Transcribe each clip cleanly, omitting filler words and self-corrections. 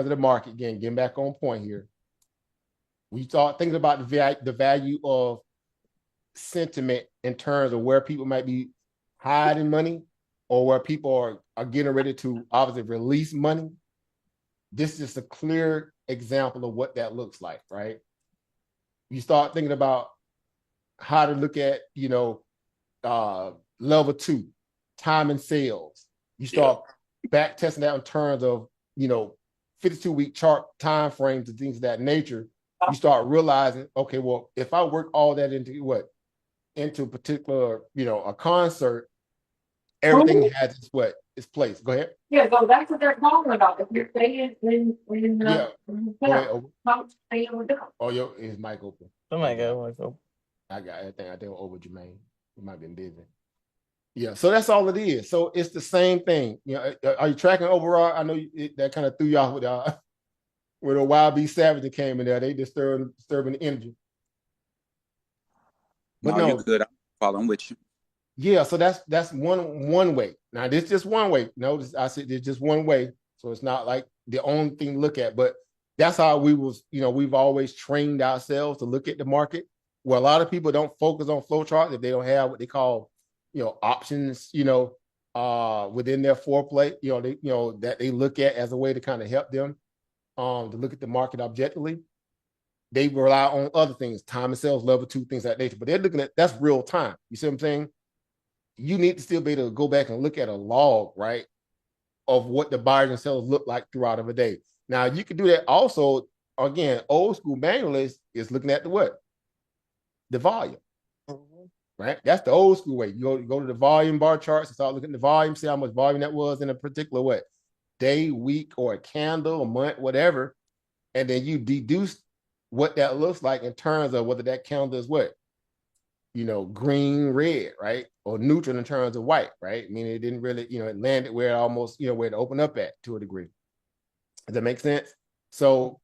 of the market, again, getting back on point here, we start thinking about the value of sentiment in terms of where people might be hiding money or where people are getting ready to obviously release money. This is just a clear example of what that looks like, right? You start thinking about how to look at, level two, time and sales. You Yeah. start back testing that in terms of, 52-week chart time frames and things of that nature. You start realizing, okay, well, if I work all that into a particular, a concert, everything has its place. Go ahead. Yeah, so that's what they're talking about. If you're staying Yeah. in Go ahead. town, Oh, how stay on the his mic open. Oh I my got God, Michael. I think over Jermaine. He might have been busy. Yeah, so that's all it is. So it's the same thing. Are you tracking overall? I know that kind of threw you off with a Wild B Savage that came in there. They disturbing the energy. But No, you no, good. I'm following with you. yeah. So that's one way. Now this just one way. Notice I said there's just one way. So it's not like the only thing to look at. But that's how we've always trained ourselves to look at the market. Where a lot of people don't focus on flow charts if they don't have what they call options, within their foreplay, that they look at as a way to kind of help them to look at the market objectively. They rely on other things, time and sales, level two, things like that. But they're looking at that's real time. You see what I'm saying? You need to still be able to go back and look at a log, right, of what the buyers and sellers look like throughout of a day. Now you can do that also. Again, old school manualist is looking at the what? The volume. Mhm. Right? That's the old school way. You go to the volume bar charts and start looking at the volume, see how much volume that was in a particular what day, week, or a candle, a month, whatever, and then you deduce what that looks like in terms of whether that candle is what green, red, right, or neutral in terms of white, right? Meaning it didn't really, it landed where it almost, where it opened up at to a degree. Does that make sense? So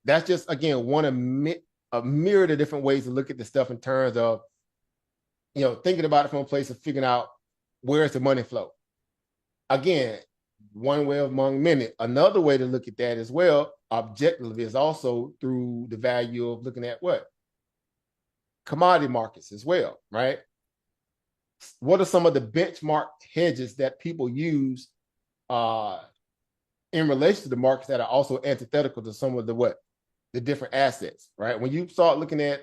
that's just again one of a myriad of different ways to look at the stuff in terms of thinking about it from a place of figuring out where's the money flow. Again, one way among many. Another way to look at that as well, objectively, is also through the value of looking at what? Commodity markets as well, right? What are some of the benchmark hedges that people use uh, in relation to the markets that are also antithetical to some of the different assets, right? When you start looking at,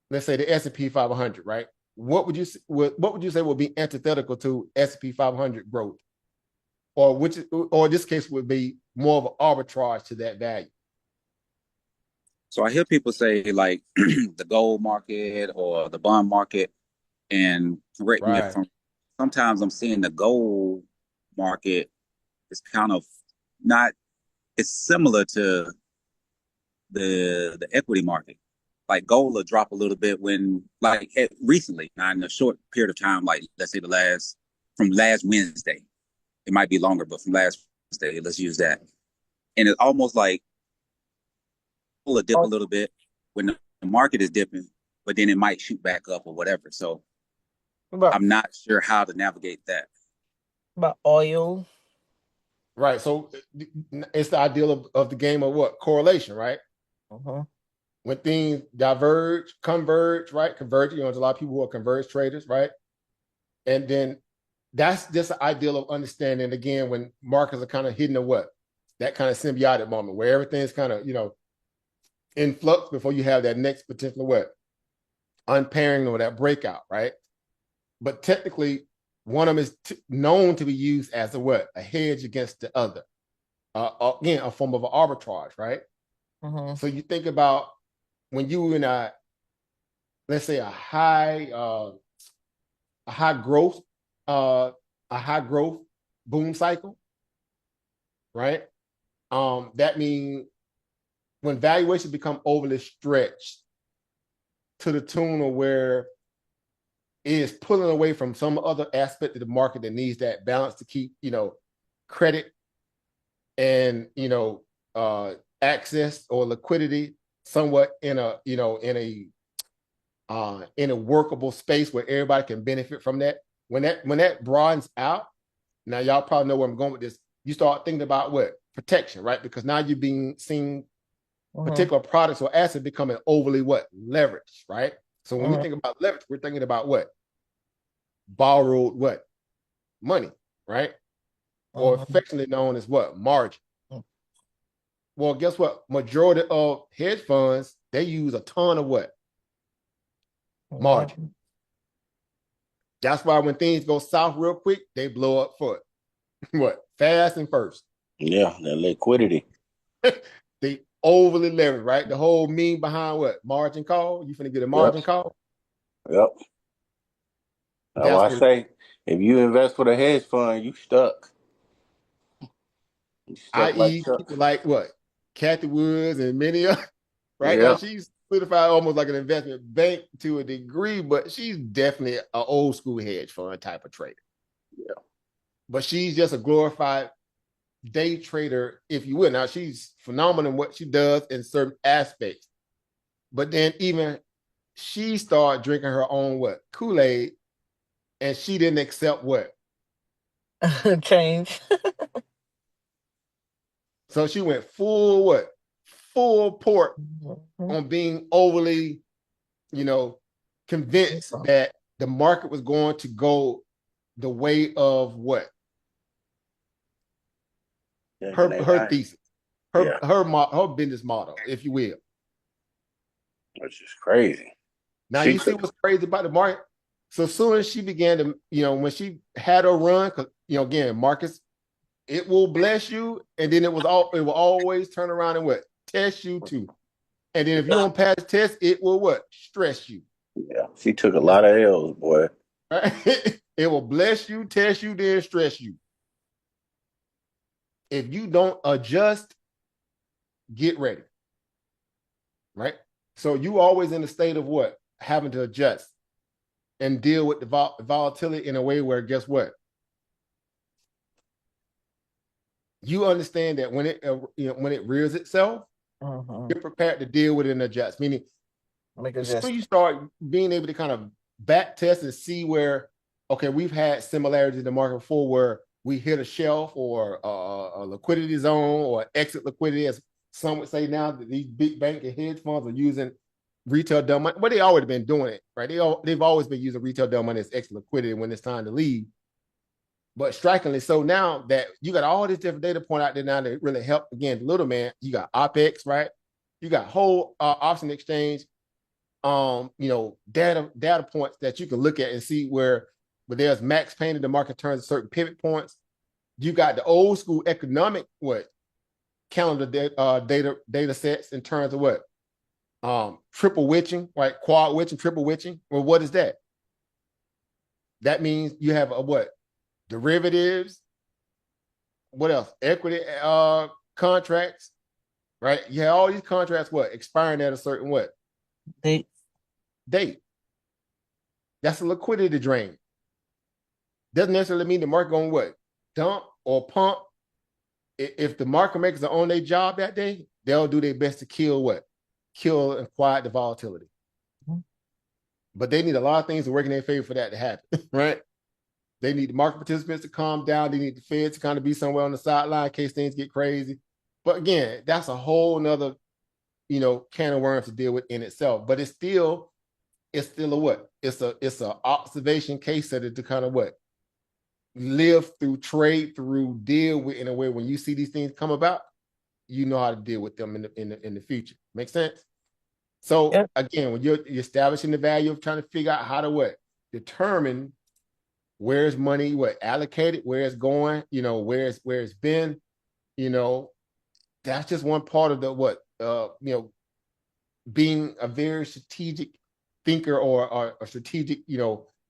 let's say, the S&P 500, right? What would you say would be antithetical to S&P 500 growth, or in this case would be more of an arbitrage to that value? So I hear people say like the gold market or the bond market, and correct me if Right. I'm. Sometimes I'm seeing the gold market is kind of not. It's similar to the equity market. Like gold will drop a little bit when recently, not in a short period of time, like let's say from last Wednesday. It might be longer, but from last Wednesday, let's use that. And it's almost like will dip a Oh, little bit when the market is dipping, but then it might shoot back up or whatever. So about I'm not sure how to navigate that. about oil. Right. So it's the ideal of the game of what? Correlation, right? Uh-huh. When things diverge, converge, right? Converge, there's a lot of people who are converge traders, right? And then that's just the ideal of understanding, again, when markets are kind of hitting a what? That kind of symbiotic moment where everything's kind of, in flux before you have that next particular what? Unpairing or that breakout, right? But technically, one of them is known to be used as a what? A hedge against the other. Again, a form of an arbitrage, right? Uh-huh. So you think about when you in let's say a high growth, uh, a high growth boom cycle, right? That means when valuations become overly stretched to the tune of where it is pulling away from some other aspect of the market that needs that balance to keep, credit and access or liquidity somewhat in a workable space where everybody can benefit from that. When that broadens out, now y'all probably know where I'm going with this. You start thinking about what protection, right? Because now you're being seen Mhm. particular products or assets becoming overly what? Leveraged, right? So when we Mhm. think about leverage, we're thinking about what? Borrowed what? Money, right? Or Mhm. affectionately known as what? Margin. Mhm. Well, guess what? Majority of hedge funds, they use a ton of what? Margin. Mhm. That's why when things go south real quick, they blow up for it. What? Fast and first. Yeah, that liquidity. They overly leverage, right? The whole meme behind what? Margin call. You finna get a margin Yep. call? Yep. That's That's why I what say if you invest with a hedge fund, you stuck. You stuck like i.e. Chuck. people like what? Kathy Woods and many of right now Yeah. she's solidified almost like an investment bank to a degree, but she's definitely an old school hedge fund type of trader. Yeah. But she's just a glorified day trader, if you will. Now she's phenomenal in what she does in certain aspects. But then even she started drinking her own what? Kool-Aid, and she didn't accept what? Change. So she went full what? Full port Mhm. on being overly, you know, convinced that the market was going to go the way of what? Thinking Her they her right. thesis, Yeah. her business model, if you will. Which is crazy. Now She you see took what's crazy about the market. So as soon as she began to, when she had her run, because again, markets, it will bless you, and then it will always turn around and what? Test you too. And then if you yeah. don't pass the test, it will what? Stress you. Yeah. She took a lot of L's, boy. Right? It will bless you, test you, then stress you. If you don't adjust, get ready. Right? So you always in a state of what? Having to adjust and deal with the volatility in a way where guess what? You understand that when it rears itself, Mhm. you're prepared to deal with it and adjust. Meaning, Make as soon as you adjustments. start being able to kind of back test and see where, okay, we've had similarities in the market before where we hit a shelf or a liquidity zone or exit liquidity, as some would say now that these big bank and hedge funds are using retail dumb money. Well, they already been doing it, right? They've always been using retail dumb money as exit liquidity when it's time to leave. But strikingly so now that you got all these different data point out there now that really help again the little man. You got OPEX, right? You got whole option exchange, data points that you can look at and see where there's max pain in the market turns at certain pivot points. You got the old school economic calendar data sets in terms of what triple witching, right? Quad witching, triple witching. Well, what is that? That means you have a what? Derivatives. What else? Equity contracts, right? You have all these contracts what expiring at a certain what They date. That's a liquidity drain. Doesn't necessarily mean the market going what dump or pump. If the market makers are on their job that day, they'll do their best to kill and quiet the volatility. Mhm. But they need a lot of things to work in their favor for that to happen, right? They need the market participants to calm down. They need the Fed to kind of be somewhere on the sideline in case things get crazy. But again, that's a whole nother, can of worms to deal with in itself. But it's still a what? It's a observation case study to kind of what? Live through, trade through, deal with in a way when you see these things come about, you know how to deal with them in the future. Make sense? So Yep. again, when you're establishing the value of trying to figure out how to what? Determine where's money allocated, where it's going, where it's been, that's just one part of the being a very strategic thinker or a strategic,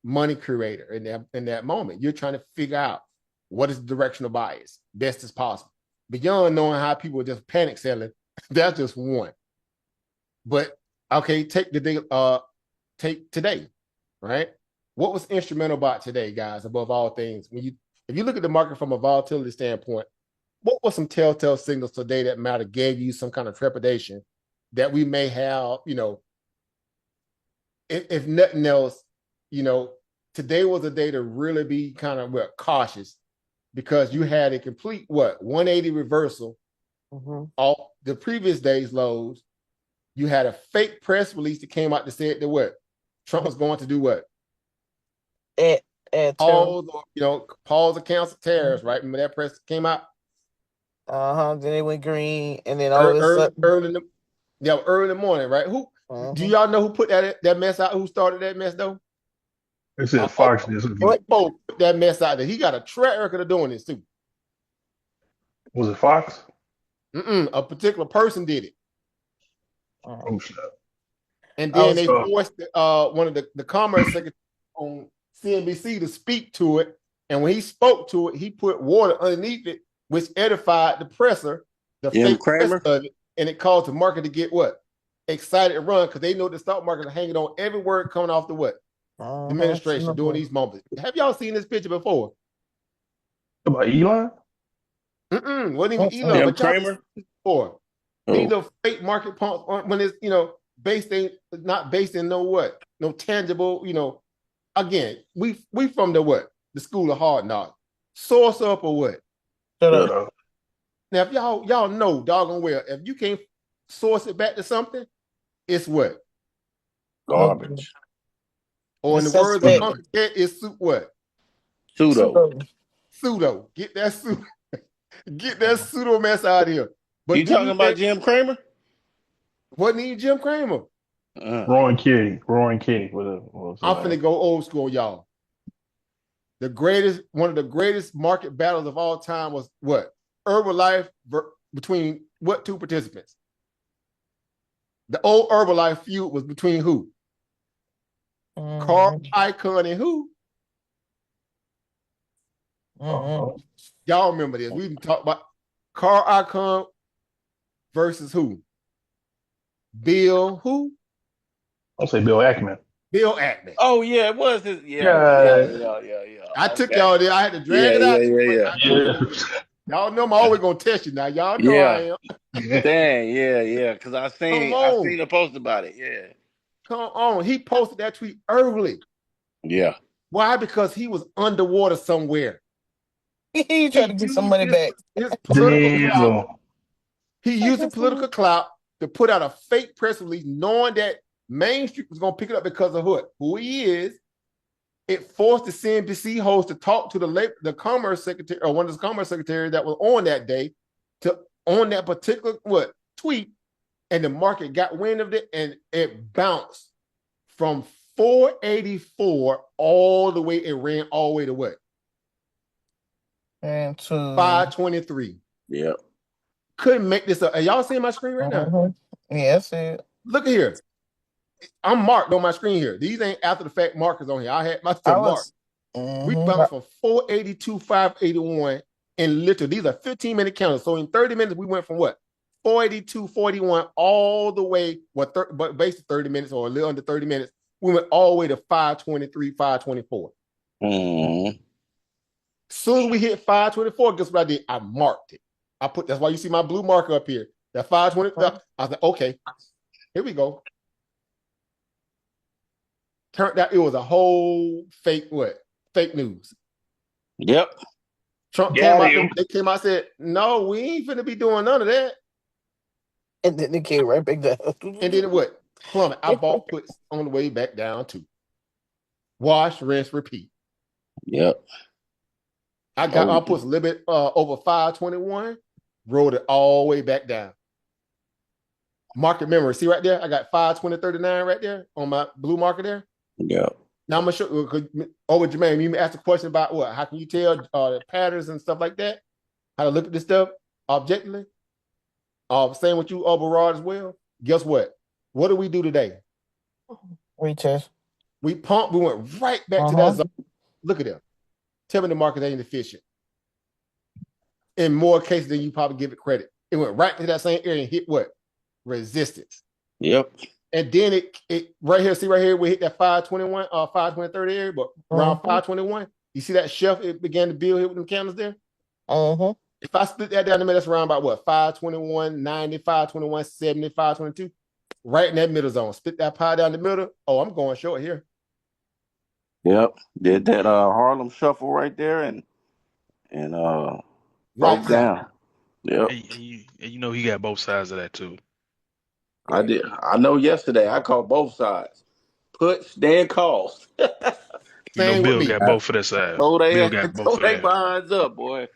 money creator in that moment. You're trying to figure out what is the directional bias best as possible. Beyond knowing how people are just panic selling, that's just one. But okay, take today, right? What was instrumental about today, guys, above all things? If you look at the market from a volatility standpoint, what were some telltale signals today that matter gave you some kind of trepidation that we may have, if nothing else, today was a day to really be kind of cautious because you had a complete 180 reversal off the previous day's lows. You had a fake press release that came out that said that what Trump was going to do what pause the cancel tariffs, right? Remember that press came out. Then it went green, and then all of a sudden, early in the morning, right? Who do y'all know who put that mess out? Who started that mess though? They said Fox did something. Put that mess out there. He got a track record of doing this too. Was it Fox? A particular person did it. Oh shit. And then they forced one of the commerce secretary on CNBC to speak to it. And when he spoke to it, he put water underneath it, which edified the presser, the fake press of it, and it caused the market to get what? Excited and run because they know the stock market is hanging on every word coming off the what? Administration during these moments. Have y'all seen this picture before? About Elon? Wasn't even Elon, but Kramer before. These little fake market pumps when it's not based in no tangible, again, we from the what? The school of hard knocks. Source up or what? Now if y'all know doggone well, if you can't source it back to something, it's what? Garbage. Or in the words of Uncle Ted, it's what? Pseudo. Get that pseudo mess out of here. But you talking about Jim Cramer? Wasn't even Jim Cramer. Rowan Kenny. I'm finna go old school, y'all. One of the greatest market battles of all time was what? Herbalife between what two participants? The old Herbalife feud was between who? Carl Icahn and who? Y'all remember this? We talked about Carl Icahn versus who? Bill who? I'll say Bill Ackman. Bill Ackman. Oh yeah, it was his. Yeah. I took y'all there. I had to drag it out. Yeah. Y'all know I'm always gonna test you now. Y'all know I am. Dang, yeah. Because I seen a post about it. Yeah. Come on. He posted that tweet early. Yeah. Why? Because he was underwater somewhere. He tried to get some money back. His political clout. He used the political clout to put out a fake press release, knowing that Main Street was gonna pick it up because of who he is. It forced the CNBC host to talk to the commerce secretary or one of the commerce secretaries that was on that day on that particular tweet, and the market got wind of it and it bounced from 484 all the way. It ran all the way to what? And to 523. Yep. Couldn't make this up. Are y'all seeing my screen right now? Yeah, I see it. Look at here. I'm marked on my screen here. These ain't after the fact markers on here. I had my stuff marked. We bounced from 482, 581 in literally. These are 15-minute counters. So in 30 minutes, we went from what? 482, 41 all the way, but basically 30 minutes or a little under 30 minutes. We went all the way to 523, 524. As soon as we hit 524, guess what I did? I marked it. That's why you see my blue marker up here. That 520. I was like, okay, here we go. Turned out it was a whole fake news. Yep. Trump came out. They came out and said, no, we ain't finna be doing none of that. And then they came right back down. And then what? Plummet. I bought puts on the way back down too. Wash, rinse, repeat. Yep. I puts a little bit over 521, rolled it all the way back down. Market memory. See right there? I got 520.39 right there on my blue marker there. Yeah. Now I'm gonna show you over Jermaine. You asked a question about what? How can you tell the patterns and stuff like that? How to look at this stuff objectively? Same with you, Barad, as well. Guess what? What do we do today? Retest. We pumped. We went right back to that zone. Look at them. Tell me the market ain't efficient. In more cases than you probably give it credit. It went right to that same area and hit what? Resistance. Yep. And then it right here, see right here, we hit that 521, 520.30 area, but around 521, you see that shelf, it began to build here with them candles there? If I split that down the middle, that's around about what? 521, 90, 521, 70, 522. Right in that middle zone. Split that pie down the middle. Oh, I'm going short here. Yep. Did that Harlem shuffle right there and and broke Lights out. down. Yep. And you know he got both sides of that too. I did. I know yesterday I called both sides. Puts, then calls. You know Same with Bill me, got both of that side. Bill got both Throw of they that. behinds up, boy.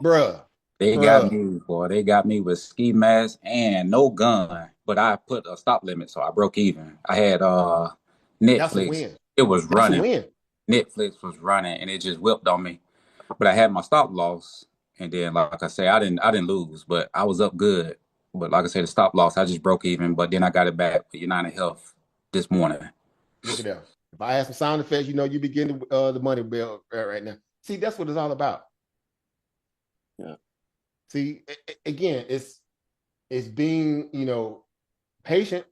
bruh. They got Bruh. me, boy. They got me with ski mask and no gun, but I put a stop limit, so I broke even. I had That's a Netflix. win. It was That's a running. win. Netflix was running, and it just whipped on me. But I had my stop loss, and then like I say, I didn't lose, but I was up good. But like I said, the stop loss, I just broke even. But then I got it back with United Health this morning. Look at that. If I had some sound effects, you know, you be getting the money bill right now. See, that's what it's all about. Yeah. See, again, it's being, patient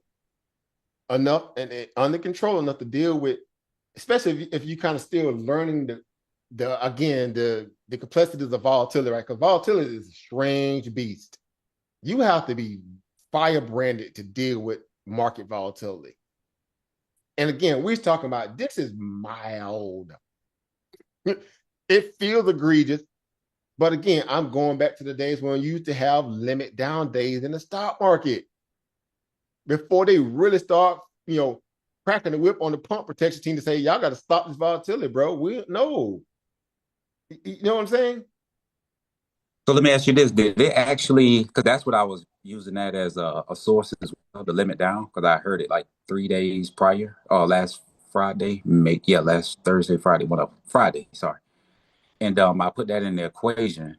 enough and under control enough to deal with, especially if you kind of still learning the complexities of volatility, right? Because volatility is a strange beast. You have to be firebranded to deal with market volatility. And again, we're talking about this is mild. It feels egregious, but again, I'm going back to the days when we used to have limit down days in the stock market before they really start, cracking the whip on the pump protection team to say, y'all got to stop this volatility, bro. We no, you know what I'm saying? So let me ask you this: did they actually? Because that's what I was using that as a source as well, the limit down. Because I heard it like 3 days prior, or last Friday, last Thursday, Friday, Friday, sorry. And I put that in the equation,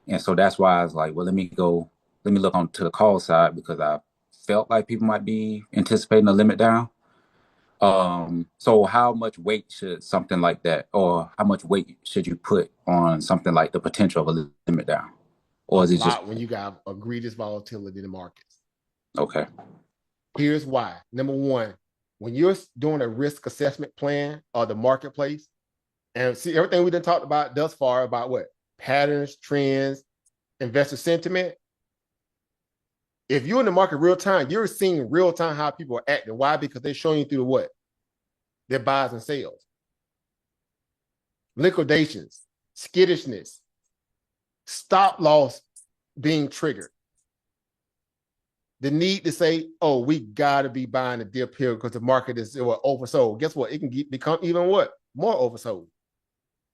and so that's why I was like, well, let me look on to the call side because I felt like people might be anticipating a limit down. So how much weight should something like that, or how much weight should you put on something like the potential of a limit down? A Or is it just lot when you got egregious volatility in the markets. okay? Here's why. Number one, when you're doing a risk assessment plan of the marketplace, and see everything we done talked about thus far about what patterns, trends, investor sentiment. If you're in the market real time, you're seeing real time how people are acting. Why? Because they're showing you through what? Their buys and sales, liquidations, skittishness, stop loss being triggered. The need to say, oh, we got to be buying a dip here because the market is oversold. Guess what? It can become even what? More oversold.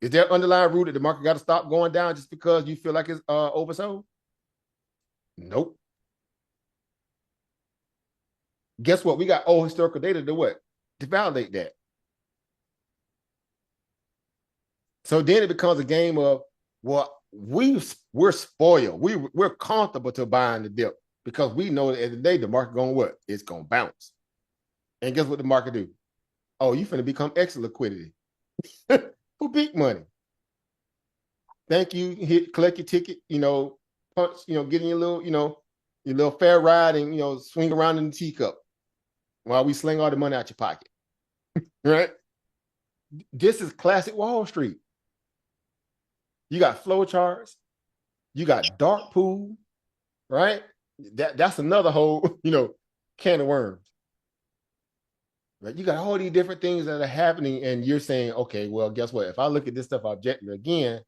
Is there underlying rule that the market got to stop going down just because you feel like it's oversold? Nope. Guess what? We got old historical data to what? To validate that. So then it becomes a game of, well, we're spoiled. We're comfortable to buying the dip because we know that at the day the market going what? It's going to bounce. And guess what the market do? Oh, you finna become extra liquidity for big money. Thank you. Collect your ticket, punch, getting your little, your little fair ride and, swing around in the teacup while we sling all the money out your pocket. Right? This is classic Wall Street. You got flow charts, you got dark pool, right? That's another whole, can of worms. Right? You got all these different things that are happening, and you're saying, okay, well, guess what? If I look at this stuff objectively again,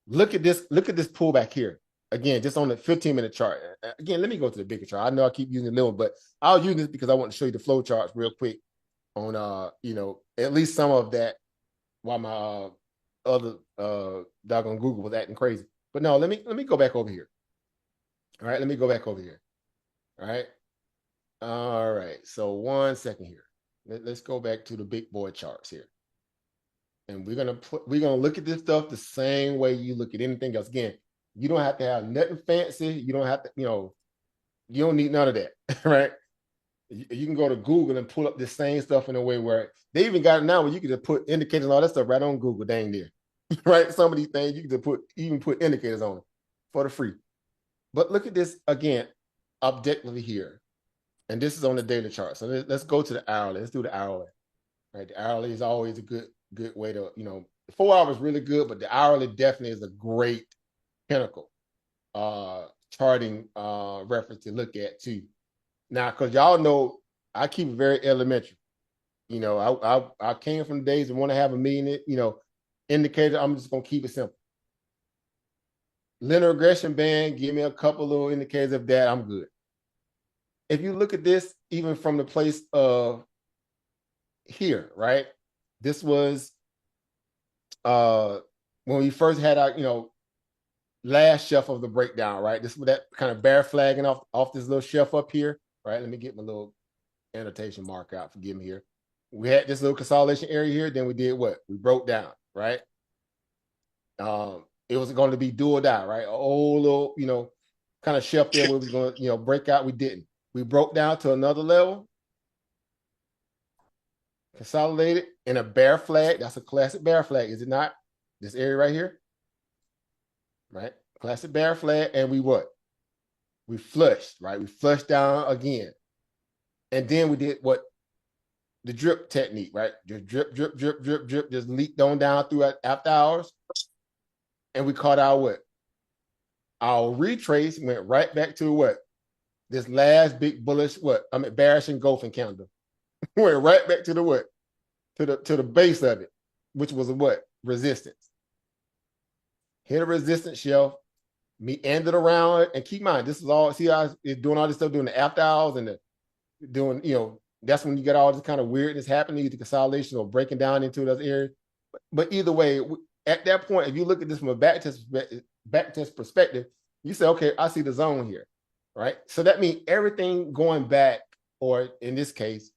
look at this pullback here. Again, just on the 15-minute chart. Again, let me go to the bigger chart. I know I keep using the little one, but I'll use this because I want to show you the flow charts real quick on at least some of that while my other doggone Google was acting crazy. But no, let me go back over here. All right, let me go back over here. All right. So 1 second here. Let's go back to the big boy charts here. And we're gonna look at this stuff the same way you look at anything else. Again, you don't have to have nothing fancy. You don't have to, you don't need none of that, right? You can go to Google and pull up the same stuff in a way where they even got it now where you can just put indicators and all that stuff right on Google, dang near. Right? Some of these things you can just put indicators on for the free. But look at this again, objectively here. And this is on the daily chart. So let's go to the hourly. Let's do the hourly. Right? The hourly is always a good way to, the 4 hours is really good, but the hourly definitely is a great pinnacle charting reference to look at too. Now, because y'all know I keep it very elementary. I came from the days that want to have a million, indicator. I'm just gonna keep it simple. Linear regression band, give me a couple little indicators of that, I'm good. If you look at this, even from the place of here, right? This was when we first had our, last shelf of the breakdown, right? This was that kind of bear flagging off this little shelf up here, right? Let me get my little annotation mark out. Forgive me here. We had this little consolidation area here. Then we did what? We broke down, right? It was going to be do or die, right? A old little, kind of shelf there where we was going to, break out. We didn't. We broke down to another level, consolidated in a bear flag. That's a classic bear flag, is it not? This area right here, right? Classic bear flag. And we what? We flushed, right? We flushed down again. And then we did what? The drip technique, right? Just drip, drip, drip, drip, drip, just leaked on down through after hours. And we caught our what? Our retrace went right back to what? This last big bullish bearish engulfing candle. Went right back to the what? To the base of it, which was a what? Resistance. Hit a resistance shelf, meandered around it, and keep in mind, this is all, see how it's doing all this stuff during the after hours and doing, that's when you get all this kind of weirdness happening, either consolidation or breaking down into those areas. But either way, at that point, if you look at this from a back test perspective, you say, okay, I see the zone here, right? So that means everything going back, or in this case,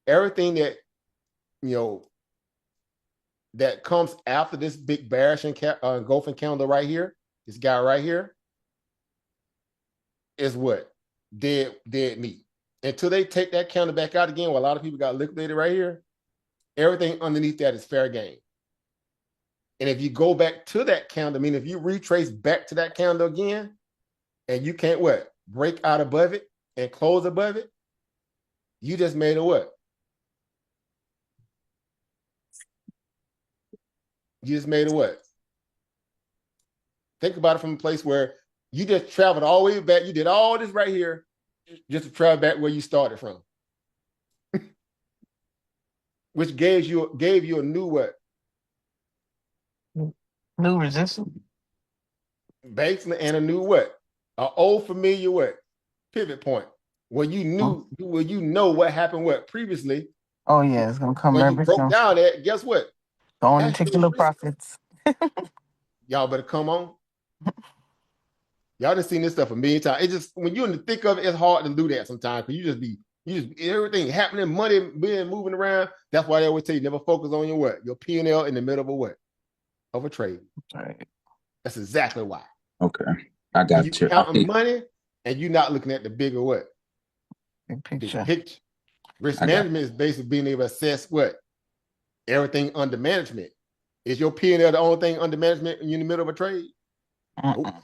everything that, that comes after this big bearish engulfing candle right here, this guy right here, is what? Dead meat. Until they take that candle back out again, where a lot of people got liquidated right here, everything underneath that is fair game. And if you go back to that candle, I mean, if you retrace back to that candle again, and you can't what? Break out above it and close above it, you just made a what? You just made a what? Think about it from a place where you just traveled all the way back. You did all this right here just to travel back where you started from. Which gave you a new what? New resistance. Basically, and a new what? An old familiar what? Pivot point. Where you know what happened what previously. Oh yeah, it's gonna come when right you back broke down. down that, guess what? Going to take your little profits. Y'all better come on. Y'all done seen this stuff a million times. It just, when you're in the thick of it, it's hard to do that sometimes because you just everything happening, money being moving around. That's why they always tell you never focus on your what? Your P&L in the middle of a what? Of a trade. Right. That's exactly why. Okay, I got You you. counting money and you're not looking at the bigger what? Big picture. Big picture. Risk management is basically being able to assess what? Everything under management. Is your P&L the only thing under management when you're in the middle of a trade? Nope.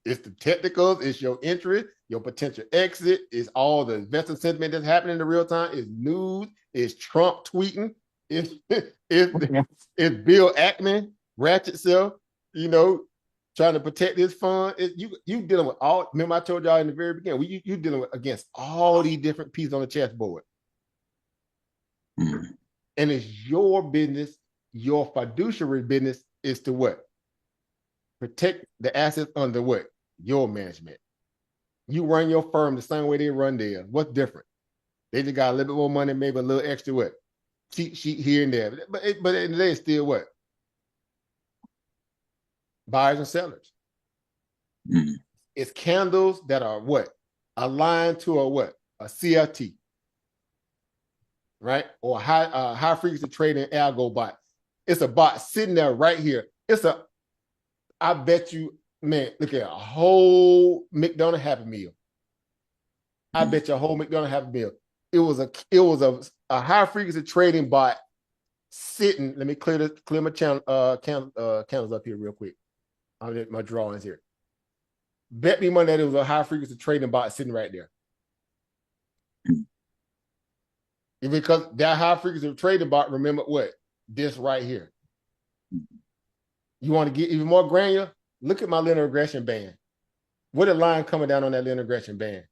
It's the technicals, it's your interest, your potential exit, it's all the investor sentiment that's happening in real time, it's news, it's Trump tweeting, it's Bill Ackman, ratchet self, trying to protect his fund. You dealing with all, remember I told y'all in the very beginning, you dealing with against all these different pieces on the chessboard. And it's your business, your fiduciary business is to what? Protect the assets under what? Your management. You run your firm the same way they run theirs. What's different? They just got a little bit more money, maybe a little extra what? Cheat sheet here and there. But at the end of the day, it's still what? Buyers and sellers. It's candles that are what? Aligned to a what? A CRT. Right? Or high frequency trading algo bot. It's a bot sitting there right here. I bet you, man, look at a whole McDonald's Happy Meal. I bet you a whole McDonald's Happy Meal. It was a high frequency trading bot sitting. Let me clear my candles up here real quick. I'll get my drawings here. Bet me money that it was a high frequency trading bot sitting right there. Because that high frequency trading bot, remember what? This right here. You want to get even more granular? Look at my linear regression band. What a line coming down on that linear regression band.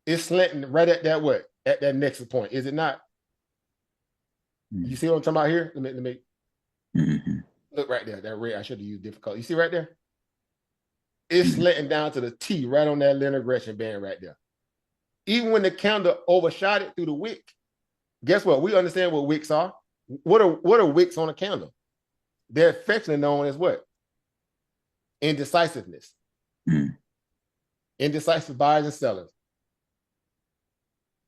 It's slanting right at that what? At that nexus point, is it not? You see what I'm talking about here? Let me look right there. That red, I should have used different color. You see right there? It's slanting down to the T right on that linear regression band right there. Even when the candle overshot it through the wick, guess what? We understand what wicks are. What are wicks on a candle? They're affectionately known as what? Indecisiveness. Indecisive buyers and sellers.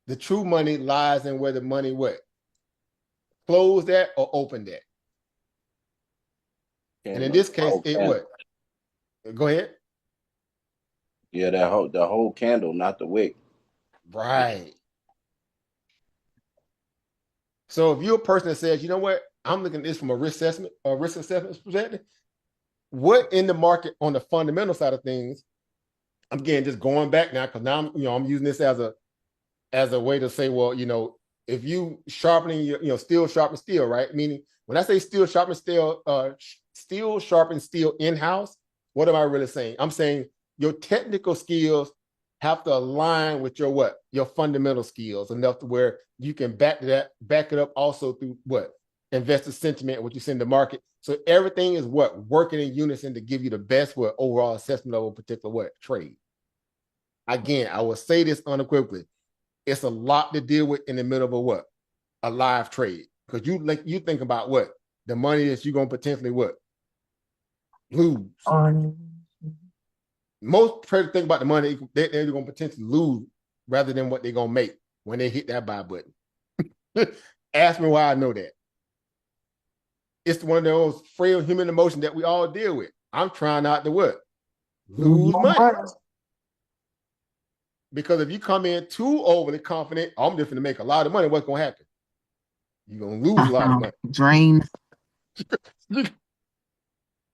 The true money lies in where the money what? Closed at or opened at. And in this case, it what? Go ahead. Yeah, the whole candle, not the wick. Right. So if you're a person that says, you know what, I'm looking at this from a risk assessment perspective, what in the market on the fundamental side of things, I'm again just going back now because now I'm using this as a way to say, well, if you sharpening your steel sharpen steel, right? Meaning when I say steel sharpen steel, steel sharpen steel in-house, what am I really saying? I'm saying your technical skills have to align with your what? Your fundamental skills enough to where you can back it up also through what? Investor sentiment, what you send the market. So everything is what? Working in unison to give you the best what overall assessment of a particular what? Trade. Again, I will say this unequivocally. It's a lot to deal with in the middle of a what? A live trade. Because you think about what? The money that you're gonna potentially what? Lose. Most traders think about the money they're going to potentially lose rather than what they're going to make when they hit that buy button. Ask me why I know that. It's one of those frail human emotions that we all deal with. I'm trying not to what? Lose money. Because if you come in too overly confident, I'm just going to make a lot of money, what's going to happen? You're going to lose a lot of money. Drain.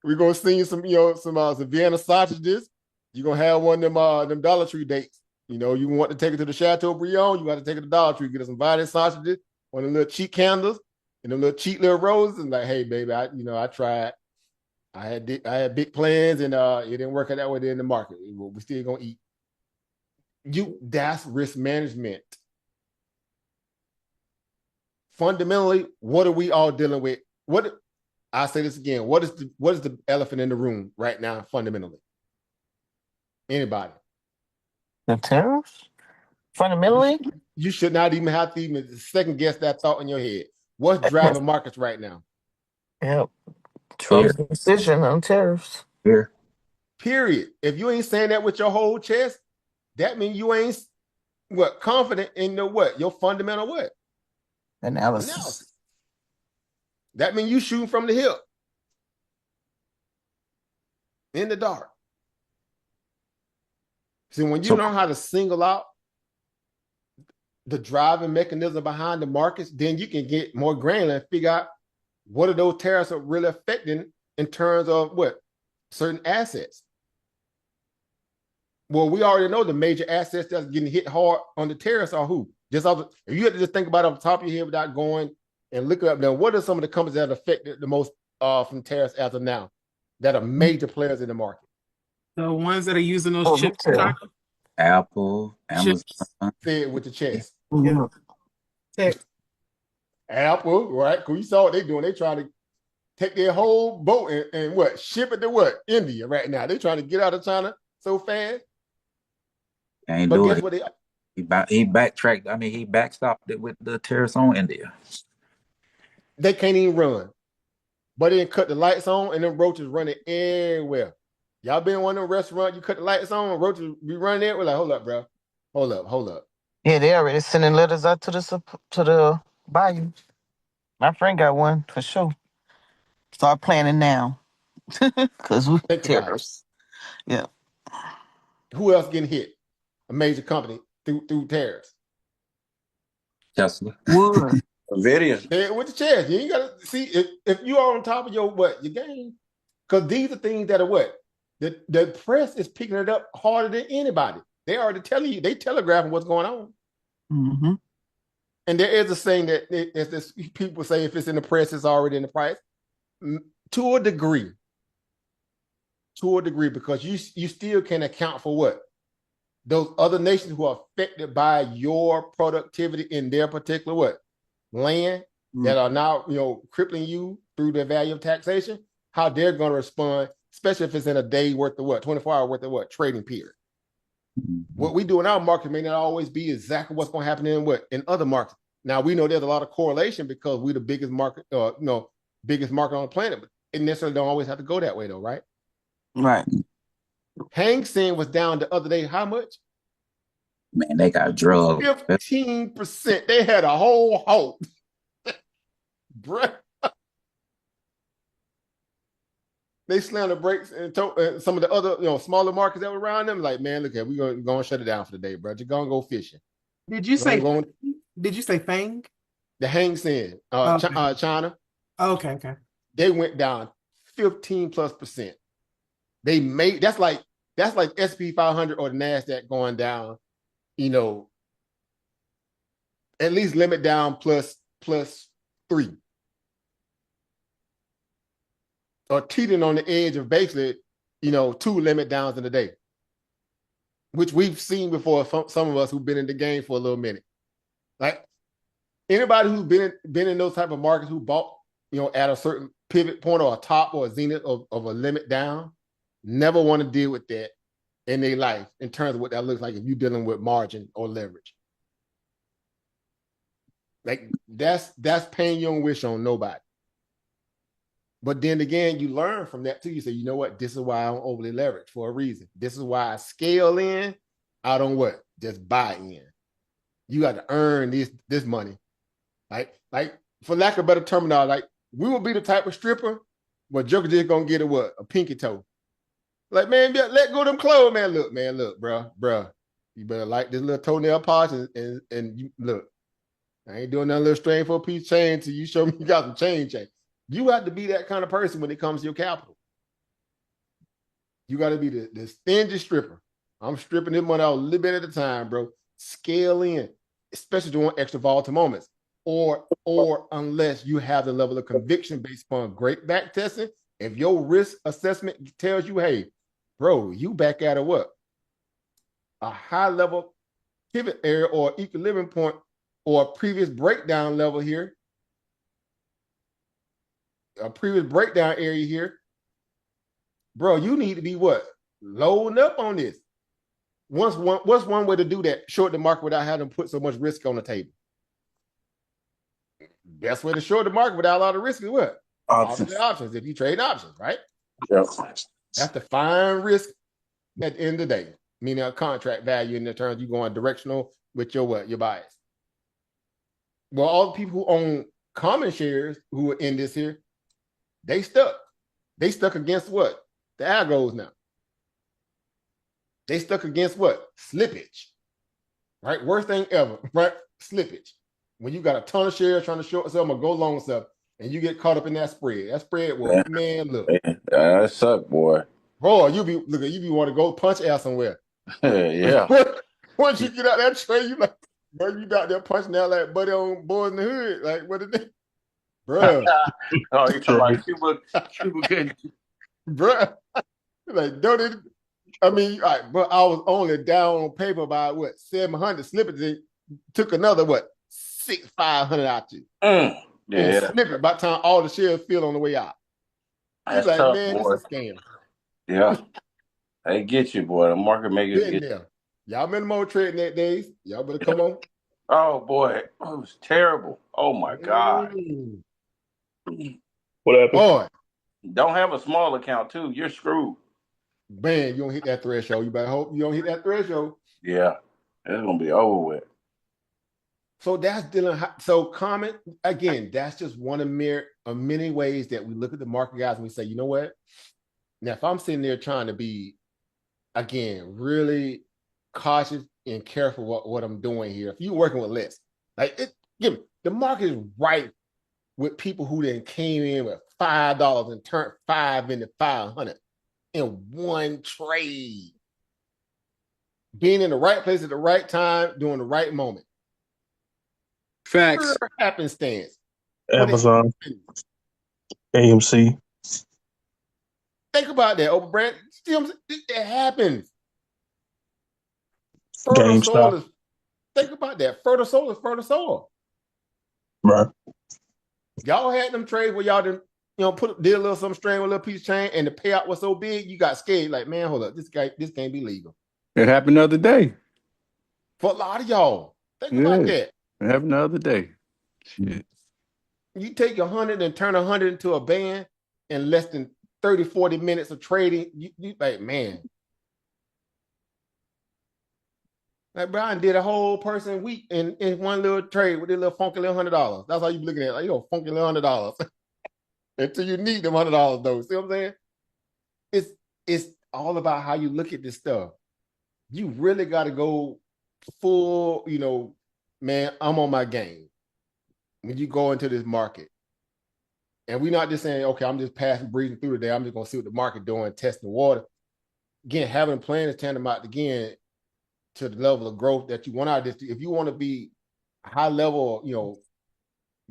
We're going to see some Vienna sausages. You're going to have one of them Dollar Tree dates. You want to take it to the Chateaubriand, you got to take it to Dollar Tree, get some Vienna sausages, one of the little cheap candles, and them little cheap little roses, and like, hey, baby, I tried. I had big plans, and it didn't work out that way in the market. We're still going to eat. That's risk management. Fundamentally, what are we all dealing with? I say this again, what is the elephant in the room right now, fundamentally? Anybody? The tariffs? Fundamentally? You should not even have to even second guess that thought in your head. What's driving markets right now? Yep. Trump's decision on tariffs. Here. Period. If you ain't saying that with your whole chest, that means you ain't confident in your fundamental what? Analysis. That means you shooting from the hip. In the dark. See, when you know how to single out the driving mechanism behind the markets, then you can get more granular and figure out what are those tariffs are really affecting in terms of what? Certain assets. Well, we already know the major assets that's getting hit hard on the tariffs are who? If you had to just think about it off the top of your head without going and looking up now, what are some of the companies that are affected the most from tariffs as of now that are major players in the market? The ones that are using those chips. Apple, Amazon. Say it with the chest. Yeah. Apple, right? Because you saw what they're doing. They're trying to take their whole boat and what? Ship it to what? India right now. They're trying to get out of China so fast. Ain't but do guess it. what? He backtracked. I mean, he backstopped it with the tariffs on India. They can't even run. But then cut the lights on and them roaches running everywhere. Y'all been in one of them restaurants, you cut the lights on, roaches be running there. We're like, hold up, bro. Hold up. Yeah, they already sending letters out to the bayou. My friend got one for sure. Start planning now. Because we tariffs. Yeah. Who else getting hit? A major company through tariffs. Tesla. Wood. Nvidia. With the chairs. You ain't gotta see if you are on top of your game. Because these are things that are what? The press is picking it up harder than anybody. They already telling you, they telegraphing what's going on. Mm-hmm. And there is a saying that as people say, if it's in the press, it's already in the price. To a degree, because you still can account for what? Those other nations who are affected by your productivity in their particular what? Land that are now crippling you through the value of taxation, how they're going to respond especially if it's in a day worth of 24 hour worth of trading period. What we do in our market may not always be exactly what's going to happen in other markets. Now we know there's a lot of correlation because we're the biggest market, biggest market on the planet, but it necessarily don't always have to go that way though, right? Right. Hang Seng was down the other day. How much? Man, they got drugged. 15%. They had a whole halt. Bruh. They slammed the brakes and some of the other, smaller markets that were around them. Like, man, look at we're gonna shut it down for the day, bro. You're gonna go fishing. Did you say? Did you say Fang? The Hang Seng, Okay. China. Okay. They went down 15+%. They made that's like SP 500 or the Nasdaq going down. At least limit down plus 3. Or teetering on the edge of basically, 2 limit downs in a day, which we've seen before. Some of us who've been in the game for a little minute, like anybody who's been in those type of markets who bought, at a certain pivot point or a top or a zenith of a limit down, never want to deal with that in their life in terms of what that looks like if you're dealing with margin or leverage. Like that's paying your own wish on nobody. But then again, you learn from that too. You say, you know what? This is why I don't overly leverage for a reason. This is why I scale in. I don't just buy in. You got to earn this money. Like for lack of better terminology, like we will be the type of stripper where Joker just gonna get a pinky toe. Like, man, let go of them clothes, man. Look, bro. You better like this little toenail polish and you look. I ain't doing nothing little strange for a piece of chain till you show me you got some chain. You have to be that kind of person when it comes to your capital. You got to be the stingy stripper. I'm stripping this money out a little bit at a time, bro. Scale in, especially during extra volatile moments. Or unless you have the level of conviction based upon great back testing, if your risk assessment tells you, hey, bro, you back at a high level pivot area or equilibrium point or a previous breakdown level here, a previous breakdown area here, bro, you need to be loading up on this. What's one way to do that? Short the market without having to put so much risk on the table. Best way to short the market without a lot of risk is what? Options. If you trade options, right? Yep. That's the fine risk at the end of the day, meaning a contract value in the terms you going directional with your bias. Well, all the people who own common shares who are in this here, they stuck. They stuck against what? The algos now. They stuck against what? Slippage. Right? Worst thing ever, right? Slippage. When you got a ton of shares trying to short sell or go long stuff, and you get caught up in that spread. That spread will, man, look. That suck, boy. Bro, you be want to go punch air somewhere. Yeah. Once you get out that trade, you like, bro, you out there punching out like buddy on Boys in the Hood. Like, what did they? Bro. Oh, you talking about Cuba good. Bro. Like, don't it? I mean, but I was only down on paper by 700 slippage. They took another 500 out you. Yeah. And snippet by the time all the shares fill on the way out. That's like, tough, man, boy. It's a scam. Yeah. They get you, boy. The market makers get you. Y'all minimum trading that days. Y'all better come on. Oh boy, it was terrible. Oh my God. What happened? Boy. Don't have a small account too. You're screwed. Man, you don't hit that threshold. You better hope you don't hit that threshold. Yeah. It's gonna be over with. So that's dealing. So comment again. That's just one of many ways that we look at the market, guys, and we say, you know what? Now, if I'm sitting there trying to be, again, really cautious and careful what I'm doing here. If you're working with less, the market is rife with people who then came in with $5 and turned 5 into 500 in one trade. Being in the right place at the right time, doing the right moment. Facts. Pure happenstance. Amazon. AMC. Think about that, Oprah Brand. It happens. GameStop. Think about that. Fertile soil is fertile soil. Right. Y'all had them trades where y'all didn't did a little some string with a little piece of chain, and the payout was so big, you got scared. Like, man, hold up, this can't be legal. It happened the other day. For a lot of y'all, think Yeah, about it that. happened the other day. Shit. You take 100 and turn 100 into a band in less than 30, 40 minutes of trading. You like, man. Like Brian did a whole person week in one little trade with a little funky little $100. That's how you be looking at it. Like, funky little $100. Until you need them $100 though. See what I'm saying? It's all about how you look at this stuff. You really got to go full, man, I'm on my game when you go into this market. And we're not just saying, okay, I'm just passing, breezing through today. I'm just going to see what the market doing, testing the water. Again, having a plan is tantamount again to the level of growth that you want out of this. If you want to be high level,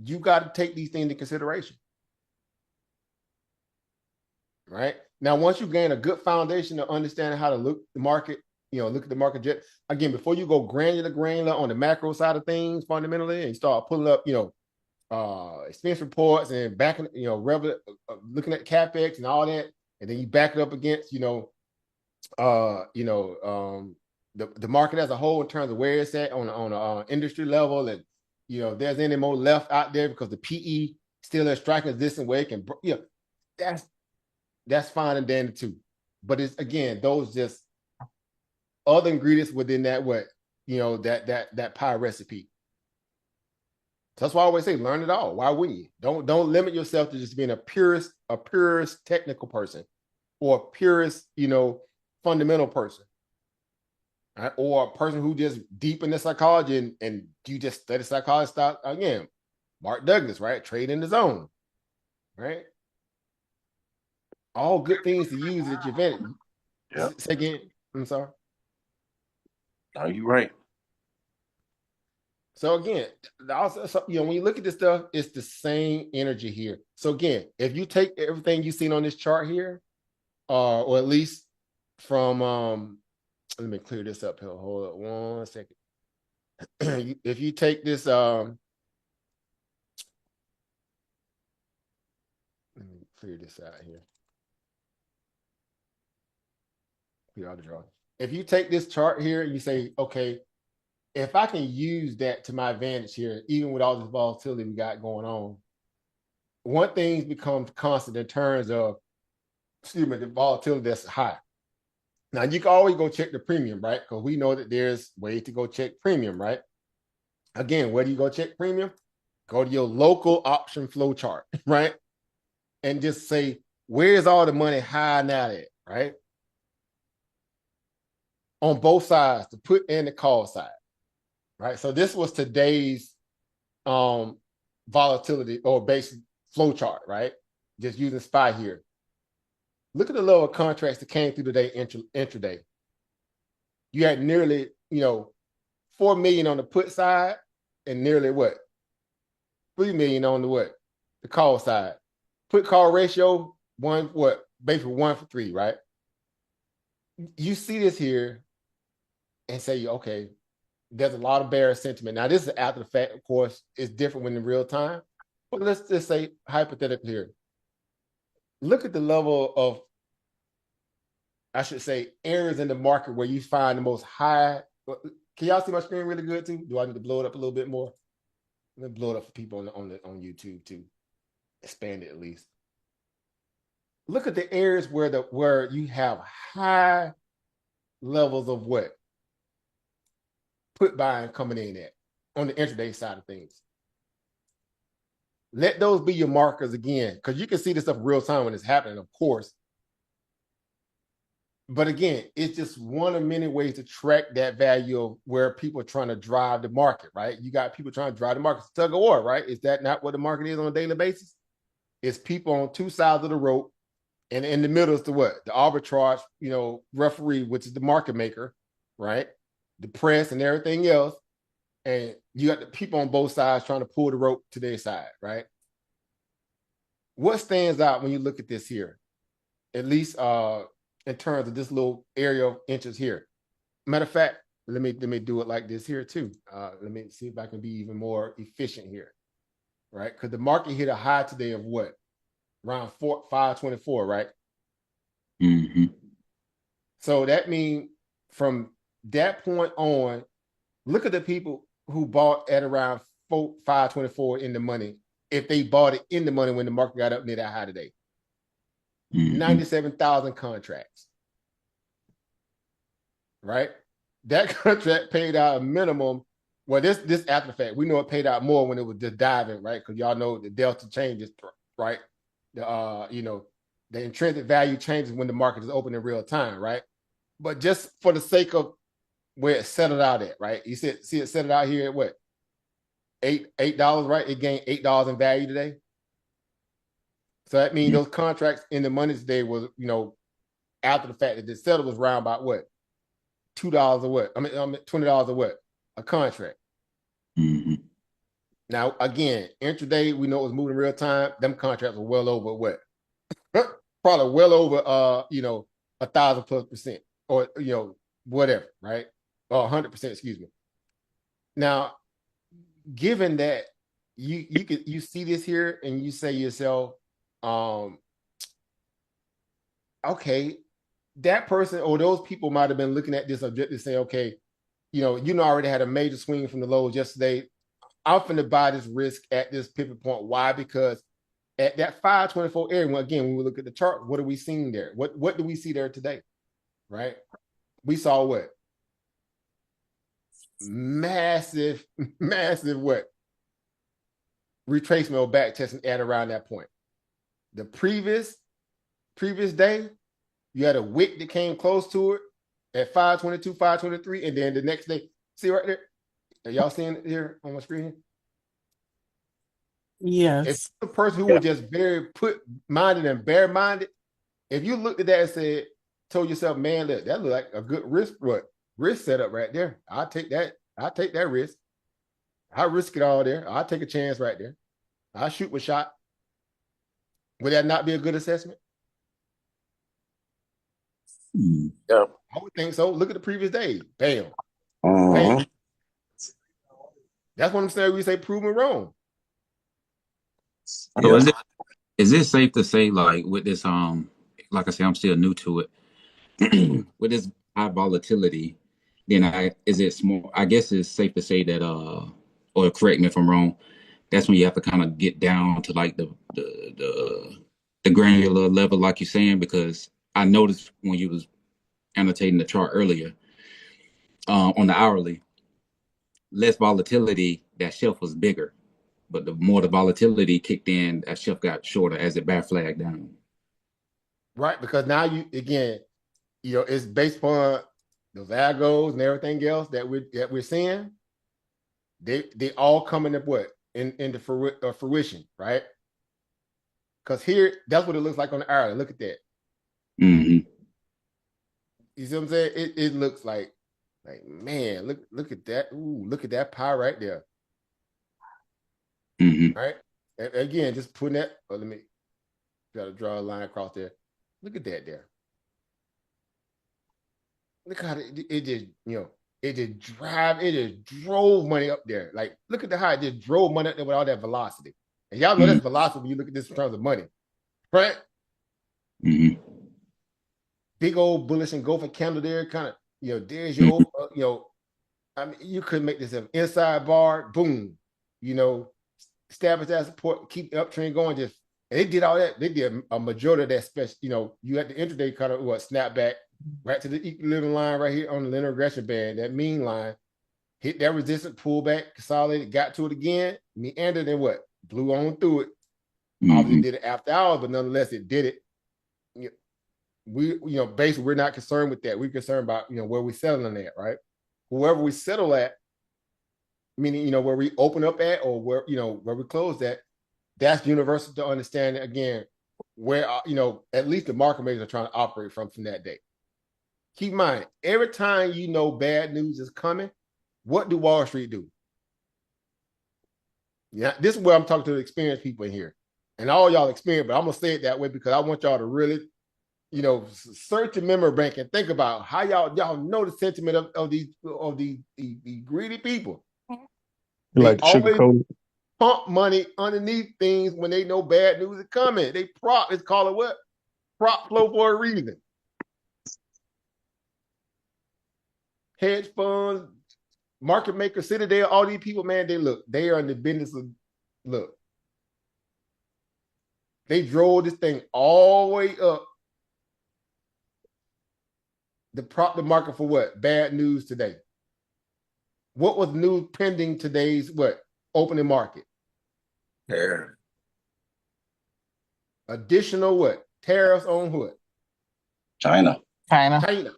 you got to take these things into consideration. Right? Now, once you gain a good foundation of understanding how to look at the market, look at the market again, before you go granular on the macro side of things fundamentally, and you start pulling up, expense reports and backing, looking at capex and all that, and then you back it up against, the market as a whole in terms of where it's at on an industry level, and there's any more left out there because the PE still is striking this and way can, that's fine and dandy too. But it's again those just other ingredients within that that pie recipe. So that's why I always say learn it all. Why wouldn't you? Don't limit yourself to just being a purist technical person or a purist, fundamental person. Right? Or a person who just deep in the psychology and you just study psychology style again. Mark Douglas, right? Trade in the zone. Right? All good things to use at your advantage. Yep. Say again. I'm sorry. No, you're right. So again, also, when you look at this stuff, it's the same energy here. So again, if you take everything you've seen on this chart here, or at least from, let me clear this up here. Hold up 1 second. If you take this, let me clear this out here. Clear out the drawing. If you take this chart here and you say, okay, if I can use that to my advantage here, even with all this volatility we got going on, one thing becomes constant in terms of, the volatility that's high. Now, you can always go check the premium, right? Because we know that there's ways to go check premium, right? Again, where do you go check premium? Go to your local option flow chart, right? And just say, where's all the money high now at, right? On both sides, the put and the call side. Right. So this was today's volatility or basic flow chart, right? Just using SPY here. Look at the level of contracts that came through today intraday. You had nearly, 4 million on the put side and nearly 3 million on the call side. Put call ratio, basically 1 for 3, right? You see this here and say, okay, there's a lot of bearish sentiment. Now, this is after the fact, of course, it's different when in real time. But let's just say, hypothetically here, look at the level of, I should say, areas in the market where you find the most high. Can y'all see my screen really good too? Do I need to blow it up a little bit more? Let me blow it up for people on YouTube too. Expand it at least. Look at the areas where you have high levels of put buying coming in at on the intraday side of things. Let those be your markers again, because you can see this stuff real time when it's happening, of course. But again, it's just one of many ways to track that value of where people are trying to drive the market, right? You got people trying to drive the market. It's tug of war, right? Is that not what the market is on a daily basis? It's people on two sides of the rope, and in the middle is the arbitrage, referee, which is the market maker, right? The press and everything else, and you got the people on both sides trying to pull the rope to their side, right? What stands out when you look at this here, at least in terms of this little area of inches here? Matter of fact, let me do it like this here too. Let me see if I can be even more efficient here, right? Because the market hit a high today of around 524, right? Mm-hmm. So that means from that point on, look at the people who bought at around 524 in the money. If they bought it in the money when the market got up near that high today, 97,000 contracts, right? That contract paid out a minimum. Well, this after the fact, we know it paid out more when it was just diving, right? Because y'all know the delta changes, right? The the intrinsic value changes when the market is open in real time, right? But just for the sake of where it settled out at, right? You see it settled out here at what? $8, right? It gained $8 in value today. So that means those contracts in the money today was, after the fact that the settle was around about what? $2 or what? I mean, $20 or what? A contract. Mm-hmm. Now, again, intraday, we know it was moving in real time. Them contracts were well over what? Probably well over 1,000+%, or whatever, right? Or 100%, excuse me. Now, given that you see this here and you say to yourself, okay, that person or those people might have been looking at this objective saying, okay, already had a major swing from the lows yesterday. I'm finna buy this risk at this pivot point. Why? Because at that 524 area, again, when we look at the chart, what are we seeing there? What do we see there today? Right? We saw what? Massive what? Retracement or back testing at around that point. The previous day, you had a wick that came close to it at 522, 523, and then the next day, see right there? Are y'all seeing it here on my screen? Yes. If the person who was just very put-minded and bare-minded, if you looked at that and said, told yourself, man, look, that look like a good risk setup right there. I'll take that risk. I'll risk it all there. I'll take a chance right there. I'll shoot my shot. Would that not be a good assessment? Yeah. I would think so. Look at the previous day. Bam. Uh-huh. That's what I'm saying. We say prove me wrong. So is it safe to say, like, with this like I said, I'm still new to it. With this high volatility, then is it small? I guess it's safe to say that or correct me if I'm wrong, that's when you have to kind of get down to like the granular level, like you're saying, because I noticed when you was annotating the chart earlier, on the hourly, less volatility, that shelf was bigger. But the more the volatility kicked in, that shelf got shorter as it back flagged down. Right, because now it's based upon those algos and everything else that we're seeing. They all come into what? Into fruition, right? Because here, that's what it looks like on the hourly. Look at that. Mm-hmm. You see what I'm saying? It looks like man, look at that. Ooh, look at that pie right there. Mm-hmm. Right? And again, just putting that. Let me try to draw a line across there. Look at that there. Look how it just it just drove money up there. Like, look at how it just drove money up there with all that velocity. And y'all know that's velocity when you look at this in terms of money, right? Mm-hmm. Big old bullish engulfing candle there, kind of, there's your old, I mean, you could make this an inside bar, boom, establish that support, keep the uptrend going. And they did all that. They did a majority of that special. You had the intraday kind of snap back right to the equilibrium line right here on the linear regression band, that mean line, hit that resistance, pull back, consolidated, got to it again, meandered, and what? Blew on through it. Obviously did it after hours, but nonetheless, it did it. We, basically, we're not concerned with that. We're concerned about, where we settling at, right? Whoever we settle at, meaning, where we open up at or where we close at, that's universal to understand, again, where, at least the market makers are trying to operate from that day. Keep in mind, every time bad news is coming, what do Wall Street do? Yeah, this is where I'm talking to the experienced people in here. And all y'all experienced, but I'm going to say it that way because I want y'all to really, search your memory bank and think about how y'all know the sentiment of these greedy people. You like the sugar coated? pump money underneath things when they know bad news is coming. They prop. It's called it what? Prop flow for a reason. Hedge funds, market makers, Citadel, all these people, man, they are in the business of, look, they drove this thing all the way up the prop the market for what? Bad news today. What was news pending today's what? Opening market. Yeah. Additional what? Tariffs on what? China. China.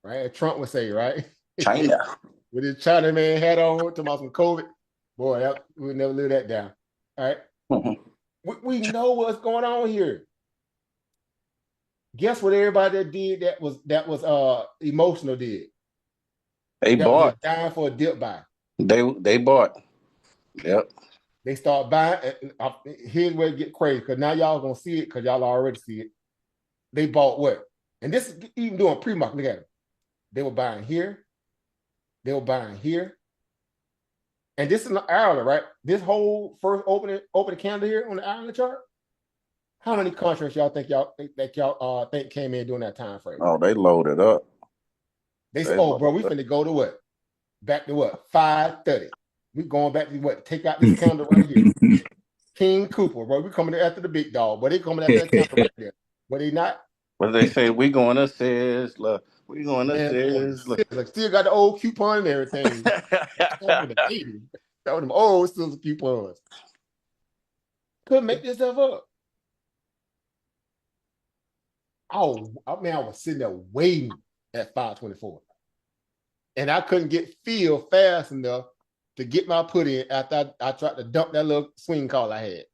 Right? Trump would say, right? China. With his China man hat on, talking about some COVID. Boy, we'll never live that down. All right. Mm-hmm. We know what's going on here. Guess what everybody that did that was emotional did? They that bought. Was dying for a dip buy. They bought. Yep. They start buying. Here's where it get crazy, because now y'all gonna see it, because y'all already see it. They bought what? And this is even doing pre-market. Look at them. They were buying here. They were buying here. And this is an hourly, right? This whole first opening candle here on the hourly chart. How many contracts y'all think think came in during that time frame? Oh, they loaded up. They said, "Oh, bro, we finna go to what? Back to what? 5:30. We going back to what? Take out this candle right here. King Cooper, bro. We coming after the big dog, but they coming after that candle right there. But they not. What they say? We going to Sizzler. We going to Sizzler. Like, still got the old coupon and everything. That was them old Sizzler coupons. Couldn't make this stuff up. Oh, I mean, I was sitting there waiting at 5:24. And I couldn't get filled fast enough to get my put in after I tried to dump that little swing call I had.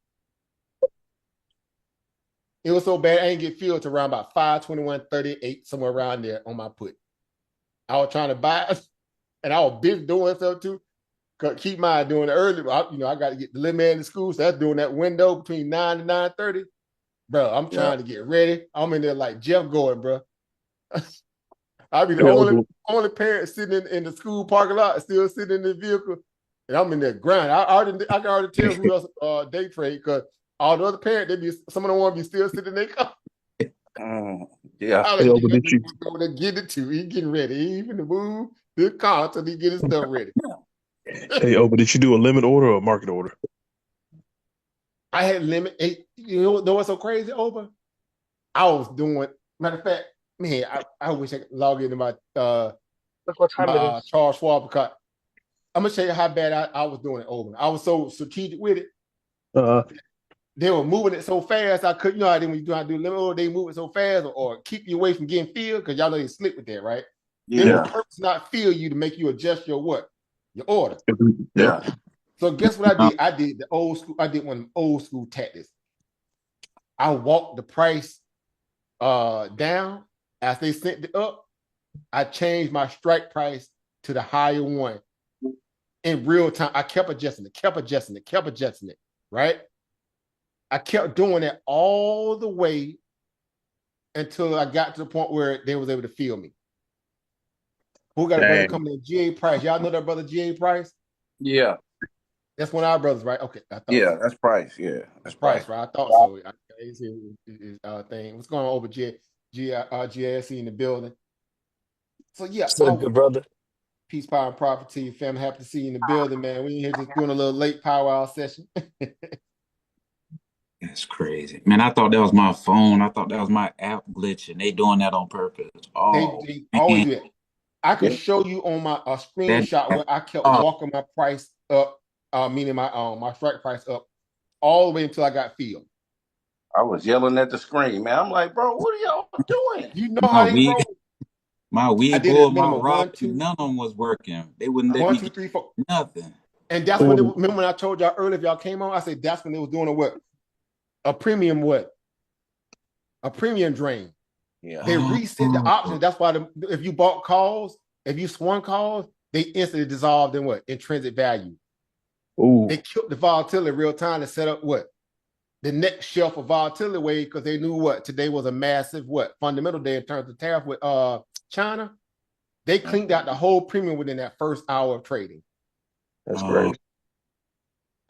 It was so bad I didn't get filled to around about 5:21:38, somewhere around there on my put. I was trying to buy, and I was busy doing stuff too. Keep mind doing it early. I got to get the little man to school, so that's doing that window between 9 and 9:30. Bro, I'm trying to get ready. I'm in there like Jeff Gordon, bro. I be the only parent sitting in the school parking lot, still sitting in the vehicle, and I'm in there grind. I can already tell who else day trade, because all the other parents, some of them want to be still sitting in their car. Yeah. Hey, Oba, did you go to get it too? He getting ready. He even to move the car until he get his stuff ready. Hey, Oba, did you do a limit order or a market order? I had limit. You know what's so crazy, Oba? I was doing. Matter of fact, man, I wish I could log into my Look what time it is. Charles Schwab account. I'm gonna show you how bad I was doing it over. I was so strategic with it. They were moving it so fast I couldn't. You know how when you do limit order, they move it so fast or keep you away from getting filled, because y'all know they slip with that, right? Yeah. They will purpose not fill you to make you adjust your what? Your order. Yeah. So guess what I did? I did the old school. I did one of them old school tactics. I walked the price down as they sent it up. I changed my strike price to the higher one in real time. I kept adjusting it, right? I kept doing that all the way until I got to the point where they was able to feel me. Who got a brother coming in? GA Price. Y'all know that brother GA Price? Yeah. That's one of our brothers, right? Okay. Yeah, that's Price. Yeah, that's Price, right? I thought so. Thing. What's going on over GASC in the building? So yeah, So good, brother. Peace, power, and profit to you, family. Happy to see you in the building, man. We here just doing a little late powwow session. That's crazy, man. I thought that was my phone. I thought that was my app glitching. They doing that on purpose. Oh, they always do it. I can show you on my screenshot where I kept walking my price up, meaning my strike price up, all the way until I got filled. I was yelling at the screen, man. I'm like, bro, what are y'all doing? You know how they roll. My weed board, my rock, none of them was working. They wouldn't let 1, me 2, 3, 4. Nothing. And that's when remember when I told y'all earlier, if y'all came on, I said that's when they was doing a premium drain. Yeah. They reset the options. That's why if you bought calls, if you swung calls, they instantly dissolved in intrinsic value. Ooh. They killed the volatility real time to set up the next shelf of volatility wave, because they knew today was a massive fundamental day in terms of tariff with China. They cleaned out the whole premium within that first hour of trading. That's great.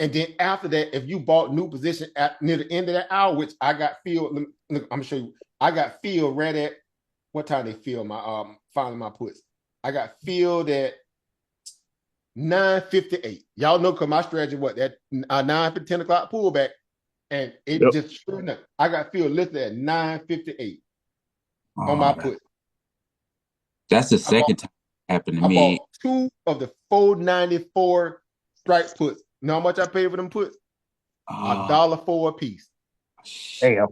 And then after that, if you bought new position at near the end of that hour, which I got filled, look, I'm gonna show you. I got filled right at what time they filled my finally my puts. I got filled at 9:58. Y'all know because my strategy what that 9 to 10 o'clock pullback, and it just sure enough, I got filled listed at 9:58 on my put. That's the second time it happened to I me. bought 2 of the 494 strike puts. You know how much I paid for them puts? $1.04 a piece. Damn.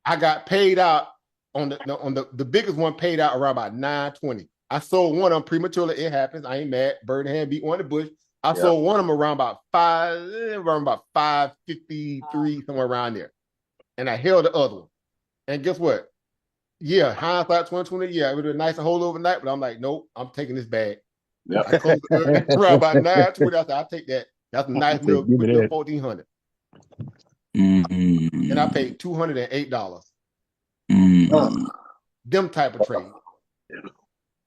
I got paid out on the biggest one paid out around about 9:20. I sold one of them prematurely. It happens. I ain't mad. Bird in hand beat one in the bush. I sold one of them around about 5:53, somewhere around there. And I held the other one. And guess what? Yeah, hindsight 2020. Yeah, it would have been nice to hold overnight, but I'm like, nope, I'm taking this bag. Yep. I closed around about 9:20. I said, I'll take that. That's a nice little 1,400. And I paid $208. Them type of trade.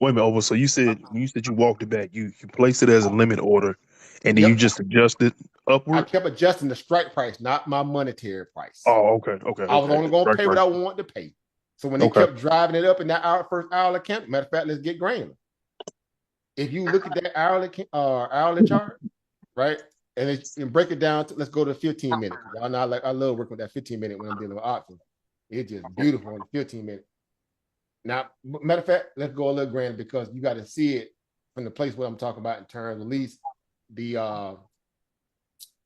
Wait a minute, over. So you said you walked it back. You placed it as a limit order, and then you just adjusted upward. I kept adjusting the strike price, not my monetary price. Oh, okay. I was only going to pay what I wanted to pay. So when they kept driving it up in that first hourly count, matter of fact, let's get granular. If you look at that hourly chart, right, and break it down, let's go to 15 minutes. Y'all know I love working with that 15-minute when I'm dealing with options. It's just beautiful on the 15-minute. Now, matter of fact, let's go a little granular because you got to see it from the place where I'm talking about in terms of at least the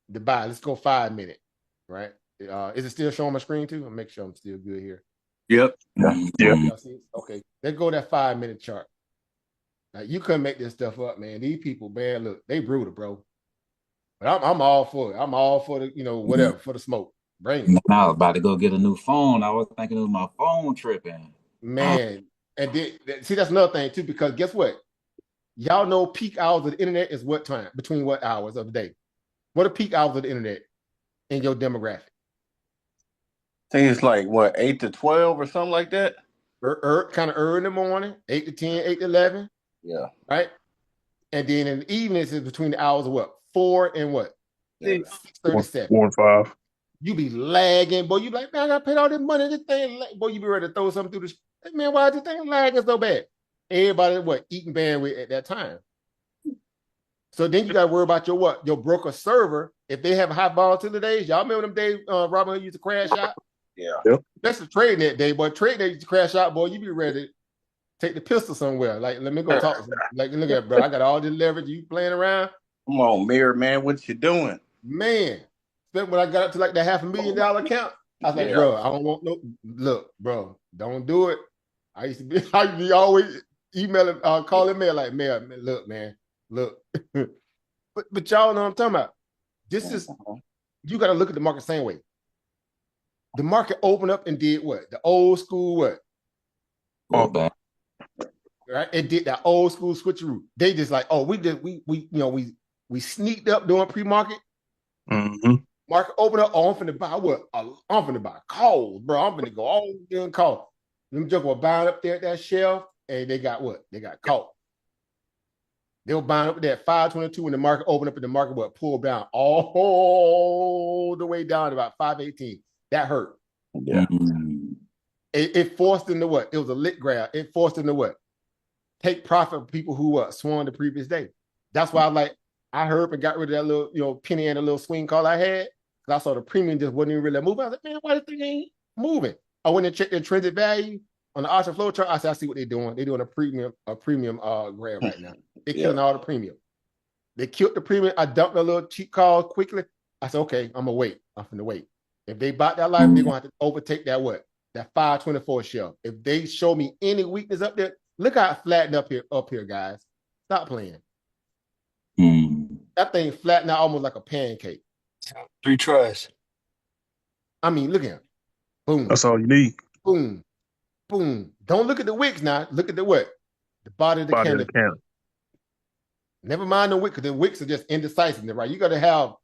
buy. Let's go 5-minute, right? Is it still showing my screen too? I'll make sure I'm still good here. Yep. Yeah. Okay, let's go that 5-minute chart. Now you couldn't make this stuff up, man. These people, man, look, they brutal, bro. But I'm all for it. I'm all for the, whatever, for the smoke. Bring it. I was about to go get a new phone. I was thinking it was my phone tripping. Man, and see, that's another thing too, because guess what? Y'all know peak hours of the internet is what time? Between what hours of the day? What are peak hours of the internet in your demographic? I think it's like what, 8 to 12 or something like that. Kind of early in the morning, 8 to 10, 8 to 11. Yeah. Right. And then in the evenings is between the hours of what? 4 and what? 6:37. 4 and 5. You be lagging, boy. You be like, man, I got paid all this money. This thing, boy, you be ready to throw something through the. Man, why is this thing lagging so bad? Everybody eating bandwidth at that time. So then you got to worry about your broker server. If they have high volatility days, y'all remember them days Robin Hood used to crash out? Yeah. Yep. That's the trading that day, boy. Trading day used to crash out, boy. You be ready to take the pistol somewhere. Like, let me go talk to them. Like, look at it, bro. I got all this leverage. You playing around? Come on, Mirror man, what you doing? Man, when I got up to like that $500,000 account, I was like, bro, I don't want no. Look, bro, don't do it. I used to be always emailing, calling mail like, man, look, man, look. but y'all know what I'm talking about. This is, you got to look at the market the same way. The market opened up and did what? The old school what? Back. Right? It did that old school switcheroo. They just like, oh, we sneaked up doing pre-market. Mm-hmm. Market open up. Oh, I'm finna buy what? I'm finna buy calls, bro. I'm finna go all in calls. Them jokers were buying up there at that shelf, and they got what? They got caught. They were buying up there at 522 when the market opened up, and the market would pull down all the way down to about 518. That hurt. Yeah. It forced them to what? It was a lit grab. It forced them to what? Take profit from people who swung the previous day. That's why I heard and got rid of that little, penny and a little swing call I had. Because I saw the premium just wasn't even really moving. I was like, man, why this thing ain't moving? I went and checked the intrinsic value on the option flow chart. I said, I see what they're doing. They're doing a premium grab right now. They're killing all the premium. They killed the premium. I dumped a little cheap call quickly. I said, okay, I'm gonna wait. I'm finna wait. If they bought that life, they're gonna have to overtake that what? That 524 shelf. If they show me any weakness up there, look how it flattened up here, guys. Stop playing. That thing flattened out almost like a pancake. 3 tries. I mean, look at him. Boom. That's all you need. Boom. Boom. Don't look at the wicks now. Look at the what? The body of the candle. Never mind the wick, because the wicks are just indecisive, right? You got to have,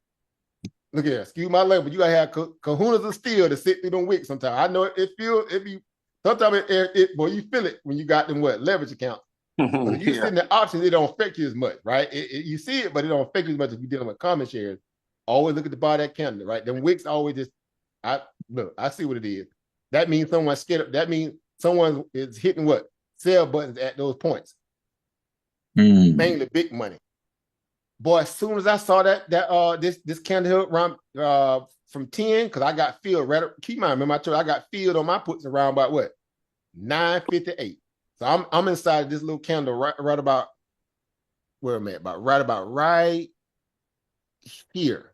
look here, excuse my language, you got to have kahunas of steel to sit through them wicks sometimes. I know sometimes boy, you feel it when you got them leverage accounts. But if you sit in the options, it don't affect you as much, right? You see it, but it don't affect you as much if you're dealing with common shares Always look at the bottom of that candle, right? Then wicks always just, I see what it is. That means someone's scared. That means someone is hitting what? Sell buttons at those points. Mainly big money. Boy, as soon as I saw this candle around from 10, because I got filled right up. Keep in mind, remember I told you I got filled on my puts around about what? 9:58. So I'm inside of this little candle right about where am I at? About right here.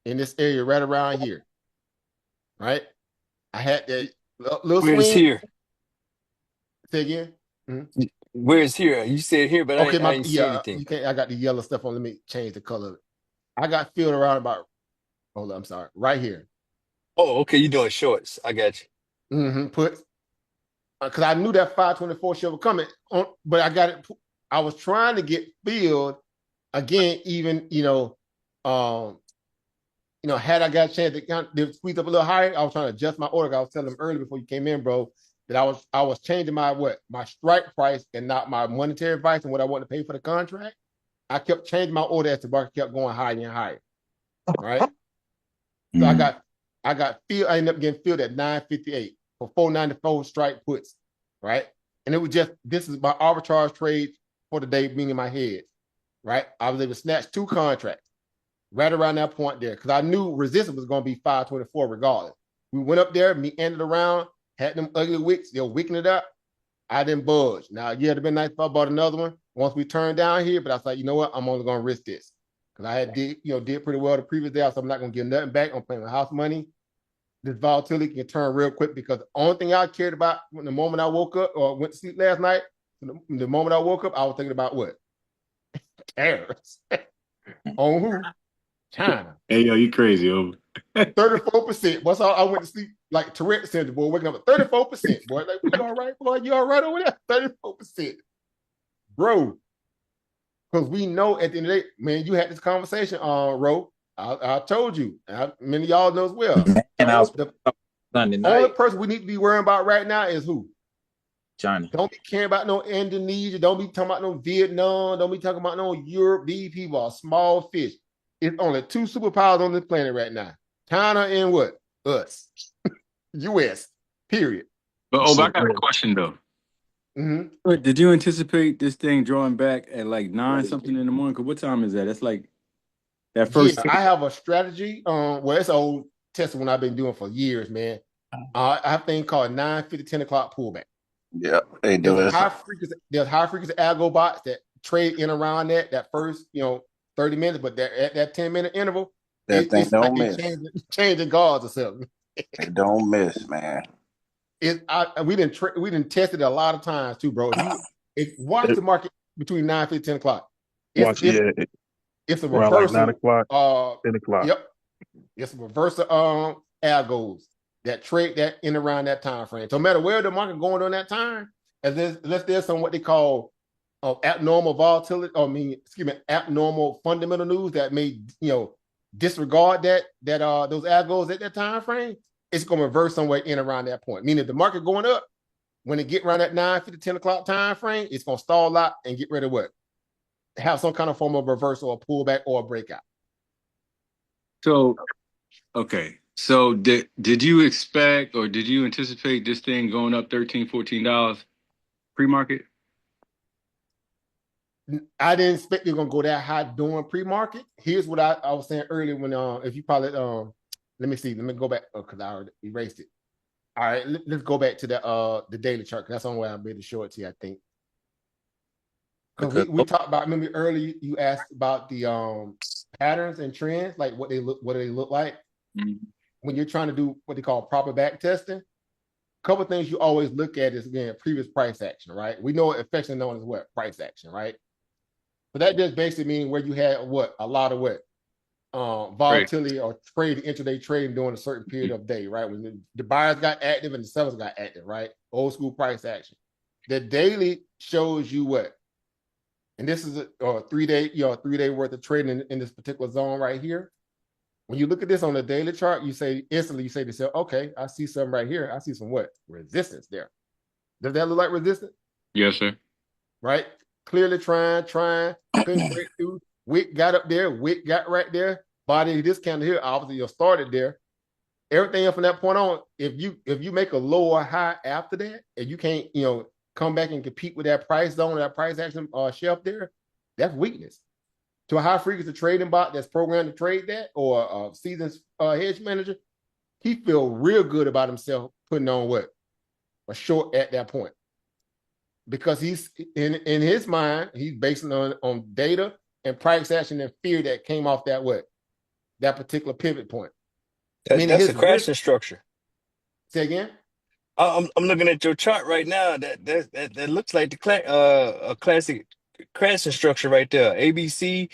In this area, right around here. Right? I had that little Where's swing. here? Say again. Mm-hmm. Where's here? You said here, but Okay, I ain't see anything. you can't. I got the yellow stuff on. Let me change the color. I got filled around about. Hold on, I'm sorry. Right here. Oh, okay. You doing shorts? I got you. Put because I knew that 524 shit was coming on, but I got it. I was trying to get filled again. Even had I got a chance to squeeze up a little higher, I was trying to adjust my order. I was telling them earlier before you came in, bro, that I was changing my strike price and not my monetary price and what I wanted to pay for the contract. I kept changing my order as the market kept going higher and higher. Right. So I got filled. I ended up getting filled at 9:58 for 494 strike puts. Right. And it was just, this is my arbitrage trade for the day being in my head. Right. I was able to snatch 2 contracts right around that point there because I knew resistance was going to be 524 regardless. We went up there, me ended around, had them ugly wicks, they were wicking it up. I didn't budge. Now, yeah, it'd been nice if I bought another one once we turned down here, but I was like, you know what? I'm only going to risk this because I had did pretty well the previous day, so I'm not going to get nothing back. I'm playing with house money. This volatility can turn real quick because the only thing I cared about when the moment I woke up or went to sleep last night, the moment I woke up, I was thinking about what? Tariffs. On who? China. Hey, yo, you crazy, over. 34%. What's all I went to sleep like Tourette Center, boy, waking up at 34%. Boy, like, you all right, boy? You all right over there? 34%. Bro. Because we know at the end of the day, man, you had this conversation, Ro. I told you. Many of y'all know as well. And I was the Sunday night. only person we need to be worrying about right now is who? China. Don't be caring about no Indonesia. Don't be talking about no Vietnam. Don't be talking about no Europe. These people are small fish. It's only 2 superpowers on this planet right now. China and what? Us. US. Period. But I got a question though. Mm-hmm. Did you anticipate this thing drawing back at like 9 something in the morning? Cause what time is that? That's like that first. Yeah, I have a strategy. Well, it's an old test one I've been doing for years, man. I have a thing called 9:50, 10 o'clock pullback. Yeah, they do There's it. high frequency algo bots that trade in around that first 30 minutes, but at that 10-minute interval, That thing it's don't like miss. changing guards or something. It don't miss, man. We didn't test it a lot of times too, bro. Watch the market between 9:50, 10 o'clock. It's a around reversal. like 9 o'clock, 10 o'clock. Yep. It's a reversal algos that trade that in around that time frame. So no matter where the market going on that time, unless there's some what they call abnormal volatility, abnormal fundamental news that may disregard those algos at that time frame, it's going to reverse somewhere in around that point. Meaning if the market going up, when it get around that 9:50, 10 o'clock time frame, it's going to stall out and get ready to what? Have some kind of form of reversal or pullback or a breakout. So, okay. So did you expect or did you anticipate this thing going up $13, $14 pre-market? I didn't expect it was gonna go that high during pre-market. Here's what I was saying earlier when if you probably let me go back because I already erased it. All right, let's go back to the daily chart because that's the only way I'll be able to show it to you, I think. Because we talked about, remember earlier you asked about the patterns and trends, like what do they look like when you're trying to do what they call proper back testing. A couple of things you always look at is again previous price action, right? We know it affectionately known as what? Price action, right? But that just basically means where you had a lot of volatility or intraday trading during a certain period of day, right? When the buyers got active and the sellers got active, right? Old school price action. The daily shows you what? And this is a 3-day worth of trading in this particular zone right here. When you look at this on the daily chart, you say to yourself, okay, I see something right here. I see some what? Resistance there. Does that look like resistance? Yes, sir. Right? Clearly trying, couldn't break through. Wick got up there, Wick got right there. body discount here, obviously you'll start it there. Everything from that point on, if you make a low or high after that, and you can't, come back and compete with that price zone, that price action shelf there, that's weakness. To a high frequency trading bot that's programmed to trade that, or a seasoned hedge manager, he feel real good about himself putting on what? A short at that point. Because he's in his mind, he's basing on data and price action and fear that came off that what? That particular pivot point. Meaning That's his a risk. crashing structure. Say again? I'm looking at your chart right now. That looks like a classic crashing structure right there. ABC,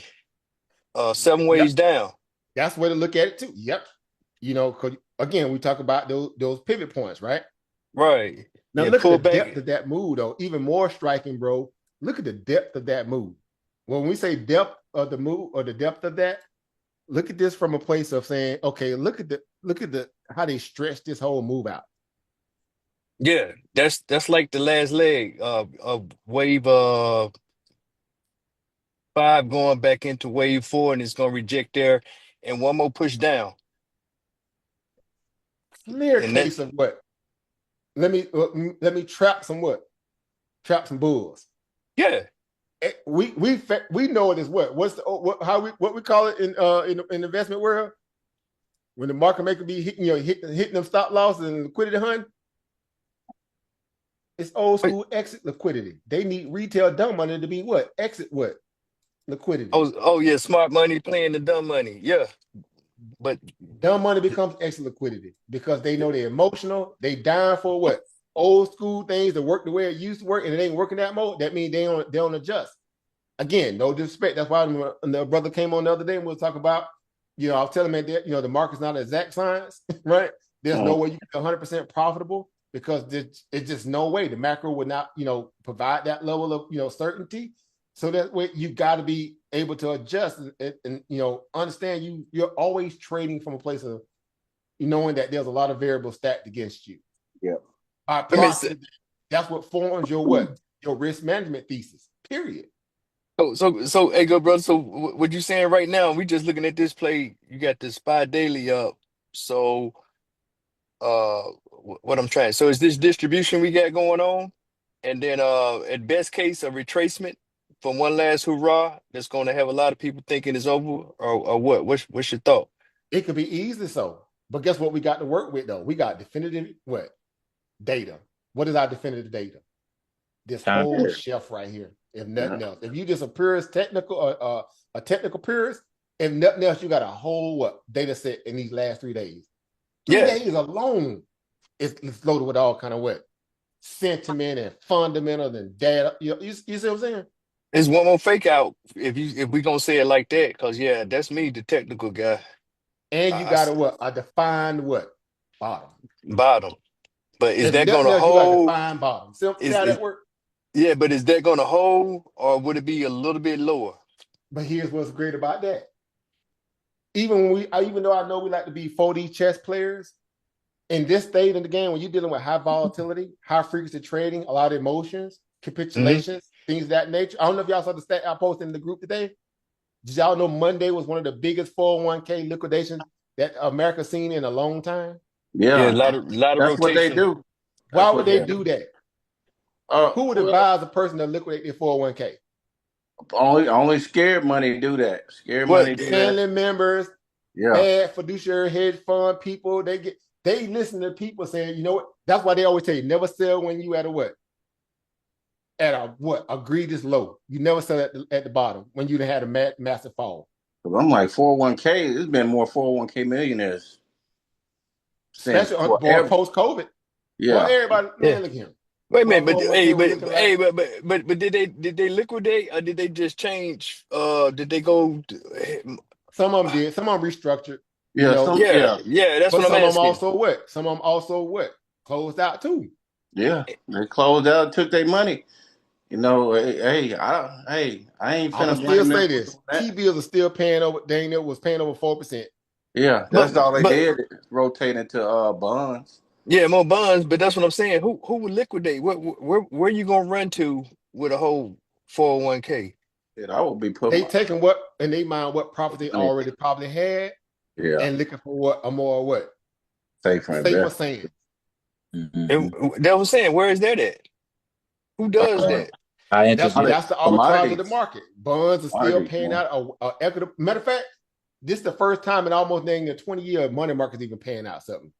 7 ways down. That's the way to look at it too. Yep. Cause again, we talk about those pivot points, right? Right. Now Yeah, look at pull the back. depth of that move, though. Even more striking, bro. Look at the depth of that move. When we say depth of the move or the depth of that, look at this from a place of saying, okay, look at the how they stretch this whole move out. Yeah, that's like the last leg of wave 5 going back into wave 4, and it's gonna reject there, and one more push down. Clear And that case of what? Let me trap some what? Trap some bulls. yeah. We know it as what? What's the what we call it in the investment world? When the market maker be hitting them stop losses and liquidity hunt, it's old school exit liquidity. They need retail dumb money to be what? Exit what? Liquidity. Oh yeah, smart money playing the dumb money. Yeah. But dumb money becomes exit liquidity because they know they're emotional. They dying for what? Old school things that work the way it used to work, and it ain't working that mode. That means they don't adjust. Again, no disrespect. That's why when the brother came on the other day and we were talking about, I was telling him that the market's not an exact science, right? There's no way you can be 100% profitable because it's just no way. The macro would not, provide that level of certainty. So that way you got to be able to adjust and understand you're always trading from a place of knowing that there's a lot of variables stacked against you. Yeah. That's what forms your what? Your risk management thesis. Period. So hey, good brother. So what you saying right now? We just looking at this play. You got the SPY daily up. So what I'm trying. So is this distribution we got going on, and then at best case a retracement from one last hurrah that's going to have a lot of people thinking it's over, or what? What's your thought? It could be easily so, but guess what we got to work with though? We got definitive what? Data. What is our definitive data? This whole shelf right here. If nothing else, if you just a purist technical, a technical purist, if nothing else, you got a whole what data set in these last 3 days. 3 days alone it's loaded with all kind of what sentiment and fundamentals and data. You see what I'm saying? It's one more fake out if we gonna say it like that, because that's me, the technical guy. And you got a defined what? Bottom. But is if that gonna else, hold? You got a defined bottom. See how that works? Yeah, but is that gonna hold, or would it be a little bit lower? But here's what's great about that. Even though I know we like to be 4D chess players, in this stage in the game, when you're dealing with high volatility, high frequency trading, a lot of emotions, capitulations, things of that nature. I don't know if y'all saw the stat I posted in the group today. Did y'all know Monday was one of the biggest 401k liquidations that America's seen in a long time? Yeah, a lot of that's rotation. what they do. Why would they do that? Who would advise a person to liquidate their 401k? Only scared money do that. Scared money do family that. members, bad fiduciary hedge fund people, they listen to people saying, you know what? That's why they always tell you never sell when you at a what? At a what? Egregious low. You never sell at the bottom when you had a massive fall. I'm like 401k. There's been more 401k millionaires since especially post COVID. Yeah, well, everybody, man, look at him. Wait a minute, but did they liquidate, or did they just change? Did they go? Some of them did. Some of them restructured. Yeah, that's what I'm asking. Some of them also what? Closed out too. Yeah, they closed out, took their money. I ain't finna blame them. Say this: T-bills are still paying over. Daniel was paying over 4%. Yeah, that's all they did. Rotate into bonds. Yeah, more bonds. But that's what I'm saying. Who would liquidate? Where you gonna run to with a whole 401k? I would be putting They taking what in their mind what profit they already probably had and looking for what a more what safer saying. And that was saying, where is that at? Who does that? High interest rate. That's the arbitrage of the market. Bonds are still paying out a equity. Matter of fact, this is the first time in almost 20 years money market's even paying out something.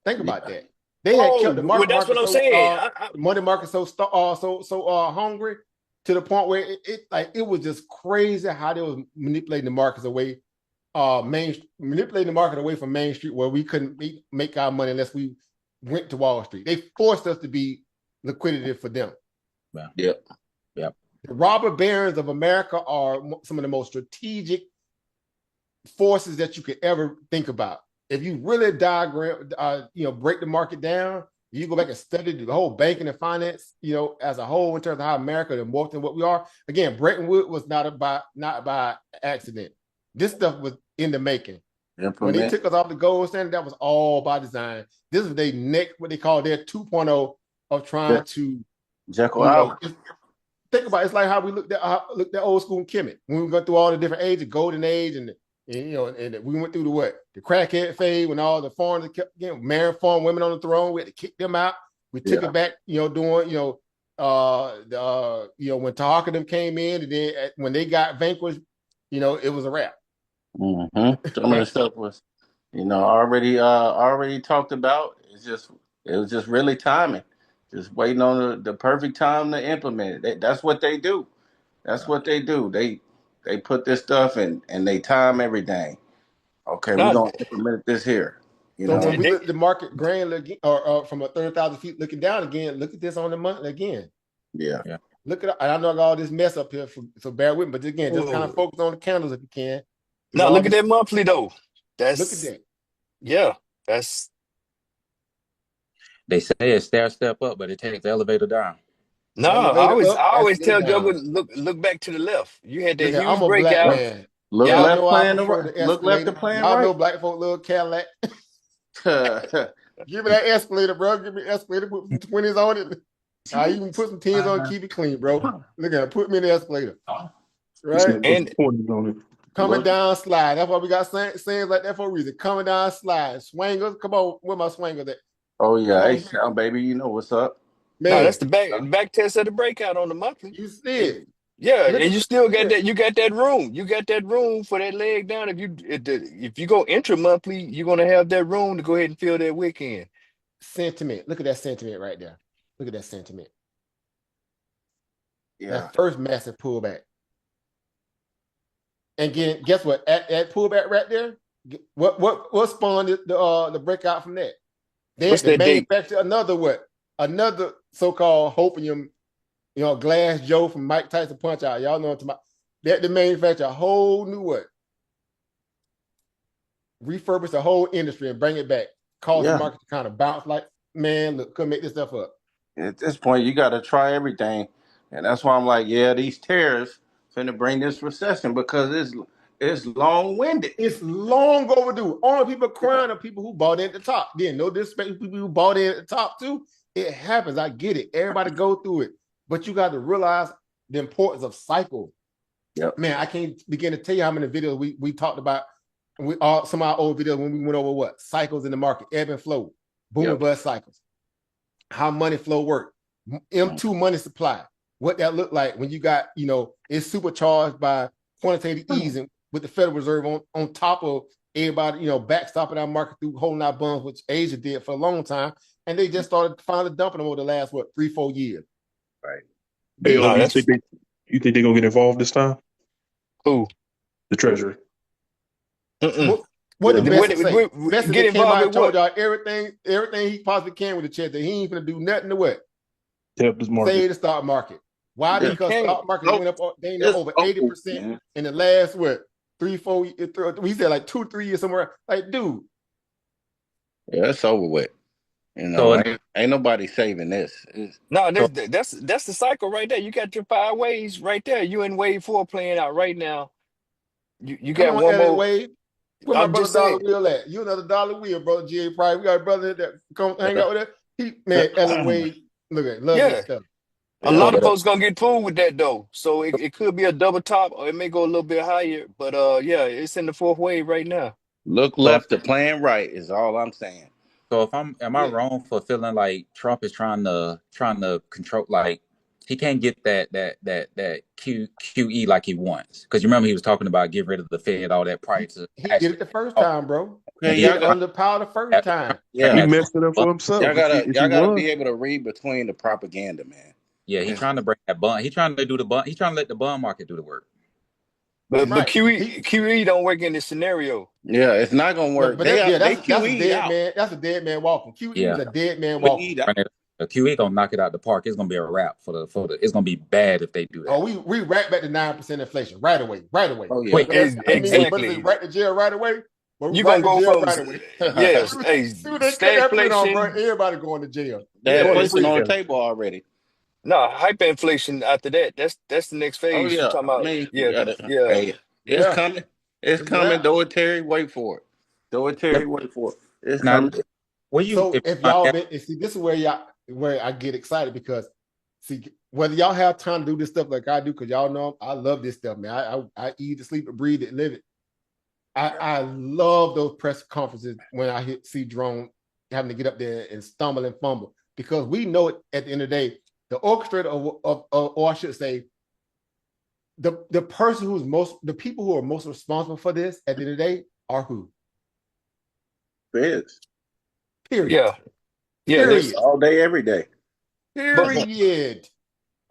Think about that. They had kept the well, that's what I'm saying. Money market so hungry to the point where it was just crazy how they was manipulating the markets away, manipulating the market away from Main Street where we couldn't make our money unless we went to Wall Street. They forced us to be liquidity for them. Yep. The robber barons of America are some of the most strategic forces that you could ever think about. If you really diagram, break the market down, you go back and study the whole banking and finance, as a whole in terms of how America morphed and what we are. Again, Bretton Woods was not by accident. This stuff was in the making. When they took us off the gold standard, that was all by design. This is their next, what they call their 2.0 of trying to Jekyll Island. Think about it, it's like how we looked at old school Kemet when we went through all the different ages, golden age, and we went through the crackhead phase when all the foreigners kept marrying foreign women on the throne. We had to kick them out. We took it back, doing when Tahaka them came in, and then when they got vanquished, it was a wrap. Some of the stuff was, already talked about. It was just really timing. Just waiting on the perfect time to implement it. That's what they do. That's what they do. They put this stuff in and they time everything. Okay, we're gonna implement this here. So when we look at the market grand or from a 30,000 feet looking down again, look at this on the month again. Yeah. Look at I know I got all this mess up here, so bear with me. But again, just kind of focus on the candles if you can. Now look at that monthly though. Look at that. Yeah, that's. They say it's step up, but it takes the elevator down. No, I always tell Joker look back to the left. You had that huge I'm a breakout. Black man. Look left playing the right. Look left to playing right. Y'all know black folk little Cadillac. Give me that escalator, bro. Give me an escalator. Put some 20s on it. I even put some 10s on. Keep it clean, bro. Look at it. Put me in the escalator. Right? And coming down slide. That's why we got sayings like that for a reason. Coming down slide. Swingers. Come on. Where my swingers at? Oh yeah, H-Town, baby. You know what's up. Man. No, that's the back test of the breakout on the monthly. You see it. Yeah, and you still got that. You got that room. You got that room for that leg down. If you go intra monthly, you're gonna have that room to go ahead and fill that wick in. Sentiment. Look at that sentiment right there. Look at that sentiment. Yeah. That first massive pullback. And again, guess what? At that pullback right there, what spawned the breakout from that? They manufactured another so-called hopium, Glass Joe from Mike Tyson Punch Out. Y'all know what I'm talking about. They manufacture a whole new what? Refurbish the whole industry and bring it back. Cause the market to kind of bounce like, man, look, couldn't make this stuff up. At this point, you got to try everything. And that's why I'm like, these tariffs finna bring this recession because it's long-winded. It's long overdue. Only people crying are people who bought in at the top. Then no disrespect to people who bought in at the top too. It happens. I get it. Everybody go through it. But you got to realize the importance of cycle. Yep. Man, I can't begin to tell you how many videos we talked about. Some of our old videos when we went over what? Cycles in the market, ebb and flow, boom and bust cycles. How money flow work. M2 money supply. What that look like when you got, it's supercharged by quantitative easing with the Federal Reserve on top of everybody, backstopping our market through holding our bonds, which Asia did for a long time. And they just started finally dumping them over the last, 3-4 years. Right. You think they're going to get involved this time? Who? The Treasury. What the best get involved with told y'all everything he possibly can with the Treasury. He ain't going to do nothing to what? Help this market. Save the stock market. Why? Because the stock market went up over 80% in the last 3-4 we said like 2-3 years somewhere. Like, dude. Yeah, it's over with. Ain't nobody saving this. That's the cycle right there. You got your 5 waves right there. You in wave 4 playing out right now. You got one more wave. Where my brother Dollar Wheel at? You another Dollar Wheel, brother G.A. Price. We got a brother that come hang out with us. Ellen Wade. Look at love that stuff. A lot of folks gonna get pulled with that though. So it could be a double top or it may go a little bit higher. But yeah, it's in the fourth wave right now. Look So, left to plan right is all I'm saying. so if am I wrong for feeling like Trump is trying to control, like he can't get that QE like he wants? Because you remember he was talking about getting rid of the Fed, all that prior to He did actually. it the first Oh, time, bro. Okay, and He he did y'all it got under power the first time. turn He yeah. that messed it up for himself Y'all if he gotta won. be able to read between the propaganda, man. Yeah, he's trying to bring that bond. He's trying to do the bond. He's trying to let the bond market do the work. But Right. QE don't work in this scenario. Yeah, it's not gonna But, work. but that, yeah, They that's a QE'd dead out. man. That's a dead man walking. QE Yeah, is a dead man walking. QE'd out. the QE gonna knock it out the park. It's gonna be a wrap for the. It's gonna be bad if they do Oh, that. we right back to 9% inflation right away, right away. Oh yeah. Wait, I mean, hey, but is it Exactly. right to jail right away? But You're right gonna to go jail from right away. yes, that hey, Dude, they cut that foot on, bro. stagflation. Everybody going to jail. Going to inflation on the prison. table already. No, hyperinflation after that. That's the next Oh phase. You yeah. talking I about mean, yeah, yeah. hey, it's Yeah, coming. It's it's a coming. wrap. Do it, Terry. Wait for it. Do it, let Terry. me, Wait for it. It's now, coming. where you So if if my y'all been, and see, this is where I get excited because see whether y'all have time to do this stuff like I do, because y'all know I love this stuff, man. I eat it, sleep it, breathe it, live it. I love those press conferences when see Jerome having to get up there and stumble and fumble because we know it at the end of the day. The orchestrator or I should say, the person the people who are most responsible for this at the end of the day are who? Feds. Period. Yeah. Yeah, Period. All day, every day. but Period.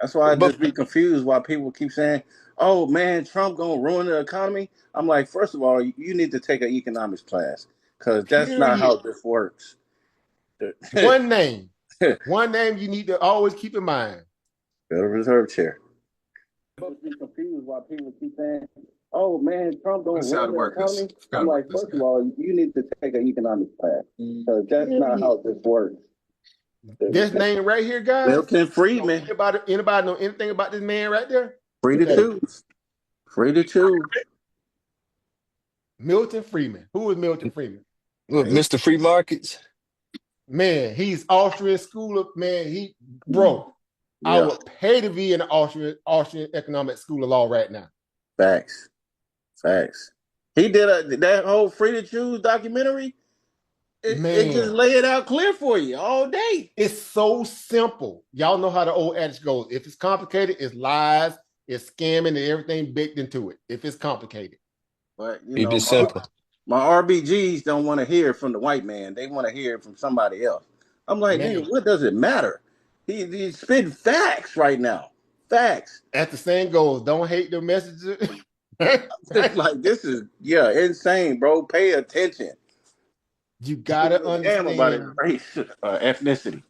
That's why I but just be confused why people keep saying, "Oh man, Trump gonna ruin the economy." I'm like, first of all, you need to take an economics class because that's not how Period. this works. One name. One name you need to always keep in mind. Federal Reserve Chair. But be confused why people keep saying, "Oh man, Trump gonna ruin the economy." I'm like, first of all, you need to take an economics class because that's not how this works. This name right here, guys. Milton Friedman, Anybody know anything about this man right there? free Who to that is? choose, free to choose. Milton Friedman. Who is Milton Friedman? look, Mr. Free Markets. Man, he's Austrian school of man. Bro, I Yeah, would pay to be in the Austrian economic school of law right now. facts, facts. He did that whole free to choose documentary. It just Man, lay it out clear for you all day. it's so simple. Y'all know how the old adage goes. If it's complicated, it's lies, it's scamming, and everything baked into it. If it's complicated. But Keep it simple. my RBGs don't want to hear it from the white man. They want to hear it from somebody else. I'm like, nigga, Man, what does it matter? He's spitting facts right now. Facts. as the saying goes, don't hate the messenger. It's like this is insane, bro. Pay attention. You Don't gotta give a damn about his understand race, ethnicity.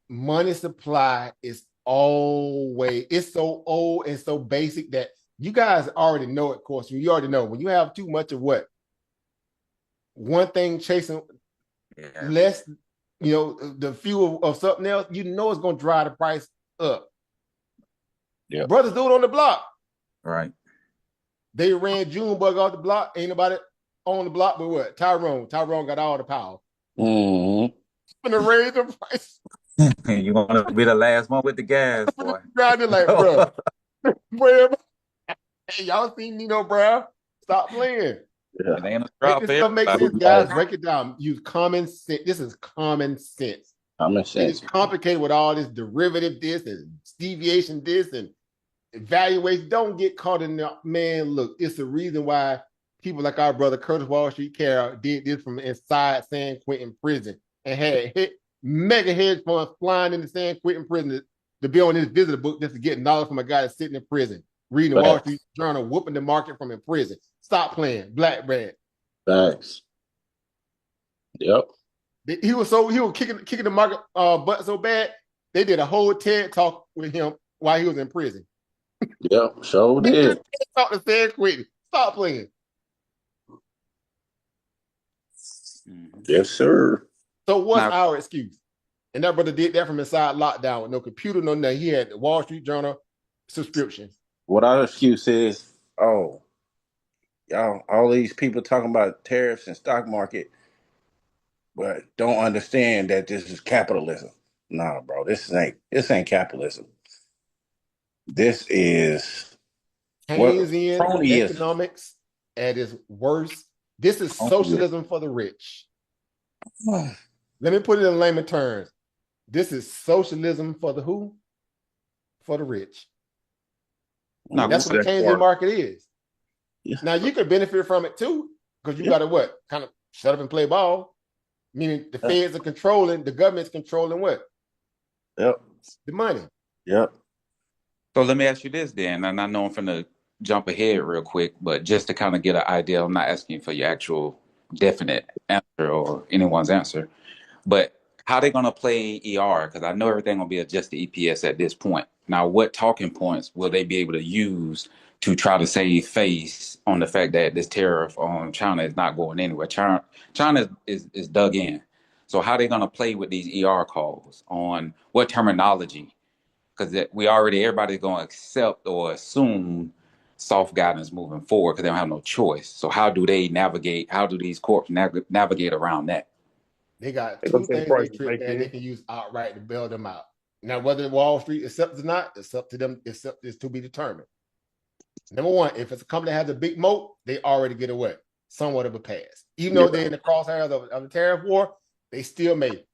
money supply is always it's so old and so basic that you guys already know it, of course. You already know when you have too much of what one thing chasing yeah, less, the fuel of something else, you know it's gonna drive the price up. Yeah. Brothers do it on the block. right. They ran Junebug off the block. Ain't nobody on the block but what? Tyrone. Tyrone got all the power. Mm-hmm. Gonna raise the price. You want to be the last one with the gas, boy. Grinding like, bro, bro, hey, y'all seen Nino Brown? Stop playing. Yeah. It ain't a Make drop this for stuff make everybody. sense, guys. Break it down. Use common sense. This is common sense. Common It is sense. complicated with all this derivative this and deviation this and evaluation. Don't get caught in the man. Look, it's the reason why people like our brother Curtis Wall Street Carroll did this from inside San Quentin prison and had mega hedge funds flying into San Quentin prison to be on this visitor book just to get knowledge from a guy that's sitting in prison, reading the Wall Street Facts. Journal, whooping the market from in prison. Stop playing, Black Brad. Facts. Yep. He was kicking the market butt so bad. They did a whole TED talk with him while he was in prison. Yep. So He did a did. TED talk to San Quentin. Stop playing. Yes, sir. So what's Now, our excuse? And that brother did that from inside lockdown with no computer, no nothing. He had the Wall Street Journal subscription. What our excuse is, oh, y'all, all these people talking about tariffs and stock market, but don't understand that this is capitalism. Nah, bro, this ain't capitalism. This is what Keynesian cronyism. economics at its worst. This is socialism for the rich. Let me put it in layman terms. This is socialism for the who? For the rich. Now, That's what the Keynesian market is. Yeah. Now you could benefit from it too, because you got to what? Kind of shut up and play ball. Meaning the feds are controlling, the government's controlling what? Yep. The money. Yep. so let me ask you this then, and I know I'm finna jump ahead real quick, but just to kind of get an idea, I'm not asking for your actual definite answer or anyone's answer, but how they gonna play ER? Because I know everything gonna be adjusted EPS at this point. Now, what talking points will they be able to use to try to save face on the fact that this tariff on China is not going anywhere? China is dug in. So how they gonna play with these ER calls on what terminology? Because we already everybody's gonna accept or assume soft guidance moving forward because they don't have no choice. So how do they navigate? How do these corps navigate around that? They got They gonna two say the things price they is trick baked that they in. can use outright to bail them out. Now, whether Wall Street accepts or not, it's up to them. It's to be determined. Number one, if it's a company that has a big moat, they already get away somewhat of a pass. Even though they're in the crosshairs of the tariff war, they still may.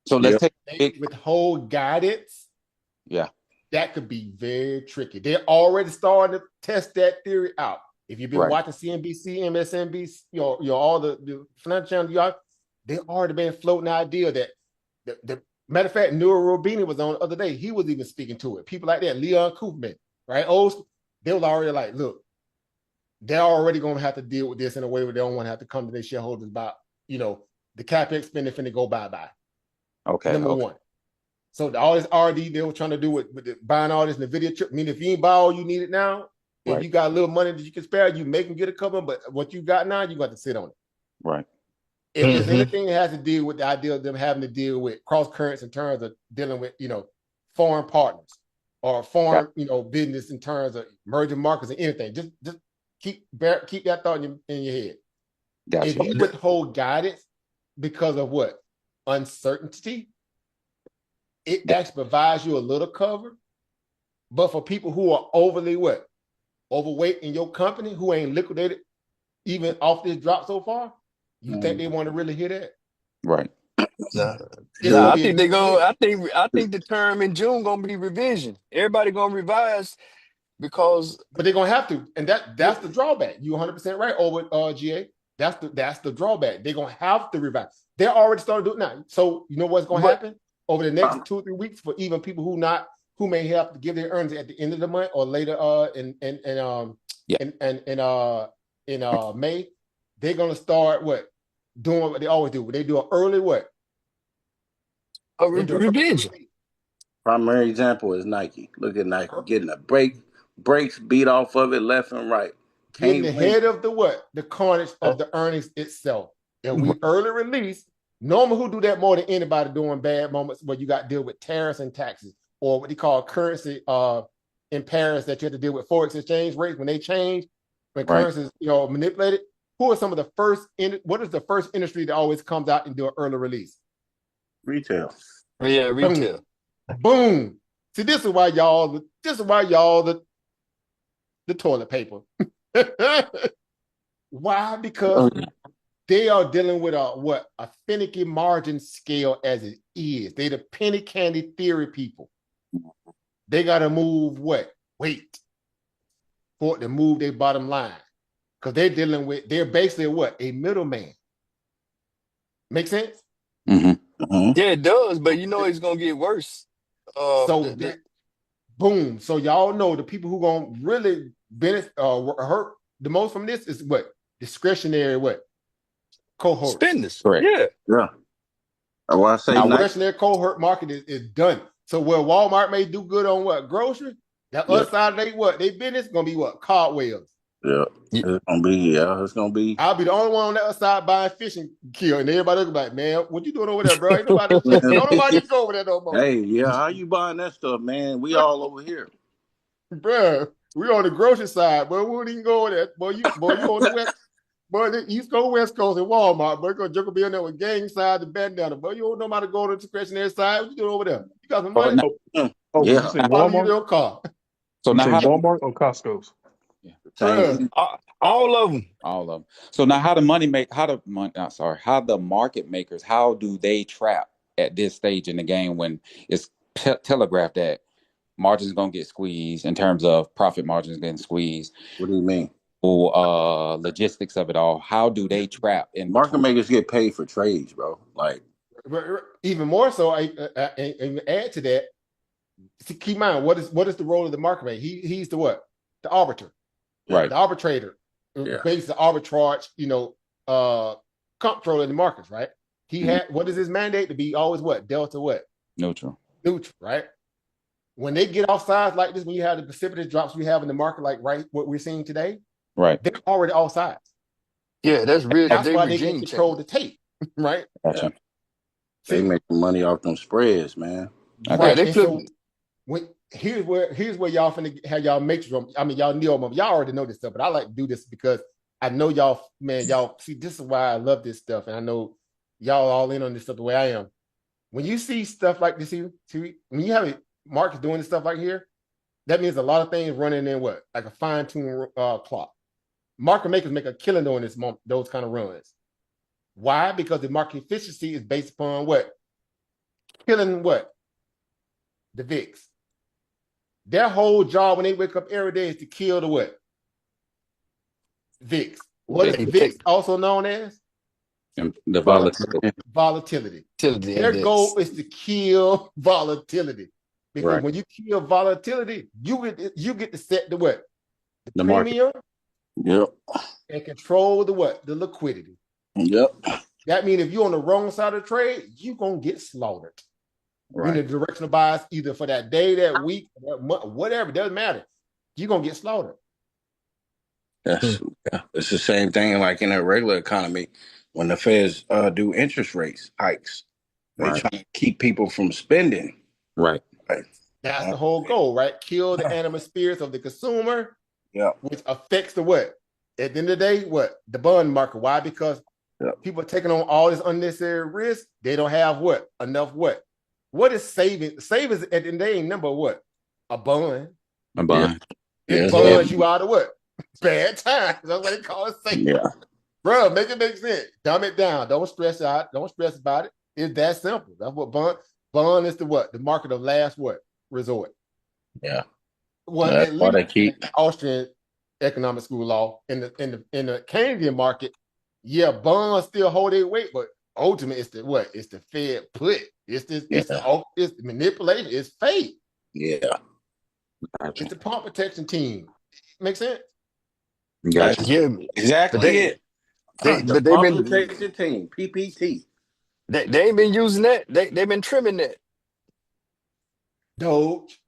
So let's take they withhold guidance. Yeah. That could be very tricky. They're already starting to test that theory out. If you've been watching CNBC, MSNBC, all the financial channels, they already been floating the idea that the matter of fact, Noah Rubini was on the other day. He was even speaking to it. People like that, Leon Koopman, right? They was already like, look, they're already going to have to deal with this in a way where they don't want to have to come to their shareholders about, the capex spending finna go bye-bye. Okay. Number one. So all this R&D they were trying to do with buying all this NVIDIA chip. I mean, if you ain't buy all you need it now, if you got a little money that you can spare, you make them get a couple, but what you got now, you got to sit on it. Right. If there's anything that has to deal with the idea of them having to deal with cross currents in terms of dealing with, foreign partners or foreign, business in terms of emerging markets or anything, just keep that thought in your head. Gotcha. If you withhold guidance because of what? Uncertainty, it actually provides you a little cover. But for people who are overly overweight in your company, who ain't liquidated even off this drop so far, you think they want to really hear that? Right. I think they're going. I think the term in June gonna be revision. Everybody gonna revise because. But they're gonna have to, and that's the drawback. You 100% right over GA. That's the drawback. They're gonna have to revise. They're already started doing now. So you know what's gonna happen over the next 2 or 3 weeks for even people who may have to give their earnings at the end of the month or later in May. They're gonna start doing what they always do. They do an early revision. Primary example is Nike. Look at Nike getting a breaks beat off of it left and right. Getting ahead of the carnage of the earnings itself. If we early release, normally who do that more than anybody during bad moments where you got to deal with tariffs and taxes, or what they call currency in Paris that you have to deal with forex exchange rates when they change, when currencies manipulated. Who are some of the first? What is the first industry that always comes out and do an early release? Retail. Yeah, retail. Boom. See, this is why y'all the toilet paper. Why? Because they are dealing with a finicky margin scale as it is. They the penny candy theory people. They gotta move weight for it to move their bottom line. Because they're basically a middleman. Make sense? Yeah, it does, but it's gonna get worse. Boom. So y'all know the people who gonna really benefit hurt the most from this is discretionary cohorts. Spenders. Yeah. Well, I say discretionary cohort market is done. So where Walmart may do good on grocery, that other side of they business gonna be cartwheels. Yeah. It's gonna be. I'll be the only one on that other side buying fishing gear, and everybody looking like, man, what you doing over there, bro? Ain't nobody can go over there no more. Hey, how you buying that stuff, man? We all over here, bro. We on the grocery side, but we won't even go over there. Boy, you on the west, boy, the East Coast, West Coast, and Walmart. Boy, you're gonna be in there with gang side and bandana. Boy, you don't know how to go to the discretionary side. What you doing over there? You got some money? You say Walmart? Your car. So You now say how the Walmart or Costco's? Same Bruh, thing. All of them. all of them. So now how the market makers, how do they trap at this stage in the game when it's telegraphed that margins gonna get squeezed in terms of profit margins getting squeezed What do you mean? or logistics of it all? How do they trap in Market between? makers get paid for trades, bro. Like, even more so, and add to that, keep in mind, what is the role of the market maker? He's the what? The arbiter, Right. the arbitrator, yeah. based the arbitrage, control in the markets, right? He had, what is his mandate? To be always what? Delta what? Neutral. Neutral, right? When they get off sides like this, when you have the precipitous drops we have in the market, like what we're seeing today, Right. they're already off sides. Yeah, that's real. That's They why they can regime control change. the tape, right? Gotcha. They See, make money off them spreads, man. I Yeah, right. got they And flip. so here's where y'all finna have y'all matrix room. I mean, y'all know, y'all already know this stuff, but I like to do this because I know y'all, man, y'all see, this is why I love this stuff. And I know y'all all in on this stuff the way I am. When you see stuff like this here, when you have markets doing this stuff like here, that means a lot of things running in what? Like a fine-tuned clock. Market makers make a killing doing those kind of runs. Why? Because the market efficiency is based upon what? Killing what? The VIX. Their whole job when they wake up every day is to kill the what? VIX. What is They VIX take also known as? the volatility. Volatility. to the Their index. goal is to kill volatility. Because Right. when you kill volatility, you get to set the what? The market. Premium Yep. and control the what? The liquidity. Yep. That means if you're on the wrong side of the trade, you're going to get slaughtered. When the Right. directional bias, either for that day, that week, that month, whatever, it doesn't matter. You're going to get slaughtered. That's yeah. It's the same thing like in a regular economy when the Feds do interest rates hikes. They Right. try to keep people from spending. Right. Right. That's the whole goal, right? Kill the animal spirits of the consumer, Yeah. which affects the what? At the end of the day, what? The bond market. Why? Because people are taking on all this unnecessary risk. They don't have what? Enough what? What is saving? Savings at the end of the day ain't number what? A bond. A bond. Yeah. It bonds you out of what? Bad times. That's what they call it saving. Yeah. Bro, make it make sense. Dumb it down. Don't stress out. Don't stress about it. It's that simple. That's what bond is the what? The market of last what? Resort. Yeah. Well, That's at why least they keep. Austrian economic school law in the Canadian market, yeah, bonds still hold their weight, but ultimately it's the what? It's the Fed put. It's the manipulation. It's fake. Yeah. It's the pump protection team. Make sense? Gotcha. Yeah, but Exactly it. The they've pump been protection team, PPT. they ain't been using that. They've been trimming that. Doge.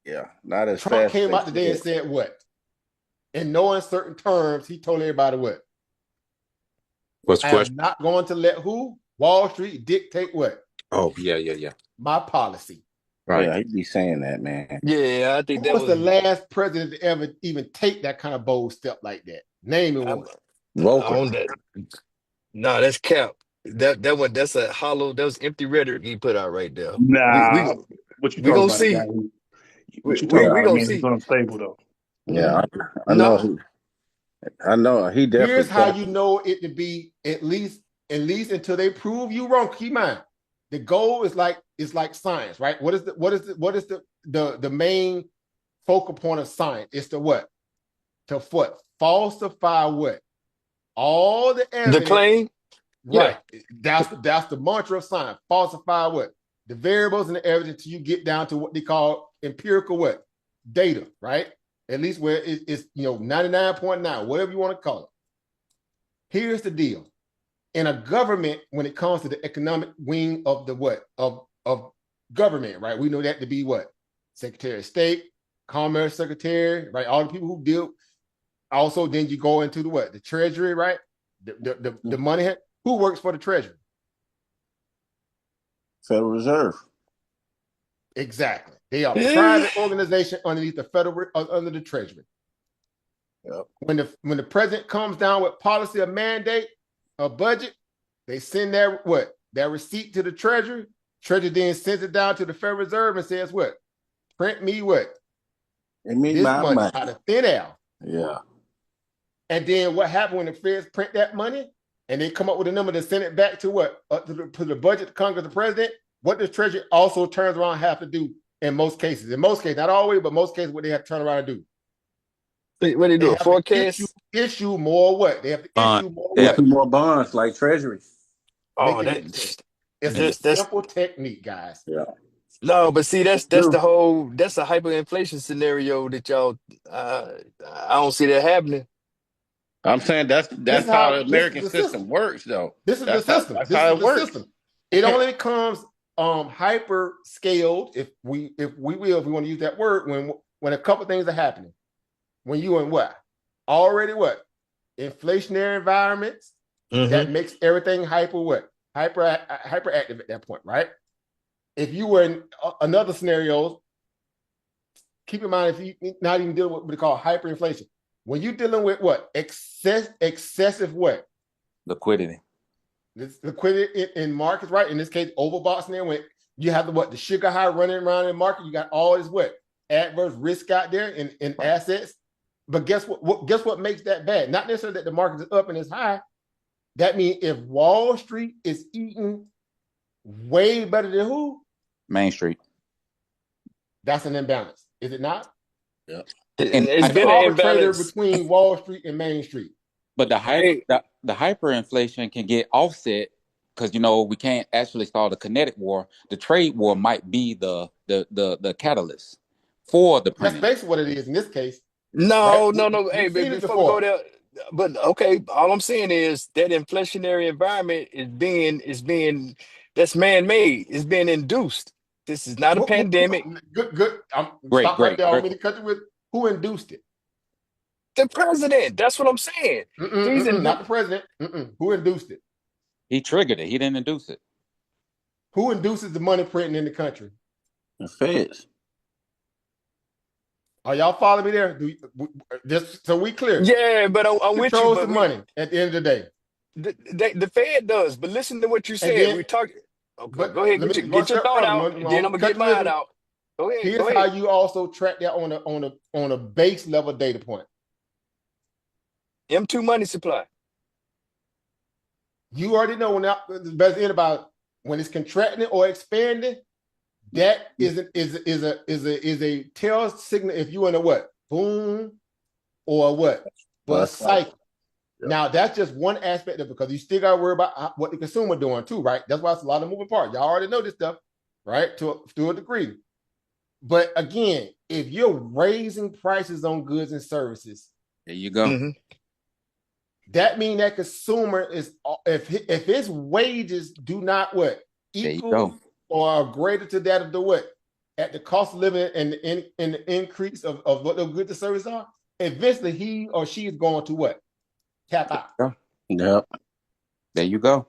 Yeah. Not as Trump fast came as out they today and said. said what? In no uncertain terms, he told everybody what? What's the I question? am not going to let who? Wall Street dictate what? Oh, yeah. My policy. Right. Yeah, he'd be saying that, man. Yeah, I think Who that was the was. last president to ever even take that kind of bold step like that? Name me one. Volcker. On that. No, that's cap. That's a hollow. That was empty rhetoric he put out right there. We we Nah. What you we talking gonna about? A guy see. who? We What you we, talking we Yeah. about? A gonna man who's see. unstable though. Yeah. I know. No, I know. He Here's definitely how capped you it. know it to be at least until they prove you wrong. Keep in mind, the goal is like science, right? What is the main focal point of science? It's to what? To what? Falsify what? All the the evidence, claim. Yeah, right? That's the mantra of science. Falsify what? The variables and the evidence till you get down to what they call empirical what? Data, right? At least where it's 99.9, whatever you want to call it. Here's the deal. In a government, when it comes to the economic wing of the what? Of government, right? We know that to be what? Secretary of State, Commerce Secretary, right? All the people who deal. Also, then you go into the what? The Treasury, right? The money. Who works for the Treasury? Federal Reserve. Exactly. They are yeah. private organization underneath the federal under the Treasury. Yep. When the president comes down with policy, a mandate, a budget, they send that what? That receipt to the Treasury. Treasury then sends it down to the Federal Reserve and says what? Print me what? this money out of thin air. Yeah. And then what happened when the Feds print that money and they come up with a number to send it back to what? To the budget, to Congress, the president? What does Treasury also turns around have to do in most cases? In most cases, not always, but most cases, what they have to turn around and do? What they do? A have to forecast? issue more what? They have to issue more Issue what? more bonds like treasuries. Oh, It's a simple technique, guys. Yeah. No, but see, that's a hyperinflation scenario that y'all. I don't see that happening. I'm saying that's how the American system works, though. This is the system. That's how it works. System. It only becomes hyper scaled, if we want to use that word, when a couple things are happening. When you in what? Already what? Inflationary environments that makes everything hyperactive at that point, right? If you were in another scenario, keep in mind, if you're not even dealing with what they call hyperinflation, when you're dealing with what? Excessive what? Liquidity. This liquidity in markets, right? In this case, overbought there, when you have the sugar high running around in the market, you got all this what? Adverse risk out there in assets. But guess what? Guess what makes that bad? Not necessarily that the market is up and it's high. That means if Wall Street is eating way better than who? Main Street. That's an imbalance, is it not? Yeah. It's been an an imbalance between Wall Street and Main Street. But the hyperinflation can get offset because we can't actually start a kinetic war. The trade war might be the catalyst for the printing. That's basically what it is in this case. No. Hey, before we go there, but okay, all I'm saying is that inflationary environment is being that's man-made. It's being induced. This is not a pandemic. Good. Great. Right there, country with who induced it? The president. That's what I'm saying. Not the president. Who induced it? He triggered it. He didn't induce it. Who induces the money printing in the country? The Feds. Are y'all following me there? Just so we clear. Yeah, but I'm with you. Controls the money at the end of the day. The Fed does, but listen to what you said. We talk. Okay, go ahead. Get your thought out, and then I'm gonna get mine out. Go ahead. Here's how you also track that on a base level data point. M2 money supply. You already know when it's contracting or expanding. That is a tail signal if you in a what? Boom or a what? Bust cycle. Yep. Now that's just one aspect of it, because you still got to worry about what the consumer doing too, right? That's why it's a lot of moving parts. Y'all already know this stuff, right? To a degree. But again, if you're raising prices on goods and services, there you go. That means that consumer is, if his wages do not what? Equal or are greater to that of the what? At the cost of living and the increase of what the goods and services are, eventually he or she is going to what? Tap out. Yep. There you go.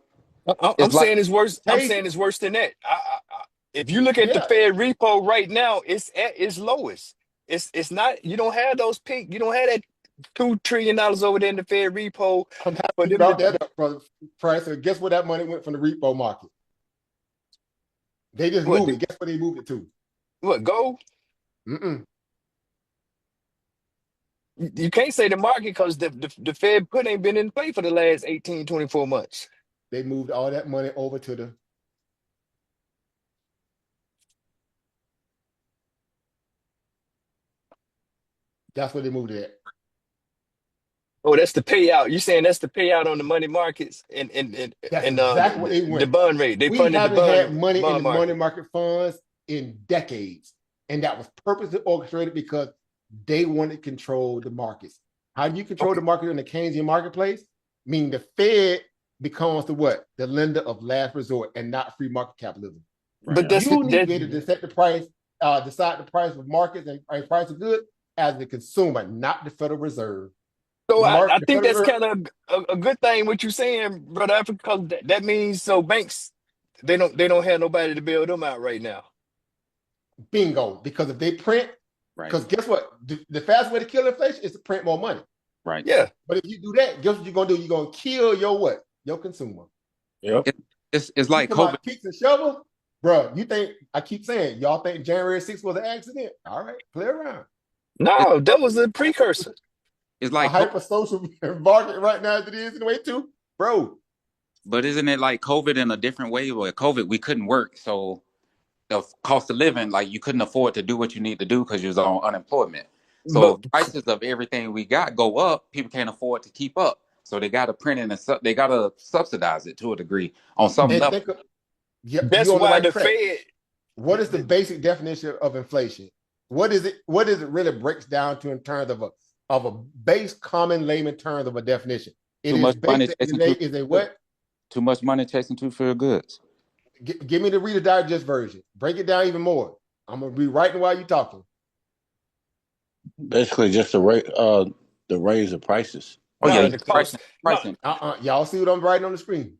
I'm saying it's worse. I'm saying it's worse than that. If you look at the Fed repo right now, it's at its lowest. It's not. You don't have those peak. You don't have that $2 trillion over there in the Fed repo. I'm happy you brought that up, brother Price. So guess where that money went from the repo market? They just moved it. Guess where they moved it to? What, gold? You can't say the market, because the Fed put ain't been in play for the last 18, 24 months. They moved all that money over to the. That's where they moved it at. Oh, that's the payout. You saying that's the payout on the money markets and that's exactly what they went. The bond rate. They funded the bond. Had money in the money market funds in decades, and that was purposely orchestrated because they wanted to control the markets. How do you control the market in the Keynesian marketplace? Meaning the Fed becomes the what? The lender of last resort and not free market capitalism. But that's you need to be able to set the price, decide the price of markets and price of goods as the consumer, not the Federal Reserve. So I think that's kind of a good thing what you're saying, Brother Africa, because that means banks they don't have nobody to bail them out right now. Bingo. Because if they print, because guess what? The fast way to kill inflation is to print more money. Right. Yeah. But if you do that, guess what you're gonna do? You're gonna kill your what? Your consumer. Yep. It's like COVID. Picks and shovels, bro. You think I keep saying y'all think January 6th was an accident? All right, play around. No, that was a precursor. It's A like hyper social market right now as it is in the way too, bro. but isn't it like COVID in a different way? Where COVID we couldn't work, so the cost of living, like you couldn't afford to do what you need to do because you was on unemployment. So But if prices of everything we got go up, people can't afford to keep up. So they got to print it and they got to subsidize it to a degree on some And level. think of, yeah, that's you're on the why right the track. Fed. What is the basic definition of inflation? What is it? What does it really breaks down to in terms of a base common layman terms of a definition? It Too is much money basically chasing too. is a what? Too much money chasing too few goods. Give me the Reader Digest version. Break it down even more. I'm gonna be writing while you're talking. Basically, just the raise of prices. Oh yeah, No, you the pricing, cost. No, pricing. Y'all see what I'm writing on the screen?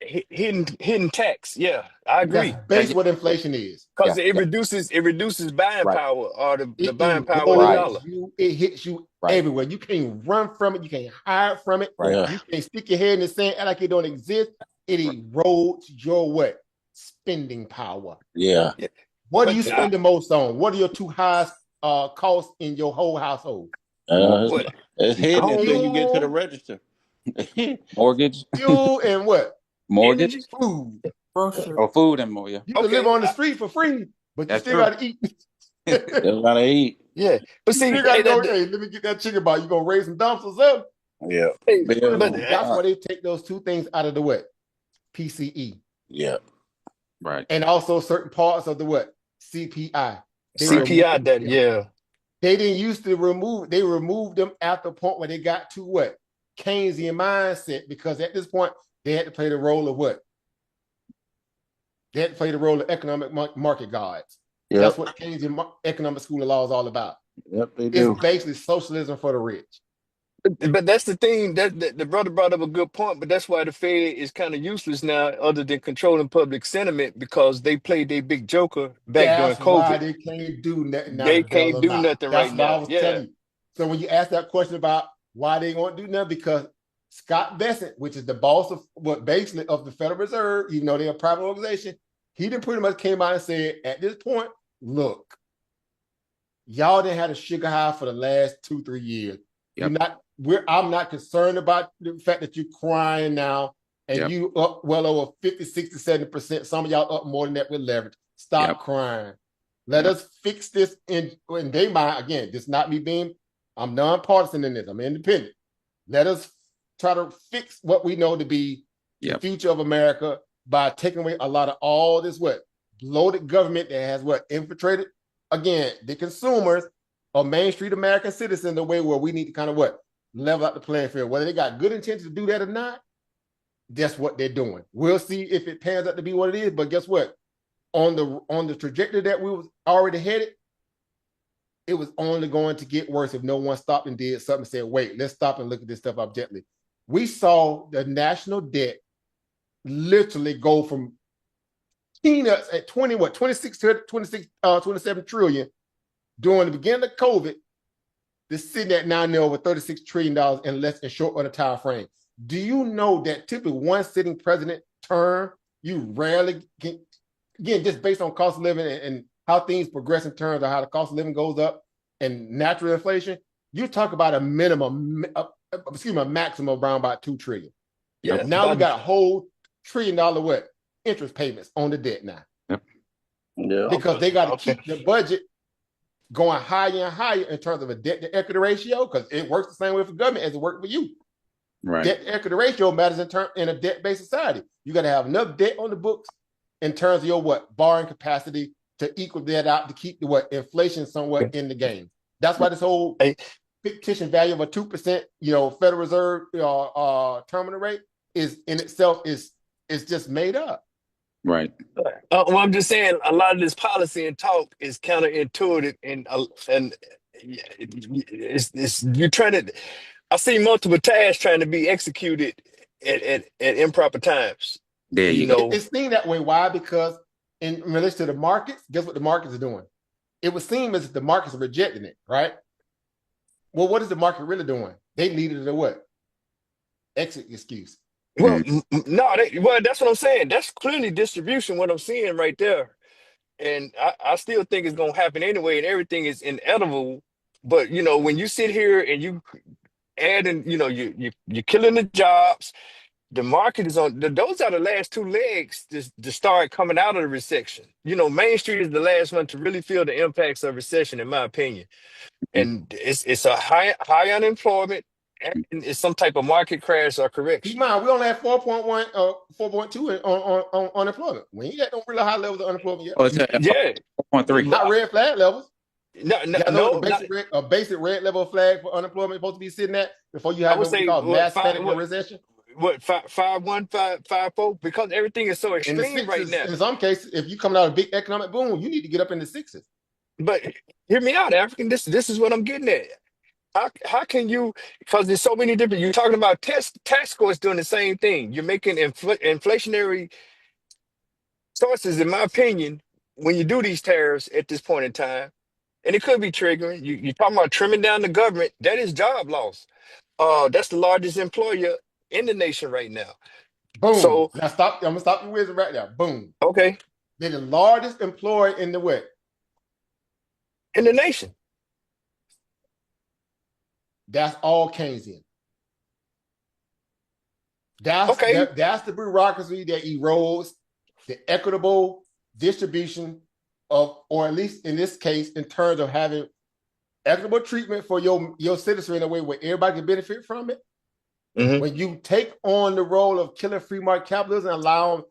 hidden tax. Yeah, I That's agree. Yeah, base yeah, what inflation is. Because yeah, it yeah. reduces buying Right, power or the It buying power of the erodes right, dollar. you. It hits you right, everywhere. You can't run from it. You can't hide from it. right, Yeah, You can't stick your head in the sand act like it don't exist. It right. erodes your what? Spending power. yeah. Yeah, What do but you spend the most on? What are your two highest costs in your whole household? Uh, it's, what it's hidden home until you get to the Fuel, register. Mortgage, fuel, and what? mortgage, energy? Food. Grocery. or food and more. Yeah, You can live Okay, on the street for free, but you that's still true. got to eat. They gotta eat. yeah. But You see, still got to go, hey, let me get that chicken bar. You going to raise some dumps or something? Yeah. hey, Bills but on That's why top. they take those two things out of the what? PCE. Yeah. Right. And also certain parts of the what? CPI. They Right. remove CPI that them. yeah. They didn't used to remove, they removed them at the point where they got to what? Keynesian mindset, because at this point, they had to play the role of what? They had to play the role of economic market guards. That's Yep. what Keynesian economic school of law is all about. Yep. They It's do. basically socialism for the rich. But that's the thing that the brother brought up a good point. But that's why the Fed is kind of useless now, other than controlling public sentiment, because they played their big joker back during That's why COVID. they can't do nothing now They to bail can't them do out. nothing That's right what I now. was Yeah, telling you. So when you ask that question about why they won't do nothing, because Scott Bessent, which is the boss of what basically of the Federal Reserve, even though they're a private organization, he didn't pretty much came out and said, at this point, look, y'all didn't have a sugar high for the last 2-3 years. You're Yep. not. I'm not concerned about the fact that you're crying now, and Yep. you up well over 50, 60, 70%. Some of y'all up more than that with leverage. Stop Yep. crying. Let Yep. us fix this in their mind. Again, this not me being. I'm nonpartisan in this. I'm independent. Let us try to fix what we know to be the Yep. future of America by taking away a lot of all this what bloated government that has what infiltrated again the consumers or Main Street American citizens the way where we need to kind of what level out the playing field. Whether they got good intentions to do that or not, that's what they're doing. We'll see if it pans out to be what it is. But guess what? On the trajectory that we was already headed, it was only going to get worse if no one stopped and did something and said, wait, let's stop and look at this stuff objectively. We saw the national debt literally go from peanuts at 26 to 26, 27 trillion during the beginning of COVID. They're sitting at now near over $36 trillion in less than short on a time frame. Do you know that typically one sitting president term, you rarely get, again, just based on cost of living and how things progress in terms of how the cost of living goes up and natural inflation, you talk about a minimum, a maximum around about 2 trillion. yeah. Now we got a whole $1 trillion what? Interest payments on the debt now. Yep. Yeah. Because they got to Okay. keep the budget going higher and higher in terms of a debt to equity ratio, because it works the same way for government as it works for you. Right. Debt to equity ratio matters in a debt-based society. You got to have enough debt on the books in terms of your what borrowing capacity to equal that out to keep the what inflation somewhat in the game. That's why this whole Hey, fictitious value of a 2%, Federal Reserve terminal rate is in itself is just made up. Right. well, I'm just saying a lot of this policy and talk is counterintuitive, and it's you're trying to. I see multiple tasks trying to be executed at improper times. There you You go. know, It's seen that way. Why? Because in relation to the markets, guess what the markets are doing? It would seem as if the markets are rejecting it, right? Well, what is the market really doing? They needed a what? Exit excuse. well, Mm. no, well, that's what I'm saying. That's clearly distribution. What I'm seeing right there, and I still think it's gonna happen anyway, and everything is inevitable But when you sit here and you add and you're killing the jobs, the market is on. Those are the last two legs to start coming out of the recession. Main Street is the last one to really feel the impacts of recession, in my opinion. And it's a high unemployment, and it's some type of market crash or Keep correction. in mind, we only have 4.1, 4.2 on unemployment. We ain't got no really high levels of unemployment yet. Oh, it's at Yeah, 4.3. Not red flag levels. no, You no, gotta know what no, the not. basic red level flag for unemployment is supposed to be sitting at before you I have would what you say call what mass five, panic and recession. what 5.1, 5.4, because everything is so In the extreme right sixes, now. in some cases, if you coming out of a big economic boom, you need to get up in the sixes. But hear me out, African. This is what I'm getting at. How can you? Because there's so many different. You're talking about tax scores doing the same thing. You're making inflationary choices, in my opinion, when you do these tariffs at this point in time, and it could be triggering. You're talking about trimming down the government. That is job loss. That's the largest employer in the nation right now. Boom. So Now stop. I'm gonna stop your wisdom right there. Boom. okay, They're the largest employer in the what? in the nation. That's all Keynesian. That's Okay. that's the bureaucracy that erodes the equitable distribution of, or at least in this case, in terms of having equitable treatment for your citizen in a way where everybody can benefit from it. Mm-hmm. When you take on the role of killing free market capitalism and allowing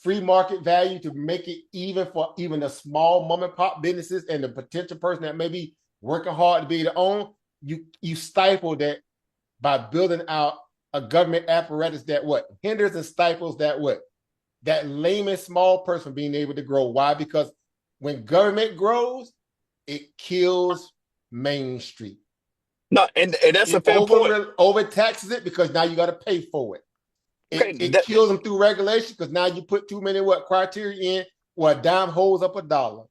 free market value to make it even for even the small mom and pop businesses and the potential person that may be working hard to be able to own, you stifle that by building out a government apparatus that what hinders and stifles that layman small person from being able to grow. Why? Because when government grows, it kills Main Street. No, and that's a It fair point. overtaxes it because now you got to pay for it. Okay, It kills them through regulation because now you put too many criteria in where a dime holds up a dollar.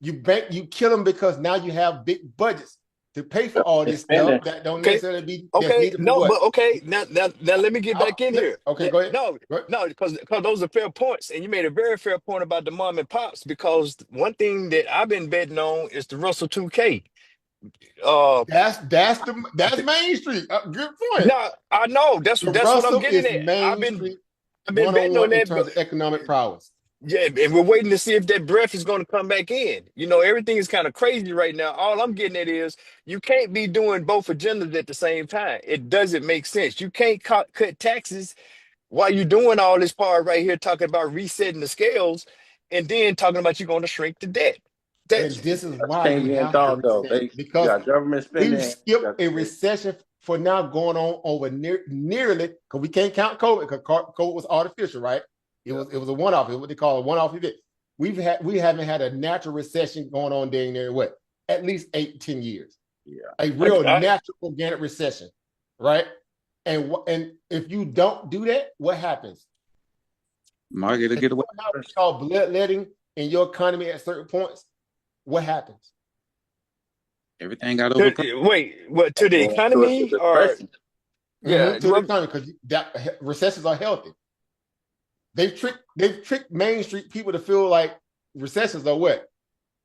You kill them because now you have big budgets to pay for all this stuff that don't necessarily be that's okay, needed for no, what? but okay, now let me get back in here. Okay, go ahead. No, because those are fair points, and you made a very fair point about the mom and pops. Because one thing that I've been betting on is the Russell 2K. That's Main Street. Good point. No, I know that's The what I'm Russell getting is at. Main Street I've been betting on 101 in that, but terms of economic prowess. yeah, and we're waiting to see if that breath is going to come back in. Everything is kind of crazy right now. All I'm getting at is you can't be doing both agendas at the same time. It doesn't make sense. You can't cut taxes while you're doing all this part right here, talking about resetting the scales, and then talking about you're going to shrink the debt. And this is That's why you Keynesian have to thought though. reset You because got government we've spending. skipped a recession for now going on over nearly because we can't count COVID because COVID was artificial, right? It was a one-off. It's what they call a one-off event. We haven't had a natural recession going on during there what at least 8 to 10 years. Yeah, a real natural organic recession, right? And if you don't do that, what happens? Market to get away. It's called bloodletting in your economy at certain points. What happens? Everything got over. Wait, what to the economy or to the economy because that recessions are healthy. They've tricked Main Street people to feel like recessions are what?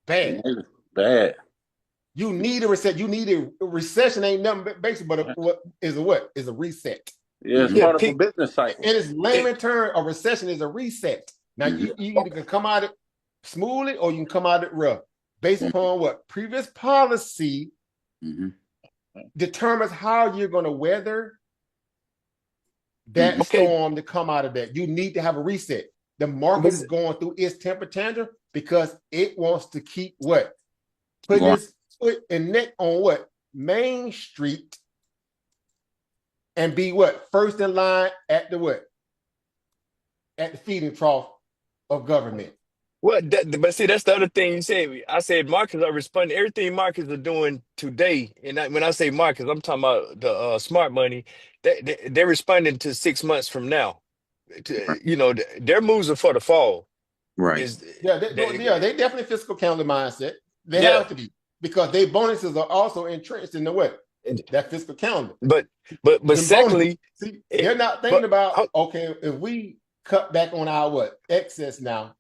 Bad. Bad. You need a recession. You need a recession. Ain't nothing but basically, but what is a reset. Yeah, it's part of a business cycle. In its layman term, a recession is a reset. Now you either can come out it smoothly or you can come out it rough, based upon what previous policy determines how you're going to weather that storm to come out of that. You need to have a reset. The market is going through its temper tantrum because it wants to keep what? Putting its foot and neck on what? Main Street and be what? First in line at the what? At the feeding trough of government. But see, that's the other thing you said. I said markets are responding. Everything markets are doing today, and when I say markets, I'm talking about the smart money. They're responding to 6 months from now. Their moves are for the fall. Right. They definitely fiscal calendar mindset. They have to be because their bonuses are also entrenched in the what? That fiscal calendar. But secondly, they're not thinking about okay, if we cut back on our what excess now,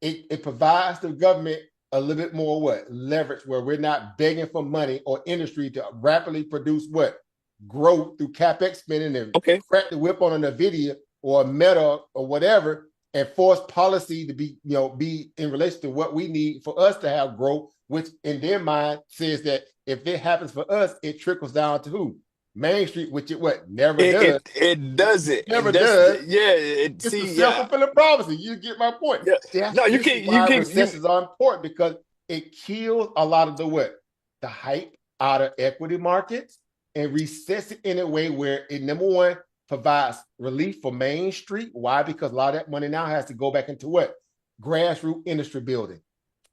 it provides the government a little bit more what? Leverage, where we're not begging for money or industry to rapidly produce what? Growth through CapEx spending and crack the whip on a NVIDIA or a Meta or whatever, and force policy to be, be in relation to what we need for us to have growth, which in their mind says that if it happens for us, it trickles down to who? Main Street, which it what? Never does. It doesn't. Never And that's does. yeah, It's a self-fulfilling prophecy. You get my point. Yeah. That's No, you this is can't why recessions are important, because it kills a lot of the what? The hype out of equity markets and resets it in a way where it, number one, provides relief for Main Street. Why? Because a lot of that money now has to go back into what? Grassroots industry building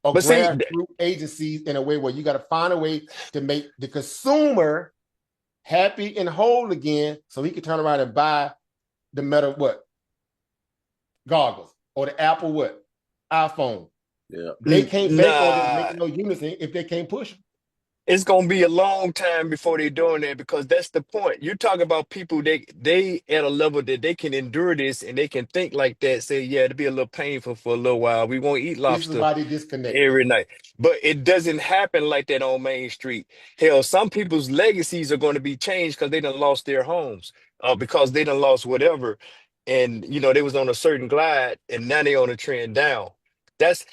or grassroots agencies, in a way where you got to find a way to make the consumer happy and whole again, so he can turn around and buy the Meta what? Goggles, or the Apple what? iPhone. Yeah. They can't bank on this making no unison if they can't push them. It's gonna be a long time before they're doing that, because that's the point. You're talking about people, they at a level that they can endure this and they can think like that, say, yeah, it'll be a little painful for a little while. We won't eat lobster. This is why they disconnect every night. But it doesn't happen like that on Main Street. Hell, some people's legacies are going to be changed because they done lost their homes, because they done lost whatever. And they was on a certain glide and now they on a trend down. That's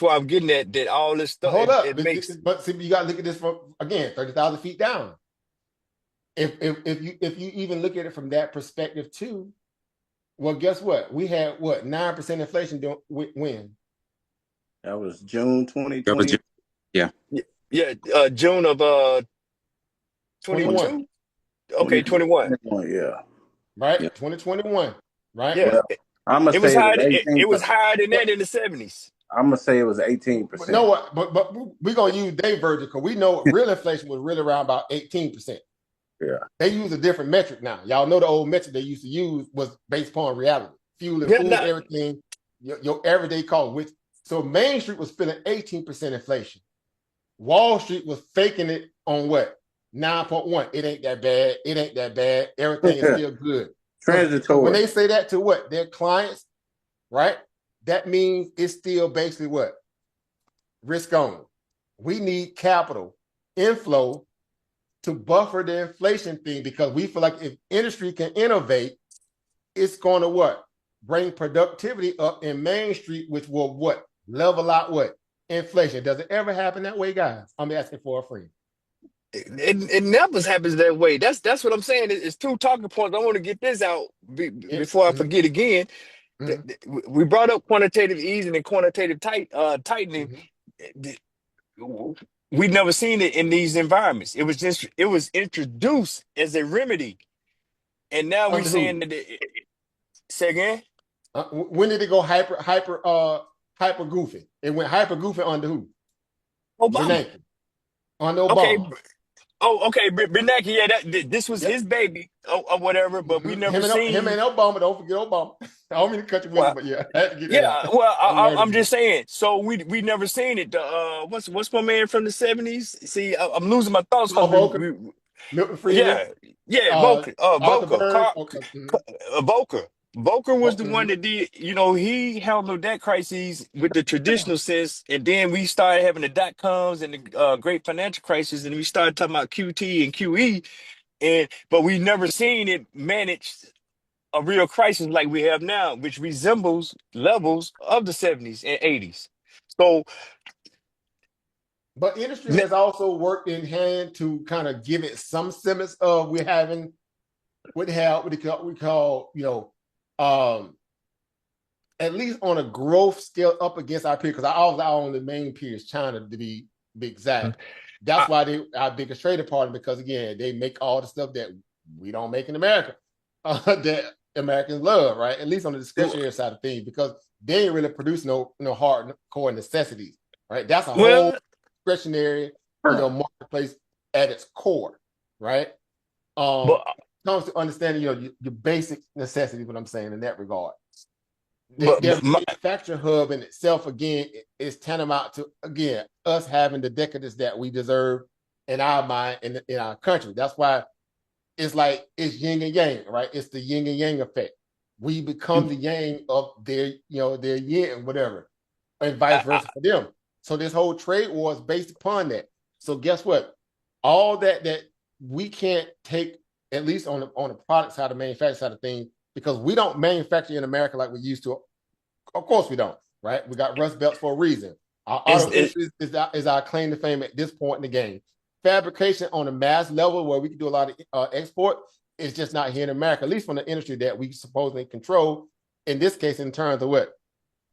why I'm getting at that all this stuff. Hold up, it makes. but see, you got to look at this from, again, 30,000 feet down. If you even look at it from that perspective too, well, guess what? We had what, 9% inflation when? That was June 2020. That was June of 21. Okay, 21. Yeah. Right? Yep. 2021. Right? Yeah. Well, I'm gonna say it was higher than that in the 70s. I'm gonna say it was 18%. But know what? But we're gonna use their version, because we know real inflation was really around about 18%. Yeah. They use a different metric now. Y'all know the old metric they used to use was based upon reality. Fuel and food, everything, your everyday cost. Which, so Main Street was feeling 18% inflation. Wall Street was faking it on what? 9.1. It ain't that bad. It ain't that bad. Everything is still good. Transitory. When they say that to what? Their clients, right? That means it's still basically what? Risk on. We need capital inflow to buffer the inflation thing, because we feel like if industry can innovate, it's going to what? Bring productivity up in Main Street, which will what? Level out what? Inflation. Does it ever happen that way, guys? I'm asking for a friend. It never happens that way. That's what I'm saying. It's two talking points. I want to get this out before I forget again. We brought up quantitative easing and quantitative tightening. We've never seen it in these environments. It was introduced as a remedy, and now we're saying that. Say again. When did it go hyper goofy? It went hyper goofy under who? Obama. Under Obama. Okay, Bernanke, yeah, this was his baby or whatever, but we never seen him and Obama. Don't forget Obama. I don't mean to cut you with but yeah, I had to get that out. Well, I'm just saying. So we never seen it. What's my man from the 70s? See, I'm losing my thoughts. Milton Friedman. Volcker. Volcker. Volcker. Volcker was the one that did, he handled that crisis with the traditional sense, and then we started having the dot-coms and the great financial crisis, and we started talking about QT and QE, but we never seen it manage a real crisis like we have now, which resembles levels of the 70s and 80s. So, but industry has also worked in hand to kind of give it some semblance of we call at least on a growth scale up against our peers, because our only main peer is China, to be exact. That's why they our biggest trading partner, because again, they make all the stuff that we don't make in America, that Americans love, right? At least on the discretionary side of things, because they ain't really produce no hardcore necessities, right? That's a whole discretionary, marketplace at its core, right? Comes to understanding, your basic necessities, what I'm saying in that regard. Their manufacturing hub in itself, again, is tantamount to, again, us having the decadence that we deserve in our mind, in our country. That's why it's like, it's yin and yang, right? It's the yin and yang effect. We become the yang of their yin, whatever, and vice versa for them. So this whole trade war is based upon that. So guess what? All that we can't take, at least on the product side, the manufacturing side of things, because we don't manufacture in America like we used to. Of course we don't, right? We got rust belts for a reason. Our auto industry is our claim to fame at this point in the game. Fabrication on a mass level where we can do a lot of export is just not here in America, at least from the industry that we supposedly control. In this case, in terms of what?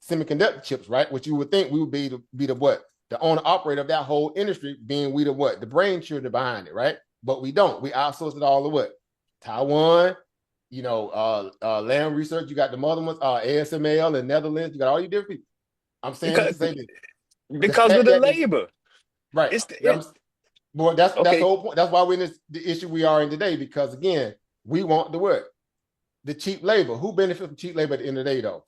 Semiconductor chips, right? Which you would think we would be the what? The owner operator of that whole industry, being we the what? The brain children behind it, right? But we don't. We outsource it all to what? Taiwan, Lam Research. You got the mother ones, ASML in Netherlands. You got all these different people. I'm saying this to say this. Because of the labor. Right. Boy, that's the whole point. That's why we're in the issue we are in today, because again, we want the what? The cheap labor. Who benefits from cheap labor at the end of the day, though?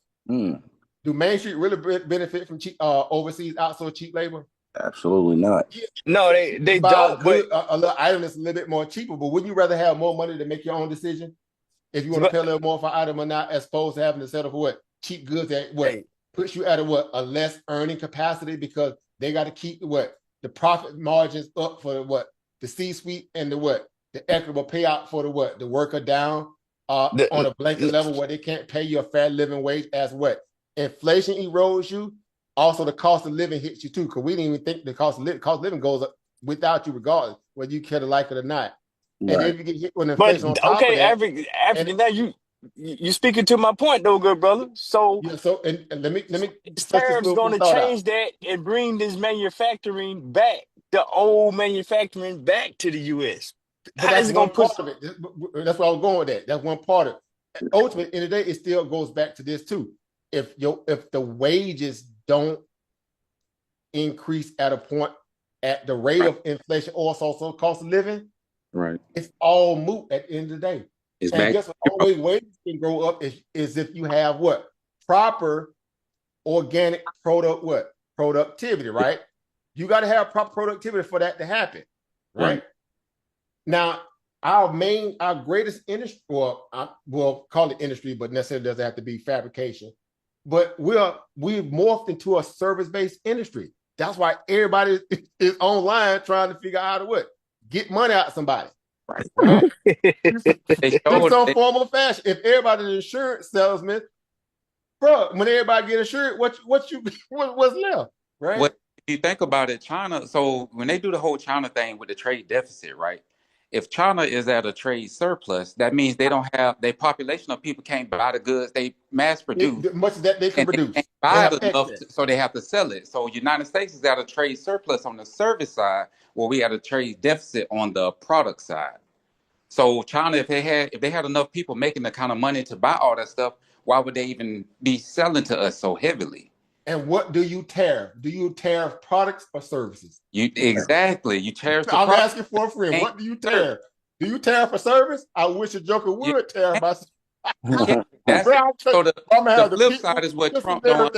Do Main Street really benefit from cheap overseas outsourced cheap labor? Absolutely not. Yeah. No, they buy don't. But a little item that's a little bit more cheaper. But wouldn't you rather have more money to make your own decision if you want to pay a little more for an item or not, as opposed to having to settle for what? Cheap goods that puts you at a less earning capacity, because they got to keep the profit margins up for the C-suite, and the equitable payout for the worker down on a blanket level where they can't pay you a fair living wage, as inflation erodes you. Also, the cost of living hits you too, because we didn't even think the cost of living goes up without you, regardless whether you care to like it or not. Right. And then you get hit with inflation on top of that. African, now you speaking to my point though, good brother. So yeah, so and let me tariffs going to change that and bring this manufacturing back, the old manufacturing back to the U.S. But that's one part of it. That's where I was going with that. That's one part of it. Ultimately, in the day, it still goes back to this too. If the wages don't increase at a point at the rate of inflation, or also cost of living, right, it's all moot at the end of the day. It's and guess what? Only wages can grow up is if you have proper organic productivity, right? You got to have proper productivity for that to happen, right? Now, our greatest industry, we'll call it industry, but necessarily doesn't have to be fabrication. But we've morphed into a service-based industry. That's why everybody is online trying to figure out how to get money out of somebody. Right? In some form or fashion. If everybody's an insurance salesman, bro, when everybody get insured, what's left, right? If you think about it, China. So when they do the whole China thing with the trade deficit, right? If China is at a trade surplus, that means they don't have their population of people can't buy the goods they mass produce. Much that they can produce. They can't buy enough, so they have to sell it. So United States is at a trade surplus on the service side, where we had a trade deficit on the product side. So China, if they had enough people making the kind of money to buy all that stuff, why would they even be selling to us so heavily? And what do you tariff? Do you tariff products or services? Exactly. You tariff the I'm asking for a friend. What do you tariff? Do you tariff a service? I wish a joker would tariff my so the flip side is what Trump don't.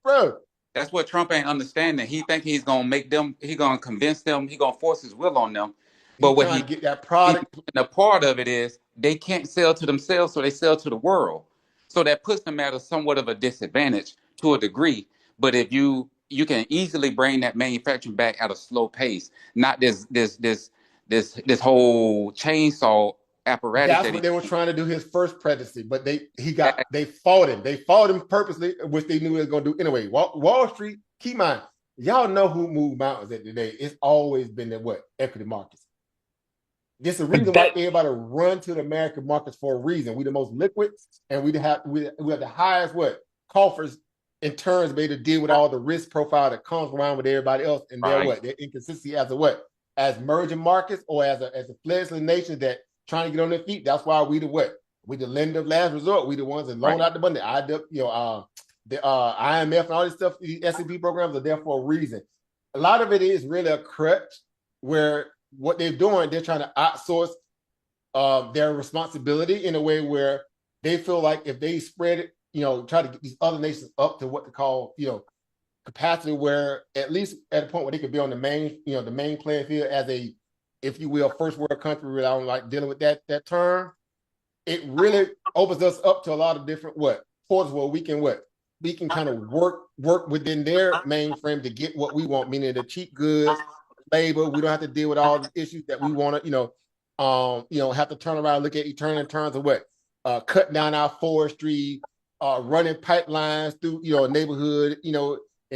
Bro. That's what Trump ain't understanding. He think he's gonna make them. He gonna convince them. He gonna force his will on them. But what he get that product. And a part of it is they can't sell to themselves, so they sell to the world. So that puts them at somewhat of a disadvantage to a degree. But if you can easily bring that manufacturing back at a slow pace, not this whole chainsaw apparatus. That's what they were trying to do his first presidency, but they fought him. They fought him purposely, which they knew he was going to do anyway. Wall Street, keep in mind, y'all know who moved mountains at today. It's always been the equity markets. This is the reason why everybody run to the American markets for a reason. We the most liquid, and we have the highest coffers in terms of able to deal with all the risk profile that comes around with everybody else, and their inconsistency as merging markets, or as a fledgling nation that trying to get on their feet. That's why we the lender of last resort. We the ones that loan out the money. The IMF and all this stuff. These S&P programs are there for a reason. A lot of it is really a crutch where what they're doing, they're trying to outsource their responsibility in a way where they feel like if they spread it, try to get these other nations up to what they call, capacity, where at least at a point where they could be on the main playing field as a, if you will, first world country. I don't like dealing with that term. It really opens us up to a lot of different portals where we can we can kind of work within their mainframe to get what we want, meaning the cheap goods, labor. We don't have to deal with all the issues that we want to, have to turn around and look at in terms of what, cutting down our forestry, running pipelines through, a neighborhood, in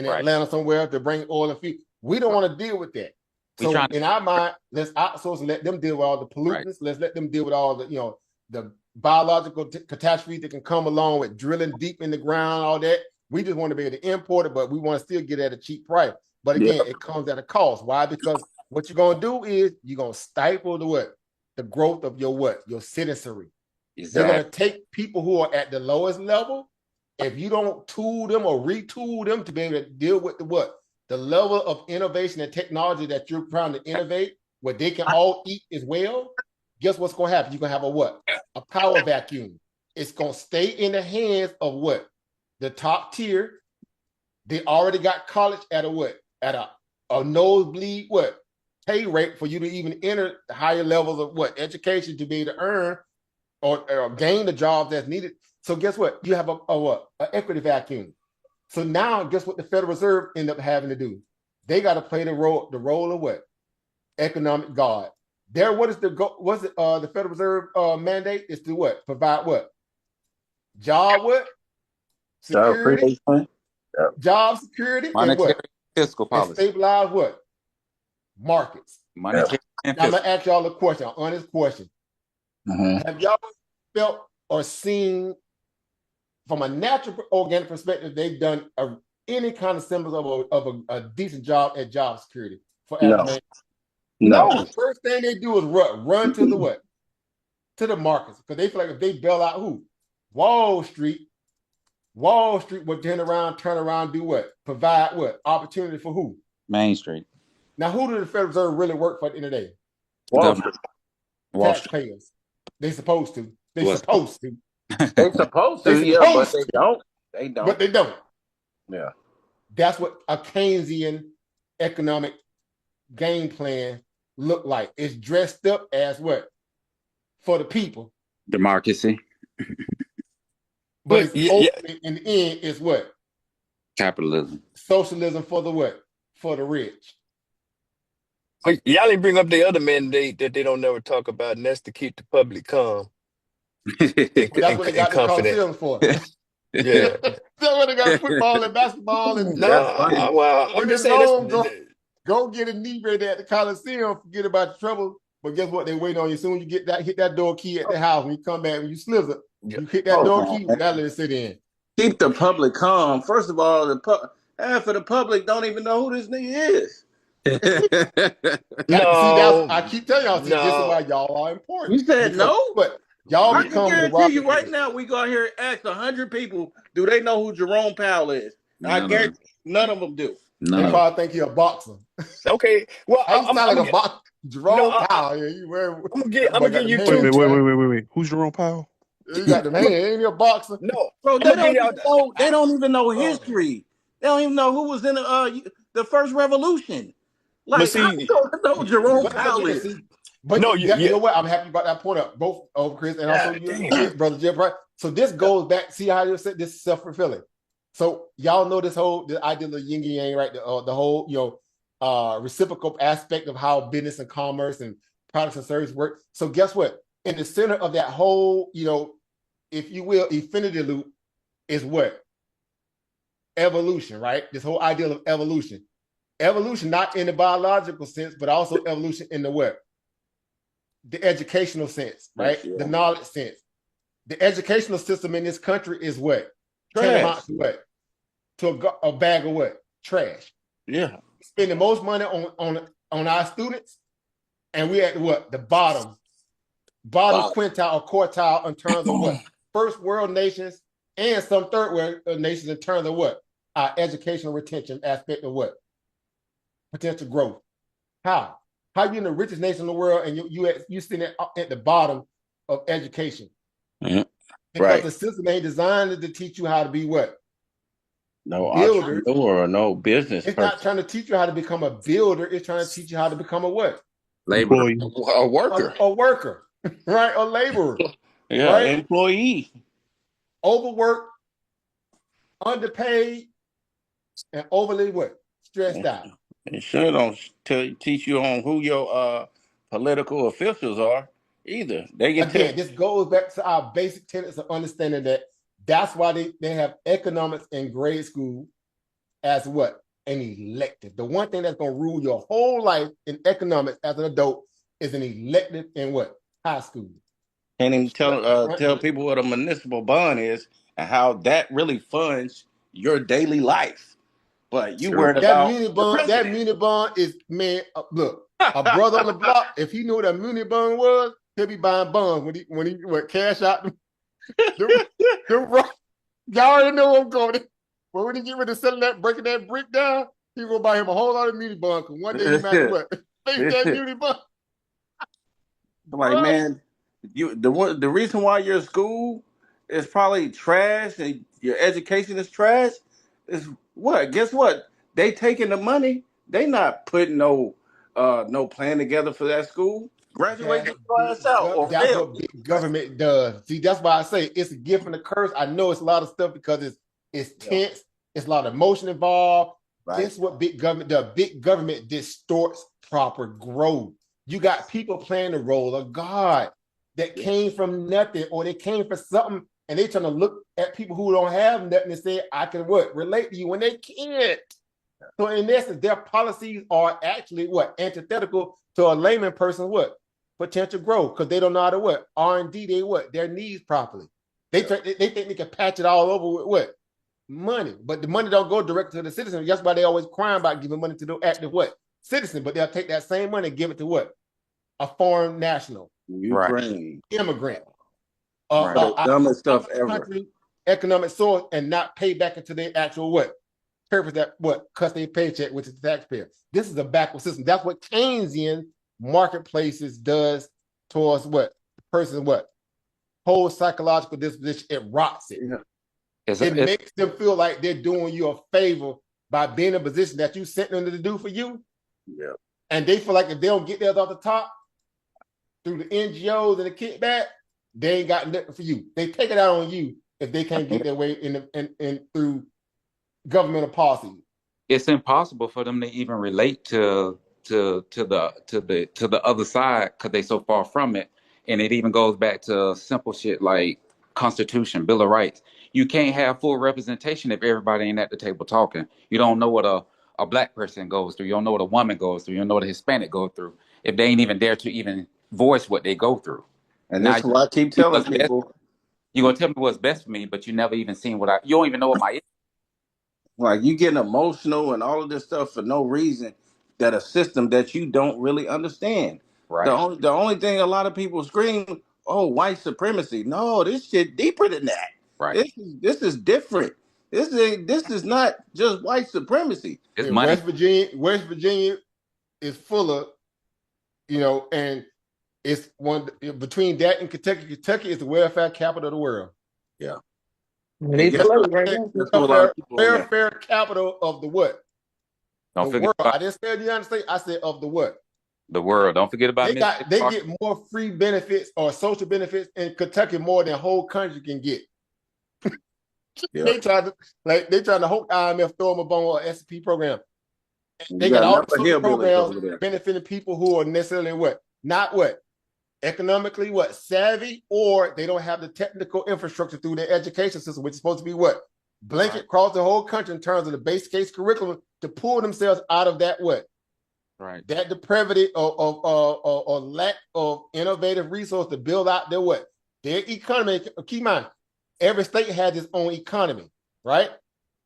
Atlanta somewhere to bring oil and feed. We don't want to deal with that. So in our mind, let's outsource and let them deal with all the pollutants. Right. Let's let them deal with all the, the biological catastrophes that can come along with drilling deep in the ground, all that. We just want to be able to import it, but we want to still get it at a cheap price. But again, it comes at a cost. Why? Because what you're going to do is you're going to stifle the growth of your citizenry. Exactly. They're going to take people who are at the lowest level. If you don't tool them or retool them to be able to deal with the level of innovation and technology that you're trying to innovate, where they can all eat as well, guess what's going to happen? You're going to have a power vacuum. It's going to stay in the hands of the top tier. They already got college at a nosebleed pay rate for you to even enter the higher levels of education to be able to earn or gain the jobs that's needed. So guess what? You have an equity vacuum. So now guess what the Federal Reserve end up having to do? They got to play the role of economic guard. What is the Federal Reserve mandate is to provide job security, job security, monetary and fiscal policy, and stabilize markets. Monetary and now I'm gonna ask y'all a question, an honest question. Have y'all felt or seen from a natural organic perspective they've done any kind of symbols of a decent job at job security for No. The first thing they do is run to the markets, because they feel like if they bail out Wall Street would turn around, do provide opportunity for who? Main Street. Now, who do the Federal Reserve really work for at the end of the day? Wall Street. Taxpayers. They supposed to. They supposed to, but they don't. But they don't. Yeah. That's what a Keynesian economic game plan look like. It's dressed up as for the people. Democracy. But it's in the end, it's Capitalism. Socialism for the for the rich. But y'all didn't bring up the other mandate that they don't never talk about, and that's to keep the public calm. That's what they got the Coliseum for. Yeah. That's what they got football and basketball and I'm just saying go get inebriated at the Coliseum, forget about your trouble. But guess what? They wait on you. Soon you hit that door key at the house. When you come back, when you slither, you hit that door key, that let it sit in. Keep the public calm. First of all, half of the public don't even know who this nigga is. I keep telling y'all, this is why y'all are important. You said no? But y'all I can guarantee you right now, we go out here and ask 100 people, do they know who Jerome Powell is? I guarantee none of them do. They probably think he's a boxer. Okay. Well, I'm like a boxer. Jerome Powell. I'm gonna give you two. Wait. Who's Jerome Powell? You got the man. Ain't he a boxer? No, bro. They don't even know history. They don't even know who was in the first revolution. Like, I don't know Jerome Powell is. But you know what? I'm happy about that point up, both over Chris and also you, brother Jim. Right. So this goes back. See how you said this is self-fulfilling. So y'all know the idea of yin and yang, right? The whole reciprocal aspect of how business and commerce and products and services work. So guess what? In the center of that whole, if you will, infinity loop is what? Evolution, right? This whole idea of evolution. Evolution, not in the biological sense, but also evolution in the what? The educational sense, right? Yeah. The knowledge sense. The educational system in this country is what? Trash. To what? To a bag of what? Trash. Yeah. Spend the most money on our students, and we at what? The bottom quintile or quartile in terms of what? First world nations and some third world nations in terms of what? Our educational retention aspect of what? Potential growth. How you in the richest nation in the world and you sitting at the bottom of education? Mm-hmm. Because the system ain't designed to teach you how to be what? No entrepreneur or no business. It's not trying to teach you how to become a builder. It's trying to teach you how to become a what? Employee. A worker. A worker, right? A laborer. Yeah, right? Employee. Overworked, underpaid, and overly what? Stressed out. It sure don't teach you on who your political officials are either. They can tell. Again, this goes back to our basic tenets of understanding that that's why they have economics in grade school as what? An elective. The one thing that's going to rule your whole life in economics as an adult is an elective in what? High school. Can't even tell people what a municipal bond is and how that really funds your daily life. But you worried that about muni the bond. That president. muni bond is, man. Look, a brother on the block. If he knew what a muni bond was, he'll be buying bonds when he would cash out the y'all already know where I'm going. But when he get ready to selling that, breaking that brick down, he gonna buy him a whole lot of muni bonds. Cause one day he might what? Face that muni bond. Like, man, the reason why your school is probably trash and your education is trash is what? Guess what? They taking the money. They not putting no plan together for that school. Graduate your class out or That's fail. what big government does. See, that's why I say it's a gift and a curse. I know it's a lot of stuff because it's tense. It's a lot of emotion involved. Right. This is what big government does. Big government distorts proper growth. You got people playing the role of God that came from nothing, or they came from something, and they trying to look at people who don't have nothing and say, I can what? Relate to you when they can't. So in essence, their policies are actually what? Antithetical to a layman person what? Potential growth, because they don't know how to what? R&D their needs properly. They think they can patch it all over with what? Money. But the money don't go direct to the citizen. That's why they always crying about giving money to the active what? Citizen, but they'll take that same money and give it to what? A foreign national. Ukraine. Immigrant. The dumbest stuff ever. Country, economic source, and not pay back into their actual what? Purpose that what? Cuts their paycheck, which is the taxpayer. This is a backward system. That's what Keynesian marketplaces does towards what? The person what? Whole psychological disposition, it rots it. Yeah. It makes them feel like they're doing you a favor by being in a position that you sent them to do for you. Yeah. And they feel like if they don't get theirs off the top through the NGOs and the kickback, they ain't got nothing for you. They take it out on you if they can't get their way in through governmental policy. It's impossible for them to even relate to the other side because they so far from it. And it even goes back to simple shit like Constitution, Bill of Rights. You can't have full representation if everybody ain't at the table talking. You don't know what a black person goes through. You don't know what a woman goes through. You don't know what a Hispanic goes through. If they ain't even there to even voice what they go through. And that's what I keep telling people. You're going to tell me what's best for me, but you never even seen you don't even know what my like you getting emotional and all of this stuff for no reason, that a system that you don't really understand. Right. The only thing a lot of people scream, oh, white supremacy. No, this shit deeper than that. Right. This is different. This is not just white supremacy. It's money. West Virginia is full of, and it's one between that and Kentucky. Kentucky is the welfare capital of the world. Yeah. Welfare capital of the what? Don't the forget world. I didn't say the United States. I said of the what? The world. Don't forget about they get more free benefits or social benefits in Kentucky more than the whole country can get. Yeah. They trying to hope IMF throw them a bone or S&P program. They got all the programs benefiting people who are necessarily what? Not what? Economically what? Savvy, or they don't have the technical infrastructure through their education system, which is supposed to be what? Blanket across the whole country in terms of the base case curriculum to pull themselves out of that what? Right. That depravity or lack of innovative resource to build out their what? Their economy. Keep in mind, every state has its own economy, right?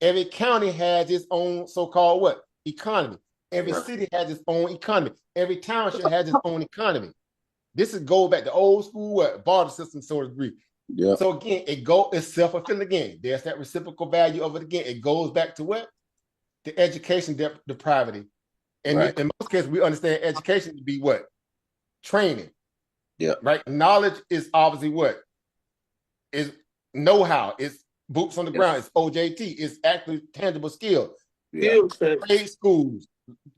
Every county has its own so-called what? Economy. Every city has its own economy. Every township has its own economy. This is go back to old school what? Barter system, so to speak. Yeah. So again, it's self-fulfilling again. There's that reciprocal value of it again. It goes back to what? The education depravity. And in most cases, we understand education to be what? Training. Yeah. Right? Knowledge is obviously what? Is know-how. It's boots on the ground. It's OJT. It's actually tangible skill. Yeah. Trade schools.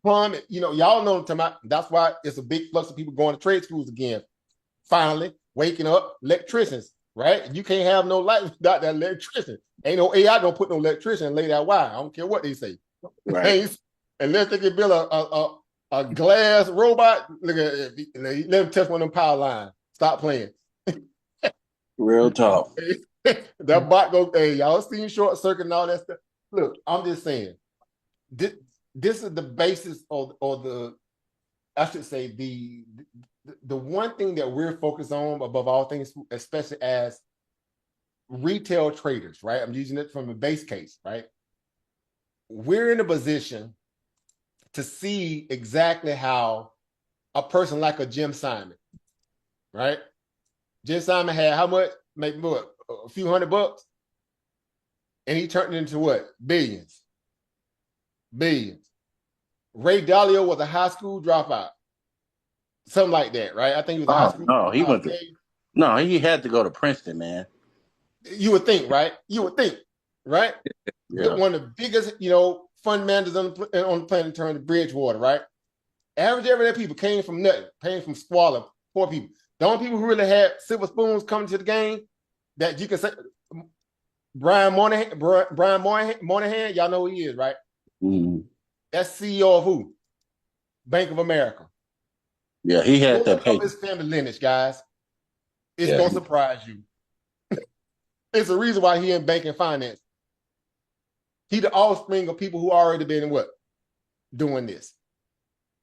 Plumbing. Y'all know what I'm talking about. That's why it's a big flux of people going to trade schools again. Finally, waking up electricians. Right? You can't have no light without that electrician. Ain't no AI gonna put no electrician and lay that wire. I don't care what they say. Right. Unless they can build a glass robot, look at it, let them test one of them power lines. Stop playing. Real talk. That bot go, hey, y'all seen short circuit and all that stuff. Look, I'm just saying, this is the basis or the, I should say, the one thing that we're focused on above all things, especially as retail traders, right? I'm using it from a base case, right? We're in a position to see exactly how a person like a Jim Simon, right? Jim Simon had how much? Maybe what? A few $100, and he turned it into what? Billions. Billions. Ray Dalio was a high school dropout, something like that, right? I think he was a high school No, he dropout. went to. No, he had to go to Princeton, man. You would think, right? You would think, right? Yeah. One of the biggest, fund managers on the planet in terms of Bridgewater, right? Average everyday people came from nothing, came from squalor, poor people. The only people who really had silver spoons coming to the game that you can say, Brian Moynihan, y'all know who he is, right? Mm-hmm. That's CEO of who? Bank of America. Yeah, he had Go that look up paper. his family lineage, guys. It's gonna surprise you. It's a reason why he in banking finance. He the offspring of people who already been what? Doing this.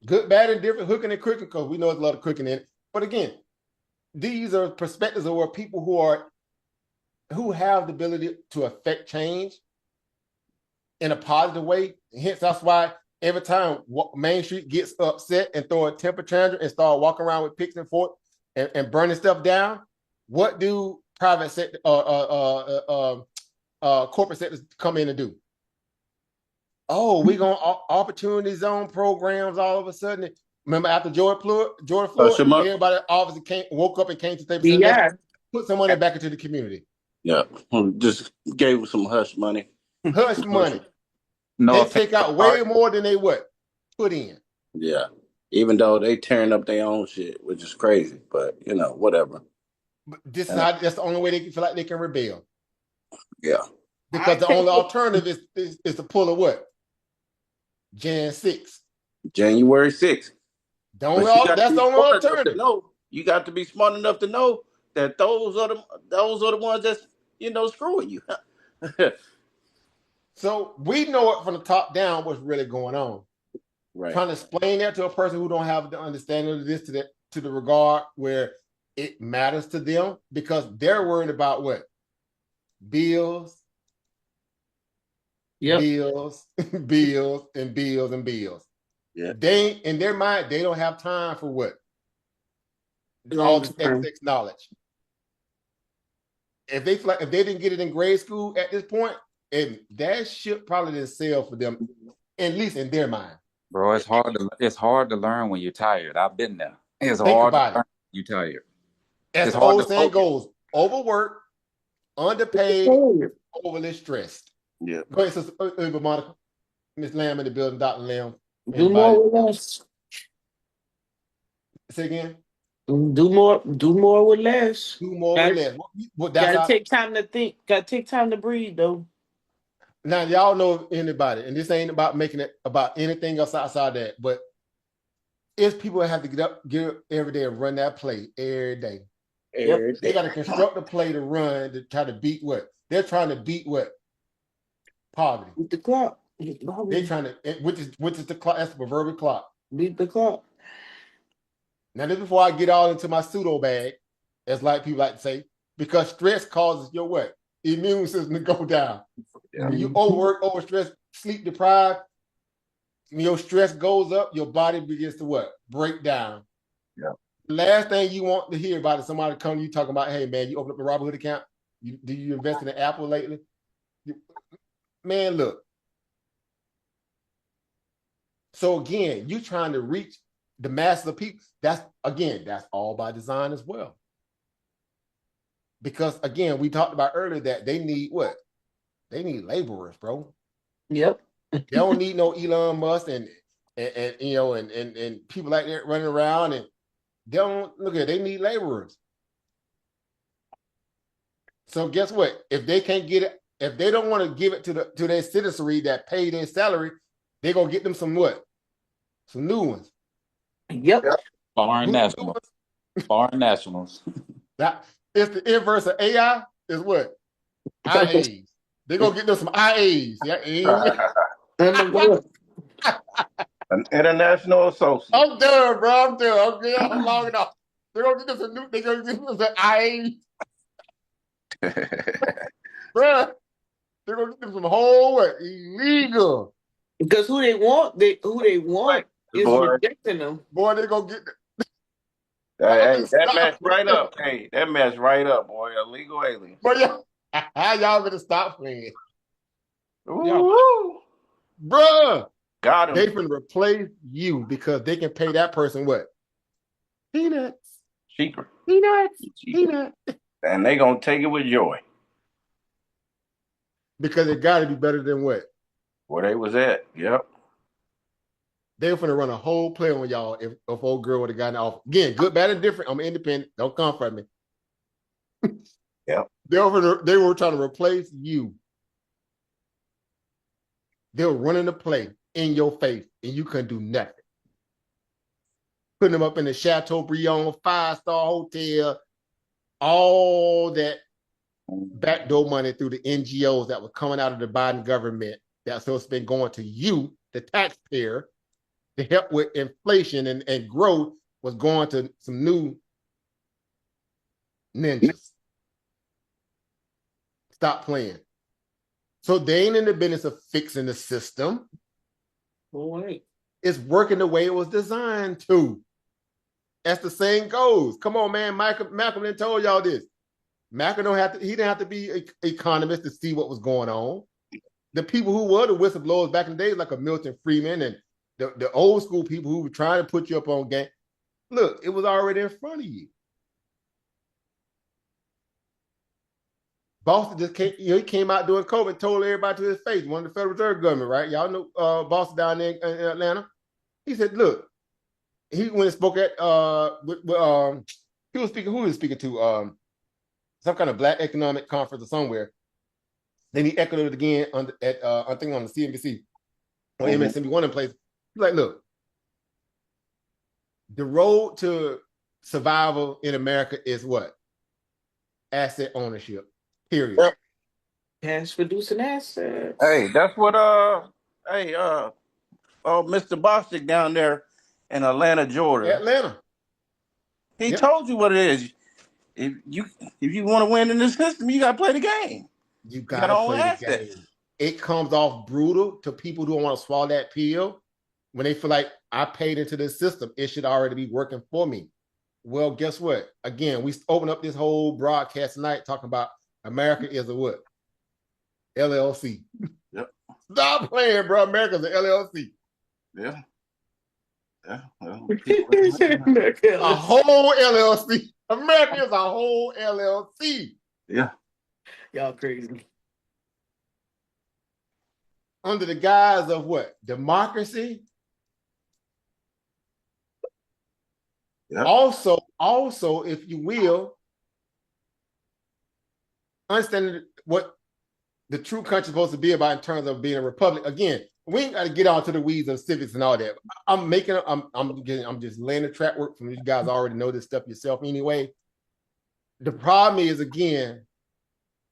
Good, bad, and different, hooking and crooking, because we know there's a lot of crooking in it. But again, these are perspectives of where people who have the ability to affect change in a positive way. Hence, that's why every time Main Street gets upset and throw a temper tantrum and start walking around with picks and forks and burning stuff down, what do private sector corporate sectors come in and do? Oh, we're going to opportunity zone programs all of a sudden. Remember after George Floyd, everybody obviously woke up and came to the table and said, let's put some money back into the community. Yeah, just gave some hush money. Hush money. No, they take out way more than they put in. Yeah, even though they tearing up their own shit, which is crazy, but whatever. But that's the only way they can feel like they can rebel. Yeah, because the only alternative is to pull a what? January 6th. January 6th. That's the only alternative. No, you got to be smart enough to know that those are the ones that's screwing you. So we know it from the top down what's really going on. Right. Trying to explain that to a person who don't have the understanding of this to the regard where it matters to them, because they're worried about what? Bills. Yep. Bills, bills, and bills and bills. Yeah. They in their mind, they don't have time for what? All this excess knowledge. If they didn't get it in grade school at this point, and that shit probably didn't sell for them, at least in their mind. Bro, it's hard to learn when you're tired. I've been there. It's Think hard about to learn it. when you're tired. As the old saying goes, overworked, underpaid, overly stressed. Yeah. Go ahead, Sister Monica. Miss Lamb in the building, Dr. Lamb. Do more with less. Say again. Do more with less. Do more with less. Gotta take time to think. Gotta take time to breathe, though. Now, y'all know anybody, and this ain't about making it about anything else outside that, but it's people that have to get up every day and run that play every day. Every day. They got to construct a play to run to try to beat what? They're trying to beat what? Poverty. Beat the clock. They're trying to, which is the clock. That's the proverbial clock. Beat the clock. Now, this before I get all into my pseudo bag, as like people like to say, because stress causes your what? Immune system to go down. Yeah. You overwork, overstress, sleep deprived, your stress goes up, your body begins to what? Break down. Yeah. The last thing you want to hear about is somebody come to you talking about, hey man, you open up a Robinhood account? Do you invest in the Apple lately? Man, look. So again, you trying to reach the masses of people. That's all by design as well. Because again, we talked about earlier that they need what? They need laborers, bro. Yep. They don't need no Elon Musk and people like that running around, and they don't look at. They need laborers. So guess what? If they can't get it if they don't want to give it to their citizenry that pay their salary, they gonna get them some what? Some new ones. Yep. Foreign nationals. Foreign nationals. That it's the inverse of AI is what? IAs. They're gonna get them some IAs. Yeah. An international associate. I'm done, bro. I'm done. I'm good. I'm long enough. They're gonna get them some new. They're gonna get them some IAs, bro. They're gonna get them some whole what? Illegal. Because who they want is Boy. rejecting them. Boy, they're gonna get. Hey, that mess right up. Hey, that mess right up, boy. Illegal aliens. But yeah, how y'all gonna stop playing? Ooh. Bruh. Got him. They can replace you because they can pay that person what? Peanuts. Cheaper. Peanuts. And they gonna take it with joy. Because it gotta be better than what? Where they was at. Yep. They were finna run a whole play on y'all if old girl would have gotten off. Again, good, bad, and different. I'm independent. Don't come for me. Yep. They were trying to replace you. They were running the play in your face, and you couldn't do nothing. Putting them up in the Chateaubriand 5-star hotel, all that backdoor money through the NGOs that were coming out of the Biden government that's supposed to be going to you, the taxpayer, to help with inflation and growth was going to some new ninjas. Stop playing. So they ain't in the business of fixing the system. Boy. It's working the way it was designed to. As the saying goes. Come on, man. Malcolm done told y'all this. Malcolm he didn't have to be an economist to see what was going on. The people who were the whistleblowers back in the days, like a Milton Friedman and the old school people who were trying to put you up on game. Look, it was already in front of you. Boston just came, he came out during COVID and told everybody to his face, one of the Federal Reserve government, right? Y'all know Boston down there in Atlanta. He said, look, he went and spoke at he was speaking, who he was speaking to? Some kind of black economic conference or somewhere. Then he echoed it again I think on the CNBC or MSNBC, one of them places. He's like, look, the road to survival in America is what? Asset ownership. Period. Yep. Cash producing assets. Hey, that's what Mr. Bostic down there in Atlanta, Georgia. Atlanta. He told you what it is. If you want to win in this system, you gotta play the game. You gotta play the game. It comes off brutal to people who don't want to swallow that pill when they feel like I paid into this system. It should already be working for me. Well, guess what? Again, we open up this whole broadcast tonight talking about America is a what? LLC. Yep. Stop playing, bro. America's an LLC. Yeah. Yeah. Well, a whole LLC. America is a whole LLC. Yeah. Y'all crazy. Under the guise of what? Democracy. Yep. Also, if you will, understand what the true country is supposed to be about in terms of being a republic. Again, we ain't got to get on to the weeds of civics and all that. I'm just laying the track work from you guys already know this stuff yourself anyway. The problem is, again,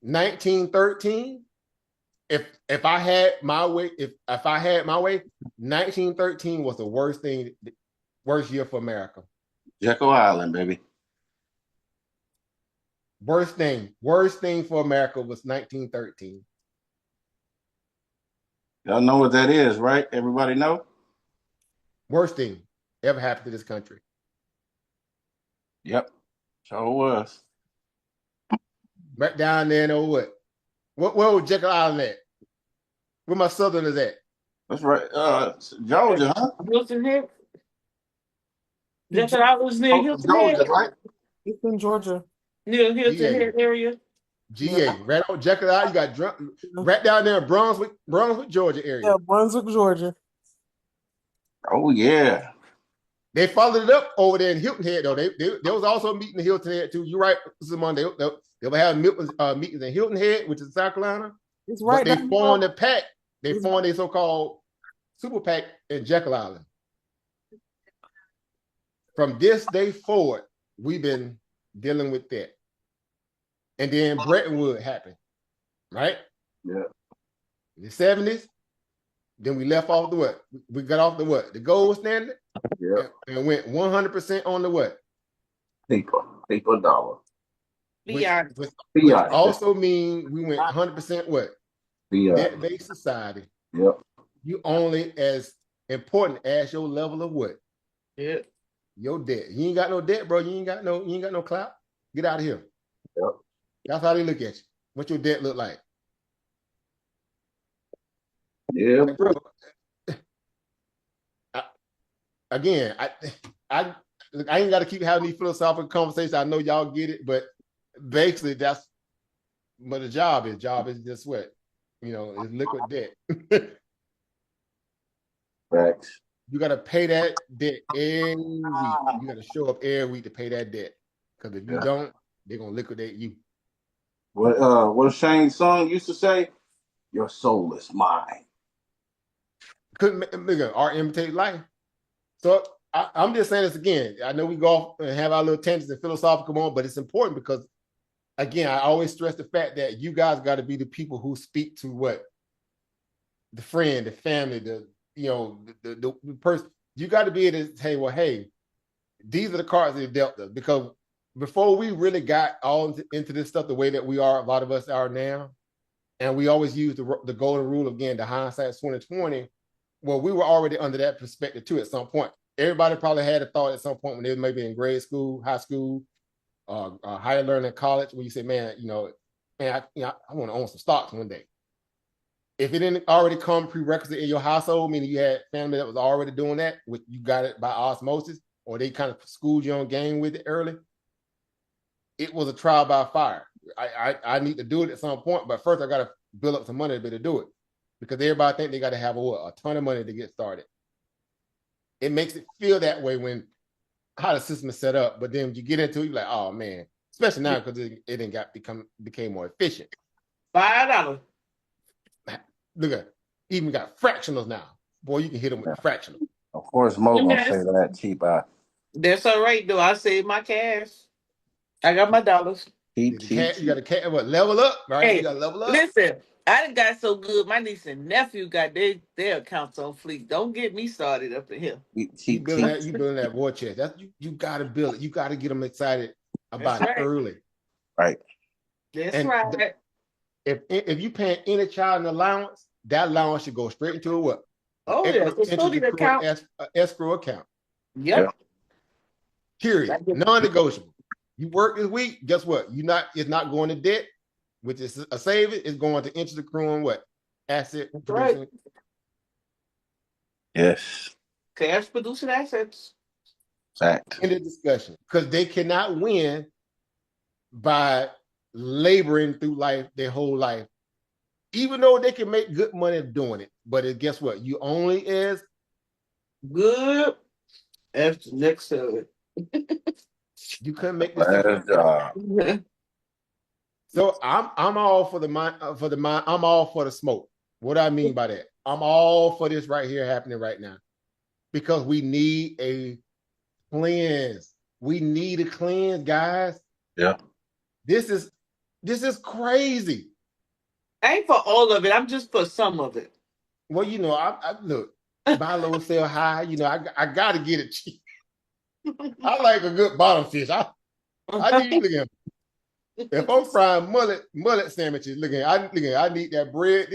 1913. If I had my way, if I had my way, 1913 was the worst year for America. Jekyll Island, baby. Worst thing for America was 1913. Y'all know what that is, right? Everybody know? Worst thing ever happened to this country. Yep. Sure was. Right down there in where was Jekyll Island at? Where my Southerners at? That's right. Georgia, huh? Hilton Head. Jekyll Island was near Hilton Georgia, Head. right? It's in Georgia. Near Hilton Head area. GA, right on Jekyll Island. You got right down there in Brunswick, Georgia area. Yeah, Brunswick, Georgia. Oh yeah. They followed it up over there in Hilton Head, though. They was also meeting in Hilton Head too. You're right, Simone. They will have meetings in Hilton Head, which is South Carolina, It's but right they down the formed road. a pack. They It's formed a so-called super PAC in Jekyll Island. From this day forward, we've been dealing with that. And then Bretton Woods happened, right? Yeah. In the 70s, then we left off the what? We got off the what? The gold standard? Yeah. And went 100% on the what? Paper dollar. Which, Fiat. which Fiat. also means we went 100% what? Fiat. Debt-based society. Yep. You only as important as your level of what? Yeah. Your debt. You ain't got no debt, bro. You ain't got no clout. Get out of here. Yep. That's how they look at you. What your debt look like? Yeah. Like, bro, again, I ain't got to keep having these philosophical conversations. I know y'all get it, but basically that's what the job is. Job is just what? Is liquid debt. Facts. You got to pay that debt every week. You got to show up every week to pay that debt. Because if you don't, they're gonna liquidate you. What Shane's song used to say? Your soul is mine. Couldn't nigga, art imitate life. So I'm just saying this again. I know we go off and have our little tangents and philosophical moment, but it's important because, again, I always stress the fact that you guys got to be the people who speak to what the friend, the family, the person. You got to be able to say, well, hey, these are the cards they dealt us. Because before we really got all into this stuff the way that we are, a lot of us are now, and we always use the golden rule again, the hindsight 2020. Well, we were already under that perspective too at some point. Everybody probably had a thought at some point when they were maybe in grade school, high school, higher learning, college, when you say, man, I want to own some stocks one day. If it didn't already come prerequisite in your household, meaning you had family that was already doing that, which you got it by osmosis, or they kind of schooled you on game with it early, it was a trial by fire. I need to do it at some point, but first I got to build up some money to be able to do it, because everybody think they got to have a ton of money to get started. It makes it feel that way when how the system is set up, but then when you get into it, you're like, oh man, especially now because it became more efficient. $5. Look at even got fractionals now. Boy, you can hit them with the fractional. Of course, Mo gonna Yes. say that cheap out. That's all right though. I save my cash. I got my dollars. Cheap. You got to level up, right? You Hey, got to level up. listen, I done got so good. My niece and nephew got their accounts on fleek. Don't get me started up in here. You building that war chest. That's you got to build it. You got to get them excited about it early. Right. That's right. If you paying any child an allowance, that allowance should go straight into a what? Oh yeah, custodian account. Escrow account. Yep. Period. Non-negotiable. You work this week, guess what? It's not going to debt, which is a saving. It's going to interest accruing what? Asset producing. Right. Yes. Cash producing assets. Fact. In the discussion, because they cannot win by laboring through life their whole life, even though they can make good money doing it. But guess what? You only is good as the next to it. You couldn't make this job. So I'm all for the mind. I'm all for the smoke. What do I mean by that? I'm all for this right here happening right now, because we need a cleanse. We need a cleanse, guys. Yeah. This is crazy. I ain't for all of it. I'm just for some of it. Well, I look, buy low, sell high. I got to get it cheap. I like a good bottom fish. I need look at. If I'm frying mullet sandwiches, I need that bread.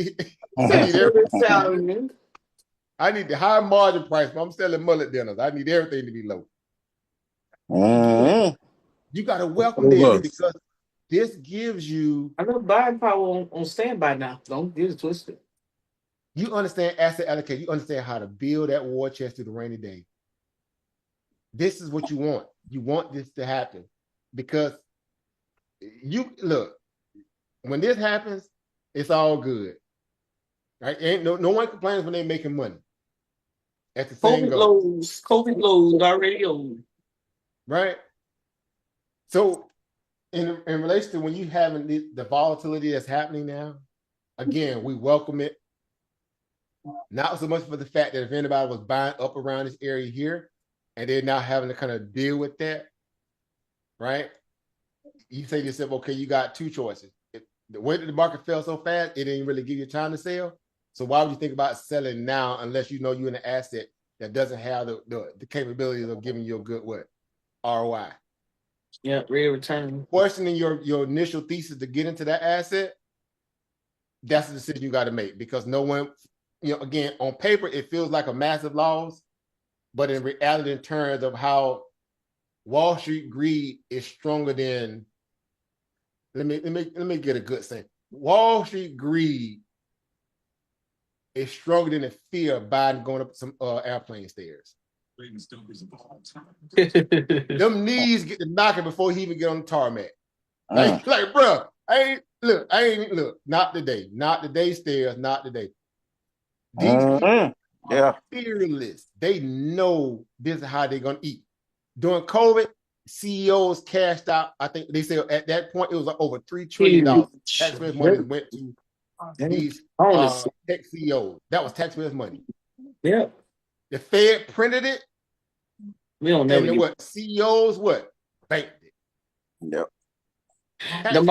I need the high margin price. But I'm selling mullet dinners. I need everything to be low. Mm-hmm. You got to welcome this, because this gives you. I know buying power on standby now. Don't get it twisted. You understand asset allocation. You understand how to build that war chest through the rainy day. This is what you want. You want this to happen, because you look, when this happens, it's all good. Right? Ain't no one complains when they're making money. At the same COVID lows already old. Right? So in relation to when you having the volatility that's happening now, Again, we welcome it. Not so much for the fact that if anybody was buying up around this area here and they're now having to kind of deal with that, right? You say to yourself, okay, you got two choices. If the way that the market fell so fast, it didn't really give you time to sell. So why would you think about selling now unless you know you're in an asset that doesn't have the capabilities of giving you a good what? ROI. Yeah, rate of return. Questioning your initial thesis to get into that asset, that's the decision you got to make because no one, again, on paper, it feels like a massive loss, but in reality, in terms of how Wall Street greed is stronger than, let me get a good sense. Wall Street greed is stronger than the fear of Biden going up some airplane stairs. Them knees get to knocking before he even get on the tarmac. Like, bro, not today stairs, not today. These people are fearless. They know this is how they're gonna eat. During COVID, CEOs cashed out. I think they said at that point it was like over $3 trillion. Taxpayers' money went to these tech CEOs. That was taxpayers' money. Yeah. The Fed printed it. We don't never and what CEOs banked it. Yep. The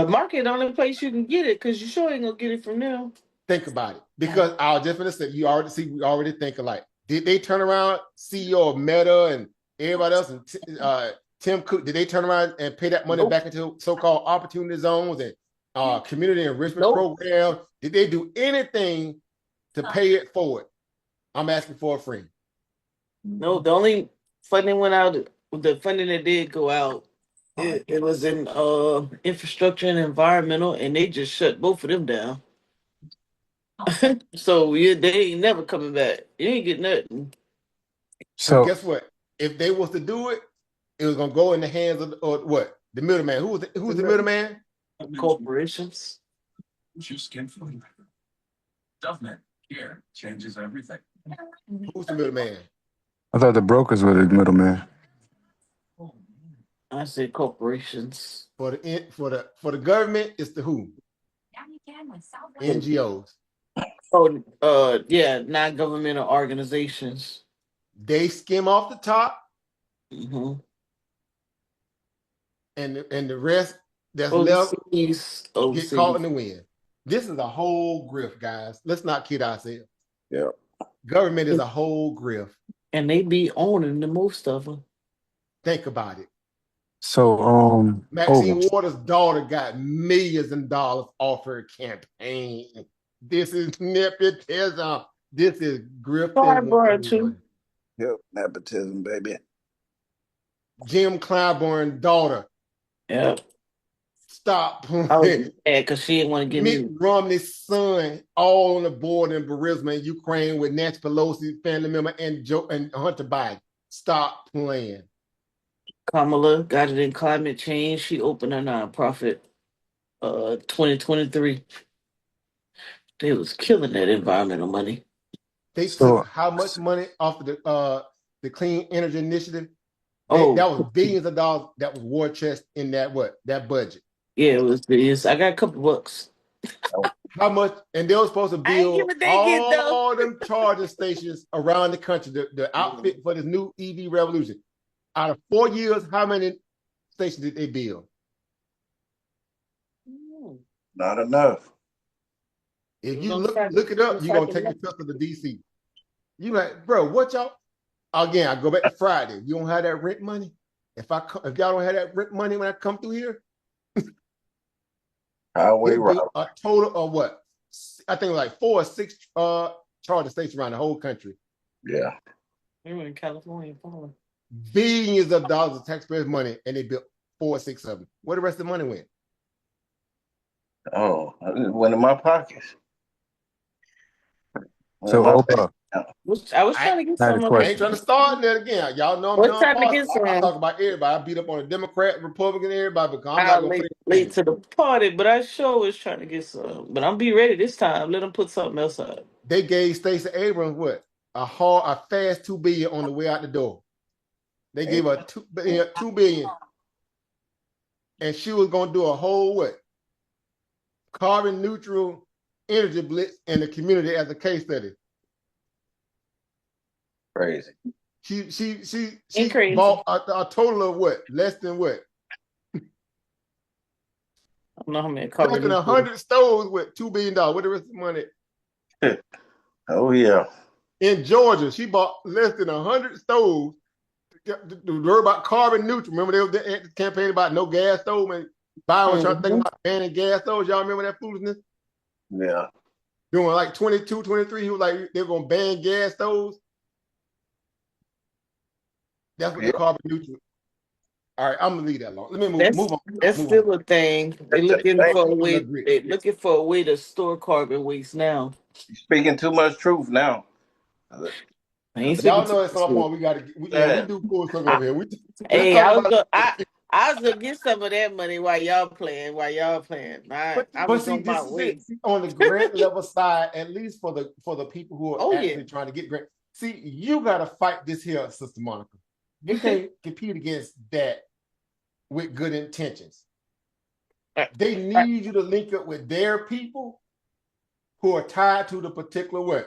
market only place you can get it because you sure ain't gonna get it from them. Think about it. Because I was just gonna say we already think alike. Did they turn around CEO of Meta and everybody else and Tim Cook? Did they turn around and pay that money back into so-called opportunity zones and community enrichment programs? Did they do anything to pay it forward? I'm asking for a friend. No, the only funding went out. The funding that did go out, it was in infrastructure and environmental, and they just shut both of them down. So they ain't never coming back. You ain't get nothing. So guess what? If they was to do it, it was gonna go in the hands of the middleman. Who was the middleman? Corporations. Government here changes everything. Who's the middleman? I thought the brokers were the middleman. I said corporations. For the government, it's the who? NGOs. Oh, yeah, non-governmental organizations. They skim off the top, mm-hmm. and the rest that's left get caught in the wind. This is a whole grift, guys. Let's not kid ourselves. Yeah. Government is a whole grift. And they be owning the most of them. Think about it. So, Maxine Waters' daughter got millions of dollars off her campaign. This is nepotism. This is grifting. Yep, nepotism, baby. Jim Clyburn daughter. Yep. Stop playing. I was mad because she didn't want to get Mitt Romney's son all on the board in Burisma in Ukraine with Nancy Pelosi, family member, and Hunter Biden. Stop playing. Kamala got it in climate change. She opened a nonprofit 2023. They was killing that environmental money. They took how much money off of the Clean Energy Initiative? That was billions of dollars that was war chest in that budget. Yeah, it was. I got a couple bucks. How much? And they were supposed to build all them charging stations around the country, the outfit for this new EV revolution. Out of 4 years, how many stations did they build? Not enough. If you look it up, you're gonna take a trip to the DC. You like, bro, what y'all? Again, I go back to Friday. You don't have that rent money. If y'all don't have that rent money when I come through here, a total of what? I think like 4 or 6 charter stations around the whole country. Yeah. They were in California. Billions of dollars of taxpayers' money, and they built 4 or 6 of them. Where the rest of the money went? Oh, it went in my pockets. So, I was trying to get some. I ain't trying to start that again. Y'all know I'm trying to get some. I talk about everybody. I beat up on the Democrat, Republican, everybody because I'm not going to late to the party, but I sure was trying to get some. But I'm be ready this time. Let them put something else out. They gave Stacey Abrams what? A fast $2 billion on the way out the door. They gave her $2 billion, and she was going to do a whole what? carbon neutral energy blitz in the community as a case study. Crazy. She crazy. bought a total of what? Less than what? I don't know how many Stacking 100 stoves with $2 billion. What the rest of the money? Oh yeah. In Georgia, she bought less than 100 stoves to worry about carbon neutral. Remember they were campaigning about no gas stove and Biden trying to think about banning gas stoves. Y'all remember that foolishness? Yeah. Doing like 22, 23, he was like, they were going to ban gas stoves. That's what the carbon neutral. All right, I'm going to leave that alone. Let me move on. That's still a thing. They're looking for a way. Agree. They're looking for a way to store carbon waste now. You're speaking too much truth now. Y'all know at some point we got to, we do cool stuff over here. Hey, I was gonna get some of that money while y'all playing. I was see, on my this is way. it. See, on the grant level side, at least for the people who are actually trying to get grant. See, you got to fight this here, Sister Monica. You can't compete against that with good intentions. They need you to link up with their people who are tied to the particular way,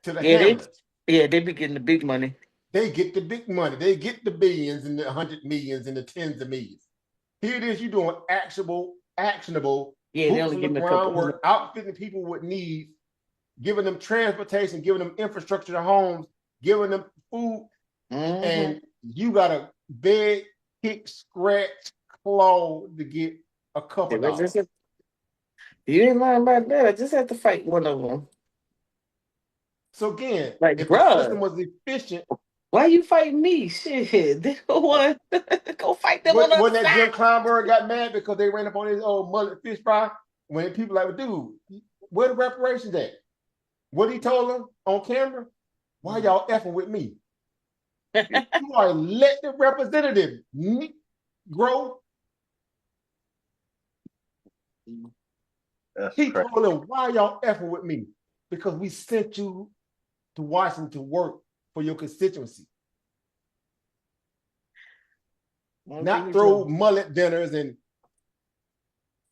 to the handlers. They be getting the big money. They get the big money. They get the billions and the 100 millions and the tens of millions. Here it is, you doing actionable, boots on the ground work, outfitting people with needs, giving them transportation, giving them infrastructure to homes, giving them food, and you got to beg, kick, scratch, claw to get a couple dollars. You ain't lying about that. I just had to fight one of them. So again, if the system was efficient, why you fighting me? Shit, they don't want go fight them on the Wasn't other that side. Jim Kleinberg got mad because they ran up on his old mullet fish fry? When people like, dude, where the reparations at? What he told them on camera? Why y'all effing with me? You are elected representative, grow. He told them, why y'all effing with me? Because we sent you to Washington to work for your constituency. Not throw mullet dinners and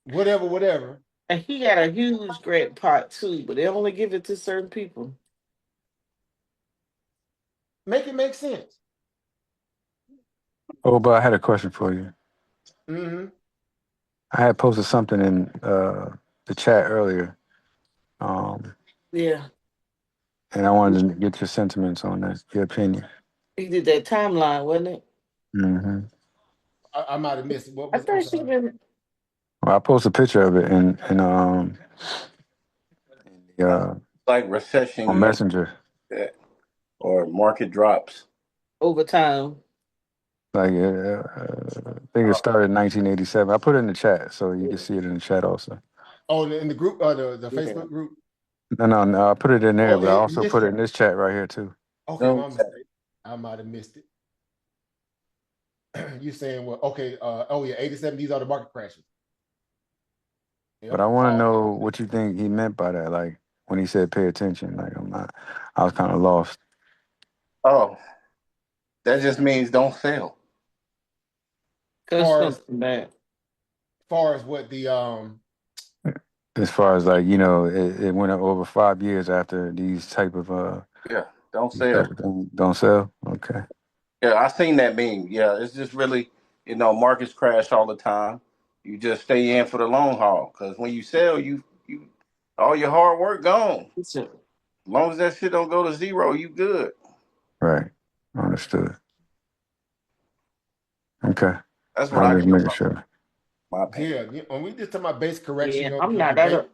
whatever. And he got a huge grant pot too, but they only give it to certain people. Make it make sense. Oh, but I had a question for you. Mm-hmm. I had posted something in the chat earlier. Yeah. And I wanted to get your sentiments on that, your opinion. He did that timeline, wasn't it? Mm-hmm. I might have missed it. What I was thought she been. Well, I posted a picture of it in like recession on Messenger. Or market drops. Over time. Like I think it started in 1987. I put it in the chat so you can see it in the chat also. Oh, in the group, the Facebook group? No, I put it in there, but I also put it in this chat right here too. Okay, my mistake. I might have missed it. You saying, well, okay, 87, these are the market crashes. Yep. But I want to know what you think he meant by that. Like when he said pay attention, like I was kind of lost. Oh, that just means don't sell. Far as what the as far as like, it went up over 5 years after these type of don't sell. Don't sell. Okay. Yeah, I seen that meme. Yeah, it's just really, markets crash all the time. You just stay in for the long haul because when you sell, you all your hard work gone. As long as that shit don't go to zero, you good. Right. Understood. Okay. That's what I just making sure. Yeah, when we just talking about base correction, yeah, I'm not out of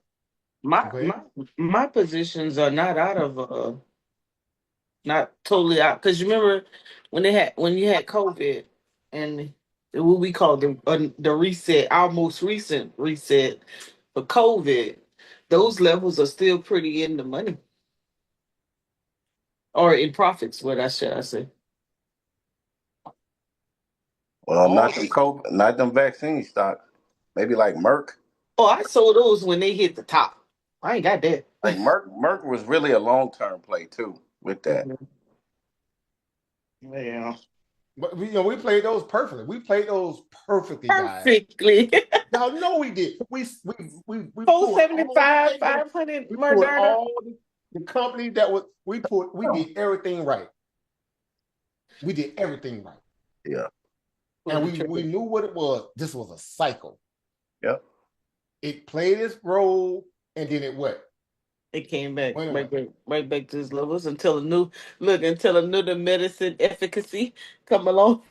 my positions are not out of not totally out, because you remember when you had COVID and what we call the reset, our most recent reset for COVID, those levels are still pretty in the money or in profits. What should I say? Well, not them vaccine stocks. Maybe like Merck. Oh, I sold those when they hit the top. I ain't got that. Like Merck was really a long-term play too with that. Yeah. But we played those perfectly. We played those perfectly, guys. Perfectly. Y'all know we did. We pulled all 475, the 500 we pulled Moderna. all the companies that was we did everything right. We did everything right. Yeah. And we knew what it was. This was a cycle. Yep. It played its role, and then it what? It came back right back to its levels until another medicine efficacy come along.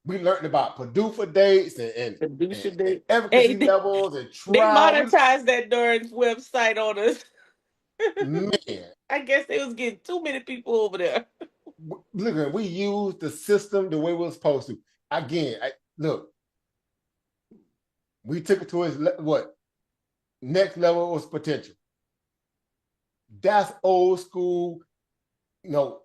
We learned about PDUFA dates and efficacy Hey, levels and they trial. monetized that darn website on us. Man, I guess they was getting too many people over there. look, we used the system the way we were supposed to. Again, look, we took it to its what next level was potential. That's old school,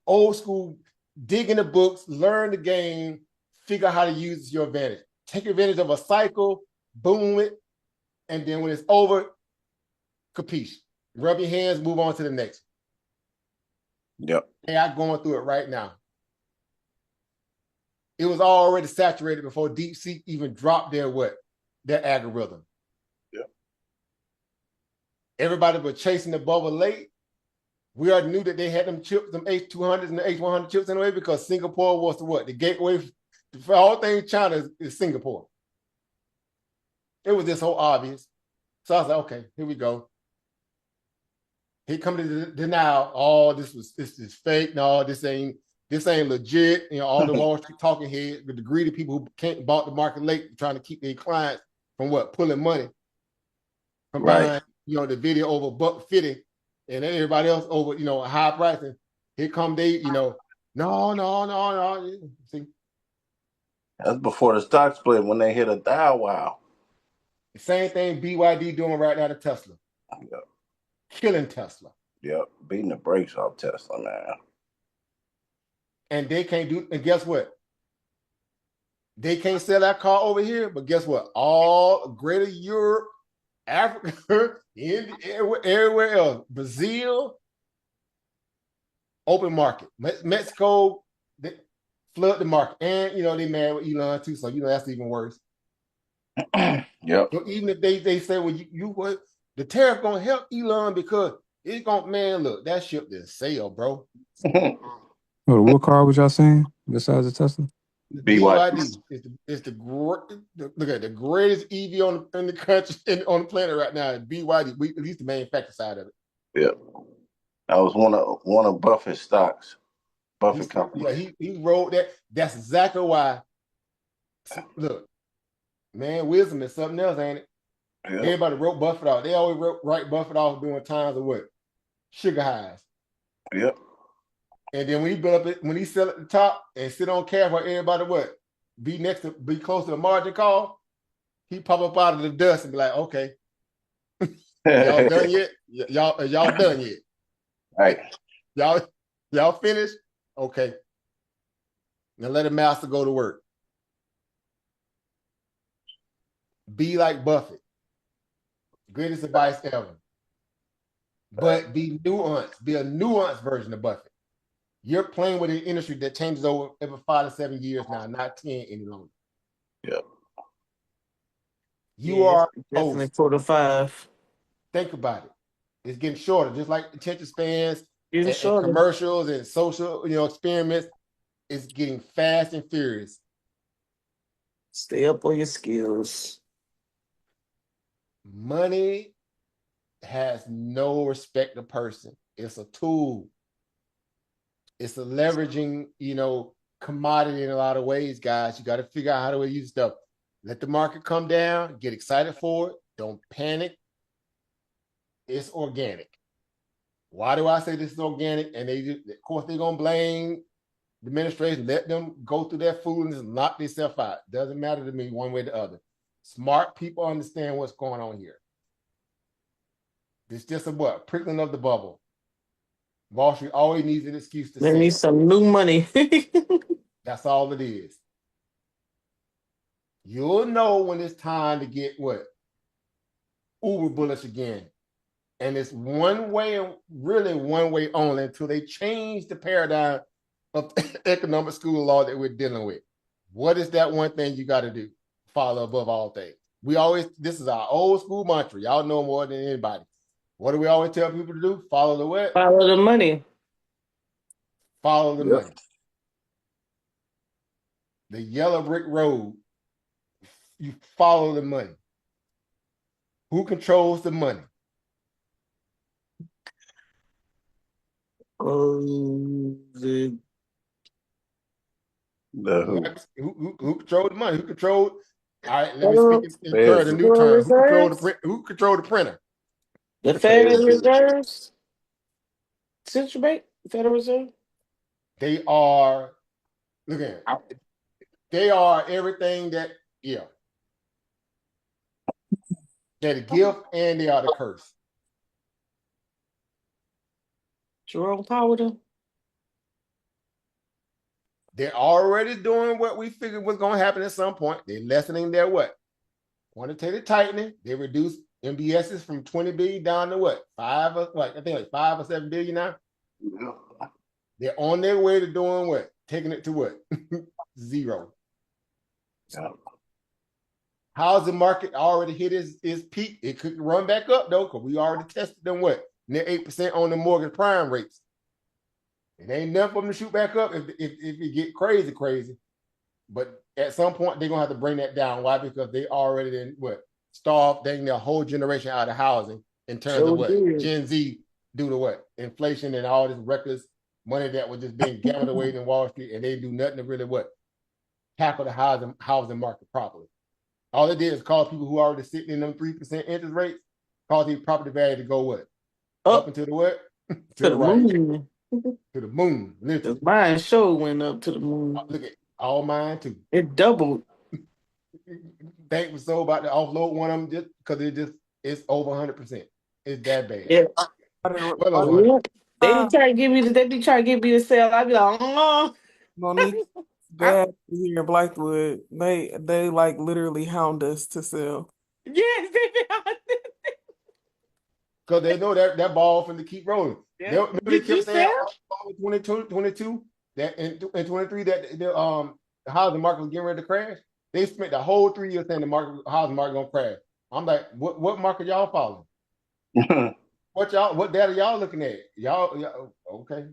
old school. Dig in the books, learn the game, figure out how to use it to your advantage. Take advantage of a cycle, boom it, and then when it's over, capiche. Rub your hands, move on to the next. Yep. AI going through it right now. It was already saturated before DeepSeek even dropped their algorithm. Yep. Everybody was chasing the bubble late. We already knew that they had them chips, them H200s and the H100 chips anyway, because Singapore was the gateway for all things China is Singapore. It was just so obvious. So I was like, okay, here we go. Here come the denial. Oh, this is fake. No, this ain't legit. All the Wall Street talking heads, the greedy people who can't bought the market late, trying to keep their clients from pulling money from behind, the video over $1.50 and everybody else over, a high price. And here come they, no. See, that's before the stock split when they hit a Dow. Wow. The same thing BYD doing right now to Tesla. Yep. Killing Tesla. Yep. Beating the brakes off Tesla, man. And they can't do, and guess what? They can't sell that car over here, but guess what? All greater Europe, Africa, everywhere else, Brazil, open market. Mexico, they flood the market. And, they mad with Elon too, so, that's even worse. Yep. So even if they say, well, the tariff going to help Elon because it's going to, man, look, that ship didn't sail, bro. What car was y'all saying besides the Tesla? BYD is look at the greatest EV in the country on the planet right now. BYD, at least the manufacturer side of it. Yeah, that was one of Buffett's stocks. Buffett company. Yeah, he wrote that. That's exactly why. Look, man, wisdom is something else, ain't it? Yeah. Everybody wrote Buffett off. They always write Buffett off during times of what? Sugar highs. Yep. And then when he sell at the top and sit on cash while everybody be close to the margin call, he pop up out of the dust and be like, okay, y'all done yet? Y'all done yet? Right. Y'all finished? Okay. Now let the master go to work. Be like Buffett. Greatest advice ever. But be nuanced. Be a nuanced version of Buffett. You're playing with an industry that changes over every 5 to 7 years now, not 10 any longer. Yep. You are definitely 4 to 5. Think about it. It's getting shorter, just like attention spans and commercials and social, experiments. It's getting fast and furious. Stay up on your skills. Money has no respect of person. It's a tool. It's a leveraging, commodity in a lot of ways, guys. You got to figure out how to use stuff. Let the market come down. Get excited for it. Don't panic. It's organic. Why do I say this is organic? And of course, they're going to blame the administration. Let them go through their foolishness and knock themselves out. Doesn't matter to me one way or the other. Smart people understand what's going on here. It's just a prickling of the bubble. Wall Street always needs an excuse to they need some new money. That's all it is. You'll know when it's time to get uber bullish again. And it's one way, really one way only, until they change the paradigm of economic school law that we're dealing with. What is that one thing you got to do? Follow above all things. This is our old school mantra. Y'all know more than anybody. What do we always tell people to do? Follow the what? Follow the money. Follow the Yep. money. The yellow brick road. You follow the money. Who controls the money? The Who controls the money? Who controlled? All right, let me speak Federal, in terms Feds. of new Federal terms. Reserves, Who controlled the printer? the The Feds Federal do. Reserves, Central Bank, Federal Reserve. They are, look at it. They are everything that, yeah. They're the gift and they are the curse. Jerome Powell. They're already doing what we figured was going to happen at some point. They're lessening their what? Quantitative tightening. They reduced MBSs from 20 billion down to what? I think like 5 or 7 billion now. Yeah. They're on their way to doing what? Taking it to what? Zero. Yeah. Housing market already hit its peak. It could run back up though, because we already tested them what? Near 8% on the mortgage prime rates. It ain't nothing for them to shoot back up if it get crazy. But at some point, they're gonna have to bring that down. Why? Because they already starved their whole generation out of housing in terms of So what good. Gen Z due to what inflation and all this reckless money that was just being gambled away in Wall Street, and they do nothing to really tackle the housing market properly. All it did is cause people who are already sitting in them 3% interest rates, cause the property value to go what? Up Up into the what? To to the the right. moon. To the moon, The literally. mine show went up to the moon. Look at all mine too. It doubled. Bank was so about to offload one of them just because it's over 100%. It's that bad. Yeah. Well over 100. Yeah. They be trying to get me to. They be trying to get me to sell. I be like, oh. Monique, dad here in Blackwood, they like literally hound us to sell. Yes, they be. Because they know that ball from to keep rolling. Yeah. They Did you kept saying sell? 22 that in 23 that the housing market was getting ready to crash. They spent the whole 3 years saying the housing market gonna crash. I'm like, what market y'all following? What data y'all looking at? Y'all okay.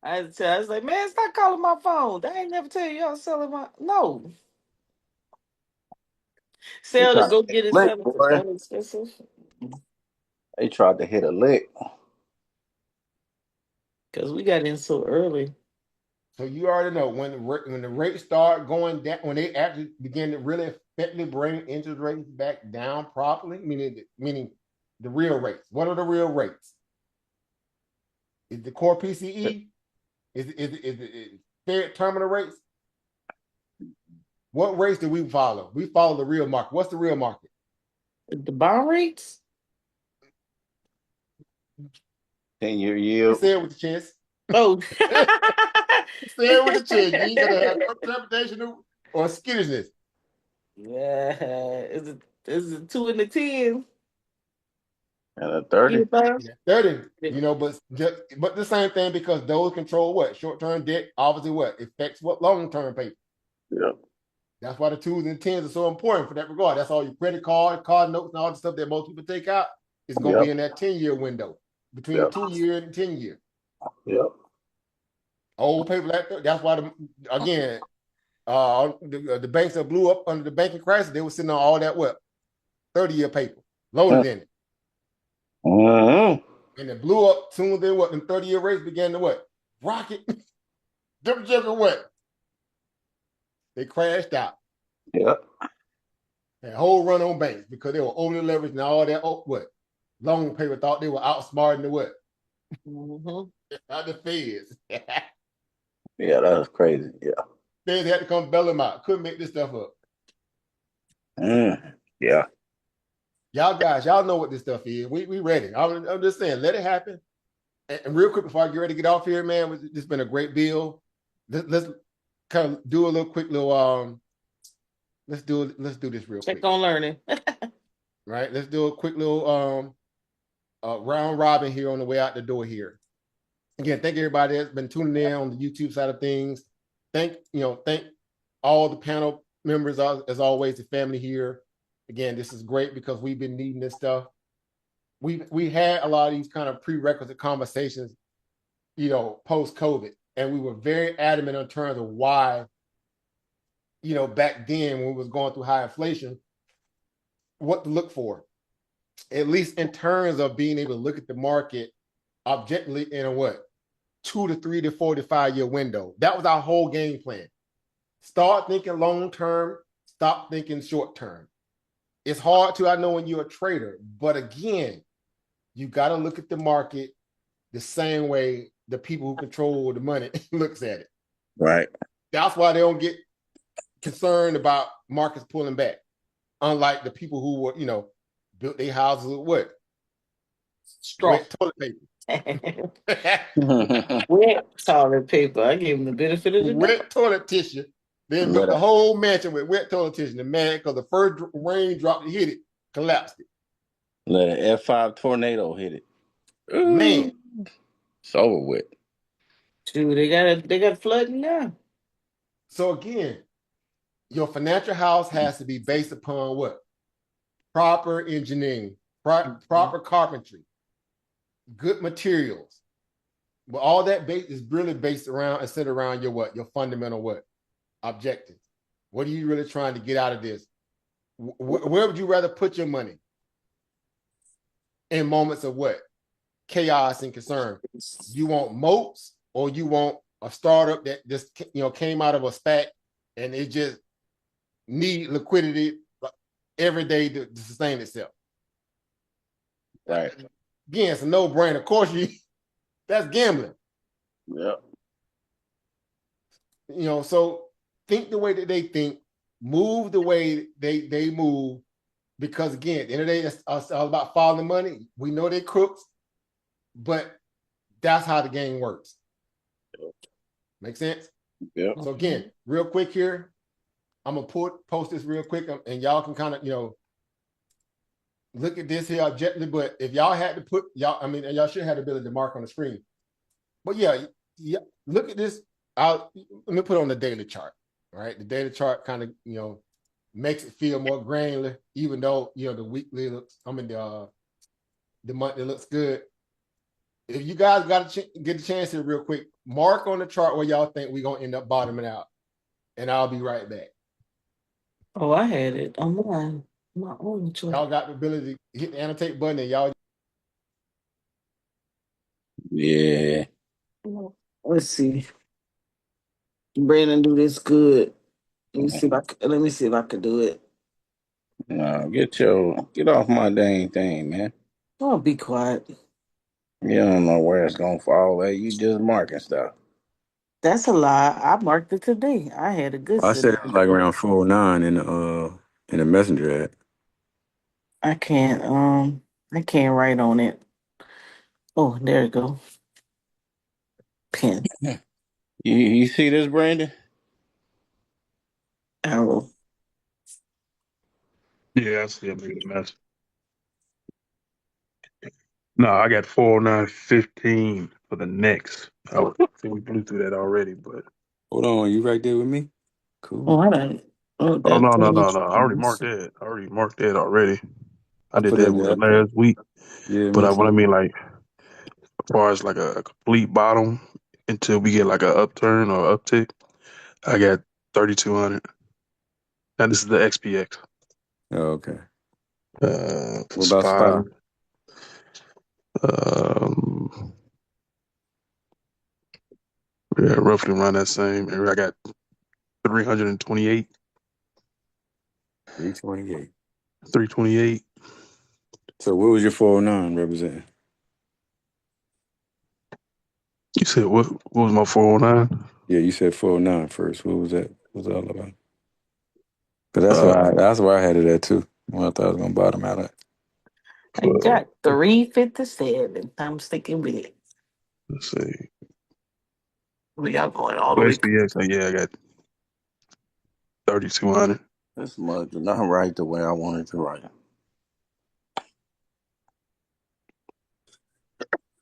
I had to tell. I was like, man, stop calling my phone. They ain't never tell you y'all selling my. No. They Sell to tried to go hit get a it lick, selling for boy. more expensive. They tried to hit a lick. Because we got in so early. So you already know when the rates start going down, when they actually begin to really effectively bring interest rates back down properly, meaning the real rates. What are the real rates? Is the core PCE? Is Fed terminal rates? What rates do we follow? We follow the real market. What's the real market? The bond rates? 10-year You yield. say it with the chest. Oh. Say it with the chest. You ain't gonna have no interpretation or skittishness. Yeah. Is it 2 and the 10? And a 30. Yeah, 30, but the same thing because those control what? Short-term debt, obviously what? Affects what long-term paper. Yeah. That's why the 2s and 10s are so important for that regard. That's all your credit card notes, and all the stuff that most people take out is gonna be Yep. in that 10-year window, between Yep. 2-year and 10-year. Yep. Old paper that's why the banks that blew up under the banking crisis, they were sitting on all that what? 30-year paper loaded in it. Mm-hmm. And it blew up soon as then what? The 30-year rates began to what? Rocket. Jump what? They crashed out. Yep. And a whole run on banks because they were overly leveraged and all that what? Long paper thought they were outsmarting the what? Mm-hmm. Not the feds. Yeah, that was crazy. Yeah. Feds had to come bail them out. Couldn't make this stuff up. Yeah. Y'all guys, y'all know what this stuff is. We ready. I'm just saying, let it happen. And real quick before I get ready to get off here, man, this has been a great bill. Let's kind of do a little quick little let's do this real quick. Check on learning. Right? Let's do a quick little round robin here on the way out the door here. Again, thank everybody that's been tuning in on the YouTube side of things. Thank all the panel members, as always, the family here. Again, this is great because we've been needing this stuff. We had a lot of these kind of prerequisite conversations, post COVID, and we were very adamant in terms of why, back then when we was going through high inflation, what to look for, at least in terms of being able to look at the market objectively in a 2 to 3 to 4 to 5 year window. That was our whole game plan. Start thinking long term, stop thinking short term. It's hard to, I know, when you're a trader, but again, you got to look at the market the same way the people who control the money looks at it. Right. That's why they don't get concerned about markets pulling back. Unlike the people who were, built their houses with what? Straw. Wet toilet paper. Wet toilet paper. I gave them the benefit of the doubt. Wet toilet tissue. Then built the whole mansion with wet toilet tissue. The man, because the first rain drop that hit it, collapsed it. Let an F5 tornado hit it. Ooh, man, it's over with. Dude, they got flooding now. So again, your financial house has to be based upon what? Proper engineering, proper carpentry, good materials. But all that is really based around and centered around your what? Your fundamental objectives. What are you really trying to get out of this? Where would you rather put your money? In moments of what? Chaos and concern. You want moats, or you want a startup that just came out of a SPAC and it just need liquidity every day to sustain itself. Right. Again, it's a no-brainer. Of course, that's gambling. Yep. So think the way that they think, move the way they move, because again, at the end of the day, it's all about following money. We know they're crooks, but that's how the game works. Make sense? Yeah. So again, real quick here, I'm gonna post this real quick, and y'all can kind of look at this here objectively. But if y'all had to put y'all should have the ability to mark on the screen. But yeah, look at this. Let me put it on the daily chart. All right, the daily chart kind of makes it feel more granular, even though the weekly looks. The monthly looks good. If you guys got to get a chance here real quick, mark on the chart where y'all think we're gonna end up bottoming out, and I'll be right back. Oh, I had it on my own chart. Y'all got the ability to hit the annotate button, and y'all. Yeah. Let's see. Brandon, do this good. Let me see if I can do it. No, get off my dang thing, man. Oh, be quiet. You don't know where it's gonna fall at. You just marking stuff. That's a lie. I marked it today. I had a good. I said it was like around 409 in the messenger ad. I can't write on it. Oh, there you go. Pen. You see this, Brandon? Arrow. Yeah, I see. I'm making a mess. No, I got 409.15 for the next. I think we blew through that already, but Hold on, you right there with me? Cool. Oh, I don't. Oh, oh no. I that's already marked that. Already. I did put that in the last week. Yeah, But me what I too. mean, like, as far as like a complete bottom until we get like a upturn or uptick, I got 3,200. And this is the XPX. Oh, okay. For What about SPY. SPY? Yeah, roughly around that same area. I got 328. 328. 328. So what was your 409 representing? You said what was my 409? Yeah, you said 409 first. What was that? What was that all about? Because that's where I had it at too. When I thought I was gonna bottom out at. I got 357. I'm sticking with it. Let's see. We got going all the way. SPX, I got 3,200. This mug did not write the way I wanted to write it.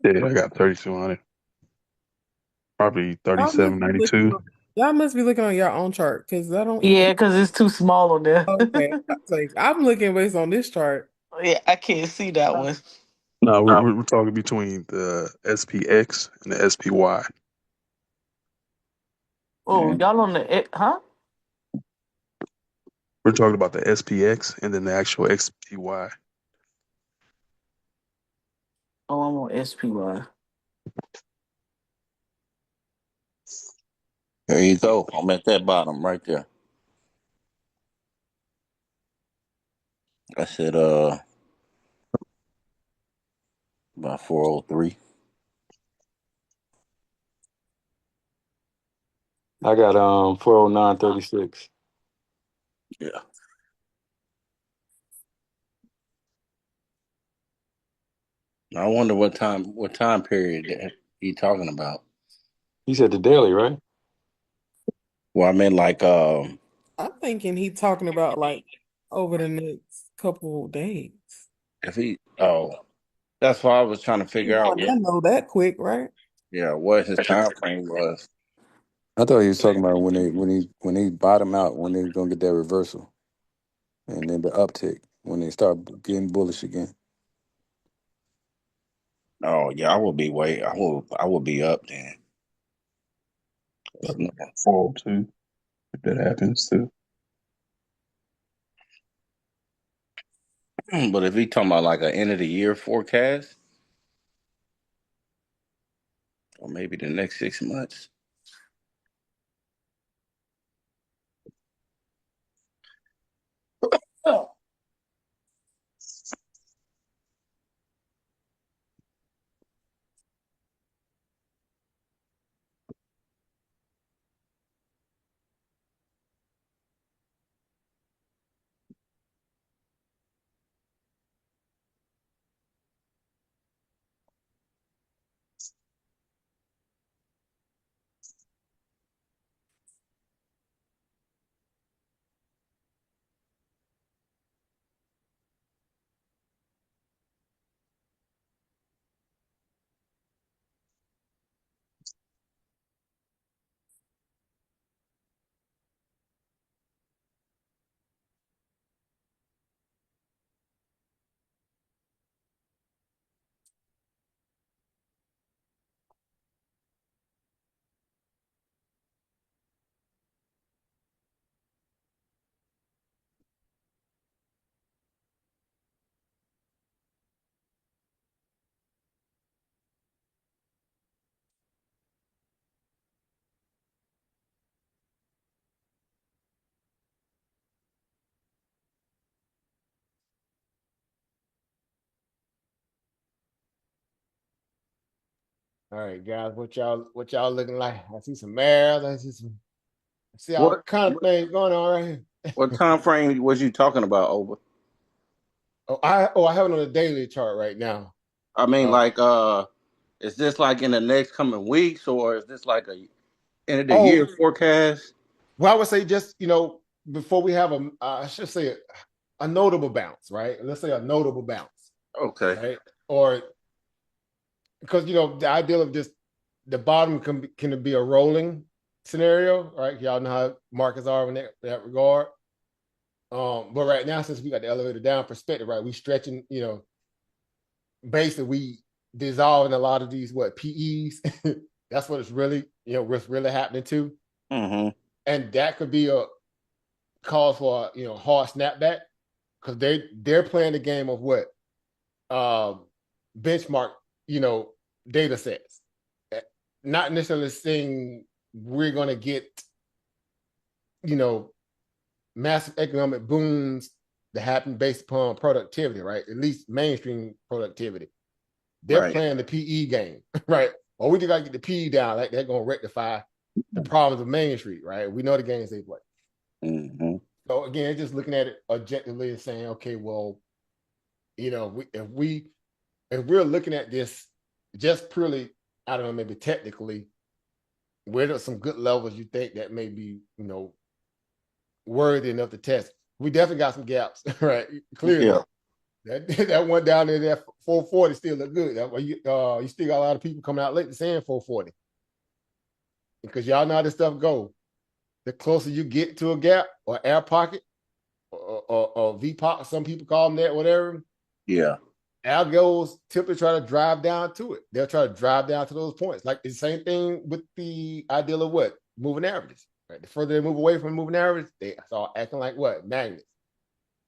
Yeah, I got 3,200. Probably 37.92. Y'all must be looking on your own chart because I don't. Yeah, because it's too small on there. Okay, I'm looking based on this chart. Yeah, I can't see that one. No, we're talking between the SPX and the SPY. Oh, y'all on the huh? We're talking about the SPX and then the actual XPY. Oh, I'm on SPY. There you go. I'm at that bottom right there. I said about 403. I got 409.36. Yeah. I wonder what time period that he talking about. He said the daily, right? Well, I mean like I'm thinking he talking about like over the next couple days. if he that's why I was trying to You figure out I know that quick, right? what his time frame was. I thought he was talking about when they bottom out, when they're gonna get that reversal, and then the uptick when they start getting bullish again. Oh yeah, I will be up then. Like 402, if that happens too. But if he talking about like an end of the year forecast, or maybe the next 6 months. Oh. All right, guys, what y'all looking like? I see some mares. I see all What kind of things going on right here. what time frame was you talking about, Over? I have it on the daily chart right now. I mean, Uh, like, is this like in the next coming weeks, or is this like a end of the year oh, forecast? well, I would say just before we have I should say a notable bounce, right? Let's say a notable bounce, Okay. right? Or because the ideal of just the bottom can be a rolling scenario, right? Y'all know how markets are in that regard. But right now, since we got the elevator down perspective, right, we stretching, basically we dissolving a lot of these PEs. That's what it's really, what's really happening too. Mm-hmm. And that could be a cause for hard snapback because they're playing the game of what benchmark, data sets. Not necessarily saying we're gonna get, you know, massive economic booms that happen based upon productivity, right? At least mainstream productivity. They're Right. playing the PE game, right? Or we just gotta get the PE down, like they're gonna rectify the problems of Main Street, right? We know the games they play. Mm-hmm. So again, just looking at it objectively and saying, okay, well, if we're looking at this just purely, I don't know, maybe technically, where are some good levels you think that may be, worthy enough to test? We definitely got some gaps, right? Clearly. Yeah. That one down there, that 440 still look good. That way you still got a lot of people coming out late saying 440. Because y'all know how this stuff go. the closer you get to a gap or air pocket or V-pop, some people call them that, whatever. Yeah. Algos typically try to drive down to it. They'll try to drive down to those points. Like the same thing with the ideal of what? Moving averages. Right? The further they move away from moving average, they start acting like what? Magnets.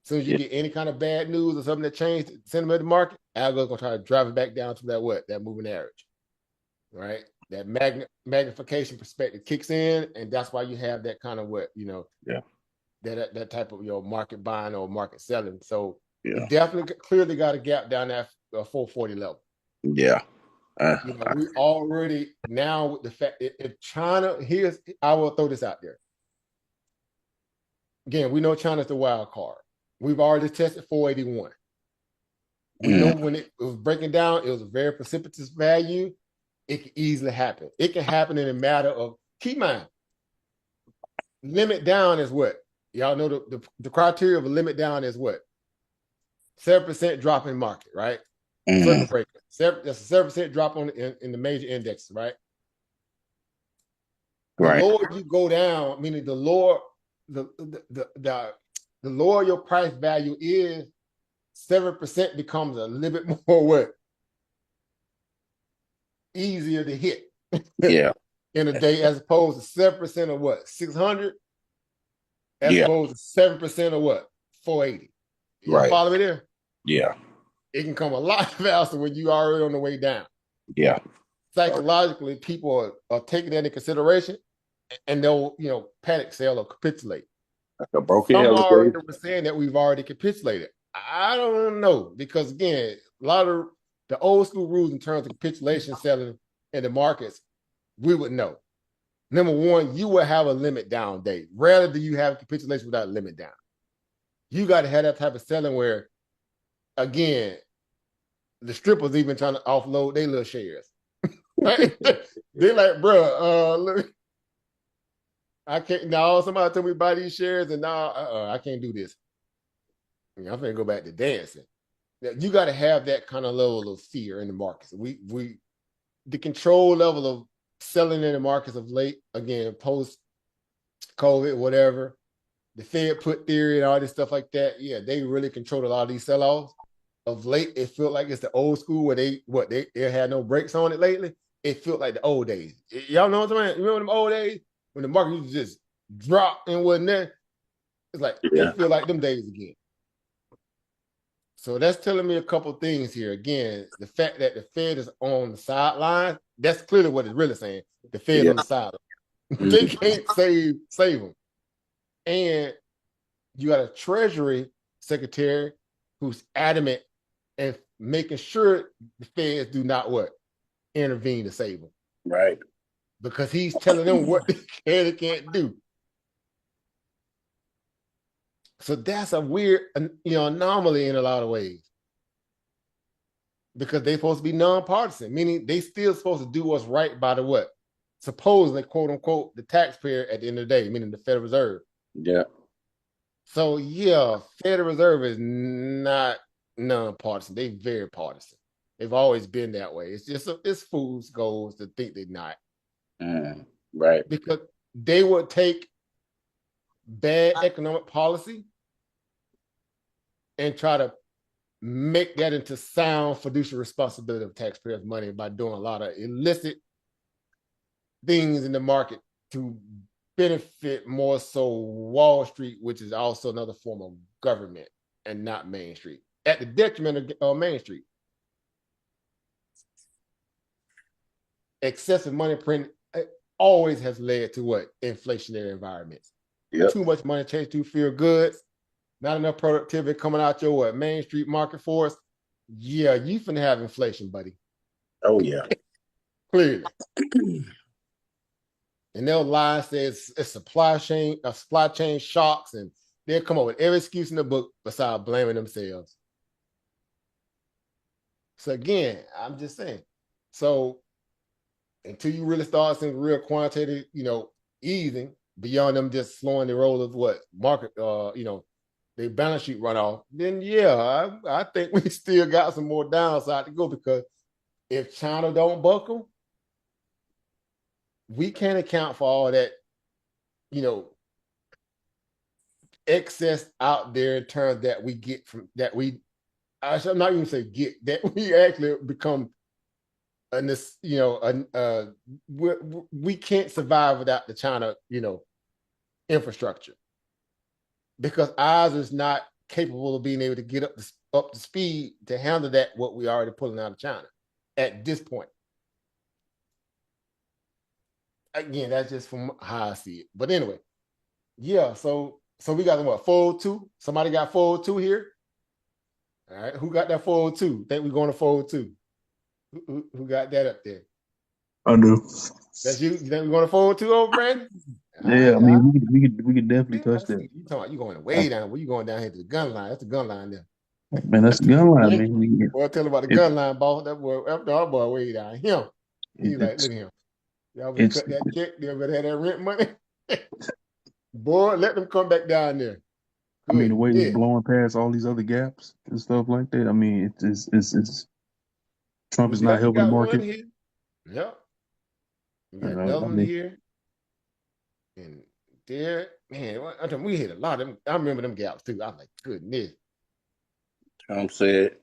As soon as you Yeah. get any kind of bad news or something that changed the sentiment of the market, algo's gonna try to drive it back down to that what? That moving average. Right? That magnification perspective kicks in, and that's why you have that kind of what, Yeah. that type of market buying or market selling. So Yeah. it definitely clearly got a gap down that 440 level. Yeah. We already now with the fact if China, I will throw this out there. Again, we know China's the wild card. We've already tested 481. We know when it was breaking down, it was a very precipitous value. It can easily happen. It can happen in a matter of, keep in mind, limit down is what? Y'all know the criteria of a limit down is what? 7% drop in market, right? Circle breaker. That's a 7% drop in the major indexes, right? The lower you go down, meaning the lower the lower your price value is, 7% becomes a little bit more what? Easier to hit. Yeah. In a day, as opposed to 7% of what? 600, as opposed to 7% of what? 480. Y'all follow me there? Yeah. It can come a lot faster when you already on the way down. Yeah. Psychologically, people are taking that into consideration, and they'll panic sell or capitulate. Some already were saying that we've already capitulated. I don't know, because again, a lot of the old school rules in terms of capitulation selling in the markets, we would know. Number one, you will have a limit down day. Rarely do you have capitulation without a limit down. You got to have that type of selling where, again, the strippers even trying to offload their little shares. Right? They're like, bro, look, I can't. Now somebody told me buy these shares, and now I can't do this. I'm gonna go back to dancing. You got to have that kind of level of fear in the markets. The control level of selling in the markets of late, again, post COVID, whatever, the Fed put theory and all this stuff like that. Yeah, they really controlled a lot of these sell-offs. Of late, it felt like it's the old school where they had no brakes on it lately. It felt like the old days. Y'all know what I'm saying? You remember them old days when the market used to just drop and wasn't there? It's like it feel like them days again. So that's telling me a couple things here. Again, the fact that the Fed is on the sideline, that's clearly what it's really saying. The Fed on the sideline. They can't save them. And you got a Treasury Secretary who's adamant and making sure the Feds do not what? Intervene to save them. Right. Because he's telling them what they can and can't do. So that's a weird, anomaly in a lot of ways. Because they're supposed to be nonpartisan, meaning they still supposed to do what's right by the what? Supposedly, quote unquote, the taxpayer at the end of the day, meaning the Federal Reserve. Yeah. So yeah, Federal Reserve is not nonpartisan. They're very partisan. They've always been that way. It's just it's fool's goals to think they're not. Right. Because they would take bad economic policy and try to make that into sound fiduciary responsibility of taxpayers' money by doing a lot of illicit things in the market to benefit more so Wall Street, which is also another form of government, and not Main Street, at the detriment of Main Street. Excessive money print always has led to what? Inflationary environments. Yep. Too much money chased too few goods, not enough productivity coming out your what? Main Street market force. Yeah, you finna have inflation, buddy. Oh yeah. Clearly. And they'll lie and say it's supply chain shocks, and they'll come up with every excuse in the book besides blaming themselves. So again, I'm just saying. So until you really start seeing real quantitative, easing beyond them just slowing the roll of what market, their balance sheet runoff, then yeah, I think we still got some more downside to go, because if China don't buckle, we can't account for all that you know, excess out there in terms that we get from that we I should not even say get that we actually become this, you know, we can't survive without the China, you know, infrastructure because ours is not capable of being able to get up to speed to handle that what we already pulling out of China at this point. Again, that's just from how I see it. But anyway, yeah. So we got what 402. Somebody got 402 here. All right, who got that 402? Think we're going to 402? Who got that up there? I do. That's you. You think we're going to 402 over, Brandon? All Yeah, I right, all right. mean, we could definitely Yeah, touch see, that. you talking about you going way down? Where you going down here to the gun line? That's the gun line there. Man, that's the gun line, man. Boy, tell him about the It, gun line, boss. That boy, after our boy, way down. Him. it, He like, it's look at him. Y'all better it's. cut that check. They better have that rent money. Boy, let them come back down there. I mean, the way it's Goodness. blowing past all these other gaps and stuff like that. I mean, it's Trump Well, is not yep, we helping the got one market. here. Yep. We got And another I one mean, here. And there, man, I mean, we hit a lot of them. I remember them gaps too. I was like, goodness. Trump said,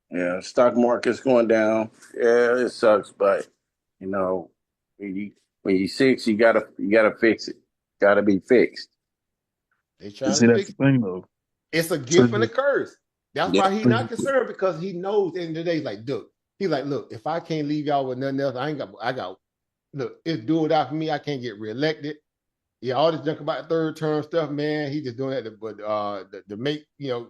yeah, stock market's going down. Yeah, it sucks, but you know, when you 6, you gotta fix it. Gotta be fixed. They and trying see, to that's fix the it. thing though. It's a gift and a Surgery, curse. That's Yep. why he's not concerned because he knows at the end of the day, like, look, he's like, look, if I can't leave y'all with nothing else, I got, look, it's do it out for me. I can't get reelected. Yeah, all this junk about third term stuff, man. He just doing that to make, you know,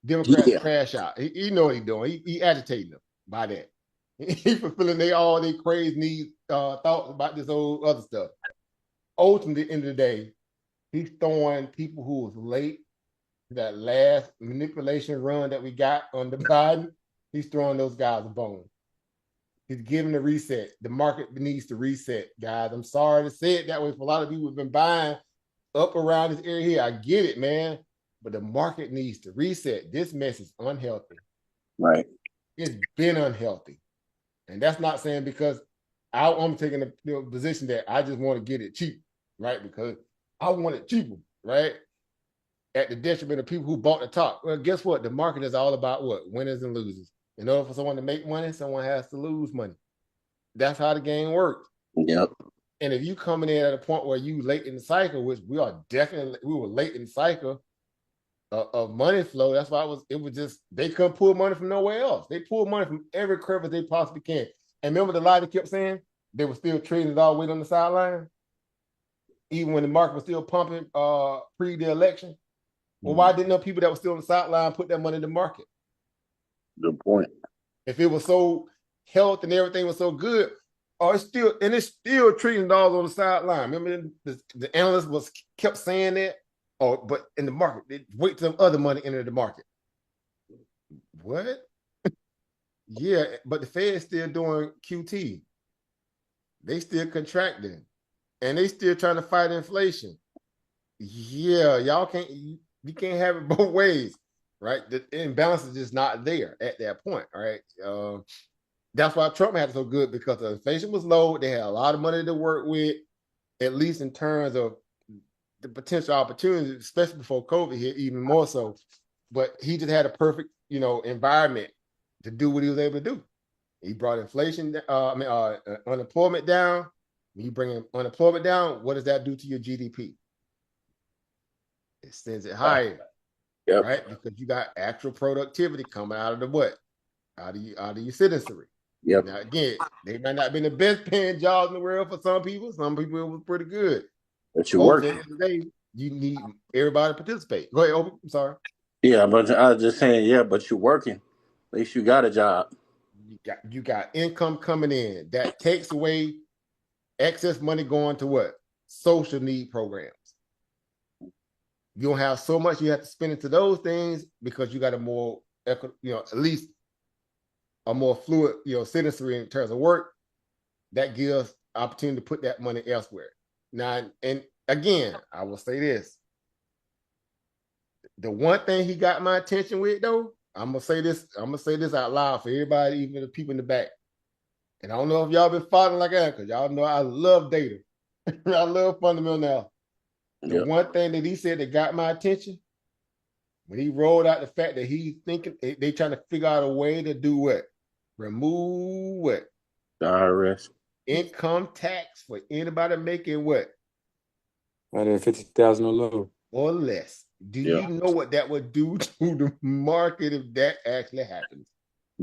Democrats Yeah. crash out. He know what he's doing. He agitating them by that. He fulfilling all their crazy needs, thoughts about this old other stuff. Ultimately, at the end of the day, he's throwing people who was late that last manipulation run that we got under Biden. He's throwing those guys a bone. He's giving a reset. The market needs to reset, guys. I'm sorry to say it that way for a lot of people who've been buying up around this area here. I get it, man. But the market needs to reset. This mess is unhealthy. Right. It's been unhealthy. And that's not saying because I'm taking the position that I just want to get it cheap, right? Because I want it cheaper, right? At the detriment of people who bought the top. Well, guess what? The market is all about what? Winners and losers. In order for someone to make money, someone has to lose money. That's how the game works. Yep. And if you coming in at a point where you late in the cycle, which we were late in the cycle of money flow. That's why it was just, they couldn't pull money from nowhere else. They pulled money from every crevice they possibly can. And remember the lie they kept saying? They were still trading it all the way on the sideline, even when the market was still pumping pre the election. Well, why didn't the people that were still on the sideline put that money in the market? Good point. If it was so health and everything was so good, it's still treating dogs on the sideline. Remember the analyst was kept saying that, but in the market, they wait till other money enter the market. What? Yeah, but the Fed's still doing QT. They still contracting, and they still trying to fight inflation. Yeah, y'all can't. You can't have it both ways, right? The imbalance is just not there at that point, all right? That's why Trump had it so good because the inflation was low. They had a lot of money to work with, at least in terms of the potential opportunities, especially before COVID hit, even more so. But he just had a perfect, environment to do what he was able to do. He brought inflation, unemployment down. When you bring unemployment down, what does that do to your GDP? It sends it higher, Yep. right? Because you got actual productivity coming out of the what? Out of your citizenry. Yep. Now again, they might not have been the best paying jobs in the world for some people. Some people it was pretty good. But you're Ultimately, working. at the end of the day, you need everybody to participate. Go ahead, Obi. I'm sorry. Yeah, but I was just saying, yeah, but you're working. At least you got a job. You got income coming in that takes away excess money going to what? Social need programs. You don't have so much you have to spend into those things because you got a more, at least a more fluid, citizenry in terms of work. That gives opportunity to put that money elsewhere. Now, and again, I will say this. The one thing he got my attention with, though, I'm gonna say this out loud for everybody, even the people in the back. And I don't know if y'all been following like that, because y'all know I love data. I love fundamental analysis. The one thing that he said that got my attention when he rolled out the fact that he's thinking they trying to figure out a way to do what? Remove what? The IRS. Income tax for anybody making what? 150,000 or lower. Or less. Do you know what that would do to the market if that actually happens?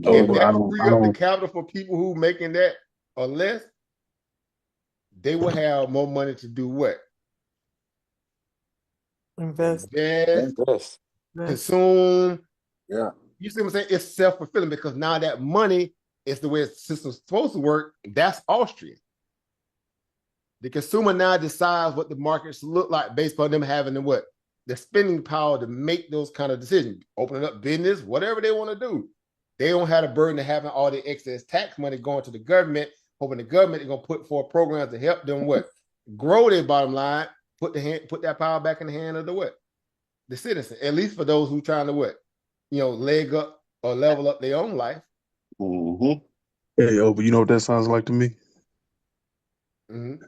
Oh, If but I that don't. free up the capital for people who making that or less, they will have more money to do what? Invest. Invest. Consume. Yeah. You see what I'm saying? It's self-fulfilling because now that money is the way the system's supposed to work. That's Austrian. The consumer now decides what the markets look like based on them having the spending power to make those kind of decisions, opening up business, whatever they want to do. They don't have the burden of having all the excess tax money going to the government, hoping the government is going to put forth programs to help them grow their bottom line, put that power back in the hand of the citizen. At least for those who trying to leg up or level up their own life. Mm-hmm. Hey, but you know what that sounds like to me? Mm-hmm.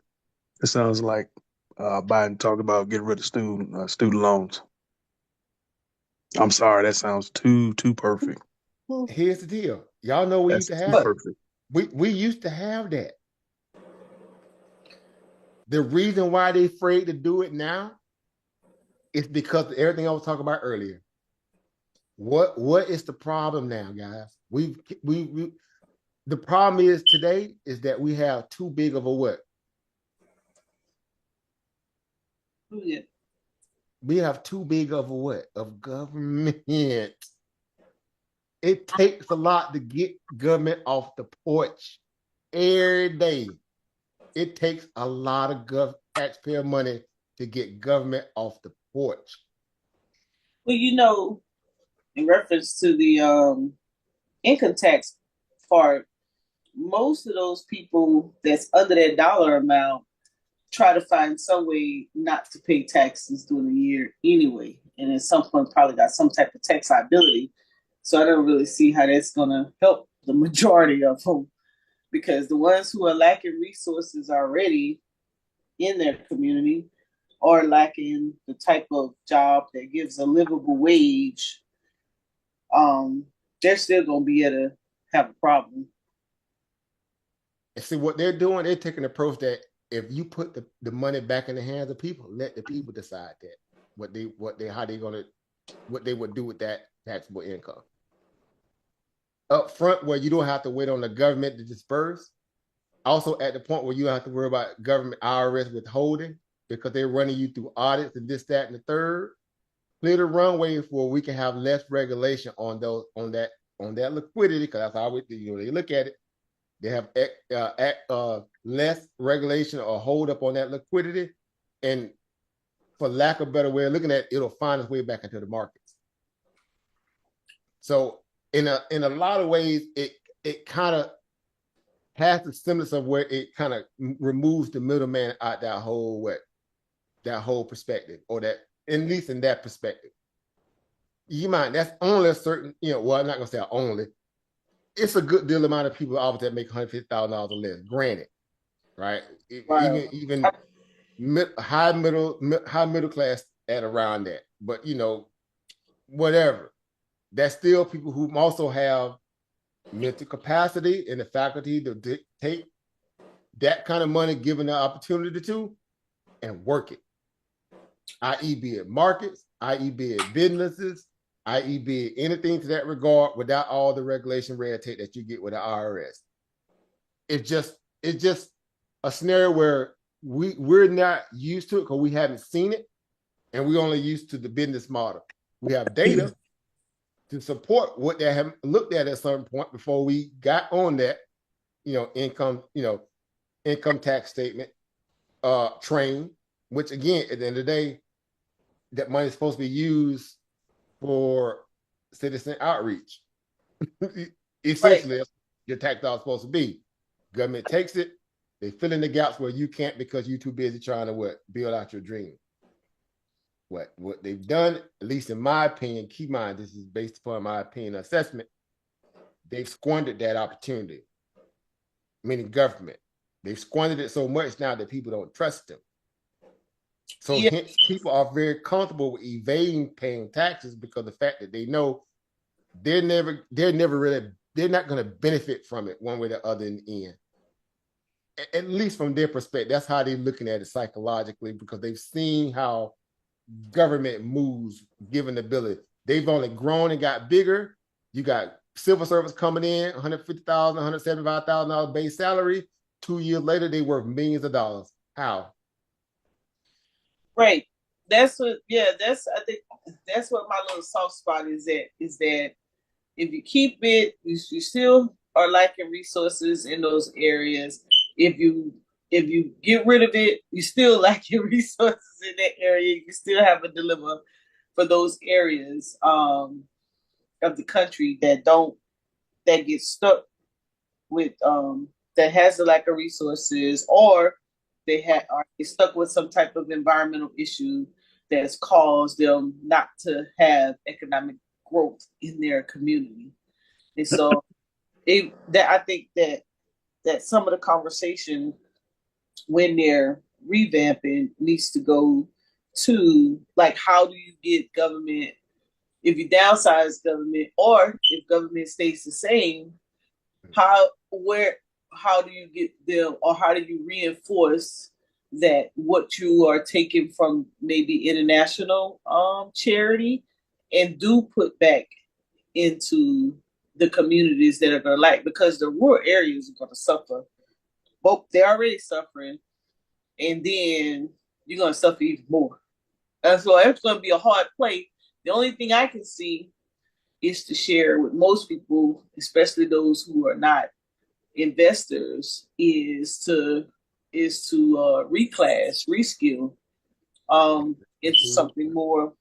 It sounds like Biden talking about getting rid of student loans. I'm sorry, that sounds too perfect. Here's the deal. Y'all know we That's used to too have it. perfect. We used to have that. The reason why they afraid to do it now is because of everything I was talking about earlier. What is the problem now, guys? We the problem is today is that we have too big of a what? Yeah. We have too big of a what? Of government. It takes a lot to get government off the porch every day. It takes a lot of taxpayer money to get government off the porch. Well, in reference to the income tax part, most of those people that's under that dollar amount try to find some way not to pay taxes during the year anyway. And at some point probably got some type of tax liability. So I don't really see how that's going to help the majority of them, because the ones who are lacking resources already in their community or lacking the type of job that gives a livable wage, they're still going to be able to have a problem. And see what they're doing, they're taking the approach that if you put the money back in the hands of people, let the people decide that what they would do with that taxable income. Up front, where you don't have to wait on the government to disperse. Also at the point where you don't have to worry about government IRS withholding because they're running you through audits and this, that, and the third. Clear the runway for we can have less regulation on that liquidity, because that's how they look at it. They have less regulation or hold up on that liquidity, and for lack of a better way of looking at it, it'll find its way back into the markets. So in a lot of ways, it kind of has the semblance of where it kind of removes the middleman out that whole perspective, or that at least in that perspective. You mind that's only a certain, well, I'm not gonna say only. It's a good deal amount of people out there that make $150,000 or less. Granted, right? Right. Even high middle class at around that, but whatever. That's still people who also have mental capacity and the faculty to take that kind of money given the opportunity to and work it, i.e. be it markets, i.e. be it businesses, i.e. be it anything to that regard without all the regulation red tape that you get with the IRS. It's just a scenario where we're not used to it because we haven't seen it, and we're only used to the business model. We have data to support what they have looked at a certain point before we got on that, income tax statement train, which again, at the end of the day, that money is supposed to be used for citizen outreach. Essentially, that's what your tax dollar is supposed to be. Government takes it, they fill in the gaps where you can't because you're too busy trying to build out your dream. What they've done, at least in my opinion, keep in mind, this is based upon my opinion assessment, they've squandered that opportunity, meaning government. They've squandered it so much now that people don't trust them. So hence people are very comfortable with evading paying taxes because of the fact that they know they're never really, they're not going to benefit from it one way or the other in the end. At least from their perspective, that's how they're looking at it psychologically, because they've seen how government moves given the ability. They've only grown and got bigger. You got civil service coming in, $150,000, $175,000 base salary. 2 years later, they worth millions of dollars. How? Right. That's what. Yeah. I think that's what my little soft spot is at. Is that if you keep it, you still are lacking resources in those areas. If you get rid of it, you still lacking resources in that area. You still have a dilemma for those areas of the country that get stuck with that has a lack of resources, or are stuck with some type of environmental issue that's caused them not to have economic growth in their community. And so I think that some of the conversation when they're revamping needs to go to, like, how do you get government, if you downsize government, or if government stays the same, how do you get them, or how do you reinforce that what you are taking from maybe international charity and do put back into the communities that are going to lack, because the rural areas are going to suffer. Both, they're already suffering, and then you're going to suffer even more. And so it's going to be a hard play. The only thing I can see is to share with most people, especially those who are not investors, is to reclass, reskill into something more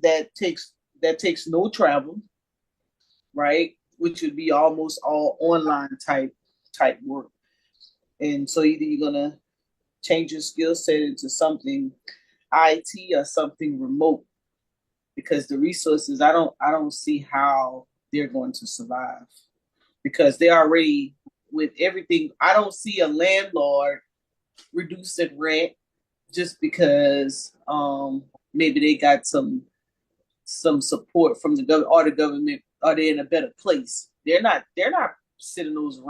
that takes no travel, right? Which would be almost all online type work. And so either you're gonna change your skill set into something IT or something remote, because the resources, I don't see how they're going to survive, because they're already, with everything. I don't see a landlord reducing rent just because maybe they got some support from the government, or the government, are they in a better place. They're not sending those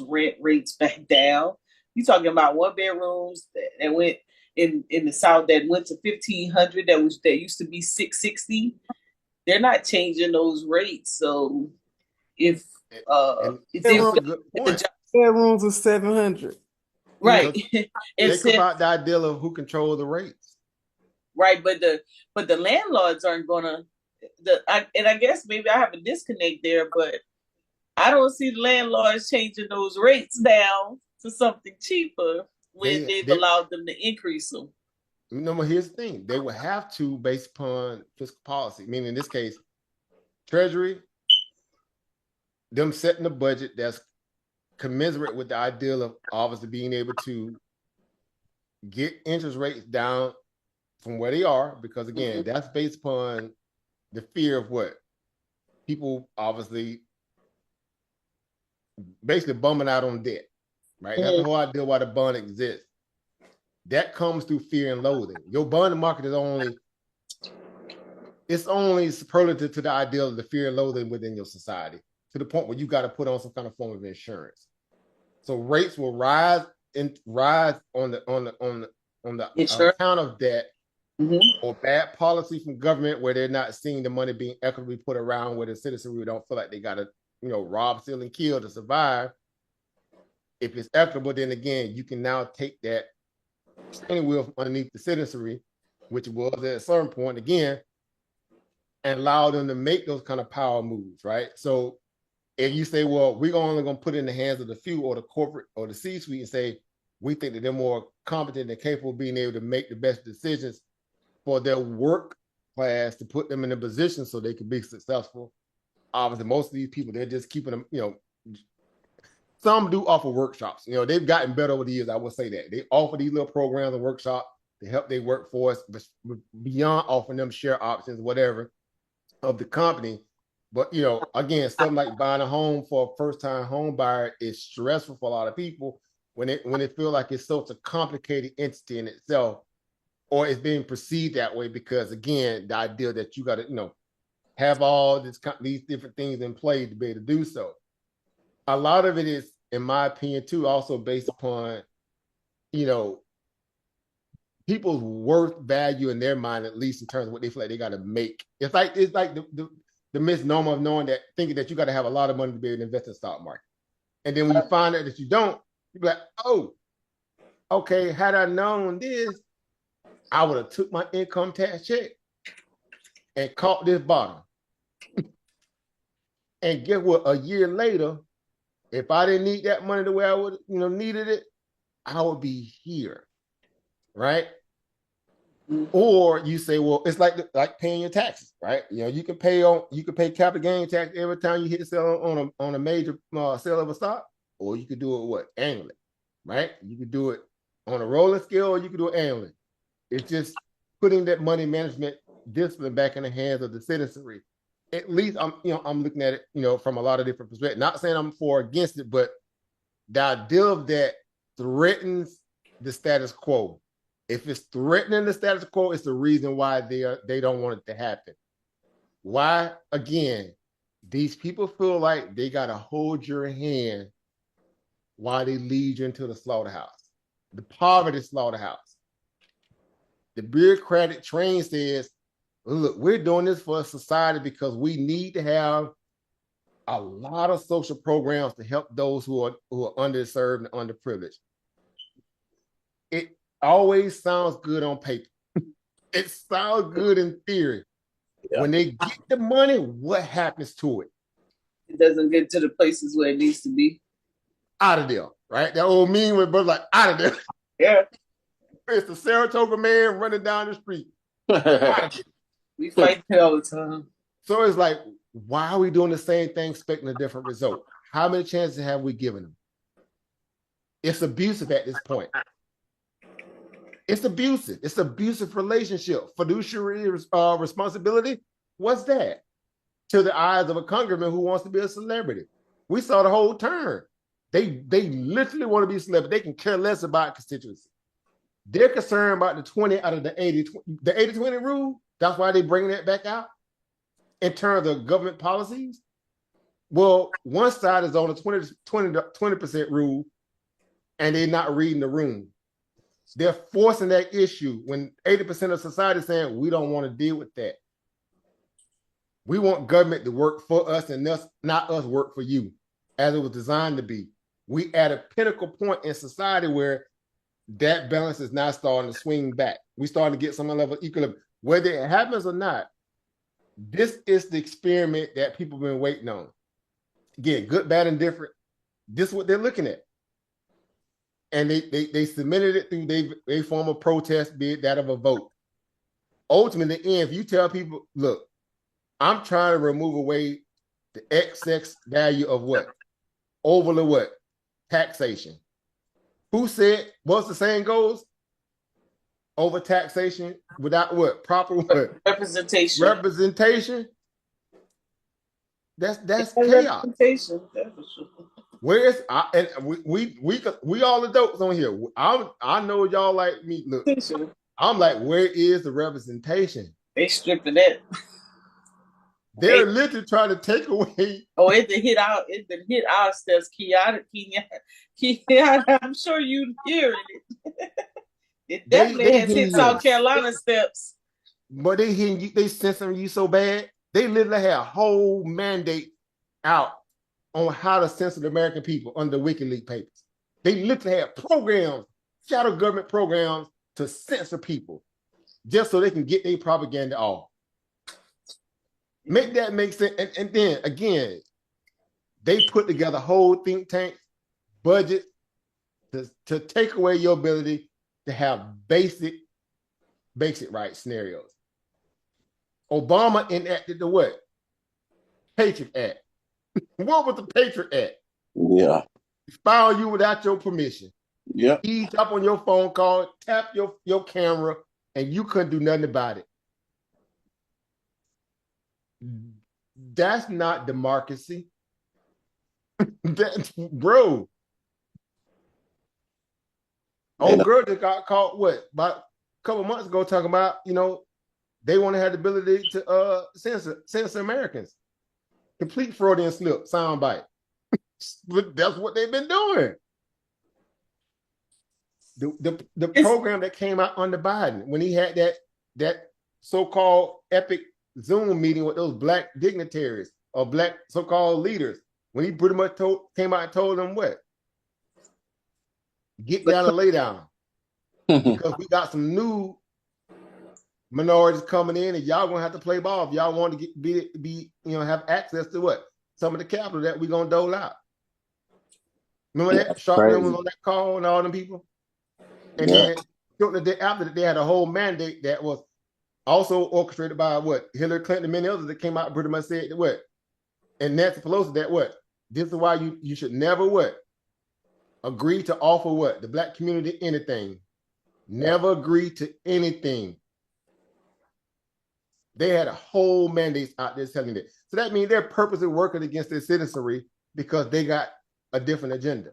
rent rates back down. You talking about one bedrooms that went in the South, that went to 1,500, that used to be 660. They're not changing those rates. So if That's a good point. Bedrooms are 700. Right. Think about the idea of who controls the rates. Right, but the landlords aren't gonna. I guess maybe I have a disconnect there, but I don't see the landlords changing those rates down to something cheaper when they've allowed them to increase them. No, here's the thing: they would have to, based upon fiscal policy. Meaning, in this case, Treasury, them setting a budget that's commensurate with the ideal of obviously being able to get interest rates down from where they are, because again, that's based upon the fear of what people obviously basically bumming out on debt, right? That's the whole idea why the bond exists. That comes through fear and loathing. Your bond market is only superlative to the ideal of the fear and loathing within your society, to the point where you got to put on some kind of form of insurance. So rates will rise on the account of debt, or bad policy from government, where they're not seeing the money being equitably put around, where the citizenry don't feel like they got to, rob, steal, and kill to survive. If it's equitable, then again, you can now take that steering wheel from underneath the citizenry, which was at a certain point again, and allow them to make those kind of power moves, right? So if you say, well, we're only going to put it in the hands of the few, or the corporate, or the C-suite, and say we think that they're more competent and capable of being able to make the best decisions for their work class, to put them in a position so they can be successful. Obviously, most of these people, they're just keeping them, some do offer workshops. They've gotten better over the years, I will say that. They offer these little programs and workshops to help their workforce, beyond offering them share options, whatever, of the company. But, again, something like buying a home for a first-time home buyer is stressful for a lot of people when they feel like it's such a complicated entity in itself, or it's being perceived that way because, again, the idea that you got to, have all these different things in play to be able to do so. A lot of it is, in my opinion, too, also based upon, people's worth value in their mind, at least in terms of what they feel like they got to make. It's like the misnomer of knowing that, thinking that you got to have a lot of money to be able to invest in the stock market. And then when you find out that you don't, you be like, oh, okay, had I known this, I would have took my income tax check and caught this bottom. And get what? A year later, if I didn't need that money the way I would, needed it, I would be here, right? Or you say, well, it's like paying your taxes, right? You can pay capital gain tax every time you hit the sale on a major sale of a stock, or you could do it annually, right? You could do it on a rolling scale, or you could do it annually. It's just putting that money management discipline back in the hands of the citizenry. At least I'm looking at it, from a lot of different perspectives. Not saying I'm for or against it, but the idea of that threatens the status quo. If it's threatening the status quo, it's the reason why they don't want it to happen. Why? Again, these people feel like they got to hold your hand while they lead you into the slaughterhouse, the poverty slaughterhouse. The bureaucratic train says, look, we're doing this for a society because we need to have a lot of social programs to help those who are underserved and underprivileged. It always sounds good on paper. It sounds good in theory. Yeah. When they get the money, what happens to it? It doesn't get to the places where it needs to be. Out of there, right? That old meme where brother like, out of there. Yeah. It's the Saratoga man running down the street. We fight it all the time. So it's like, why are we doing the same thing, expecting a different result? How many chances have we given them? It's abusive at this point. It's abusive. It's abusive relationship. Fiduciary responsibility. What's that? To the eyes of a congressman who wants to be a celebrity. We saw the whole turn. They literally want to be a celebrity. They can care less about constituency. They're concerned about the 20 out of the 80, the 80-20 rule. That's why they bring that back out in terms of government policies. Well, one side is on the 20% rule, and they're not reading the room. They're forcing that issue when 80% of society is saying, we don't want to deal with that. We want government to work for us and not us work for you, as it was designed to be. We at a pinnacle point in society where that balance is now starting to swing back. We're starting to get some level of equilibrium. Whether it happens or not, this is the experiment that people have been waiting on. Again, good, bad, and different. This is what they're looking at. And they submitted it through a form of protest, be it that of a vote. Ultimately, in the end, if you tell people, look, I'm trying to remove away the excess value of what? Overly what? Taxation. Who said, what's the saying goes? Over taxation without what? Proper what? Representation. Representation. That's chaos. Representation. Where's and we all adults on here. I know y'all like me. Look, I'm like, where is the representation? They stripping that. They're literally trying to take away. Oh, it hit our steps, Kiana. I'm sure you hear it. It definitely has hit South Carolina steps. But they hitting you, they censoring you so bad. They literally had a whole mandate out on how to censor the American people under WikiLeaks papers. They literally had programs, shadow government programs to censor people just so they can get their propaganda off. Make that make sense. And then again, they put together whole think tank budget to take away your ability to have basic rights scenarios. Obama enacted the what? Patriot Act. What was the Patriot Act? Yeah. Spy on you without your permission. Yeah. Eavesdrop on your phone call, tap your camera, and you couldn't do nothing about it. That's not democracy. Bro. Old girl that got caught what? About couple months ago talking about, they want to have the ability to censor Americans. Complete Freudian slip, soundbite. That's what they've been doing. The program that came out under Biden when he had that so-called epic Zoom meeting with those black dignitaries or black so-called leaders, when he pretty much came out and told them what? Get down and lay down. Because we got some new minorities coming in, and y'all gonna have to play ball if y'all want to be have access to what? Some of the capital that we're gonna dole out. Remember that? Sharpman was on that call and all them people. And then the day after that, they had a whole mandate that was also orchestrated by what? Hillary Clinton and many others that came out and pretty much said that what? And Nancy Pelosi that what? This is why you should never what? Agree to offer what? The black community anything. Never agree to anything. They had a whole mandate out there telling that. So that means they're purposely working against their citizenry because they got a different agenda.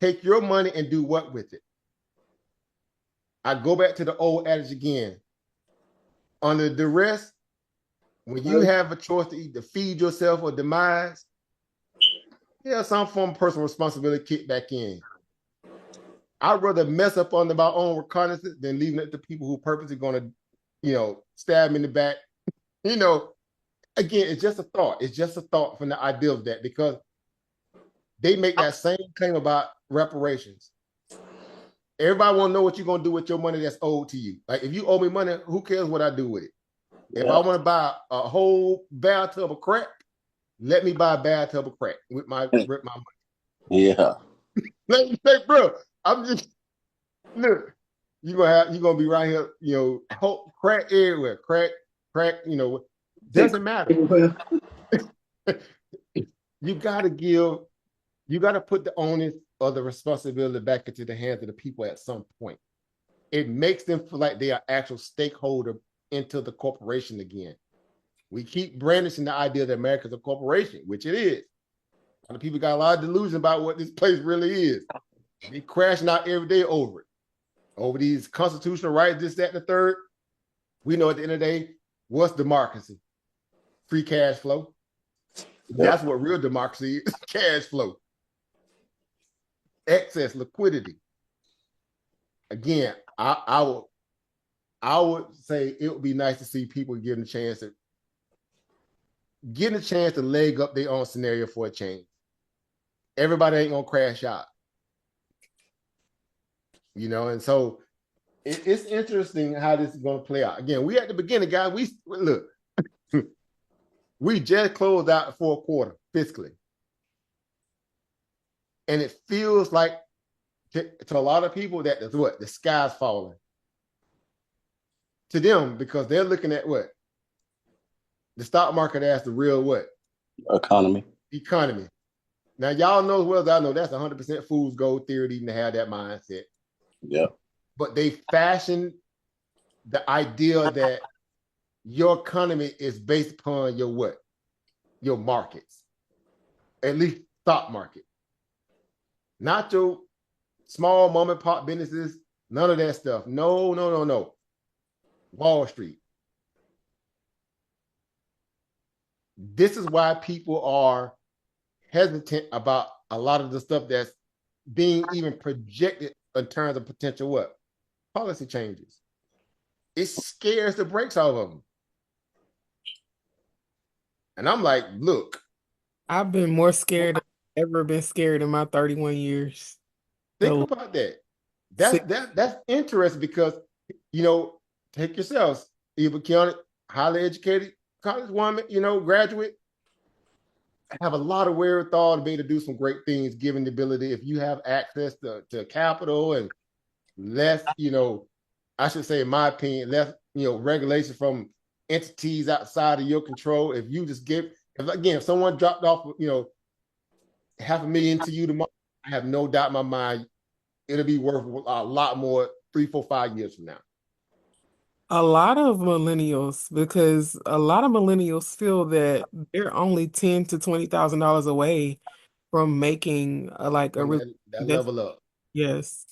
Take your money and do what with it? I go back to the old adage again. Under duress, when you have a choice to either feed yourself or demise, some form of personal responsibility kick back in. I'd rather mess up under my own reconnaissance than leaving it to people who purposely going to, stab me in the back. Again, it's just a thought. It's just a thought from the idea of that, because they make that same claim about reparations. Everybody want to know what you're going to do with your money that's owed to you. Like, if you owe me money, who cares what I do with it? If I want to buy a whole bathtub of crack, let me buy a bathtub of crack with my money. Yeah. Like, bro, I'm just look. You're gonna be right here, crack everywhere, crack, doesn't matter. You gotta put the onus or the responsibility back into the hands of the people at some point. It makes them feel like they are actual stakeholder into the corporation again. We keep brandishing the idea that America's a corporation, which it is. A lot of people got a lot of delusion about what this place really is. They crashing out every day over it. Over these constitutional rights, this, that, and the third. We know at the end of the day, what's democracy? Free cash flow. That's what real democracy is, cash flow. Excess liquidity. Again, I would say it would be nice to see people getting a chance to leg up their own scenario for a change. Everybody ain't gonna crash out. And so it's interesting how this is going to play out. Again, we at the beginning, guys. We look, we just closed out the fourth quarter fiscally, and it feels like to a lot of people that the sky's falling to them, because they're looking at what the stock market as the real what economy. Now, y'all know as well as I know that's 100% fool's gold theory even to have that mindset. Yeah. But they fashion the idea that your economy is based upon your what? Your markets. At least stock market. Not your small mom and pop businesses, none of that stuff. No. Wall Street. This is why people are hesitant about a lot of the stuff that's being even projected in terms of potential what? Policy changes. It scares the brakes off of them. And I'm like, look. I've been more scared than I've ever been scared in my 31 years. Think about that. That's interesting because, take yourselves, Eva Keone, highly educated college woman, graduate, have a lot of wherewithal to be able to do some great things, given the ability, if you have access to capital and less, I should say, in my opinion, less, regulation from entities outside of your control. If you just if someone dropped off, $500,000 to you tomorrow, I have no doubt in my mind it'll be worth a lot more 3, 4, 5 years from now. A lot of millennials, because a lot of millennials feel that they're only $10,000 to $20,000 away from making that level up. Yes,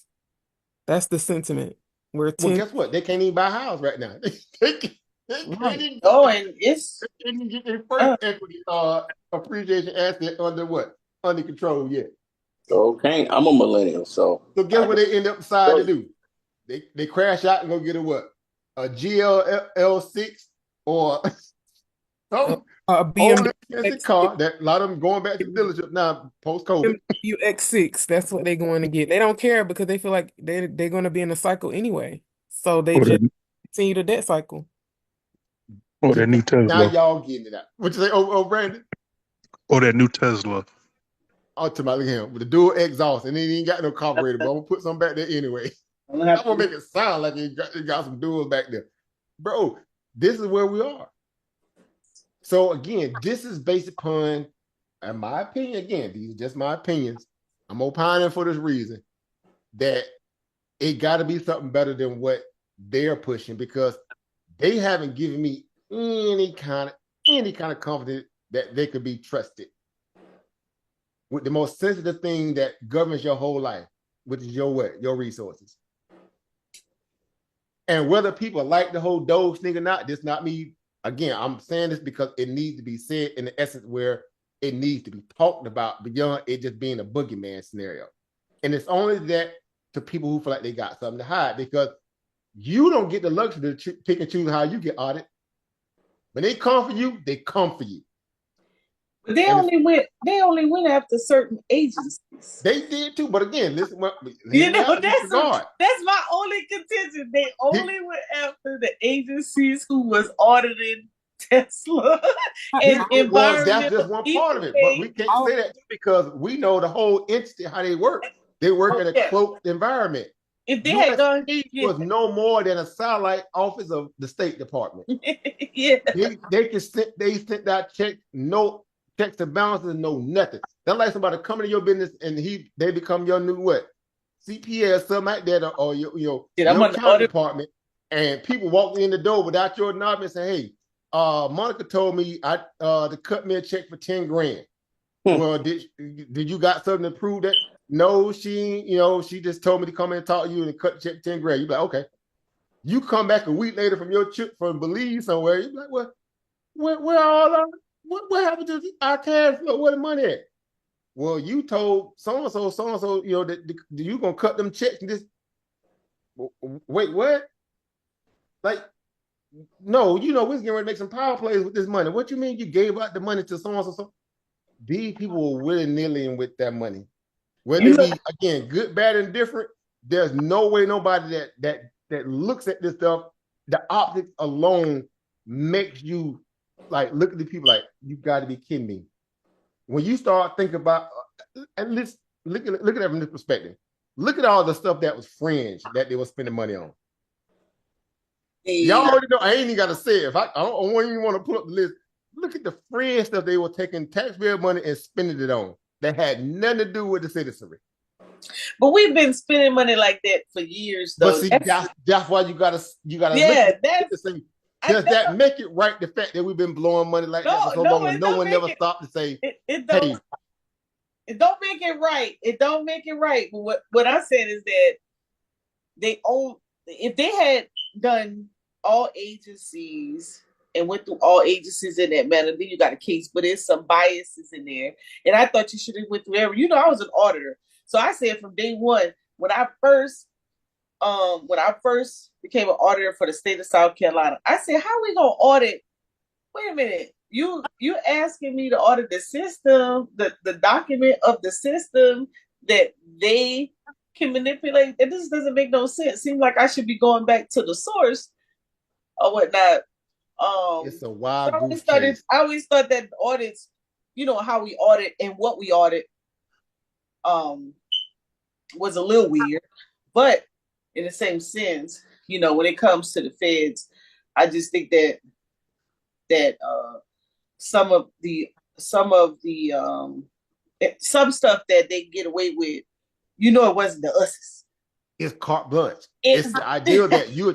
that's the sentiment. We're Well, 10. guess what? They can't even buy a house right now. They can't Right. even Oh, and it's they can't even get their first equity appreciation asset under what? Under control yet. Okay, I'm a millennial, so So guess I what can they end up deciding relate. to do? They crash out and go get a what? A GLL6 or some A old BMW expensive X6. car that a lot of them going back to the dealership now post COVID. BMW X6. That's what they're going to get. They don't care because they feel like they're going to be in a cycle anyway. So they Or just that, continue the debt cycle. or that new Now Tesla. y'all getting it out. What you say? Oh, Brandon. Or that new Tesla. Oh, to my look at him with the dual exhaust, and then he ain't got no carburetor, but I'm gonna put some back there anyway. I'm gonna I'm have gonna to. make it sound like it got some duals back there, bro. This is where we are. So again, this is based upon, in my opinion. Again, these are just my opinions. I'm opining for this reason that it got to be something better than what they're pushing because they haven't given me any kind of confidence that they could be trusted with the most sensitive thing that governs your whole life, which is your what? Your resources. And whether people like the whole Doge thing or not, this not me. Again, I'm saying this because it needs to be said in the essence where it needs to be talked about beyond it just being a boogeyman scenario. And it's only that to people who feel like they got something to hide because you don't get the luxury to pick and choose how you get audited. When they come for you, they come for you. But they And only went after certain agencies. they did too. But again, listen, You hear me know, out in this regard. that's my only contention. They only went after the agencies who was auditing Tesla and Well, that's just environmental one part of it. But we EPA. can't say that because we know the whole entity, how they work. They work Oh, in a yeah. cloaked environment. If they had gone, USC yeah, was no more than a satellite office of the State Department. yeah. They sent that check, no checks and balances, no nothing. That's like somebody coming to your business and they become your new what? CPA or something like that, or Shit, I'm your on the county audit. department, and people walk in the door without your knowledge and say, "Hey, Monica told me to cut me a check for 10 grand." Well, did you got something to prove that? No, she just told me to come in and talk to you and cut check 10 grand. You be like, okay. You come back a week later from your trip from Belize somewhere. You be like, well, where all our what happened to our cash flow? Where the money at? Well, you told so and so, that you gonna cut them checks and just wait, what? Like, no, we're getting ready to make some power plays with this money. What you mean you gave out the money to so and so? These people were willy-nilly with that money. Whether You it know, be again good, bad, and different, there's no way nobody that looks at this stuff, the optics alone makes you like look at the people like you got to be kidding me. When you start thinking about and let's look at it from this perspective. Look at all the stuff that was fringe that they were spending money on. Y'all already know. I ain't even got to say it. If I don't even want to pull up the list. Look at the fringe stuff they were taking taxpayer money and spending it on that had nothing to do with the citizenry. but we've been spending money like that for years, But though. see, that's why you gotta look Yeah, at it and say, I does that make it right? The fact that we've been blowing money like that for so long and it no don't one make never stopped to say, it hey, don't it don't make it right. It don't make it right. But what I said is that they own if they had done all agencies and went through all agencies in that manner, then you got a case. But there's some biases in there, and I thought you should have went through every. I was an auditor, so I said from day one when I first became an auditor for the state of South Carolina, I said, "How are we gonna audit? Wait a minute, you asking me to audit the system, the document of the system that they can manipulate? And this doesn't make no sense. Seems like I should be going back to the source or whatnot." it's a So wild goose chase. I always thought that audits, how we audit and what we audit, was a little weird. But in the same sense, when it comes to the feds, I just think that some of the some stuff that they get away with, it wasn't the us. It's carte blanche. It's the idea that you're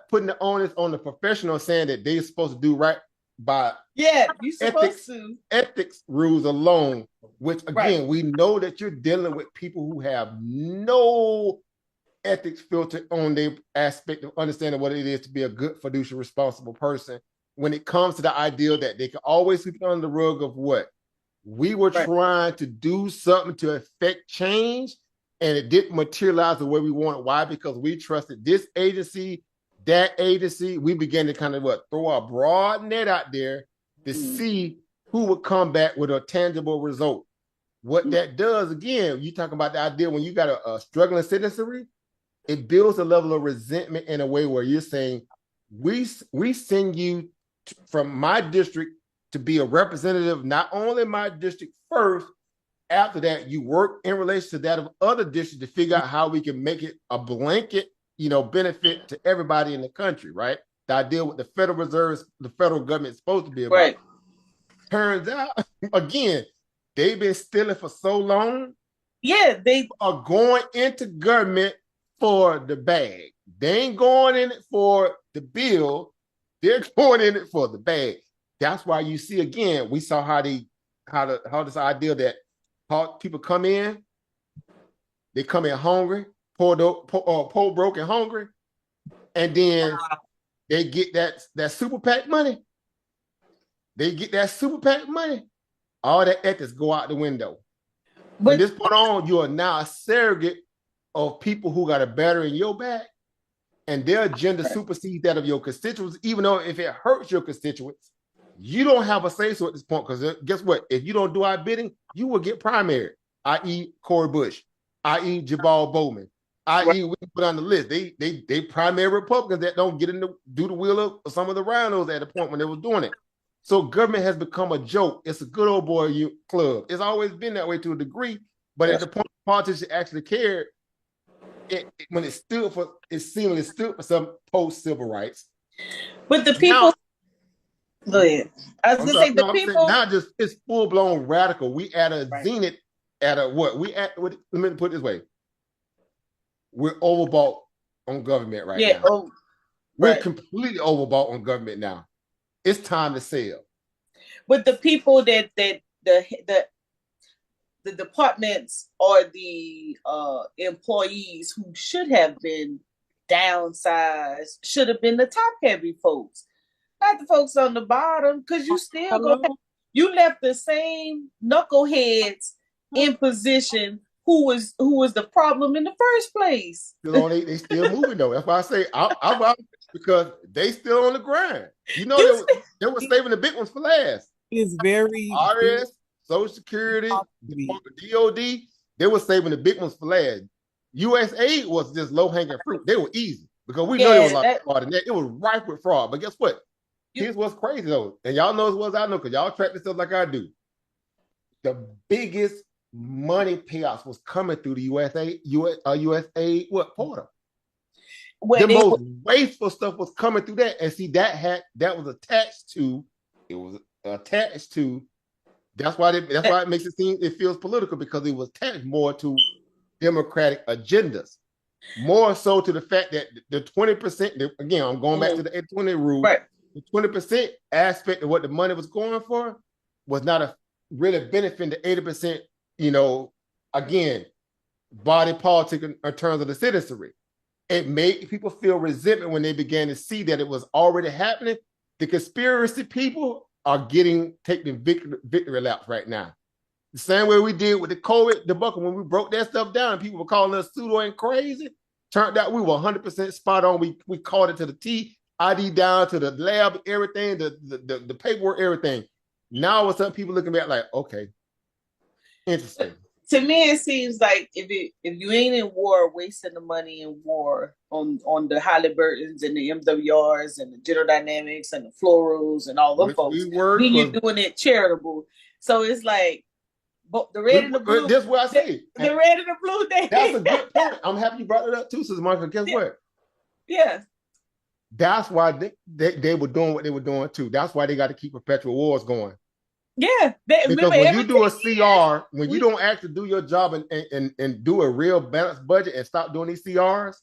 putting the onus on the professional, saying that they're supposed to do right by you're supposed to ethics rules alone. Which again, we know that you're dealing with people who have no ethics filter on their aspect of understanding what it is to be a good fiduciary responsible person when it comes to the idea that they can always sweep it under the rug of what we were trying to do something to affect change and it didn't materialize the way we wanted. Why? Because we trusted this agency, that agency. We began to kind of throw a broad net out there to see who would come back with a tangible result. What that does, again, you talk about the idea when you got a struggling citizenry, it builds a level of resentment in a way where you're saying, we send you from my district to be a representative, not only my district first, after that, you work in relation to that of other districts to figure out how we can make it a blanket, benefit to everybody in the country, right? The idea with the Federal Reserve, the federal government is supposed to be about. Right. Turns out, again, they've been stealing for so long. Yeah, they are going into government for the bag. They ain't going in it for the bill. They're going in it for the bag. That's why you see, again, we saw how this idea that how people come in, they come in hungry, poor, broke, and hungry, and then they get that super PAC money. They get that super PAC money. All that ethics go out the window. But from this point on, you are now a surrogate of people who got a battery in your back, and their agenda supersedes that of your constituents, even though if it hurts your constituents, you don't have a say-so at this point, because guess what? If you don't do our bidding, you will get primary, i.e. Cory Bush, i.e. Jabal Bowman, i.e. we can put on the list. They primary Republicans that don't get in the do the wheel of some of the rhinos at the point when they were doing it. So government has become a joke. It's a good old boy club. It's always been that way to a degree, but at the point politicians actually cared, when it seemingly stood for some post-civil rights. But the people... Go ahead. I was going to say, the people... Now just, it's full-blown radical. We at a zenith, at a what? Let me put it this way. We're overbought on government right now. We're completely overbought on government now. It's time to sell. But the people that the departments or the employees who should have been downsized should have been the top heavy folks, not the folks on the bottom, because you still you left the same knuckleheads in position who was the problem in the first place. They still moving though. That's why I say I'm because they still on the grind. They were saving the big ones for last. It's very RS, Social Security, DOD, they were saving the big ones for last. USAID was just low-hanging fruit. They were easy because we know there was a lot of fraud in that. It was rife with fraud. But guess what? Here's what's crazy though, and y'all know as well as I know because y'all track this stuff like I do. The biggest money payouts was coming through the USAID portal. The most wasteful stuff was coming through that, and see that was attached to. It was attached to. That's why it makes it seem it feels political because it was attached more to Democratic agendas, more so to the fact that the 20%. Again, I'm going back to the 80-20 rule. Right. The 20% aspect of what the money was going for was not really benefiting the 80%. Again, body politic in terms of the citizenry. It made people feel resentment when they began to see that it was already happening. The conspiracy people are taking victory laps right now. The same way we did with the COVID debacle when we broke that stuff down and people were calling us pseudo and crazy. Turned out we were 100% spot on. We called it to the T, ID down to the lab, everything, the paperwork, everything. Now all of a sudden people looking back like, okay, interesting. To me, it seems like if you ain't in war, wasting the money in war on the Halliburtons and the MWRs and the General Dynamics and the Florals and all them folks, then you're doing it charitable. So it's like the red and the blue. That's what I say. The red and the blue. That's a good point. I'm happy you brought it up too, Sister Monica. Guess what? Yeah. That's why they were doing what they were doing too. That's why they got to keep perpetual wars going. Yeah, because when you do a CR, when you don't actually do your job and do a real balanced budget and stop doing these CRs,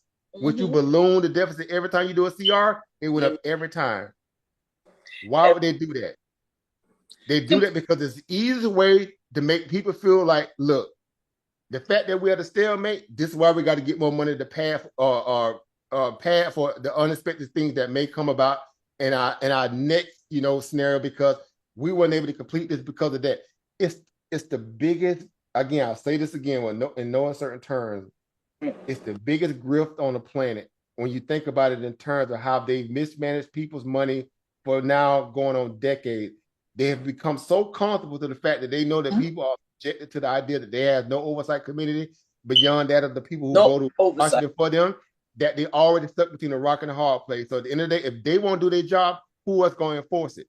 would you balloon the deficit every time you do a CR? It went up every time. Why would they do that? They do that because it's the easiest way to make people feel like, look, The fact that we're at a stalemate, this is why we got to get more money to pay pad for the unexpected things that may come about in our next, scenario, because we weren't able to complete this because of that. It's it's the biggest, again, I'll say this again in no uncertain terms. It's the biggest grift on the planet when you think about it in terms of how they've mismanaged people's money for now going on decades. They have become so comfortable to the fact that they know that people are subjected to the idea that they have no oversight community beyond that of the people who go to Washington for them, that they already stuck between a rock and a hard place. So at the end of the day, if they won't do their job, who else going to enforce it?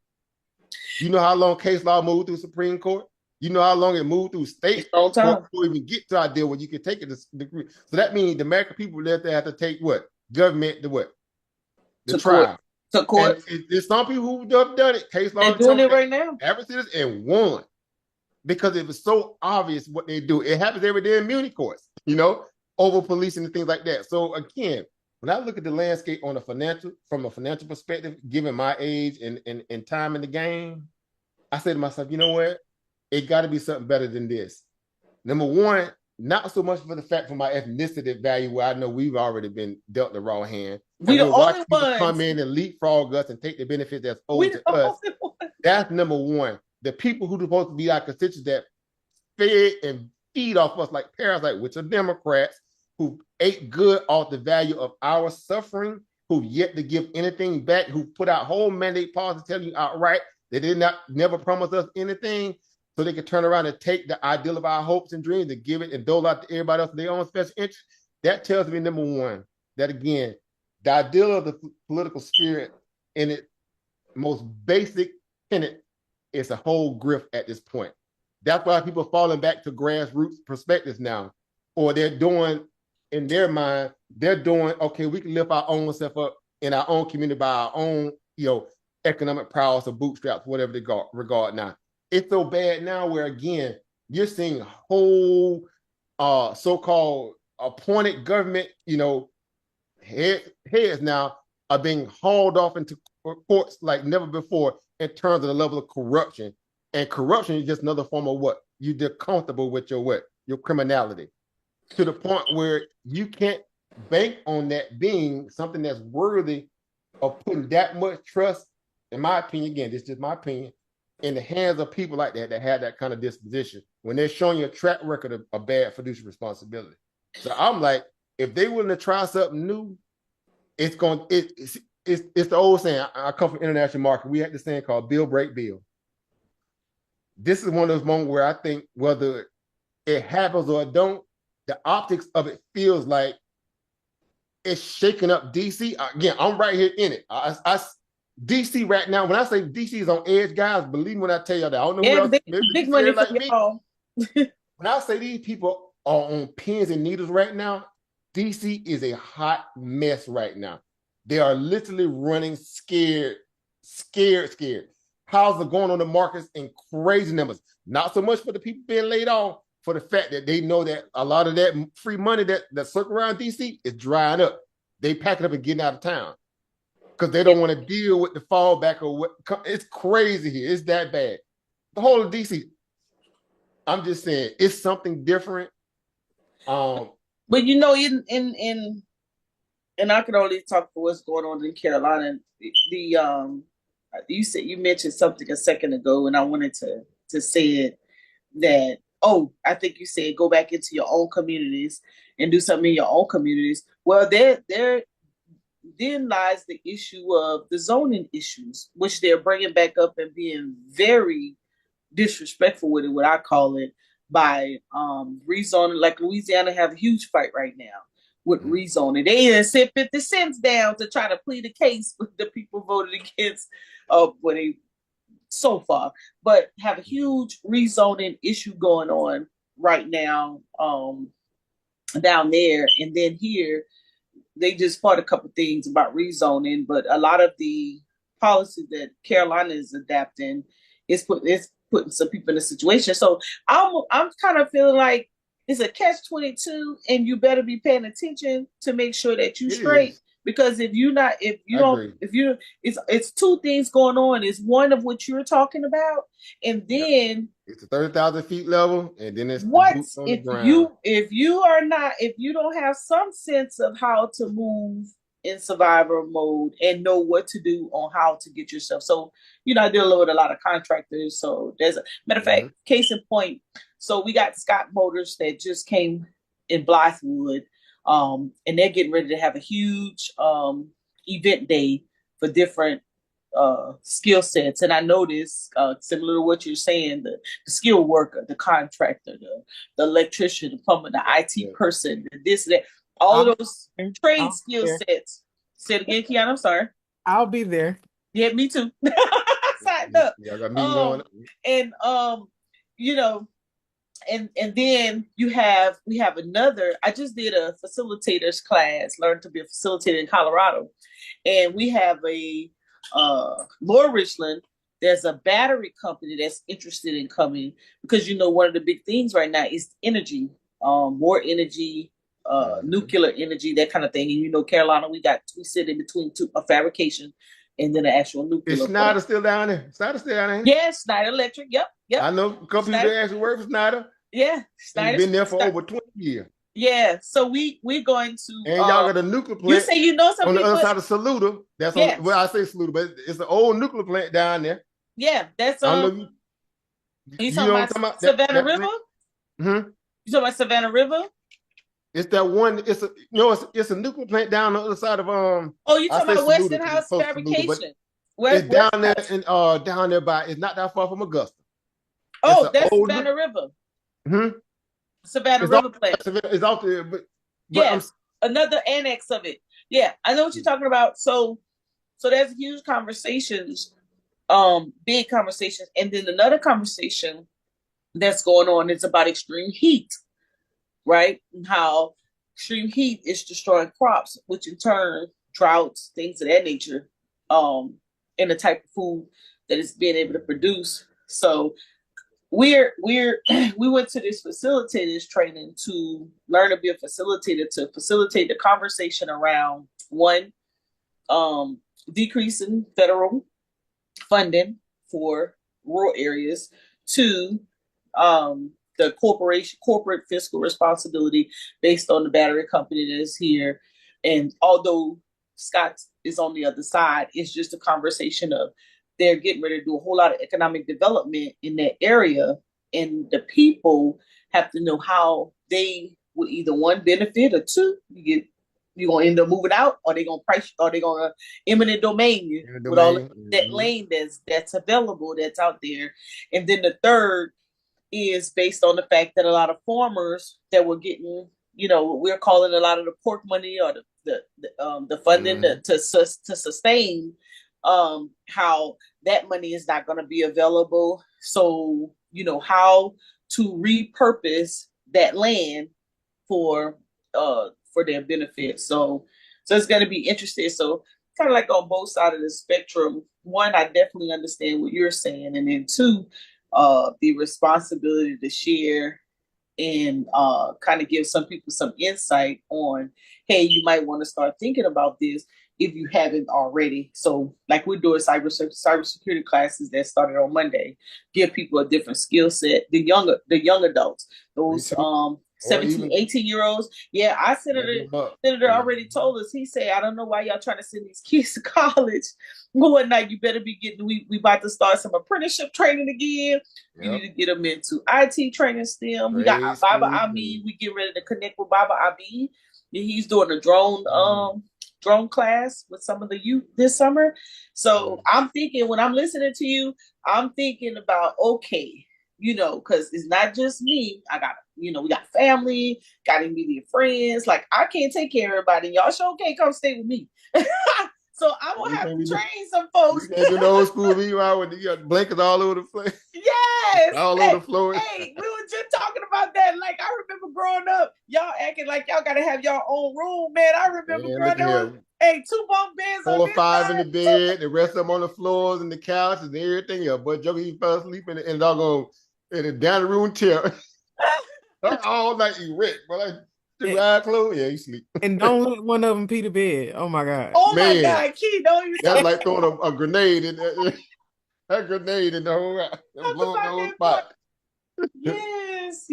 You know how long case law moved through Supreme Court? You know how long it moved through states before we even get to our deal where you can take it to degree. So that means the American people there have to take what? Government to what? The trial. To court. And there's some people who have done it. Case law. They're doing it right now. Adversaries and won. Because it was so obvious what they do. It happens every day in Muni courts, over policing and things like that. So again, when I look at the landscape from a financial perspective, given my age and time in the game, I say to myself, you know what? It got to be something better than this. Number one, not so much for the fact for my ethnicity value, where I know we've already been dealt the wrong hand. We the only ones come in and leapfrog us and take the benefit that's owed to us. That's number one. The people who are supposed to be our constituents that fed and feed off us like parasites, which are Democrats, who ate good off the value of our suffering, who've yet to give anything back, who put out whole mandate policies telling you outright they did not never promise us anything, so they could turn around and take the ideal of our hopes and dreams and give it and dole out to everybody else for their own special interest. That tells me, number one, that again, the ideal of the political spirit in its most basic tenet is a whole grift at this point. That's why people are falling back to grassroots perspectives now, or they're doing, in their mind, okay, we can lift our own self up in our own community by our own, economic prowess or bootstraps, whatever they regard now. It's so bad now where, again, you're seeing whole so-called appointed government, heads now are being hauled off into courts like never before in terms of the level of corruption. And corruption is just another form of what? You're comfortable with your criminality, to the point where you can't bank on that being something that's worthy of putting that much trust, in my opinion, again, this is just my opinion, in the hands of people like that have that kind of disposition when they're showing you a track record of bad fiduciary responsibility. So I'm like, if they willing to try something new, it's the old saying. I come from international market. We had this saying called "Bill Break Bill." This is one of those moments where I think whether it happens or it don't, the optics of it feels like it's shaking up DC. Again, I'm right here in it. DC right now, when I say DC is on edge, guys, believe me when I tell y'all that. I don't know who else, big money like me. When I say these people are on pins and needles right now, DC is a hot mess right now. They are literally running scared. Houses are going on the markets in crazy numbers. Not so much for the people being laid off, for the fact that they know that a lot of that free money that circle around DC is drying up. They pack it up and getting out of town because they don't want to deal with the fallback or what. It's crazy here. It's that bad. The whole of DC. I'm just saying it's something different. But in I can only talk for what's going on in Carolina. You mentioned something a second ago, and I wanted to say it that. Oh, I think you said go back into your own communities and do something in your own communities. Well, there then lies the issue of the zoning issues, which they're bringing back up and being very disrespectful with it, what I call it, by rezoning. Like Louisiana have a huge fight right now with rezoning. They even sent 50 cents down to try to plead a case with the people voted against so far, but have a huge rezoning issue going on right now down there. And then here, they just fought a couple things about rezoning, but a lot of the policy that Carolina is adapting is putting some people in a situation. So I'm kind of feeling like it's a catch-22, and you better be paying attention to make sure that you straight. Because it's two things going on. It's one of what you're talking about, and then It's a 30,000 feet level, and then it's the What boots on the if ground. you don't have some sense of how to move in survivor mode and know what to do on how to get yourself? So, I deal with a lot of contractors. So there's a matter of fact, case in point. So we got Scott Motors that just came in Blythewood, and they're getting ready to have a huge event day for different skill sets. And I noticed, similar to what you're saying, the skill worker, the contractor, the electrician, the plumber, the IT person, the this, that, all of those trade skill sets. Say it again, Keanu, I'm sorry. I'll be there. Yeah, me too. Signed up. Yeah, I got a meeting going. And you know, and then we have another. I just did a facilitators class, learn to be a facilitator in Colorado, and we have a Lower Richland. There's a battery company that's interested in coming because one of the big things right now is energy, more energy, nuclear energy, that kind of thing. And Carolina, we sit in between a fabrication and then an actual nuclear. Is Snyder still down there? Snyder still down there? Yes, Snyder Electric. Yep. I know a couple people that actually work for Snyder. Yeah, Snyder's been there for over 20 years. Yeah, so we're going to. And y'all got a nuclear plant. You say some on people, the other side of Saluda. That's on. Well, I say Saluda, but it's an old nuclear plant down there. Yeah, that's on. You talking about Savannah River? Hmm. You talking about Savannah River? It's that one. It's a nuclear plant down the other side of Oh, you talking about Westinghouse Fabrication? It's down there and down there by. It's not that far from Augusta. Oh, that's Savannah River. Hmm. Savannah River plant. It's out there, but yeah, another annex of it. Yeah, I know what you're talking about. So there's huge conversations, big conversations, and then another conversation that's going on is about extreme heat, right? And how extreme heat is destroying crops, which in turn droughts, things of that nature, and the type of food that it's being able to produce. So we went to this facilitators training to learn to be a facilitator, to facilitate the conversation around one, decreasing federal funding for rural areas, two, the corporate fiscal responsibility based on the battery company that is here. And although Scott is on the other side, it's just a conversation of they're getting ready to do a whole lot of economic development in that area, and the people have to know how they will either one benefit or two you're gonna end up moving out, or they're gonna eminent domain you with all that land that's available, that's out there. And then the third is based on the fact that a lot of farmers that were getting, we're calling a lot of the pork money or the funding to sustain, how that money is not going to be available. So, how to repurpose that land for their benefit. So it's going to be interesting. So kind of like on both sides of the spectrum. One, I definitely understand what you're saying, and then two, the responsibility to share and kind of give some people some insight on, hey, you might want to start thinking about this if you haven't already. So like we're doing cybersecurity classes that started on Monday, give people a different skill set, the young adults, those 17, 18-year-olds. Yeah, our senator already told us, he said, I don't know why y'all trying to send these kids to college. Whatnot, you better be getting, we about to start some apprenticeship training again. You need to get them into IT training STEM. We got Baba Ami. We get ready to connect with Baba Abi. He's doing a drone class with some of the youth this summer. So I'm thinking, when I'm listening to you, I'm thinking about, okay, because it's not just me. I got, we got family, got immediate friends. Like, I can't take care of everybody. Y'all sure can't come stay with me. So I'm going to have to train some folks. You can't do the old school meanwhile with the blankets all over the place. Yes. All over the floor. Hey, we were just talking about that. Like, I remember growing up, y'all acting like y'all got to have your own room, man. I remember growing up. Hey, 2 bunk beds. 4 or 5 in the bed, the rest of them on the floors and the couches and everything. Yeah, but Joker, he fell asleep in the doggone in the down the room chair all night. He wrecked, but like the eye closed. Yeah, he sleep. And don't let one of them pee the bed. Oh my God. Oh man. My God, Key, don't you? That's like throwing a grenade in a grenade in the whole spot. Yes.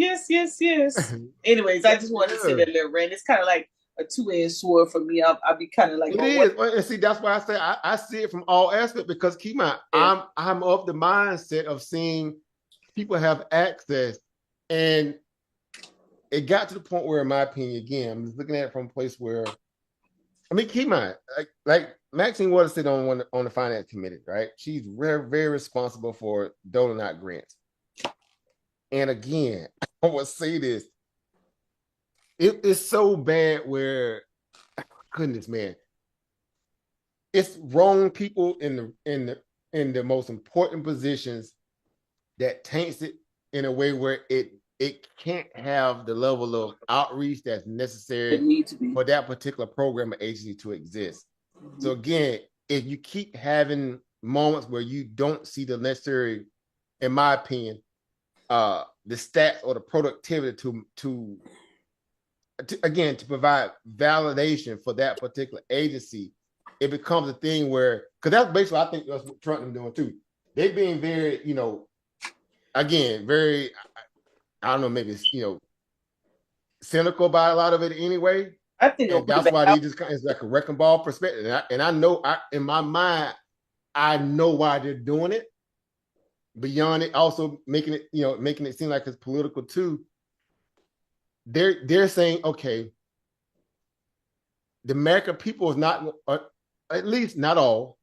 Anyways, I just wanted to say that little rant. It's kind of like a two-edged sword for me. I'll be kind of like, It is. And see, that's why I say I see it from all aspects because keep in mind, I'm of the mindset of seeing people have access. And it got to the point where, in my opinion, again, I'm just looking at it from a place where, I mean, keep in mind, like Maxine Waters sit on the finance committee, right? She's very, very responsible for doling out grants. And again, I would say this: it's so bad where, goodness, man, it's wrong people in the most important positions that taints it in a way where it can't have the level of outreach that's necessary for that particular program or agency to exist. Mm-hmm. So again, if you keep having moments where you don't see the necessary, in my opinion, the stats or the productivity to again to provide validation for that particular agency, it becomes a thing where, because that's basically, I think that's what Trump is doing too. They're being very, again, very, I don't know, maybe it's, cynical about a lot of it anyway. I think, and that's why they just it's like a wrecking ball perspective. And I know, in my mind, I know why they're doing it. Beyond it, also making it seem like it's political too. They're saying, okay, the American people is not, at least not all,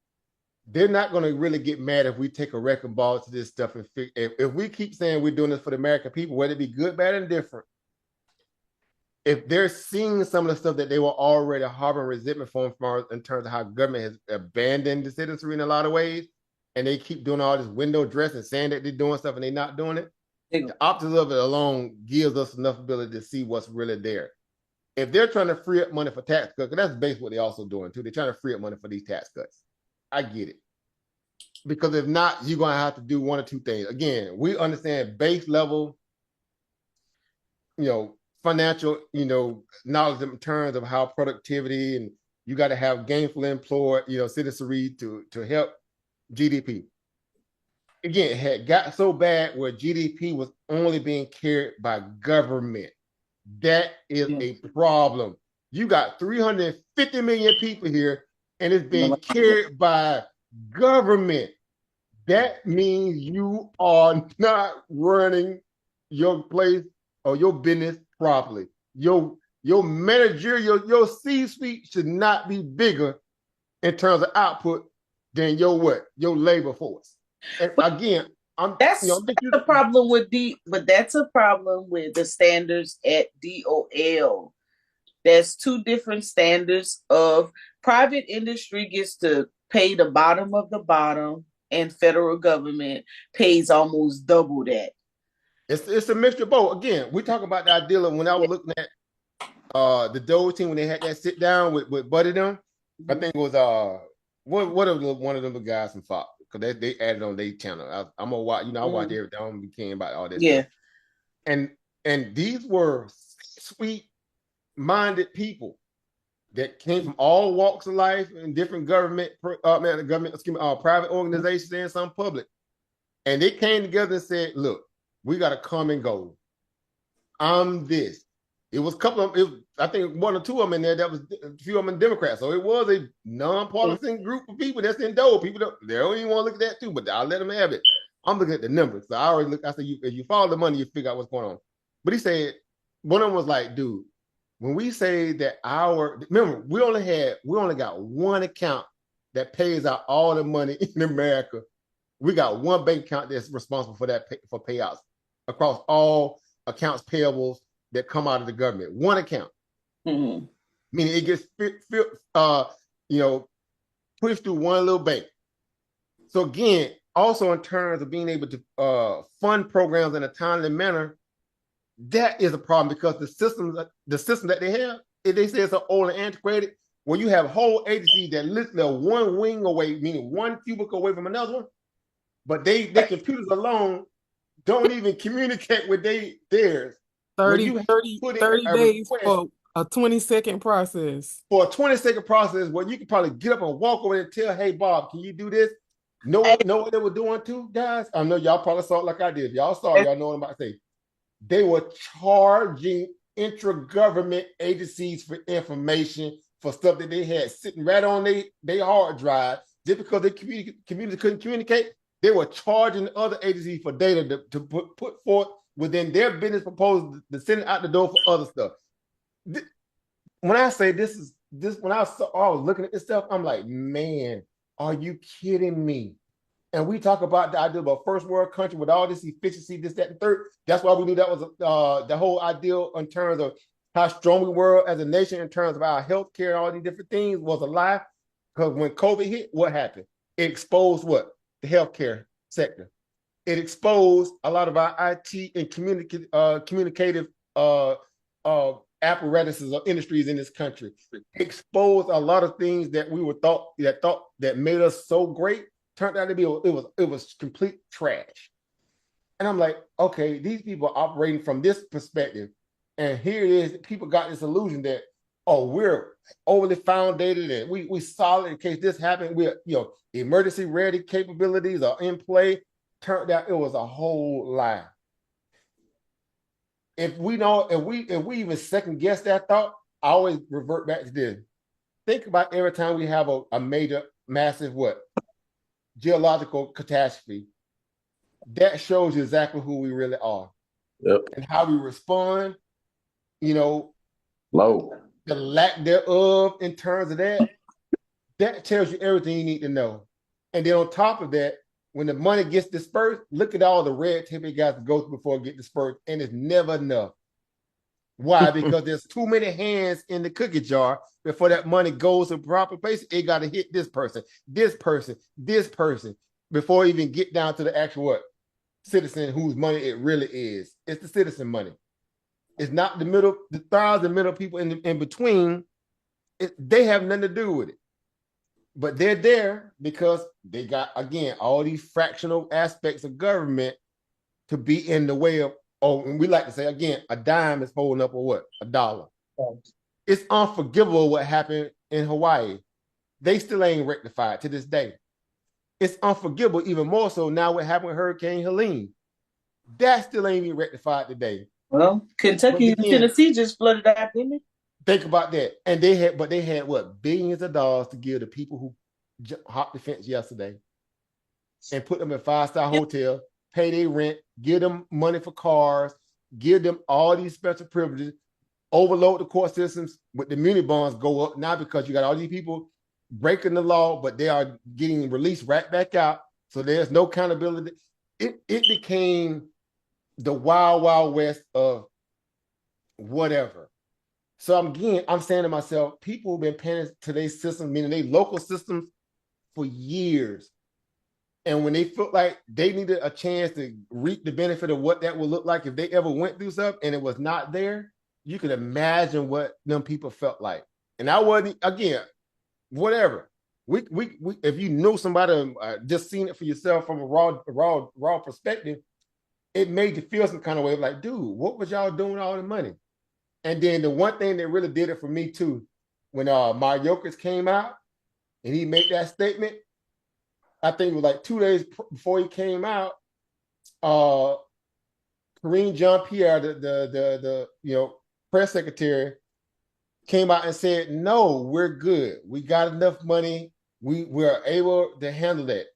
they're not going to really get mad if we take a wrecking ball to this stuff. And if we keep saying we're doing this for the American people, whether it be good, bad, and different, if they're seeing some of the stuff that they were already harboring resentment from in terms of how government has abandoned the citizenry in a lot of ways, and they keep doing all this window dressing, saying that they're doing stuff and they're not doing it, the opposite of it alone gives us enough ability to see what's really there. If they're trying to free up money for tax cuts, that's basically what they're also doing too. They're trying to free up money for these tax cuts. I get it. Because if not, you're going to have to do one or two things. Again, we understand base level, financial, knowledge in terms of how productivity, and you got to have gainful employed, citizenry to help GDP. Again, it had got so bad where GDP was only being carried by government. That is a problem. You got 350 million people here, and it's being carried by government. That means you are not running your place or your business properly. Your manager, your C-suite should not be bigger in terms of output than your labor force. And again, that's a problem with that's a problem with the standards at DOL. There's two different standards of private industry gets to pay the bottom of the bottom, and federal government pays almost double that. It's a mixture of both. Again, we talk about the idea of when I was looking at the Doe team when they had that sit down with Buddy them. I think it was one of them guys from Fox, because they added on their channel. I'm gonna watch. I watch everything. I'm became about all this. Yeah. Stuff. And these were sweet-minded people that came from all walks of life and different private organizations and some public, and they came together and said, "Look, we got a common goal. I'm this." It was a couple of, I think one or two of them in there. That was a few of them Democrats. So it was a nonpartisan group of people that's in Doe. People they don't even want to look at that too, but I'll let them have it. I'm looking at the numbers. So I already look. I said, if you follow the money, you figure out what's going on. But he said, one of them was like, dude, when we say that remember, we only got one account that pays out all the money in America. We got one bank account that's responsible for that, for payouts across all accounts payables that come out of the government. One account. Mm-hmm. Meaning it gets pushed through one little bank. So again, also in terms of being able to fund programs in a timely manner, that is a problem, because the system that they have, they say it's old and antiquated, where you have a whole agency that literally are one wing away, meaning one cubicle away from another one, but their computers alone don't even communicate with theirs. 30 days for a 20-second process. For a 20-second process where you can probably get up and walk over and tell, hey, Bob, can you do this? Know what they were doing too, guys? I know y'all probably saw it like I did. If y'all saw it, y'all know what I'm about to say. They were charging intra-government agencies for information for stuff that they had sitting right on their hard drive. Just because the community couldn't communicate, they were charging other agencies for data to put forth within their business proposal to send it out the door for other stuff. When I say when I was looking at this stuff, I'm like, man, are you kidding me? And we talk about the idea of a first world country with all this efficiency, this, that, and third. That's why we knew that was the whole ideal in terms of how strong we were as a nation in terms of our healthcare and all these different things was a lie. Because when COVID hit, what happened? It exposed what? The healthcare sector. It exposed a lot of our IT and communicative apparatuses or industries in this country. It exposed a lot of things that we were thought that made us so great. Turned out to be it was complete trash. And I'm like, okay, these people are operating from this perspective. And here it is, people got this illusion that, oh, we're overly founded and we solid in case this happened. We're, emergency ready capabilities are in play. Turned out it was a whole lie. If we even second guess that thought, I always revert back to this. Think about every time we have a major, massive geological catastrophe. That shows you exactly who we really are. Yep. And how we respond, low. The lack thereof in terms of that tells you everything you need to know. And then on top of that, when the money gets dispersed, look at all the red tape it got to go through before it gets dispersed, and it's never enough. Why? Because there's too many hands in the cookie jar before that money goes to the proper place. It got to hit this person, before it even get down to the actual citizen whose money it really is. It's the citizen money. It's not the thousand middle people in between. They have nothing to do with it. But they're there because they got, again, all these fractional aspects of government to be in the way of, and we like to say, again, a dime is holding up a dollar. It's unforgivable what happened in Hawaii. They still ain't rectified to this day. It's unforgivable even more so now what happened with Hurricane Helene. That still ain't even rectified today. Well, Kentucky and Tennessee just flooded out, didn't it? Think about that. And they had what, billions of dollars to give to people who hopped the fence yesterday and put them in 5-star hotel, pay their rent, give them money for cars, give them all these special privileges, overload the court systems with the muni bonds go up now because you got all these people breaking the law, but they are getting released right back out. So there's no accountability. It became the wild, wild west of whatever. So I'm saying to myself, people have been paying to their systems, meaning they local systems, for years. And when they felt like they needed a chance to reap the benefit of what that would look like if they ever went through stuff and it was not there, you can imagine what them people felt like. And I wasn't, again, whatever. We if you know somebody, just seen it for yourself from a raw perspective, it made you feel some kind of way of like, dude, what was y'all doing with all the money? And then the one thing that really did it for me too, when Mayorkas came out and he made that statement, I think it was like 2 days before he came out, Karine Jean-Pierre, the press secretary, came out and said, no, we're good. We got enough money. We're able to handle that.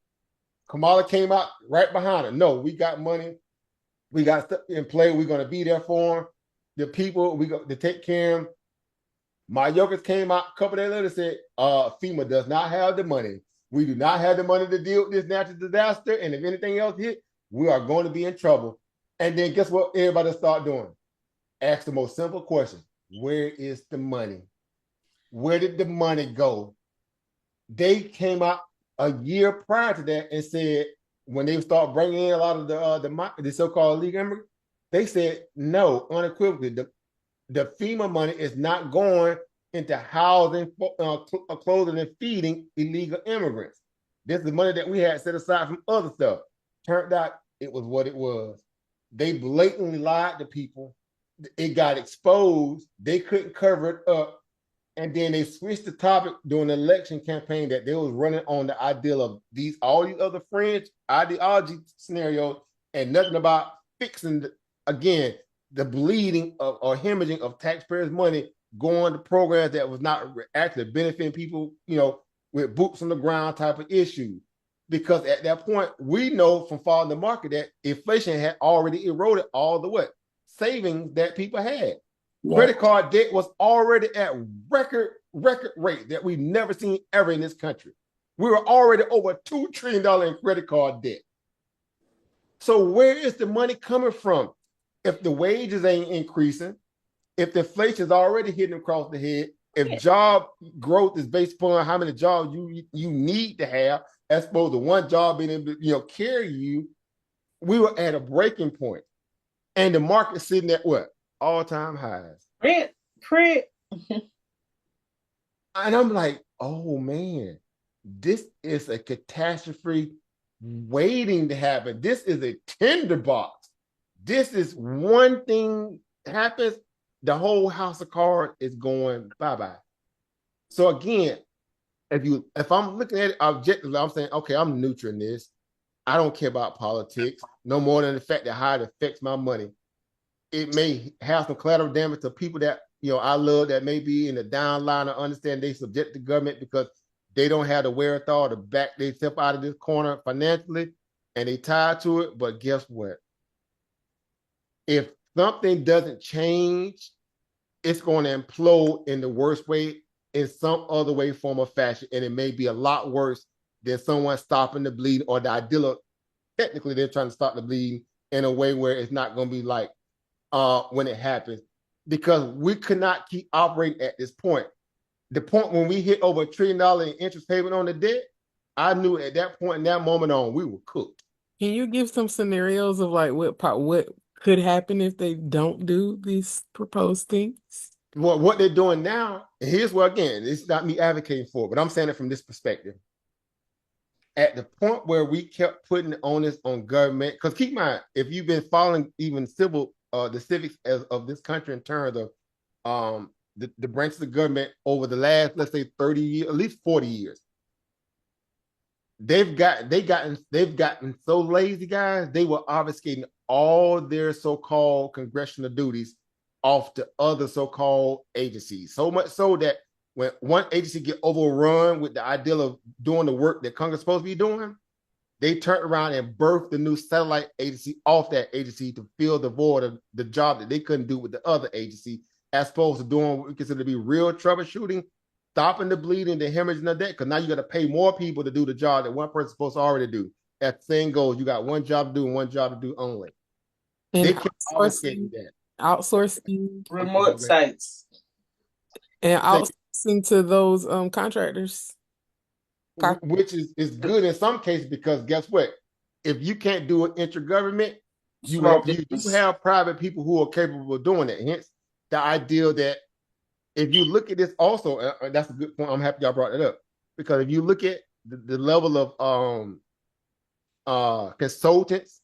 Kamala came out right behind her. No, we got money. We got stuff in play. We're going to be there for them. The people, we got to take care of them. Mayorkas came out a couple days later and said, FEMA does not have the money. We do not have the money to deal with this natural disaster. And if anything else hit, we are going to be in trouble. And then guess what everybody start doing? Ask the most simple question. Where is the money? Where did the money go? They came out a year prior to that and said, when they start bringing in a lot of the so-called illegal immigrants, they said, no, unequivocally, the FEMA money is not going into housing, clothing, and feeding illegal immigrants. This is the money that we had set aside from other stuff. Turned out it was what it was. They blatantly lied to people. It got exposed. They couldn't cover it up. And then they switched the topic during the election campaign that they was running on the ideal of all these other fringe ideology scenarios and nothing about fixing again the bleeding of or hemorrhaging of taxpayers' money going to programs that was not actually benefiting people, with boots on the ground type of issues. Because at that point, we know from following the market that inflation had already eroded all the what savings that people had. Yeah. Credit card debt was already at record rate that we've never seen ever in this country. We were already over $2 trillion in credit card debt. So where is the money coming from? If the wages ain't increasing, if the inflation is already hitting across the head, if job growth is based upon how many jobs you need to have, as opposed to one job being able to carry you, we were at a breaking point, and the market's sitting at what all-time highs. Print. And I'm like, oh man, this is a catastrophe waiting to happen. This is a tinderbox. This is one thing happens, the whole house of cards is going bye-bye. So again, if I'm looking at it objectively, I'm saying, okay, I'm neutral in this. I don't care about politics no more than the fact that how it affects my money. It may have some collateral damage to people that I love that may be in the down line or understand they subject to government because they don't have the wherewithal to back themselves out of this corner financially and they tied to it. But guess what? If something doesn't change, it's going to implode in the worst way in some other way, form, or fashion. And it may be a lot worse than someone stopping the bleeding or the ideal of, technically they're trying to stop the bleeding in a way where it's not going to be like when it happens, because we could not keep operating at this point. The point when we hit over $1 trillion in interest payment on the debt, I knew at that point, in that moment on, we were cooked. Can you give some scenarios of like what could happen if they don't do these proposed things? Well, what they're doing now, and here's where, again, it's not me advocating for it, but I'm saying it from this perspective. At the point where we kept putting the onus on government, because keep in mind, if you've been following even the civics of this country in terms of the branches of government over the last, let's say 30 years, at least 40 years, they've gotten so lazy, guys, they were obfuscating all their so-called congressional duties off to other so-called agencies. So much so that when one agency get overrun with the ideal of doing the work that Congress is supposed to be doing, they turned around and birthed the new satellite agency off that agency to fill the void of the job that they couldn't do with the other agency, as opposed to doing what we consider to be real troubleshooting, stopping the bleeding, the hemorrhaging of that, because now you got to pay more people to do the job that one person's supposed to already do. As the saying goes, you got one job to do and one job to do only. And they kept obfuscating that. Outsourcing remote sites. And outsourcing to those contractors. Which is good in some cases, because guess what? If you can't do it intergovernment, you do have private people who are capable of doing it. Hence the idea that if you look at this also, that's a good point. I'm happy y'all brought that up, because if you look at the level of consultants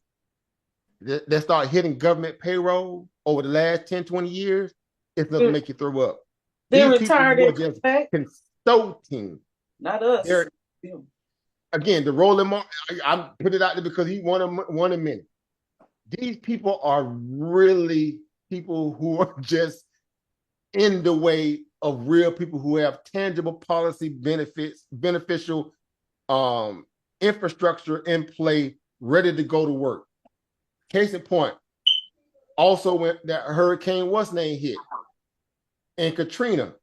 that start hitting government payroll over the last 10, 20 years, it's going to make you throw up. They're retired at just consulting. Not us. Again, the rolling mark, I put it out there because he won a minute. These people are really people who are just in the way of real people who have tangible policy beneficial infrastructure in play, ready to go to work. Case in point, also when that hurricane what's name hit and Katrina,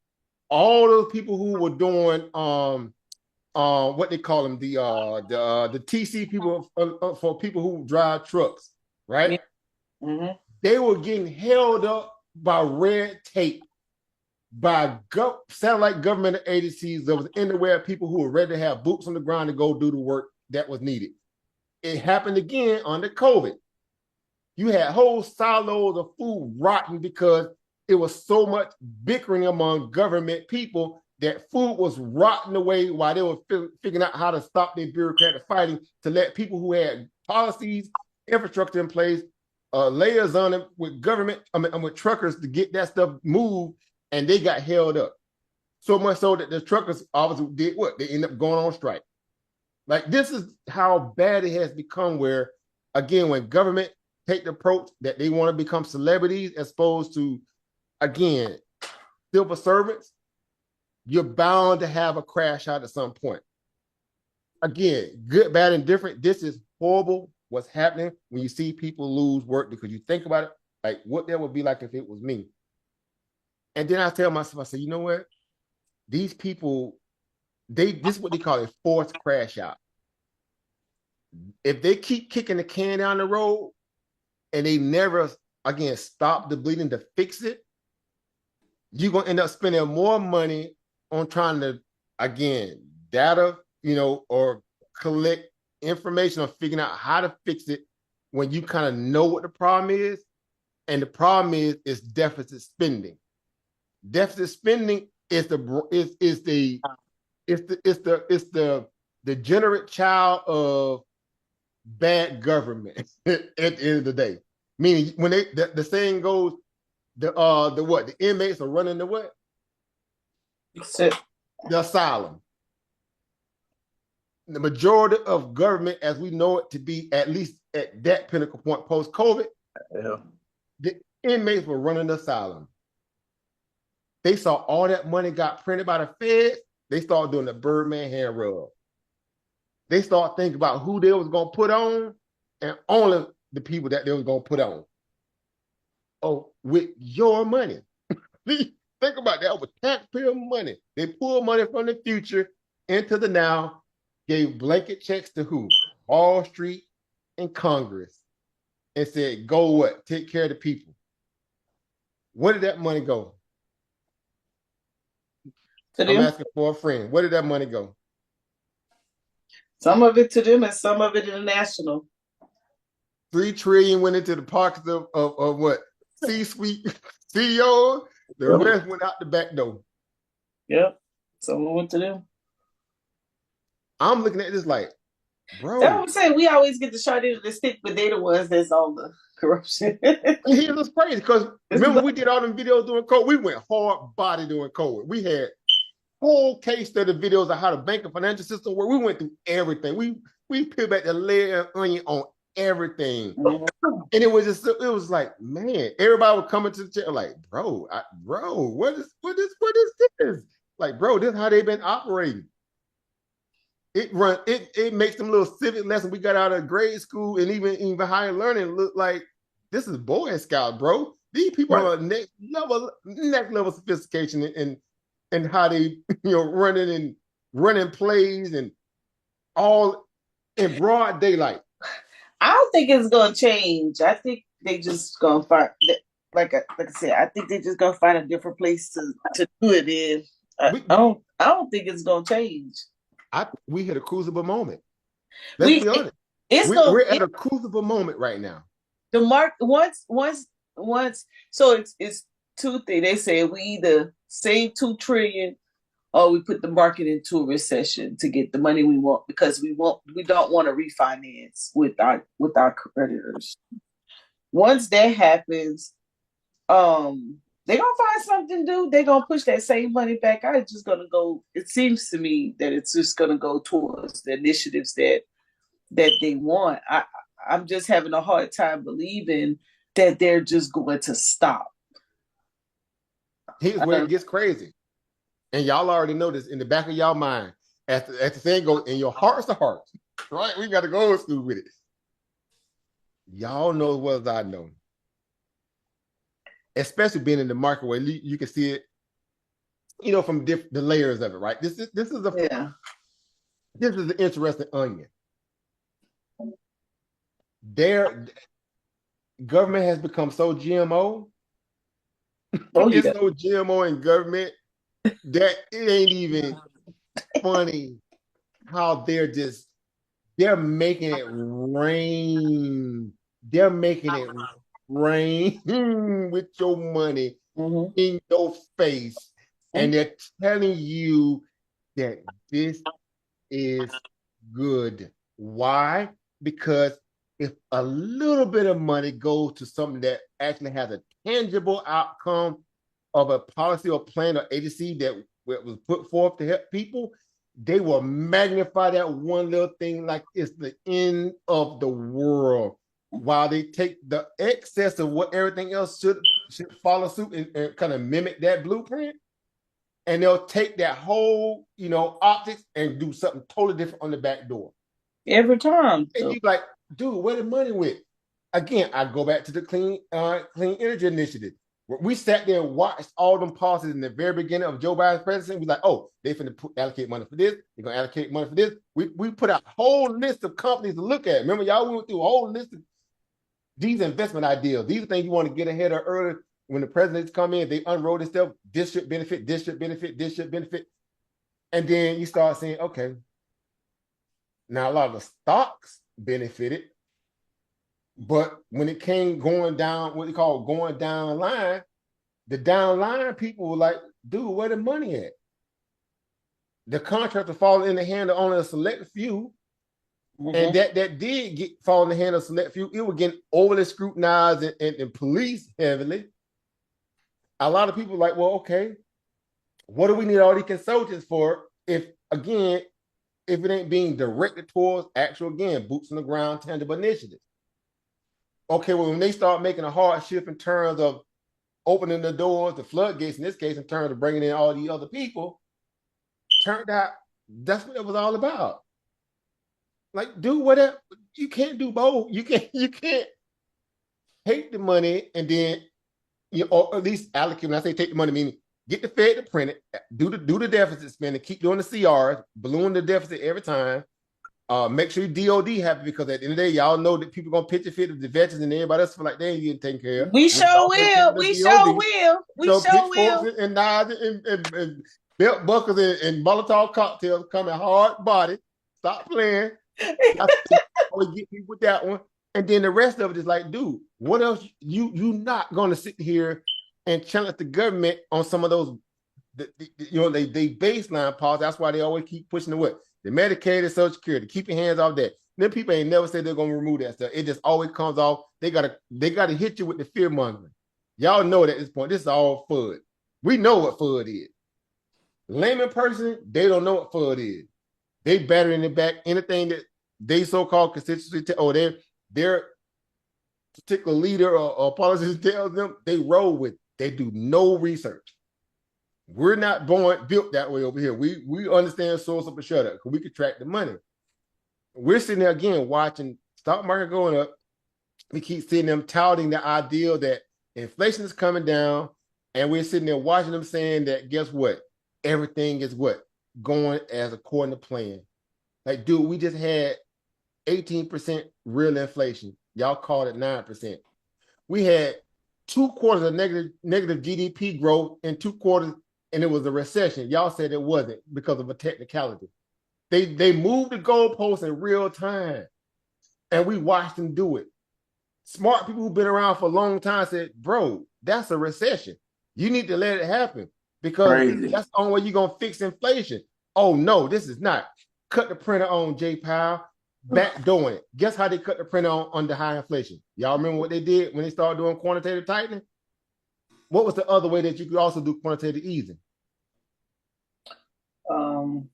all those people who were doing what they call them, the TC people for people who drive trucks, right? Mm-hmm. They were getting held up by red tape, by satellite government agencies that was in the way of people who were ready to have boots on the ground to go do the work that was needed. It happened again under COVID. You had whole silos of food rotting because it was so much bickering among government people that food was rotting away while they were figuring out how to stop their bureaucratic fighting to let people who had policies, infrastructure in place, layers on them with government, with truckers to get that stuff moved, and they got held up. So much so that the truckers obviously did what? They end up going on strike. Like this is how bad it has become where, again, when government take the approach that they want to become celebrities as opposed to, again, civil servants, you're bound to have a crash out at some point. Again, good, bad, and different. This is horrible what's happening when you see people lose work because you think about it, like what that would be like if it was me. And then I tell myself, I say, you know what? These people, this is what they call a forced crash out. If they keep kicking the can down the road and they never, again, stop the bleeding to fix it, you're going to end up spending more money on trying to, again, data, or collect information on figuring out how to fix it when you kind of know what the problem is. And the problem is deficit spending. Deficit spending is the degenerate child of bad government at the end of the day. Meaning when the saying goes, the inmates are running the what? The asylum. The majority of government as we know it to be, at least at that pinnacle point post-COVID, the inmates were running the asylum. They saw all that money got printed by the Fed. They started doing the Birdman hand rub. They started thinking about who they was going to put on and only the people that they was going to put on. Oh, with your money. Think about that. With taxpayer money. They pulled money from the future into the now, gave blanket checks to who? Wall Street and Congress. And said, go what? Take care of the people. Where did that money go? I'm asking for a friend. Where did that money go? Some of it to them and some of it international. $3 trillion went into the pockets of what? C-suite CEOs. The rest went out the back door. Yep. Some went to them. I'm looking at this like, bro. That's what I'm saying. We always get the short end of the stick, but they the ones that's on the corruption. He was crazy because remember we did all them videos during COVID. We went hard body during COVID. We had whole case study videos of how the banking financial system worked. We went through everything. We peeled back the layer of onion on everything. And it was like, man, everybody was coming to the chair like, bro, what is this? Like, bro, this is how they've been operating. It makes them little civic lessons we got out of grade school and even higher learning look like this is Boy Scout, bro. These people are next level sophistication and how they running plays and all in broad daylight. I don't think it's gonna change. I think they just gonna find like I said, I think they just gonna find a different place to do it in. I don't think it's gonna change. We hit a crucible moment. Let's be honest. We're at a crucible moment right now. The mark once. So it's two things. They say we either save $2 trillion or we put the market into a recession to get the money we want because we don't want to refinance with our creditors. Once that happens, they're gonna find something to do. They're gonna push that same money back out. It's just gonna go. It seems to me that it's just gonna go towards the initiatives that they want. I'm just having a hard time believing that they're just going to stop. Here's where it gets crazy. And y'all already know this in the back of y'all mind. As the saying goes, in your hearts to hearts, right? We got to go old school with it. Y'all know as well as I know. Especially being in the market where you can see it, from the layers of it, right? This is an interesting onion. Their government has become so GMO. It's so GMO in government that it ain't even funny how they're making it rain. They're making it rain with your money in your face. And they're telling you that this is good. Why? Because if a little bit of money goes to something that actually has a tangible outcome of a policy or plan or agency that what was put forth to help people, they will magnify that one little thing like it's the end of the world, while they take the excess of what everything else should follow suit and kind of mimic that blueprint, and they'll take that whole optics and do something totally different on the back door every time. and you like, dude, where the money went? Again, I go back to the clean energy initiative. We sat there and watched all them policies in the very beginning of Joe Biden's presidency. We like, oh, they finna allocate money for this. They're gonna allocate money for this. We put a whole list of companies to look at. Remember, y'all went through a whole list of these investment ideas. These are things you want to get ahead of early. When the presidents come in, they unroll this stuff. This should benefit. This should benefit. This should benefit. And then you start saying, okay, now a lot of the stocks benefited, but when it came going down, what they call going down the line, the down line people were like, dude, where the money at? The contractor falling in the hand of only a select few. And that did fall in the hand of select few. It was getting overly scrutinized and policed heavily. A lot of people like, well, okay, what do we need all these consultants for if it ain't being directed towards actual, again, boots on the ground, tangible initiatives? Okay, well, when they start making a hard shift in terms of opening the doors, the floodgates, in this case, in terms of bringing in all these other people, turned out that's what it was all about. Like, do whatever. You can't do both. You can't take the money and then, or at least allocate. When I say take the money, meaning get the Fed to print it, do the deficit spending, keep doing the CRs, balloon the deficit every time. Make sure your DOD happy, because at the end of the day, y'all know that people gonna pitch a fit of the veterans and everybody else feel like they ain't getting taken care of. We sure will. We sure will. We So sure pitchforks will. and knives and belt buckles and Molotov cocktails coming hard body. Stop playing. Always get me with that one. And then the rest of it is like, dude, what else? You not gonna sit here and challenge the government on some of those, they baseline policies. That's why they always keep pushing the what? The Medicaid and Social Security. Keep your hands off that. Then people ain't never said they're gonna remove that stuff. It just always comes off. They gotta hit you with the fear mongering. Y'all know it at this point. This is all FUD. We know what FUD is. Layman person, they don't know what FUD is. They battering it back. Anything that they so-called constituency or their particular leader or politician tells them, they roll with. They do no research. We're not built that way over here. We understand source up and shut up because we can track the money. We're sitting there again watching stock market going up. We keep seeing them touting the ideal that inflation is coming down, and we're sitting there watching them saying that, guess what? Everything is what? Going as according to plan. Like, dude, we just had 18% real inflation. Y'all called it 9%. We had 2 quarters of negative GDP growth and 2 quarters, and it was a recession. Y'all said it wasn't because of a technicality. They moved the goalposts in real time, and we watched them do it. Smart people who've been around for a long time said, bro, that's a recession. You need to let it happen because that's the only way you're going to fix inflation. Oh, no, this is not. Cut the printer on, Jay Powell. Backdooring it. Guess how they cut the printer on under high inflation? Y'all remember what they did when they started doing quantitative tightening? What was the other way that you could also do quantitative easing? Bond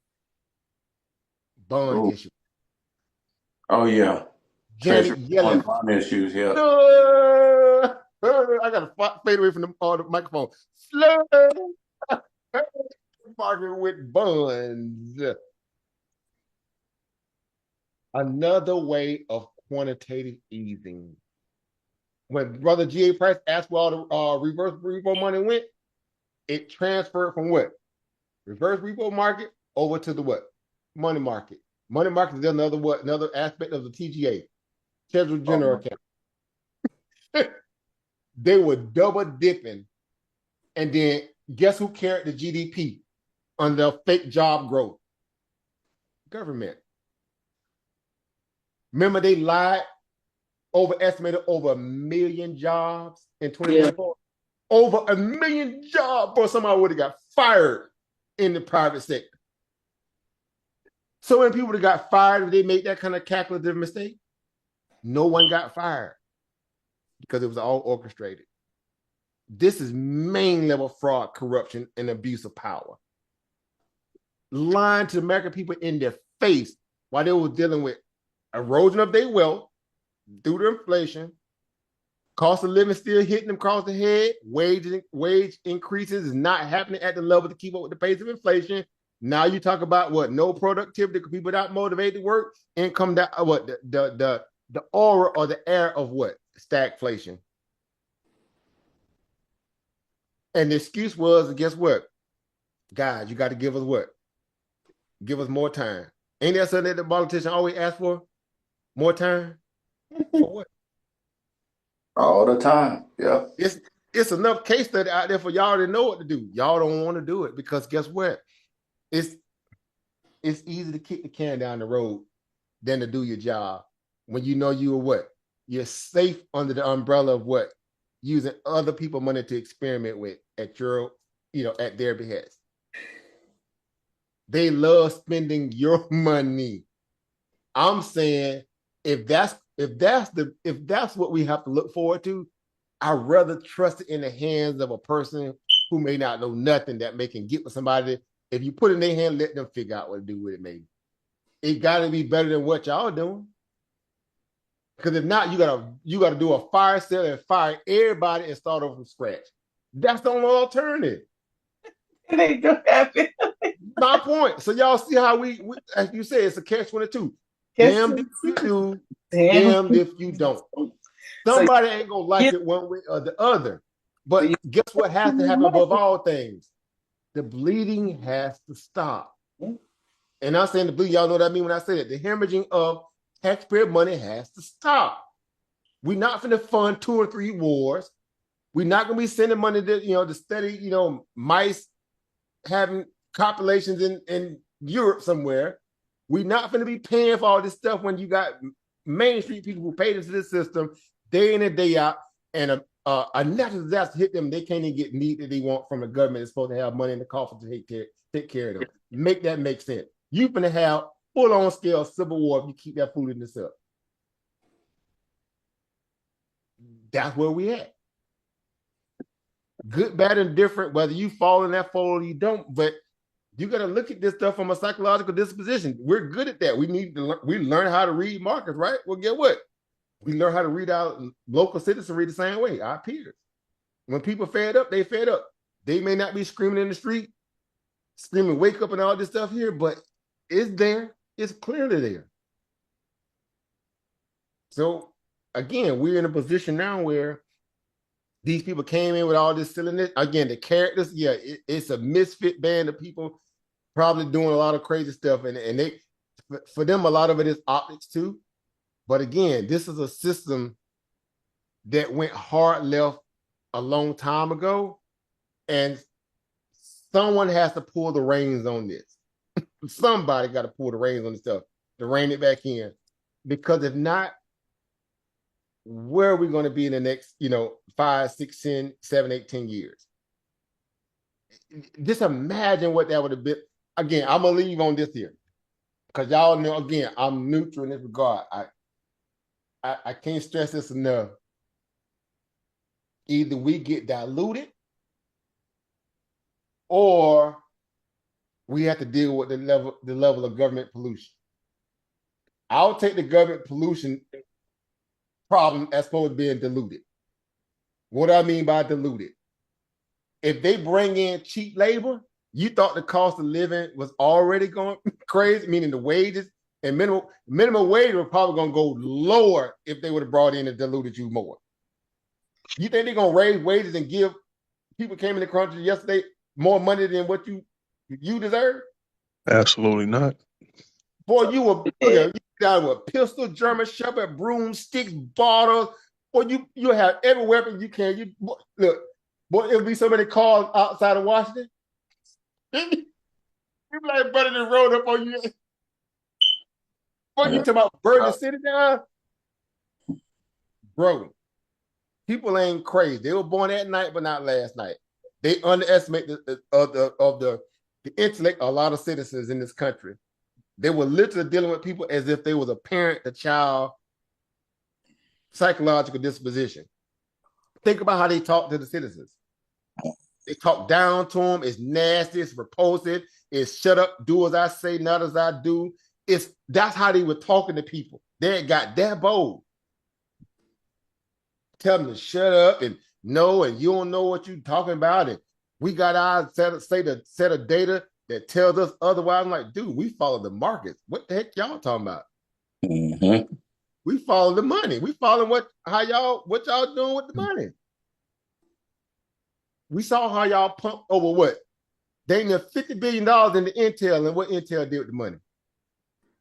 issue. Oh yeah. Janet Yellen. Bond issues, yeah. I gotta fade away from the microphone. Slow market with bonds. Another way of quantitative easing. When Brother G.A. Price asked where all the reverse repo money went, it transferred from what? Reverse repo market over to the what? Money market. Money market is another what? Another aspect of the TGA, Treasury General Account. They were double dipping. And then guess who carried the GDP under fake job growth? Government. Remember, they lied, overestimated over 1 million jobs in 2024. Yeah. Over 1 million jobs, bro. Somebody would have got fired in the private sector. So when people that got fired, they made that kind of calculative mistake, no one got fired because it was all orchestrated. This is main level fraud, corruption, and abuse of power. lying to the American people in their face while they were dealing with erosion of their wealth due to inflation, cost of living still hitting them across the head, wage increases is not happening at the level to keep up with the pace of inflation. Now you talk about what? No productivity, people not motivated to work, income that what the aura or the air of what? Stagflation. And the excuse was, guess what? Guys, you got to give us what? Give us more time. Ain't that something that the politician always ask for? More time? For what? All the time. Yeah. It's enough case study out there for y'all to know what to do. Y'all don't want to do it because guess what? It's easy to kick the can down the road than to do your job when you know you are what? You're safe under the umbrella of what? Using other people's money to experiment with at your, at their behest. They love spending your money. I'm saying if that's what we have to look forward to, I'd rather trust it in the hands of a person who may not know nothing that may can get with somebody. If you put it in their hand, let them figure out what to do with it, maybe. It gotta be better than what y'all doing. Because if not, you gotta do a fire sale and fire everybody and start over from scratch. That's the only alternative. It ain't gonna happen. My point. So y'all see how we as you said, it's a catch-22. Damned if you do, damned if you don't. Somebody ain't gonna like it one way or the other. But guess what has to happen above all things? The bleeding has to stop. And I'm saying the bleeding, y'all know what I mean when I say that. The hemorrhaging of taxpayer money has to stop. We're not finna fund 2 or 3 wars. We're not gonna be sending money to, to study, mice having copulations in Europe somewhere. We're not gonna be paying for all this stuff when you got Main Street people who paid into this system day in and day out, and a natural disaster hit them. They can't even get need that they want from the government. It's supposed to have money in the coffers to take care of them. Make that make sense. You're gonna have full-on scale civil war if you keep that foolishness up. That's where we at. Good, bad, and different, whether you fall in that fold or you don't, but you got to look at this stuff from a psychological disposition. We're good at that. We learn how to read markets, right? Well, get what? We learn how to read our local citizenry the same way, our peers. When people fed up, they fed up. They may not be screaming in the street, screaming, wake up and all this stuff here, but it's there. It's clearly there. So again, we're in a position now where these people came in with all this silliness. Again, the characters, yeah, it's a misfit band of people probably doing a lot of crazy stuff. And they, for them, a lot of it is optics too. But again, this is a system that went hard left a long time ago. And someone has to pull the reins on this. Somebody got to pull the reins on this stuff to rein it back in. Because if not, where are we going to be in the next, 5, 6, 10, 7, 8, 10 years? Just imagine what that would have been. Again, I'm going to leave on this here. Because y'all know, again, I'm neutral in this regard. I can't stress this enough. Either we get diluted or we have to deal with the level of government pollution. I'll take the government pollution problem as opposed to being diluted. What do I mean by diluted? If they bring in cheap labor, you thought the cost of living was already going crazy, meaning the wages and minimum wage were probably going to go lower if they would have brought in and diluted you more. You think they're going to raise wages and give people came in the country yesterday more money than what you deserve? Absolutely not. Boy, you got a pistol, German Shepherd, broomsticks, bottles. Boy, you have every weapon you can. Look, boy, it'll be so many cars outside of Washington. You like burning the road up on you. What you talking about burning the city down? Bro, people ain't crazy. They were born that night, but not last night. They underestimate the intellect of a lot of citizens in this country. They were literally dealing with people as if they was a parent, a child, psychological disposition. Think about how they talk to the citizens. They talk down to them. It's nasty. It's repulsive. It's shut up, do as I say, not as I do. That's how they were talking to people. They got that bold. Tell them to shut up and no, and you don't know what you're talking about. And we got our set of data that tells us otherwise. I'm like, dude, we follow the markets. What the heck y'all talking about? Mm-hmm. We follow the money. We follow what y'all doing with the money. We saw how y'all pump over what? They need $50 billion in the Intel, and what Intel did with the money.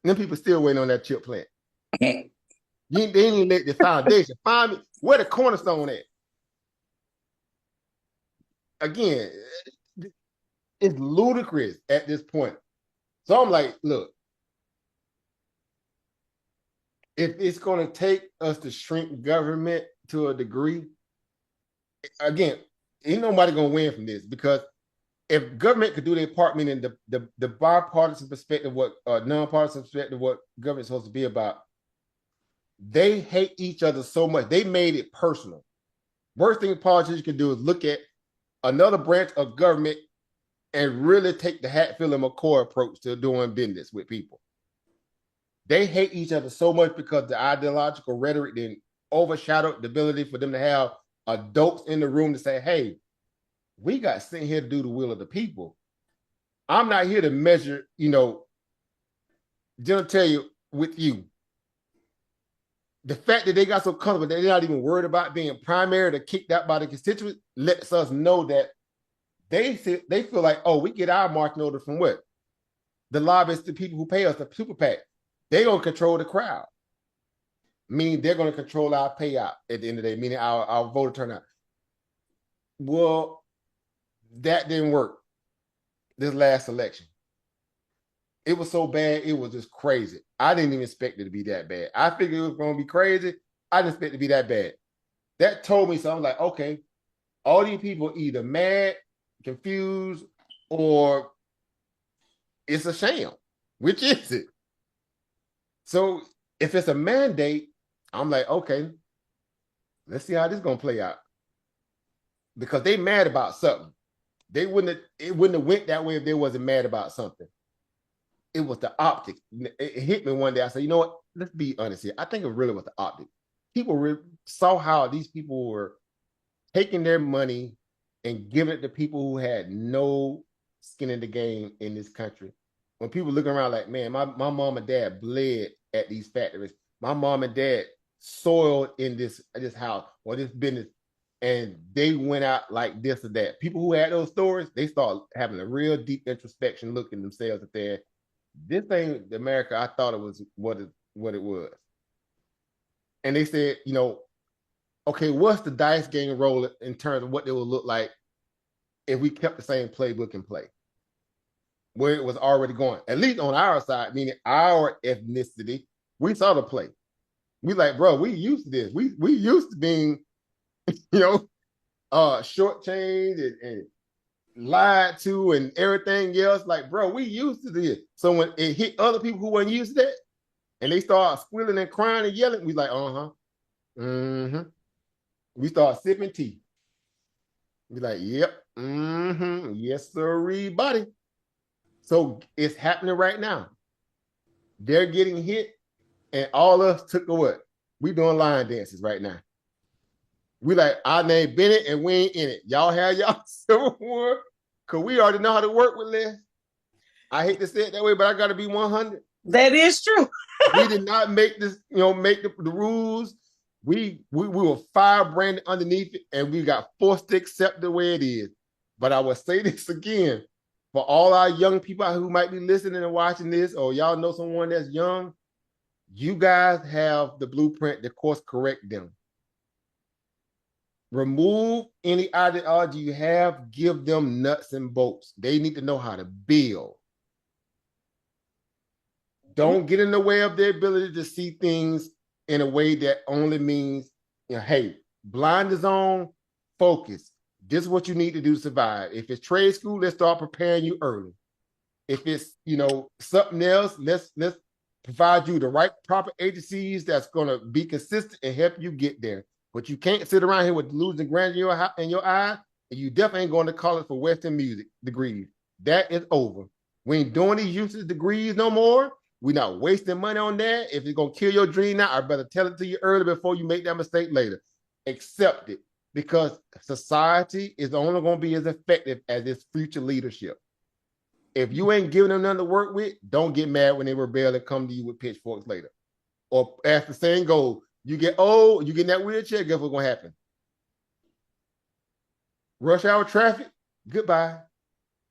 And them people still waiting on that chip plant. They didn't even let the foundation. Find me where the cornerstone at. Again, it's ludicrous at this point. So I'm like, look, if it's going to take us to shrink government to a degree, again, ain't nobody going to win from this, because if government could do their part, meaning the bipartisan perspective, what nonpartisan perspective, what government's supposed to be about, they hate each other so much. They made it personal. Worst thing politicians can do is look at another branch of government and really take the Hatfield and McCoy approach to doing business with people. They hate each other so much because the ideological rhetoric then overshadowed the ability for them to have adults in the room to say, hey, we got sent here to do the will of the people. I'm not here to measure, just tell you with you. The fact that they got so comfortable that they're not even worried about being primary or kicked out by the constituents lets us know that they feel like, oh, we get our marching order from what? The lobbyists, the people who pay us, the super PAC. They're going to control the crowd. Meaning they're going to control our payout at the end of the day, meaning our voter turnout. Well, that didn't work this last election. It was so bad, it was just crazy. I didn't even expect it to be that bad. I figured it was going to be crazy. I didn't expect it to be that bad. That told me something like, okay, all these people either mad, confused, or it's a sham. Which is it? So if it's a mandate, I'm like, okay, let's see how this is going to play out. Because they mad about something. It wouldn't have went that way if they wasn't mad about something. It was the optics. It hit me one day. I said, you know what? Let's be honest here. I think it really was the optics. People saw how these people were taking their money and giving it to people who had no skin in the game in this country. When people looking around like, man, my mom and dad bled at these factories. My mom and dad soiled in this house or this business, and they went out like this or that. People who had those stories, they start having a real deep introspection look in themselves at their, this ain't America I thought it was what it was. And they said, okay, what's the dice game role in terms of what it would look like if we kept the same playbook in play, where it was already going, at least on our side, meaning our ethnicity, we saw the play. We like, bro, we used to this. We used to being, shortchanged and lied to and everything else. Like, bro, we used to this. So when it hit other people who weren't used to that, and they start squealing and crying and yelling, we like, mm-hmm. We start sipping tea. We like, yep, mm-hmm, yes, sir, buddy. So it's happening right now. They're getting hit, and all of us took a what? We doing line dances right now. We like, our name Bennett, and we ain't in it. Y'all have y'all Civil War, because we already know how to work with less. I hate to say it that way, but I got to be 100. That is true. We did not make this, make the rules. We were firebranded underneath it, and we got forced to accept the way it is. But I will say this again, for all our young people who might be listening and watching this, or y'all know someone that's young, you guys have the blueprint to course correct them. Remove any ideology you have, give them nuts and bolts. They need to know how to build. Don't get in the way of their ability to see things in a way that only means, hey, blinders on, focus. This is what you need to do to survive. If it's trade school, let's start preparing you early. If it's, something else, let's provide you the right proper agencies that's going to be consistent and help you get there. But you can't sit around here with losing grandeur in your eye, and you definitely ain't going to college for Western music degrees. That is over. We ain't doing these useless degrees no more. We're not wasting money on that. If it's gonna kill your dream now, I'd better tell it to you early before you make that mistake later. Accept it, because society is only gonna be as effective as its future leadership. If you ain't giving them nothing to work with, don't get mad when they rebel and come to you with pitchforks later. Or as the saying goes, you get old, you get in that wheelchair, guess what's gonna happen? Rush hour traffic, goodbye.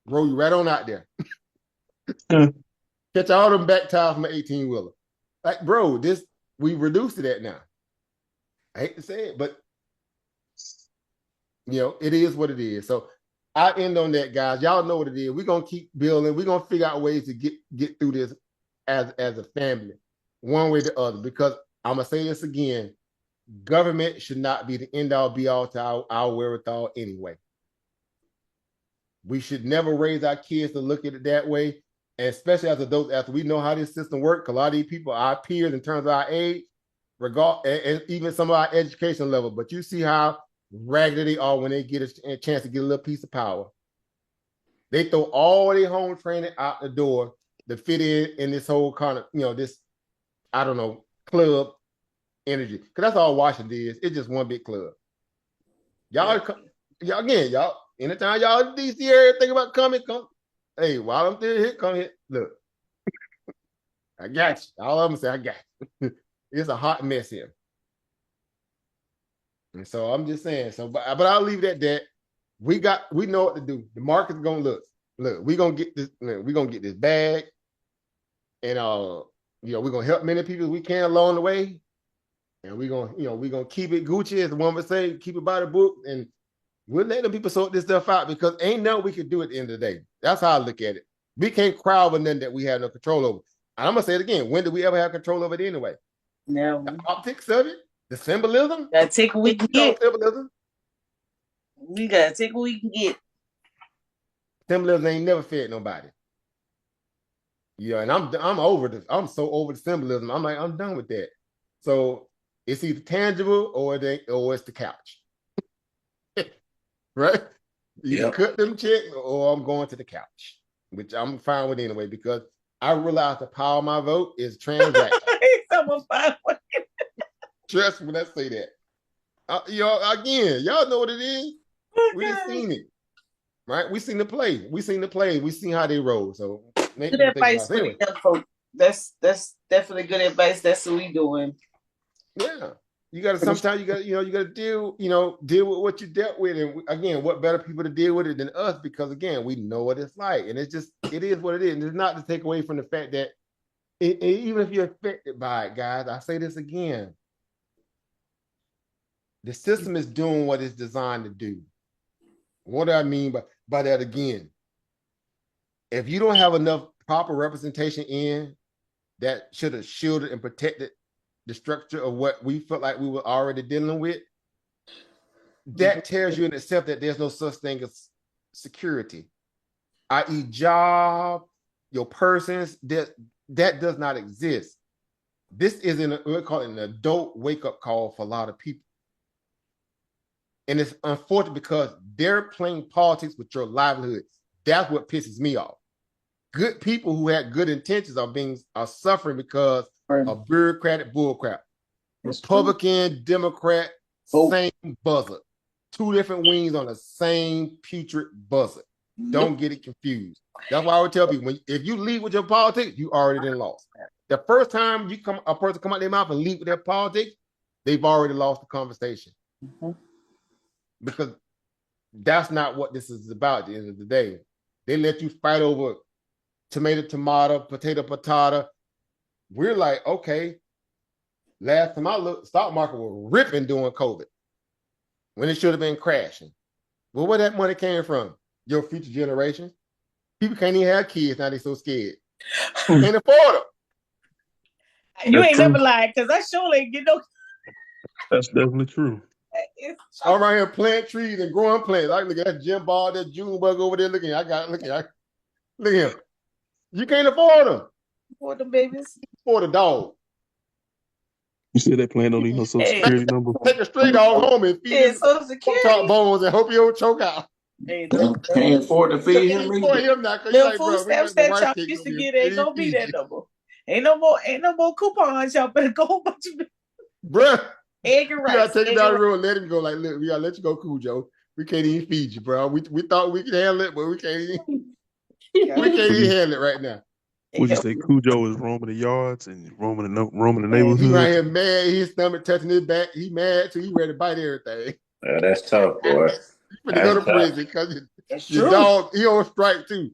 Roll you right on out there. Catch all them back tires from an 18-wheeler. Like, bro, we reduced to that now. I hate to say it, but it is what it is. So I end on that, guys. Y'all know what it is. We're gonna keep building. We're gonna figure out ways to get through this as a family, one way or the other. Because I'm gonna say this again: government should not be the end all be all to our wherewithal anyway. We should never raise our kids to look at it that way. And especially as adults, after we know how this system works, a lot of these people are our peers in terms of our age, and even some of our education level. But you see how ragged they are when they get a chance to get a little piece of power. They throw all their home training out the door to fit in this whole kind of, this, I don't know, club energy. Because that's all Washington is. It's just one big club. Y'all, anytime y'all in DC area think about coming, come. Hey, while I'm still here, come here. Look, I got you. All I'm saying, I got you. It's a hot mess here. And so I'm just saying. So, but I'll leave it at that. We know what to do. The market's gonna look. We're gonna get this. We're gonna get this bag, and we're gonna help many people as we can along the way. And we're gonna keep it Gucci, as the woman would say, keep it by the book, and we'll let them people sort this stuff out, because ain't nothing we can do at the end of the day. That's how I look at it. We can't cry over nothing that we have no control over. And I'm gonna say it again. When did we ever have control over it anyway? No. The optics of it, the symbolism. Gotta take what we can get. Symbolism. We gotta take what we can get. Symbolism ain't never fed nobody. And I'm over this. I'm so over the symbolism. I'm like, I'm done with that. So it's either tangible or it's the couch. Right? Either cut them checks or I'm going to the couch, which I'm fine with anyway, because I realize the power of my vote is transactional. Trust me when I say that. Again, y'all know what it is. We just seen it. Right? We seen the play. We seen how they roll. So good advice for the young folks. That's definitely good advice. That's what we doing. Yeah. Sometimes you gotta deal with what you dealt with. And again, what better people to deal with it than us? Because again, we know what it's like. And it is what it is. And it's not to take away from the fact that even if you're affected by it, guys, I say this again. The system is doing what it's designed to do. What do I mean by that again? If you don't have enough proper representation in that should have shielded and protected the structure of what we felt like we were already dealing with, that tells you in itself that there's no such thing as security, i.e. job, your persons, that does not exist. This isn't, we call it an adult wake-up call for a lot of people. And it's unfortunate because they're playing politics with your livelihood. That's what pisses me off. Good people who had good intentions are suffering because of bureaucratic bullcrap. Republican, Democrat, same buzzer. Two different wings on the same putrid buzzer. Don't get it confused. That's why I would tell people, if you lead with your politics, you already done lost. The first time a person come out their mouth and lead with their politics, they've already lost the conversation. Because that's not what this is about at the end of the day. They let you fight over tomato, potato. We're like, okay, last time I looked, stock market was ripping during COVID when it should have been crashing. Well, where that money came from? Your future generations. People can't even have kids now, they're so scared. Can't afford them. You ain't never lied, because I surely ain't get no. That's definitely true. I'm right here planting trees and growing plants. I look at that Jim Ball, that June bug over there looking. Look at him. You can't afford them. Afford them babies. For the dog. You said that plant don't need no social security number. Take a stray dog home and feed him social security top bones and hope you don't choke out. Ain't no Can't afford to feed him For either. him now, because you're little like, food bro, stamps the that wife y'all can't used come to here. get It ain't ain't gonna be that Fiji. no more. Ain't no more coupons. Y'all better go a bunch of Bruh, egg and we gotta rice. take him Egg down and the rice. road and let him go. Like, look, we gotta let you go, Cujo. We can't even feed you, bro. We thought we could handle it, but we Yeah. can't Would even you handle it right now. It would you help say you. Cujo is roaming the yards and roaming the Man, He right neighborhoods? here mad, his stomach touching his back. He mad too. He ready to bite everything. Yeah, that's tough, boy. He finna go That's to tough. prison because that's your true. dog, he on strike too.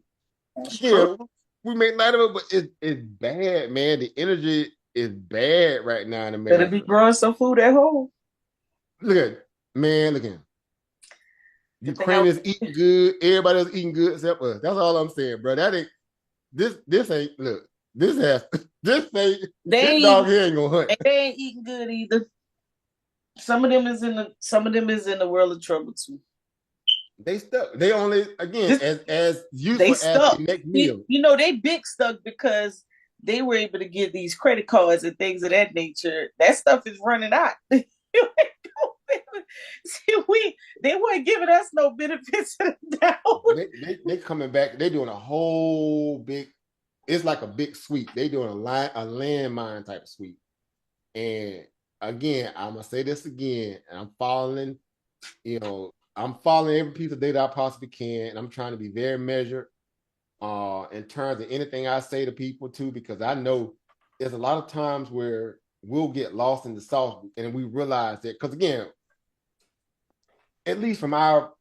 That's true. Yeah, we make light of it, but it's bad, man. The energy is bad right now in Better be America. growing some food at home. Look at man, look at him. The thing I Ukrainians eating good. Everybody else eating good except us. That's all I'm saying, bro. That ain't this ain't look. This has they this ain't dog eating here ain't gonna hunt. they ain't eating good either. Some of them is in the world of trouble too. They stuck. They only again This as they useful as the stuck. next meal. You know they big stuck because they were able to get these credit cards and things of that nature. That stuff is running out. See, they weren't giving us no benefits of the doubt. They coming back. They doing a whole big. It's like a big sweep. They doing a landmine type of sweep. And again, I'm gonna say this again. And I'm following. I'm following every piece of data I possibly can, and I'm trying to be very measured in terms of anything I say to people too, because I know there's a lot of times where we'll get lost in the sauce and we realize that because again, at least from our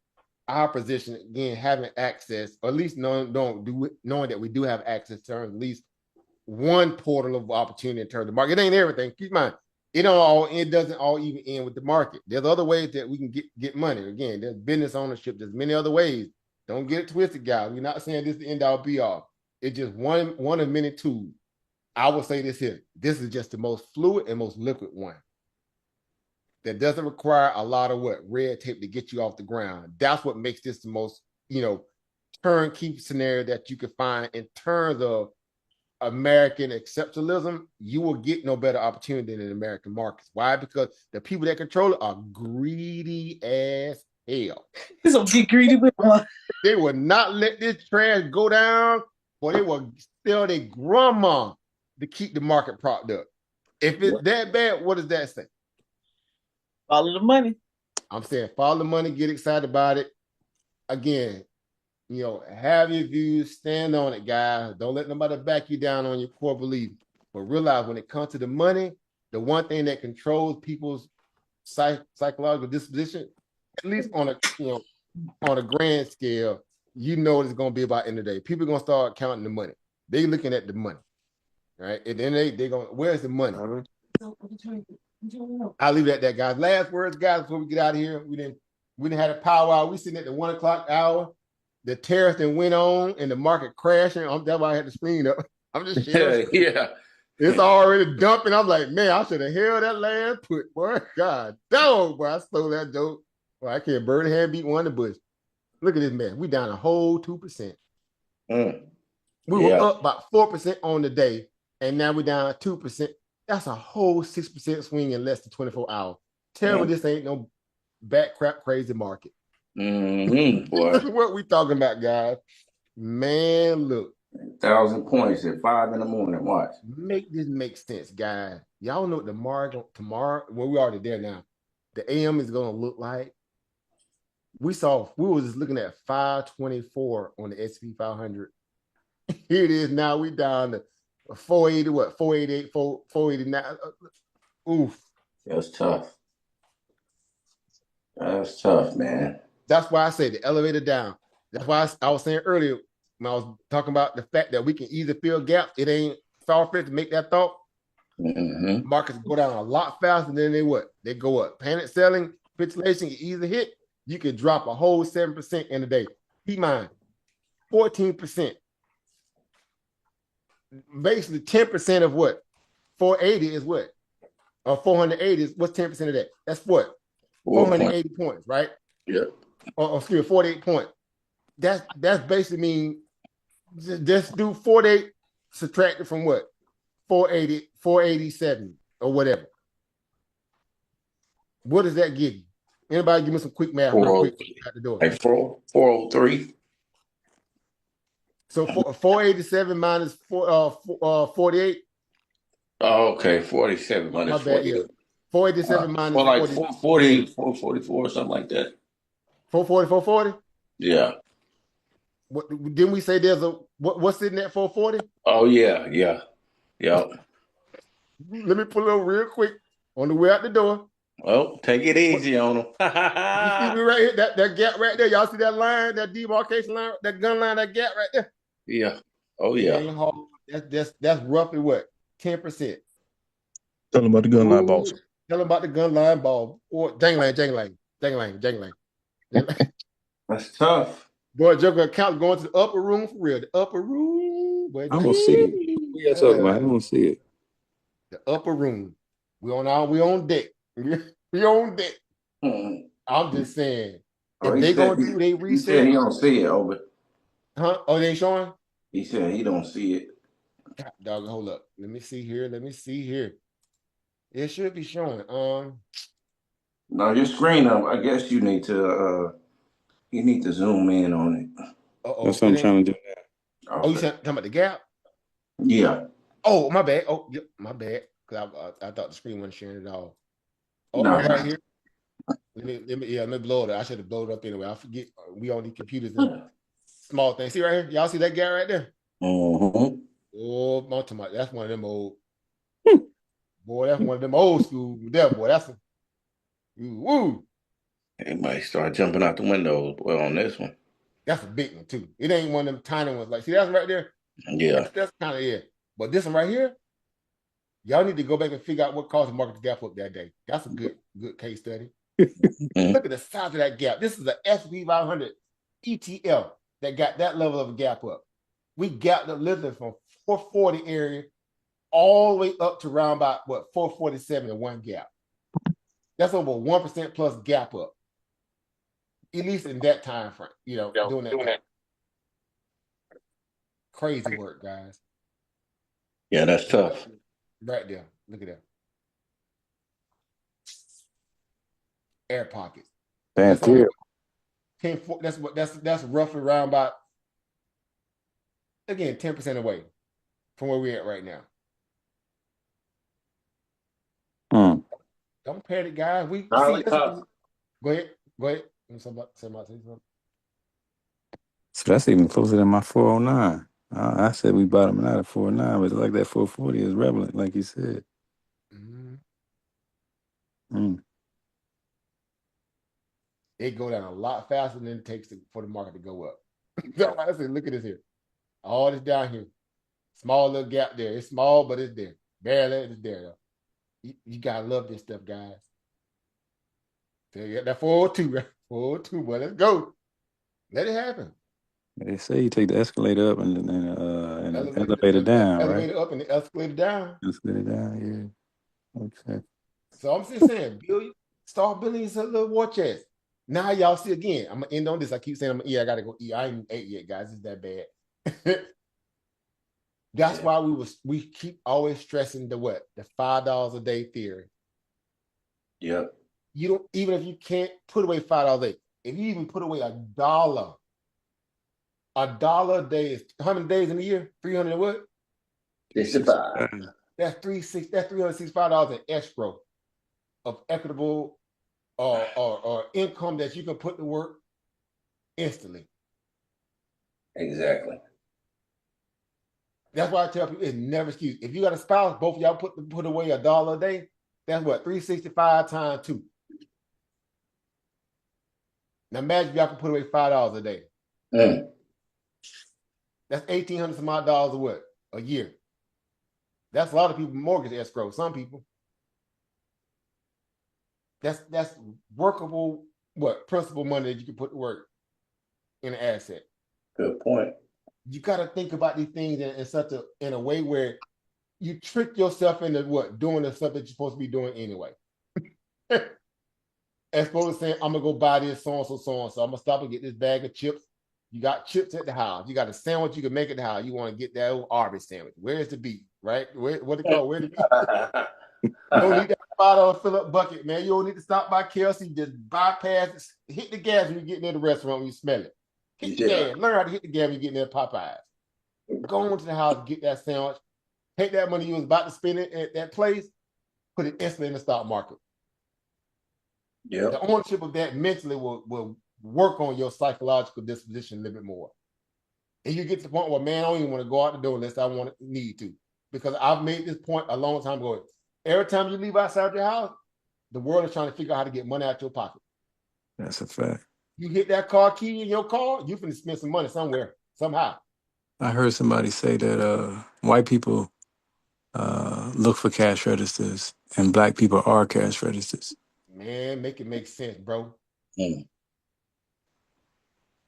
position, again, having access, or at least knowing that we do have access to at least one portal of opportunity in terms of market. It ain't everything. Keep in mind, it doesn't all even end with the market. There's other ways that we can get money. Again, there's business ownership. There's many other ways. Don't get it twisted, guys. We're not saying this is the end all be all. It's just one of many tools. I will say this here. This is just the most fluid and most liquid one that doesn't require a lot of red tape to get you off the ground. That's what makes this the most, turnkey scenario that you could find in terms of American exceptionalism. You will get no better opportunity than in American markets. Why? Because the people that control it are greedy as hell. Some get greedy with one. They will not let this trash go down, or they will tell their grandma to keep the market propped up. If it's that bad, what does that say? Follow the money. I'm saying follow the money, get excited about it. Again, have your views, stand on it, guys. Don't let nobody back you down on your core belief. But realize when it comes to the money, the one thing that controls people's psychological disposition, at least on a grand scale, it's going to be about end of the day. People are going to start counting the money. They looking at the money, right? And then they going, where's the money? I'll leave it at that, guys. Last words, guys, before we get out of here. We didn't have a powwow. We sitting at the 1:00 hour. The tariff then went on and the market crashing. That's why I had the screen up. I'm just sharing. Yeah. It's already dumping. I'm like, man, I should have held that last put, boy. God, dog, boy, I stole that dope. Boy, I can't bird hand beat one in the bush. Look at this man. We down a whole 2%. We were Yeah. up about 4% on the day, and now we're down 2%. That's a whole 6% swing in less than 24 hours. Tell me this ain't no back crap crazy market. Boy. What we talking about, guys? Man, look. 1,000 points at 5 in the morning. Watch. Make this make sense, guys. Y'all know what tomorrow, well, we're already there now. The AM is gonna look like. We were just looking at 524 on the SP 500. Here it is now. We down to 480, 488, 489. Oof. That's tough. That's tough, man. That's why I say the elevator down. That's why I was saying earlier when I was talking about the fact that we can either fill gaps. It ain't far-fetched to make that thought. Markets go down a lot faster than they go up. Panic selling, capitulation, you either hit, you could drop a whole 7% in a day. Keep in mind, 14%. Basically 10% of what? 480 is what? Or 480 is what's 10% of that? That's what? 480 points, right? Yep. Or excuse me, 48 points. That's basically mean just do 48 subtracted from what? 480, 487 or whatever. What does that give you? Anybody give me some quick math real 40, quick out the door. like 403. So 487 minus 48. Oh, okay, 47 My minus bad, yeah. 48. 487 minus More like 440, 48. 444, something like that. 440, 440? Yeah. What didn't we say there's what's sitting at 440? Oh, yeah, yeah, yeah. Let me pull it over real quick on the way out the door. Well, take it What easy on them. you see me right here? That gap right there. Y'all see that line, that demarcation line, that gun line, that gap right there? Yeah. Oh, It yeah. ain't hard. That's roughly what? 10%. Tell them about the gun line Oh, boss. tell them about the gun line ball. Or jangling. That's tough. Boy, Joker account going to the upper room for real. The upper room. Boy, I don't see it. What y'all talking about? I don't see it. the upper room. We on deck. We on deck. Hmm. I'm just saying, Oh, if they gonna do they he said reset, he don't see it, over. huh? Oh, they ain't showing? He said he don't see it. God, dog, hold up. Let me see here. It should be showing. No, your screen up. I guess you need to zoom in on it. That's Uh-oh, what it I'm ain't. trying to do. Oh, you Okay. said talking about the gap? Yeah. Oh, my bad. Oh, yep, my bad. Cause I thought the screen wasn't sharing at all. Oh, No. right here. Let me blow it. I should have blown it up anyway. I forget we on these computers and small things. See right here? Y'all see that gap right there? Mm-hmm. Oh, that's one of them old. Boy, that's one of them old school. There, boy, that's a woo. It might start jumping out the windows, boy, on this one. That's a big one too. It ain't one of them tiny ones. Like, see, that's right there. Yeah. That's kind of it. But this one right here, y'all need to go back and figure out what caused the market to gap up that day. That's a good case study. Mm-hmm. Look at the size of that gap. This is a S&P 500 ETL that got that level of a gap up. We gapped up literally from 440 area all the way up to around about what 447 in one gap. That's over 1% plus gap up, at least in that time frame. Doing that time. Crazy work, guys. Yeah, that's tough. Right there. Look at that. Air pockets. Damn, That's only Theo. 10. That's roughly around about, again, 10% away from where we're at right now. Hmm. Don't panic, guys. We see Solid this. tough. Go ahead. Somebody say something. So that's even closer than my 409. I said we bottoming out at 409, but it's like that 440 is relevant, like you said. Mm-hmm. Mm. It go down a lot faster than it takes for the market to go up. That's why I said, look at this here. All this down here. Small little gap there. It's small, but it's there. Barely it's there. Though. You gotta love this stuff, guys. So you got that 402, right? 402, boy. Let's go. Let it happen. They say you take the escalator up and the elevator The down, right? elevator up and the escalator down. Escalator down, yeah. Okay. So I'm just saying, start building yourself a little war chest. Now y'all see again. I'm gonna end on this. I keep saying I'm gonna eat. I gotta go eat. I ain't ate yet, guys. It's that bad. That's why we keep always stressing the what? The $5 a day theory. Yep. You don't, even if you can't put away $5 a day, if you even put away $1, $1 a day is how many days in a year? 300 and what? 65. That's $365 in escrow of equitable or income that you can put to work instantly. Exactly. That's why I tell people it's never excuse. If you got a spouse, both of y'all put away $1 a day. That's what 365 times 2. Now imagine if y'all can put away $5 a day. Mm. That's $1,800 some odd dollars a what? A year. That's a lot of people mortgage escrow. Some people. That's workable principal money that you can put to work in an asset. Good point. You got to think about these things in a way where you trick yourself into doing the stuff that you're supposed to be doing anyway. As opposed to saying, I'm gonna go buy this so and so. I'm gonna stop and get this bag of chips. You got chips at the house. You got a sandwich you can make at the house. You want to get that old Arby's sandwich. Where's the beef? Right? What it called? Where the beef? You don't need that $5 fill up bucket, man. You don't need to stop by KLC. Just bypass it. Hit the gas when you get near the restaurant when you smell it. Hit the gas. Learn how to hit the gas when you get near Popeyes. Go into the house, get that sandwich. Take that money you was about to spend it at that place, put it instantly in the stock market. Yeah. The ownership of that mentally will work on your psychological disposition a little bit more. And you get to the point where, man, I don't even want to go out the door unless I need to. Because I've made this point a long time ago. Every time you leave outside your house, the world is trying to figure out how to get money out your pocket. That's a fact. You hit that car key in your car, you finna spend some money somewhere, somehow. I heard somebody say that white people look for cash registers and black people are cash registers. Man, make it make sense, bro. Mm.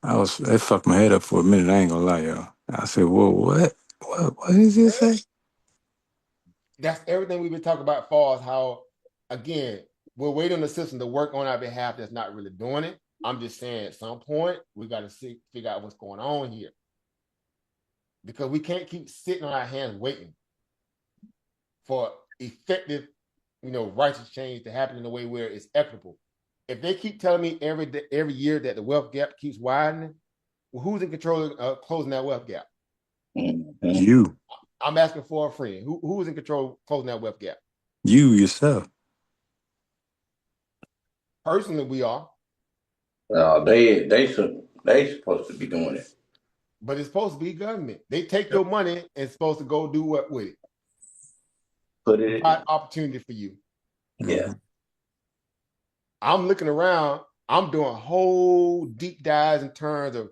It fucked my head up for a minute. I ain't gonna lie, y'all. I said, "Whoa, what? What did you say?" That's everything we've been talking about as far as how, again, we're waiting on the system to work on our behalf that's not really doing it. I'm just saying at some point, we got to figure out what's going on here. Because we can't keep sitting on our hands waiting for effective, righteous change to happen in a way where it's equitable. If they keep telling me every year that the wealth gap keeps widening, well, who's in control of closing that wealth gap? Mm-hmm. You. I'm asking for a friend. Who's in control of closing that wealth gap? You yourself. Personally, we are. They supposed to be doing it. But it's supposed to be government. They take your money and it's supposed to go do what with it? Provide opportunity for you. Yeah. I'm looking around. I'm doing whole deep dives in terms of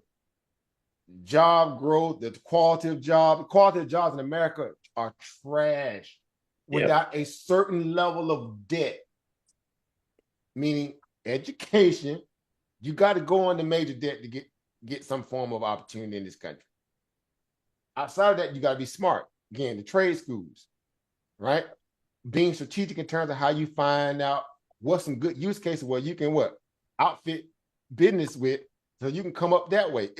job growth, the quality of jobs. The quality of jobs in America are trash without a certain level of debt, meaning education. You got to go into major debt to get some form of opportunity in this country. Outside of that, you got to be smart. Again, the trade schools, right? Being strategic in terms of how you find out what's some good use cases where you can outfit business with, so you can come up that way.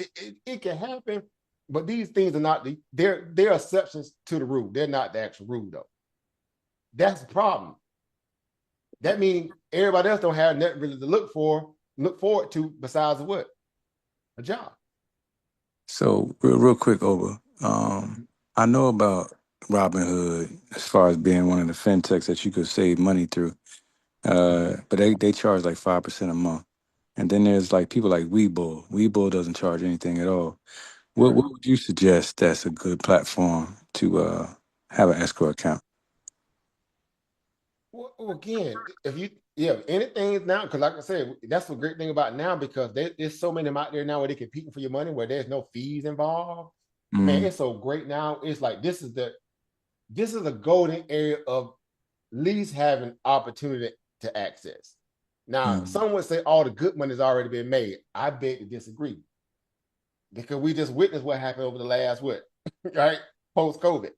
It can happen, but these things are not they're exceptions to the rule. They're not the actual rule though. That's the problem. That means everybody else don't have nothing really to look forward to besides what? A job. So real quick, over. I know about Robinhood as far as being one of the fintechs that you could save money through. But they charge like 5% a month. And then there's like people like Webull. Webull doesn't charge anything at all. What would you suggest that's a good platform to have an escrow account? Well, again, anything now, because like I said, that's the great thing about now, because there's so many of them out there now where they're competing for your money, where there's no fees involved. Man, it's so great now. It's like this is a golden area of least having opportunity to access. Now, some would say all the good money has already been made. I beg to disagree, because we just witnessed what happened over the last right, post COVID,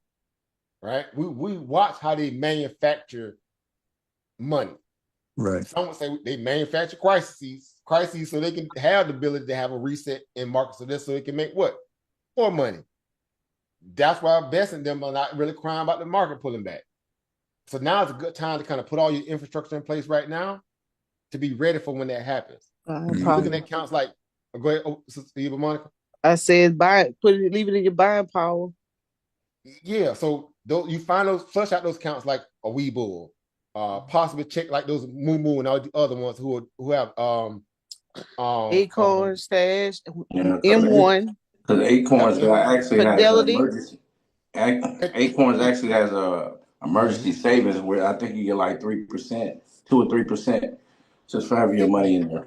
right? We watch how they manufacture money. Right. Some would say they manufacture crises so they can have the ability to have a reset in markets of this, so they can make what? More money. That's why Best and them are not really crying about the market pulling back. So now is a good time to kind of put all your infrastructure in place right now to be ready for when that happens. You looking at accounts like, go ahead, Eva Monica. I said leave it in your buying power. Yeah, so you find flush out those accounts like a Webull, possibly check like those Moo and all the other ones who have Acorn Stash, Yeah, M1, because Acorns actually has an Fidelity. emergency. Acorns actually has a emergency savings where I think you get like 3%, 2 or 3%, just for having your money in there.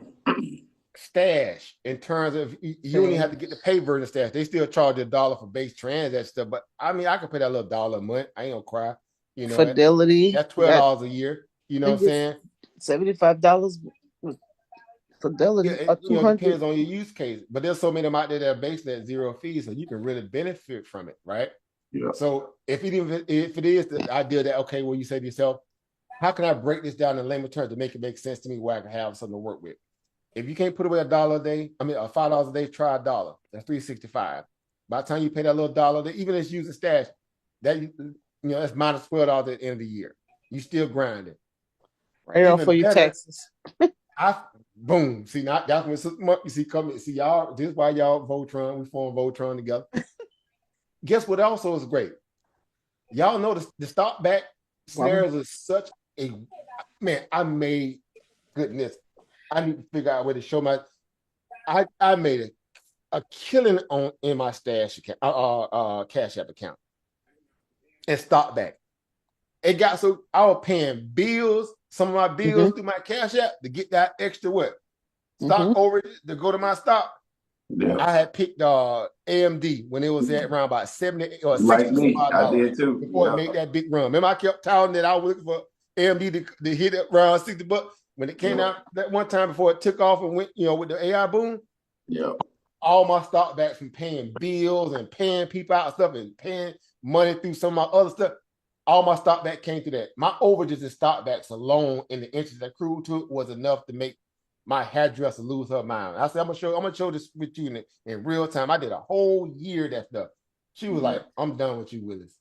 Stash, in terms of you only have to get the pay version of Stash. They still charge $1 for base transaction stuff, but I mean, I could pay that little $1 a month. I ain't gonna cry. Fidelity. That's $12 a year. You know what I'm saying? $75 Fidelity, Yeah, or it depends 200. on your use case, but there's so many of them out there that are based at zero fees, so you can really benefit from it, right? Yeah. So if it is the idea that, okay, well, you say to yourself, how can I break this down in layman terms to make it make sense to me where I can have something to work with? If you can't put away $1 a day, $5 a day, try $1. That's $365. By the time you pay that little $1, even if it's using stash, that's minus $12 at the end of the year. You still grinding. Right off for your taxes. I boom. See, now that's when you see coming. See y'all. This is why y'all Voltron. We form Voltron together. Guess what? Also is great. Y'all know the stop back scenarios is such a man. I made goodness. I need to figure out a way to show my. I made a killing on in my stash account, Cash App account, and stop back. It got so I was paying bills, some of my bills through my Cash App to get that extra what stock over to go to my stock. Yeah. I had picked AMD when it was at around about 70 or $65. I did too. Before it made that big run. Remember, I kept touting that I was looking for AMD to hit it around $60. When it came out that one time before it took off and went, with the AI boom. Yeah. All my stock back from paying bills and paying people out and stuff and paying money through some of my other stuff. All my stock back came through that. My overages and stock backs alone and the interest that accrued to it was enough to make my hairdresser lose her mind. I said, I'm gonna show this with you in real time. I did a whole year of that stuff. She was like, I'm done with you, Willis.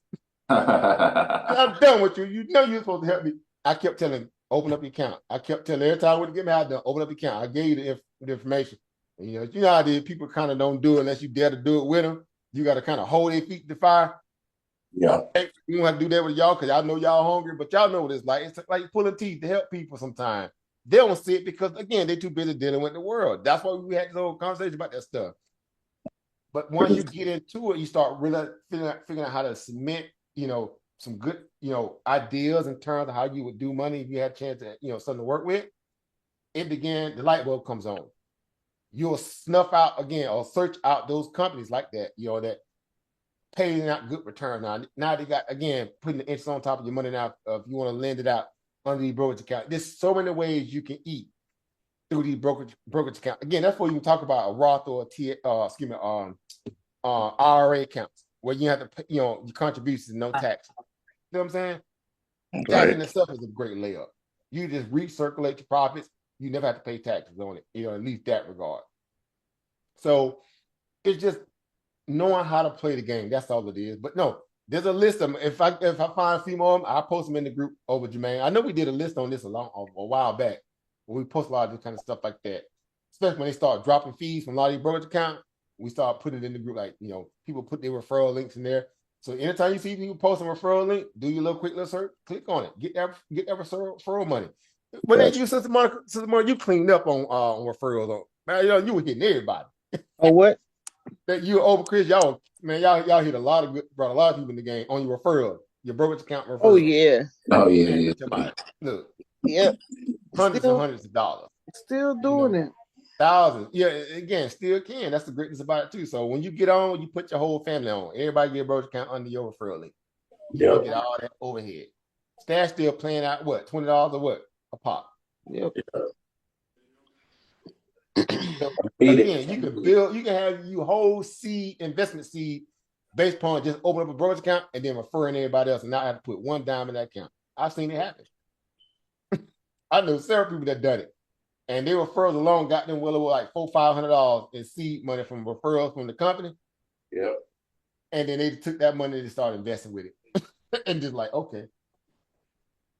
I'm done with you. You know you're supposed to help me. I kept telling him, open up your account. I kept telling every time I went to get me out there, open up your account. I gave you the information. And, you know how it people kind of don't do it unless you dare to do it with them. You got to kind of hold their feet to the fire. Yeah. You don't have to do that with y'all because y'all know y'all hungry, but y'all know what it's like. It's like pulling teeth to help people sometimes. They don't see it because, again, they're too busy dealing with the world. That's why we had this whole conversation about that stuff. But once you get into it, you start really figuring out how to cement, some good, ideas in terms of how you would do money if you had a chance to, something to work with. The light bulb comes on. You'll snuff out again or search out those companies like that, that paying out good return. Now they got, again, putting the interest on top of your money now if you want to lend it out under the brokerage account. There's so many ways you can eat through the brokerage account. Again, that's where you talk about a Roth or IRA accounts where you have to pay, your contributions and no tax. You know what I'm saying? Right. That in itself is a great layup. You just recirculate your profits. You never have to pay taxes on it, at least that regard. So it's just knowing how to play the game. That's all it is. But no, there's a list of them. If I find a few more of them, I'll post them in the group over Jermaine. I know we did a list on this a while back. When we post a lot of this kind of stuff like that, especially when they start dropping fees from a lot of these brokerage accounts, we start putting it in the group. Like, people put their referral links in there. So anytime you see people post a referral link, do your little quick little search, click on it, get that referral money. When they use Sister Monica, you cleaned up on referrals. Man, you were hitting everybody. Oh, what? That you over Chris, y'all hit a lot of brought a lot of people in the game on your referral, your brokerage account referral. Oh yeah. Look. Yep. Hundreds and hundreds of dollars. Still doing it. Thousands. Yeah, again, still can. That's the greatness about it too. So when you get on, you put your whole family on. Everybody get a brokerage account under your referral link. You get all that overhead. Stash still playing out what? $20 or what? A pop. Yep. So, again, you can build, you can have your whole investment seed based upon just open up a brokerage account and then referring everybody else and not have to put one dime in that account. I've seen it happen. I know several people that done it. And their referrals alone got them well over like $400-500 in seed money from referrals from the company. Yep. And then they took that money and started investing with it. And just like, okay.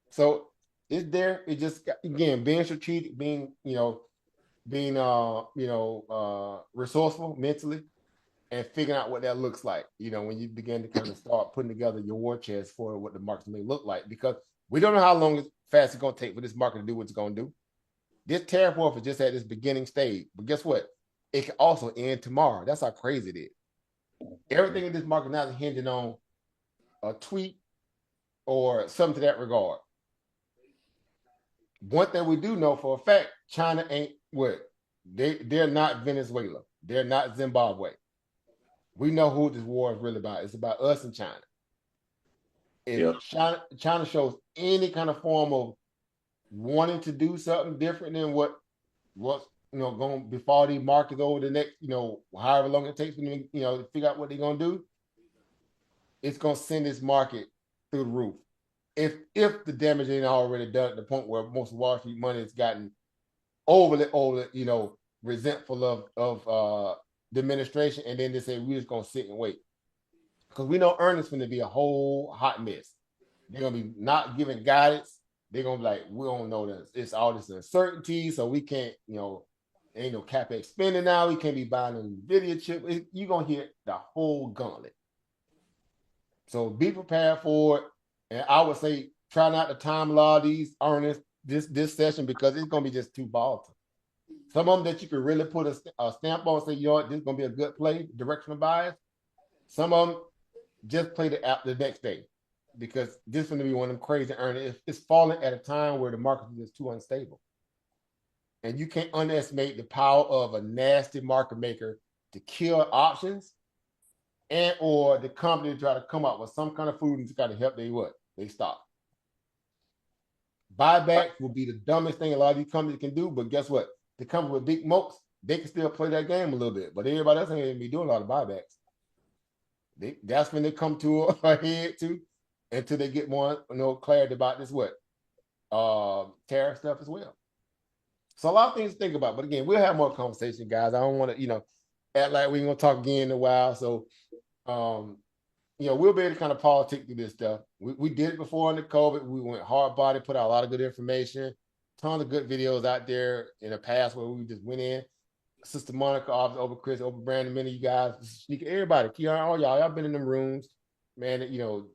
So it's there. It just, again, being strategic, being resourceful mentally and figuring out what that looks like, when you begin to kind of start putting together your war chest for what the markets may look like, because we don't know how fast it's going to take for this market to do what it's going to do. This tariff war is just at this beginning stage, but guess what? It can also end tomorrow. That's how crazy it is. Everything in this market now is hinging on a tweet or something to that regard. One thing we do know for a fact, China ain't what? They're not Venezuela. They're not Zimbabwe. We know who this war is really about. It's about us and China. If China shows any kind of form of wanting to do something different than what's going to befall these markets over the next, however long it takes for them, to figure out what they're going to do, it's going to send this market through the roof. If the damage ain't already done at the point where most Wall Street money has gotten overly, resentful of the administration, and then they say we're just gonna sit and wait. Because we know earnings going to be a whole hot mess. They're going to be not giving guidance. they're gonna be like, we don't know this. It's all this uncertainty, so we can't, ain't no capex spending now. We can't be buying a video chip. You're gonna hit the whole gauntlet. So be prepared for it. And I would say try not to time a lot of these earnings this session because it's gonna be just too volatile. Some of them that you can really put a stamp on and say, you know what, this is gonna be a good play, directional bias. Some of them just play the app the next day because this is going to be one of them crazy earnings. It's falling at a time where the market is just too unstable. And you can't underestimate the power of a nasty market maker to kill options and or the company to try to come up with some kind of food and to kind of help they stop. Buyback will be the dumbest thing a lot of these companies can do, but guess what? The company with big moats, they can still play that game a little bit, but everybody else ain't going to be doing a lot of buybacks. That's when they come to a head too, until they get more clarity about this tariff stuff as well. So a lot of things to think about. But again, we'll have more conversation, guys. I don't want to act like we're gonna talk again in a while. So we'll be able to kind of politic through this stuff. We did it before in the COVID. We went hard body, put out a lot of good information, tons of good videos out there in the past where we just went in. Sister Monica, over Chris, over Brandon, many of you guys, Sneaker, everybody, Keon, all y'all been in them rooms, man,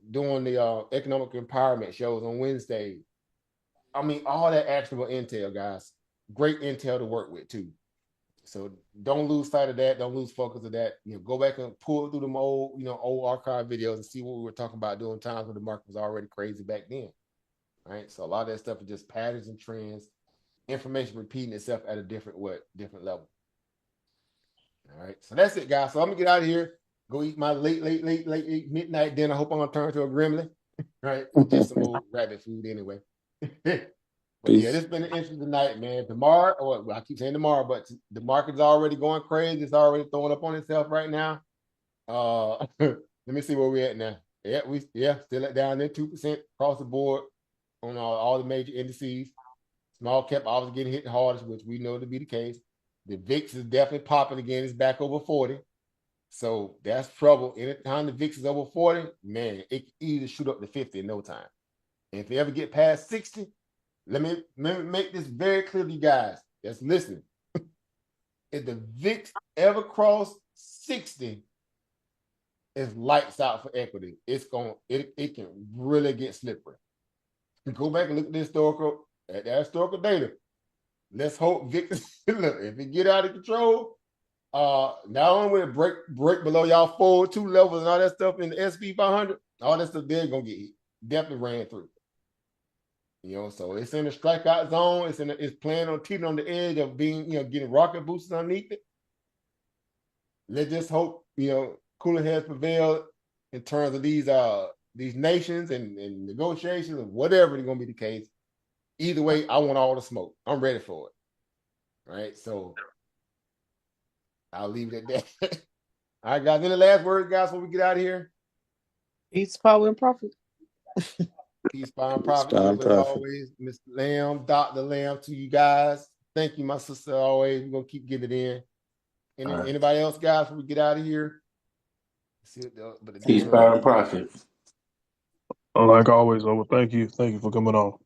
doing the economic empowerment shows on Wednesday. I mean, all that actionable intel, guys. Great intel to work with, too. So don't lose sight of that. Don't lose focus of that. Go back and pull through them old archive videos and see what we were talking about during times when the market was already crazy back then. Right? So a lot of that stuff is just patterns and trends, information repeating itself at a different level. All right, so that's it, guys. So I'm gonna get out of here, go eat my late midnight dinner. I hope I'm gonna turn to a gremlin, right? Just some old rabbit food anyway. But yeah, this has been an interesting night, man. Tomorrow, well, I keep saying tomorrow, but the market's already going crazy. It's already throwing up on itself right now. Let me see where we're at now. Yeah, still at down there 2% across the board on all the major indices. Small cap obviously getting hit the hardest, which we know to be the case. The VIX is definitely popping again. It's back over 40. So that's trouble. Anytime the VIX is over 40, man, it can easily shoot up to 50 in no time. And if you ever get past 60, let me make this very clear to you guys that's listening. If the VIX ever cross 60, it's lights out for equity. It can really get slippery. Go back and look at the historical data. Let's hope VIX, look, if it get out of control, not only will it break below y'all forward 2 levels and all that stuff in the SP 500, all that stuff they're gonna get definitely ran through. So it's in the strikeout zone. It's playing on teetering on the edge of being, getting rocket boosters underneath it. Let's just hope, cooler heads prevail in terms of these nations and negotiations or whatever is gonna be the case. Either way, I want all the smoke. I'm ready for it. Right. So I'll leave it at that. All right, guys. Any last words, guys, before we get out of here? Peace, power, and profit. Peace, power, and profit. As always, Mr. Lamb, Dr. Lamb, to you guys. Thank you, my sister. Always, we're gonna keep giving it in. Anybody else, guys, before we get out of here? Peace, power, and profit. Like always, thank you for coming on.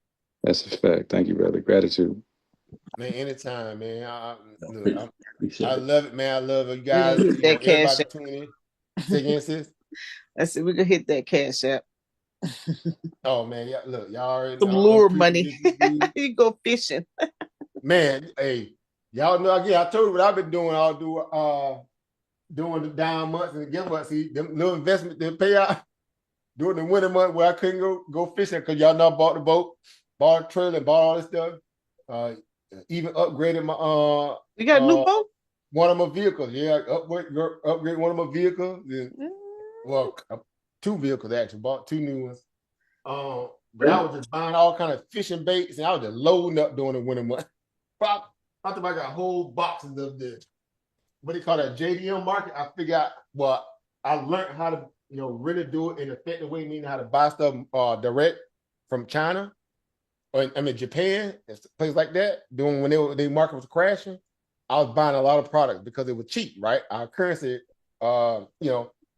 That's a fact. Thank you, brother. Gratitude. Man, anytime, man. I love it, man. I love you guys. Hit that cash everybody tuning in. Say again, sis. I said we could hit that cash app. Oh man, yeah. Look, y'all already some lure money. You go fishing. Man, hey, y'all know again. I told you what I've been doing. I'll do during the down months, and guess what? See, them little investment they pay out during the winter month where I couldn't go fishing because y'all know I bought the boat, bought a trailer, and bought all this stuff. Even upgraded my You got a new boat? One of my vehicles. Yeah, upgrade one of my vehicles. Well, 2 vehicles actually. Bought 2 new ones. But I was just buying all kind of fishing baits, and I was just loading up during the winter month. I thought I got whole boxes of this. What do you call that? JDM market. I figured out. Well, I learned how to really do it in an effective way, meaning how to buy stuff direct from China. Japan, places like that, doing when the market was crashing, I was buying a lot of products because it was cheap, right? Our currency,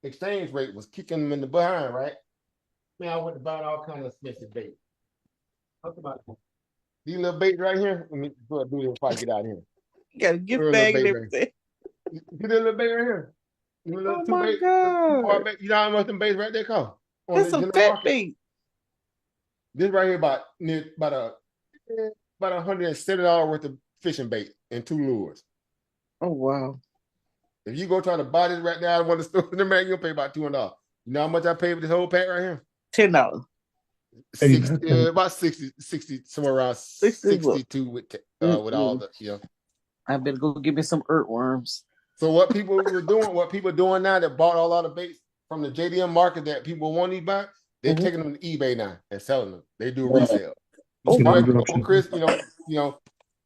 exchange rate was kicking them in the behind, right? Man, I went to buy all kinds of expensive bait. These little baits right here. Let me go ahead and do this before I get out of here. You got a gift Little bag and bait right everything. here. See that little bait right here? Little Oh two my bait, two bar God. bait. You know how much them baits right there cost on That's the some general fat market? bait. This right here about $170 worth of fishing bait and 2 lures. Oh wow. If you go try to buy this right now at one of the stores in the man, you'll pay about $200. You know how much I paid for this whole pack right here? $10. 60, about 60, somewhere around 60 what? 62 with all Mm-mm. the, I better go get me some earthworms. So what people are doing now that bought a lot of baits from the JDM market that people want to buy, they're Mm-hmm. taking them to eBay now and selling them. They do a resale. You Oh see wow. right there, Chris, got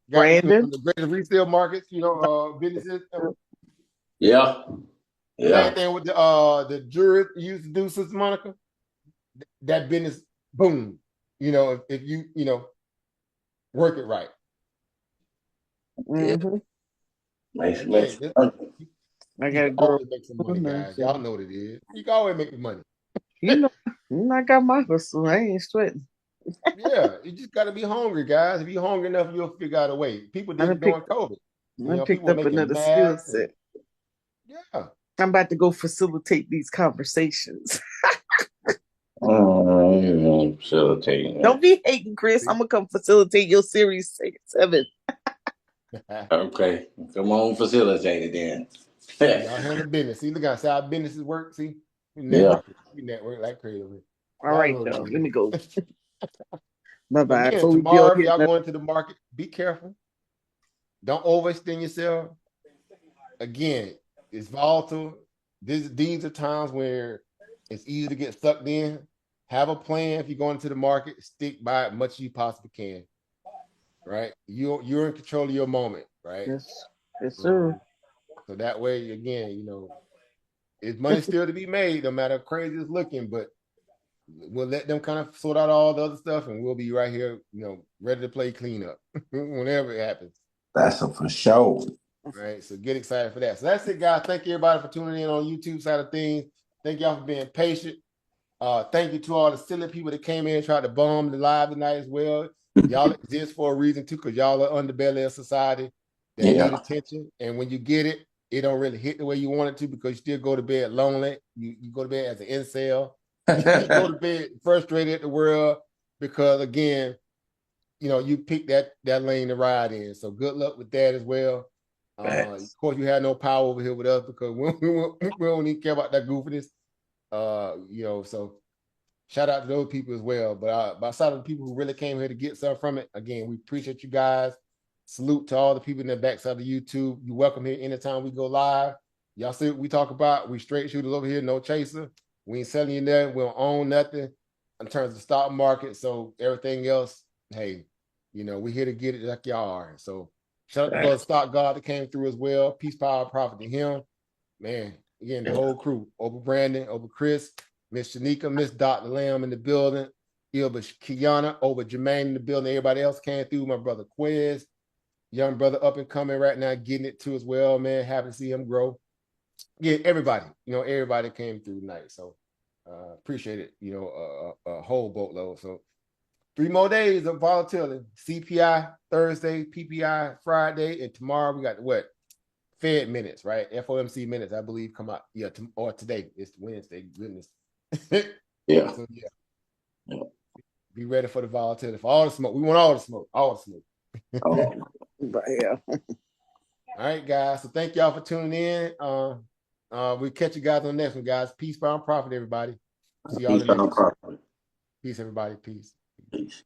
Brandon. the greatest resale markets, businesses. Yeah. Same Yeah. thing with the jury used to do, Sister Monica. That business, boom. If you work it right. Yeah. Mm-hmm. Makes Again, I you got can a girl. always make some Oh, money, no, guys. Y'all know what it is. You can always make the money. you know, I got my hustle. I ain't sweating. Yeah, you just got to be hungry, guys. If you're hungry enough, you'll figure out a way. People I did done it during picked, COVID. I done People picked were up making another skill masks and set. yeah. I'm about to go facilitate these conversations. Facilitating Don't that. be hating, Chris. See? I'm gonna come facilitate your series 7. Okay. Come on, facilitate it then. Y'all handle business. See, look at how businesses work. See, we Yeah. network. We network like crazy. All Y'all right, know what though. it Let me go. is. Bye So bye. again, Before we be on tomorrow, if here, y'all go into the market, be careful. Don't overextend yourself. Again, it's volatile. These are times where it's easy to get sucked in. Have a plan if you go into the market. Stick by it much as you possibly can. Right? You're in control of your moment. Right? yes, yes, sir. So that way, again, it's money still to be made, no matter how crazy it's looking. But we'll let them kind of sort out all the other stuff, and we'll be right here, ready to play cleanup whenever it happens. That's a for sure. Right. So get excited for that. So that's it, guys. Thank you everybody for tuning in on YouTube side of things. Thank y'all for being patient. Thank you to all the silly people that came in and tried to bomb the live tonight as well. Y'all exist for a reason too, because y'all are underbelly of society that need Yeah. attention. And when you get it, it don't really hit the way you want it to because you still go to bed lonely. You go to bed as an incel. You go to bed frustrated at the world because again, you pick that lane to ride in. So good luck with that as well. Of course, you had no power over here with us because we don't even care about that goofiness. So shout out to those people as well. But outside of the people who really came here to get something from it, again, we appreciate you guys. Salute to all the people in the backside of YouTube. You're welcome here anytime we go live. Y'all see what we talk about. We straight shooters over here, no chaser. We ain't selling you nothing. We don't own nothing in terms of the stock market. So everything else, hey, we're here to get it like y'all are. So shout out to Brother Stock God that came through as well. Peace, power, profit to him. Man, again, the whole crew. Over Brandon, over Chris, Miss Shanika, Miss Dr. Lamb in the building, over Kiana, over Jermaine in the building. Everybody else came through. My brother Quiz, young brother up and coming right now, getting it too as well, man. Happy to see him grow. Yeah, everybody, everybody came through tonight. So appreciate it, a whole boatload. So 3 more days of volatility. CPI Thursday, PPI Friday, and tomorrow we got what? Fed minutes, right? FOMC minutes, I believe, come out. Yeah, or today. It's Wednesday. Goodness. Yeah. So yeah. Be ready for the volatility, for all the smoke. We want all the smoke. All the smoke. But yeah. All right, guys. So thank y'all for tuning in. We'll catch you guys on the next one, guys. Peace, power, and profit, everybody. See y'all in the next one. Peace, everybody. Peace. Peace.